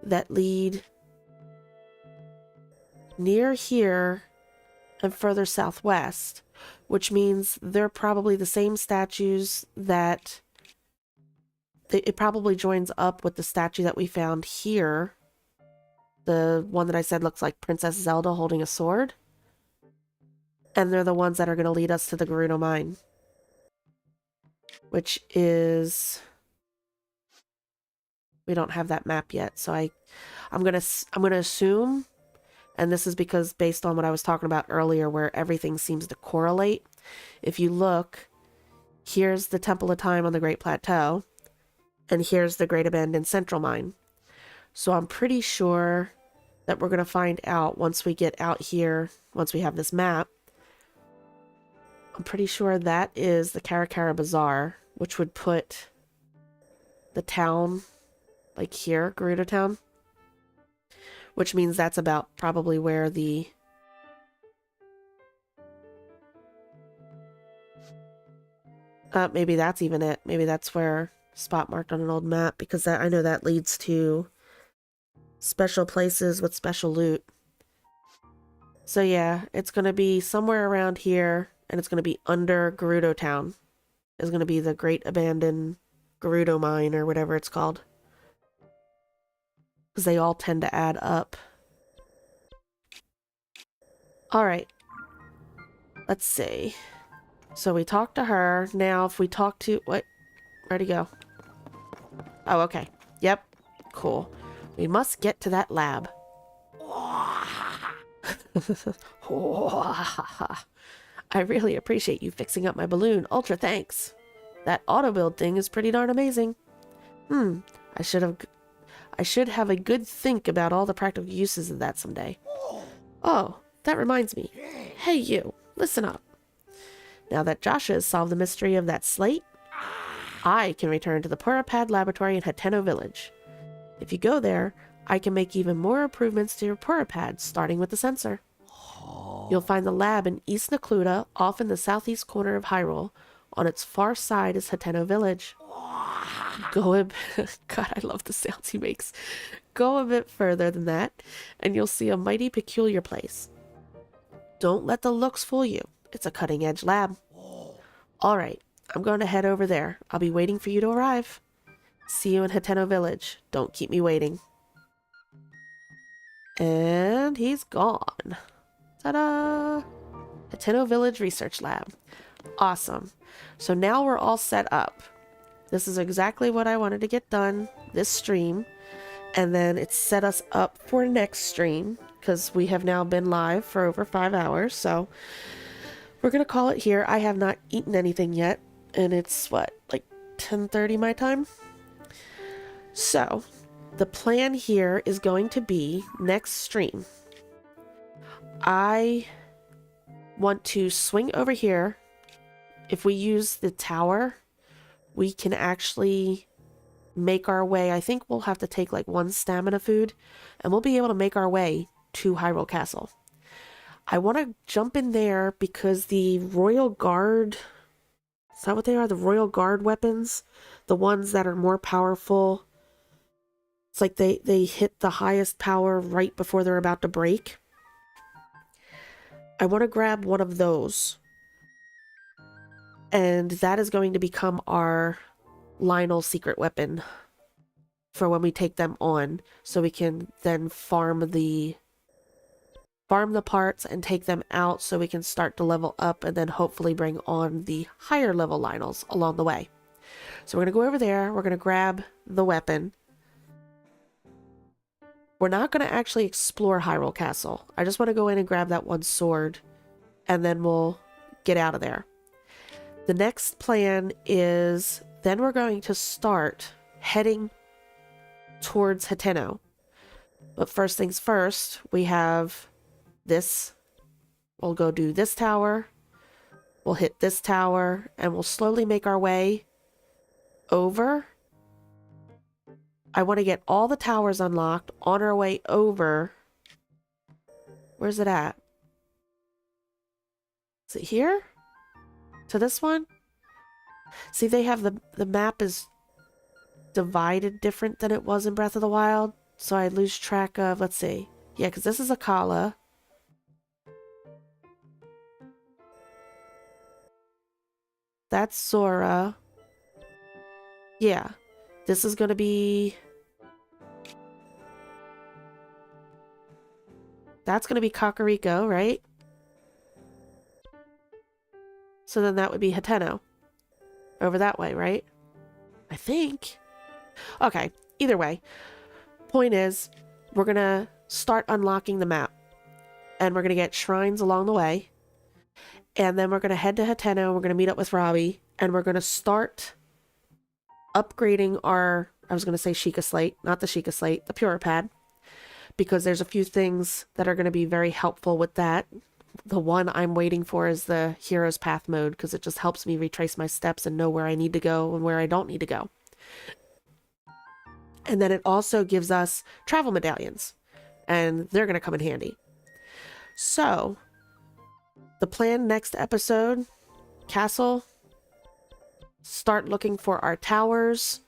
that lead near here and further southwest, which means they're probably the same statues that it probably joins up with the statue that we found here, the one that I said looks like Princess Zelda holding a sword, and they're the ones that are going to lead us to the Gerudo Mine, which is, we don't have that map yet, so I'm gonna assume. And this is because based on what I was talking about earlier where everything seems to correlate. If you look, here's the Temple of Time on the Great Plateau. And here's the Great Abandoned Central Mine. So I'm pretty sure that we're going to find out once we get out here, once we have this map. I'm pretty sure that is the Karakara Bazaar, which would put the town like here, Gerudo Town. Which means that's about probably where the... maybe that's even it. Maybe that's where spot marked on an old map, because I know that leads to special places with special loot. So yeah, it's going to be somewhere around here, and it's going to be under Gerudo Town. It's going to be the Great Abandoned Gerudo Mine, or whatever it's called. Because they all tend to add up. Alright. Let's see. So we talked to her. Now if we talk to... What? Where'd he go? Oh, okay. Yep. Cool. We must get to that lab. I really appreciate you fixing up my balloon. Ultra thanks. That Autobuild thing is pretty darn amazing. I should have a good think about all the practical uses of that someday. Oh, that reminds me. Hey you, listen up. Now that Josha has solved the mystery of that slate, I can return to the Purapad Laboratory in Hateno Village. If you go there, I can make even more improvements to your Purapad, starting with the sensor. You'll find the lab in East Nakluda, off in the southeast corner of Hyrule. On its far side is Hateno Village. Go a bit... God, I love the sounds he makes. Go a bit further than that, and you'll see a mighty peculiar place. Don't let the looks fool you. It's a cutting-edge lab. All right, I'm going to head over there. I'll be waiting for you to arrive. See you in Hateno Village. Don't keep me waiting. And he's gone. Ta-da! Hateno Village Research Lab. Awesome. So now we're all set up. This is exactly what I wanted to get done this stream. And then it's set us up for next stream, because we have now been live for over 5 hours. So we're going to call it here. I have not eaten anything yet. And it's, what, like 10:30 my time? So the plan here is going to be next stream. I want to swing over here. If we use the tower, we can actually make our way. I think we'll have to take like 1 stamina food, and we'll be able to make our way to Hyrule Castle. I want to jump in there because the Royal Guard, is that what they are? The Royal Guard weapons? The ones that are more powerful. It's like they hit the highest power right before they're about to break. I want to grab one of those. And that is going to become our Lionel secret weapon for when we take them on. So we can then farm the parts and take them out so we can start to level up and then hopefully bring on the higher level Lionels along the way. So we're going to go over there. We're going to grab the weapon. We're not going to actually explore Hyrule Castle. I just want to go in and grab that 1 sword, and then we'll get out of there. The next plan is then we're going to start heading towards Hateno. But first things first, we have this. We'll go do this tower. We'll hit this tower, and we'll slowly make our way over. I want to get all the towers unlocked on our way over. Where's it at? Is it here? To this one? See, they have the map is divided different than it was in Breath of the Wild. So I lose track of, let's see. Yeah, because this is Akala. That's Sora. Yeah. This is going to be... That's going to be Kakariko, right? So then that would be Hateno. Over that way, right? I think. Okay, either way. Point is, we're going to start unlocking the map. And we're going to get shrines along the way. And then we're going to head to Hateno. We're going to meet up with Robbie. And we're going to start upgrading our... I was going to say Sheikah Slate. Not the Sheikah Slate. The Purapad. Because there's a few things that are going to be very helpful with that. The one I'm waiting for is the Hero's Path mode, because it just helps me retrace my steps and know where I need to go and where I don't need to go. And then it also gives us travel medallions, and they're going to come in handy. So, the plan next episode, castle, start looking for our towers,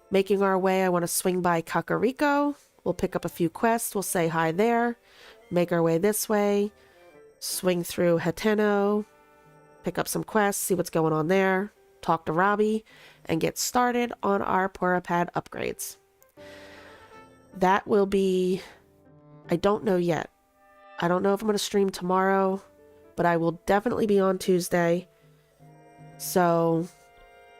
making our way. I want to swing by Kakariko. We'll pick up a few quests. We'll say hi there. Make our way this way. Swing through Hateno. Pick up some quests. See what's going on there. Talk to Robbie. And get started on our Purapad upgrades. That will be... I don't know yet. I don't know if I'm going to stream tomorrow. But I will definitely be on Tuesday. So...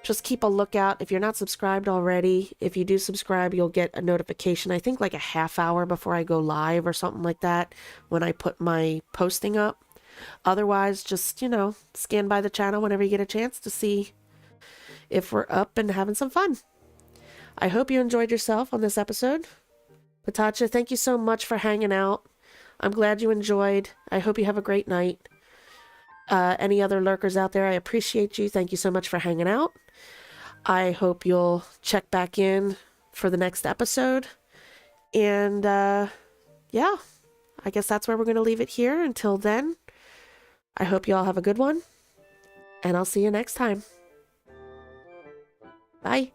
just keep a lookout. If you're not subscribed already, if you do subscribe, you'll get a notification, I think like a half hour before I go live or something like that when I put my posting up. Otherwise, just, you know, scan by the channel whenever you get a chance to see if we're up and having some fun. I hope you enjoyed yourself on this episode. Patacha, thank you so much for hanging out. I'm glad you enjoyed. I hope you have a great night. Any other lurkers out there, I appreciate you. Thank you so much for hanging out. I hope you'll check back in for the next episode. And yeah, I guess that's where we're going to leave it here. Until then, I hope you all have a good one. And I'll see you next time. Bye.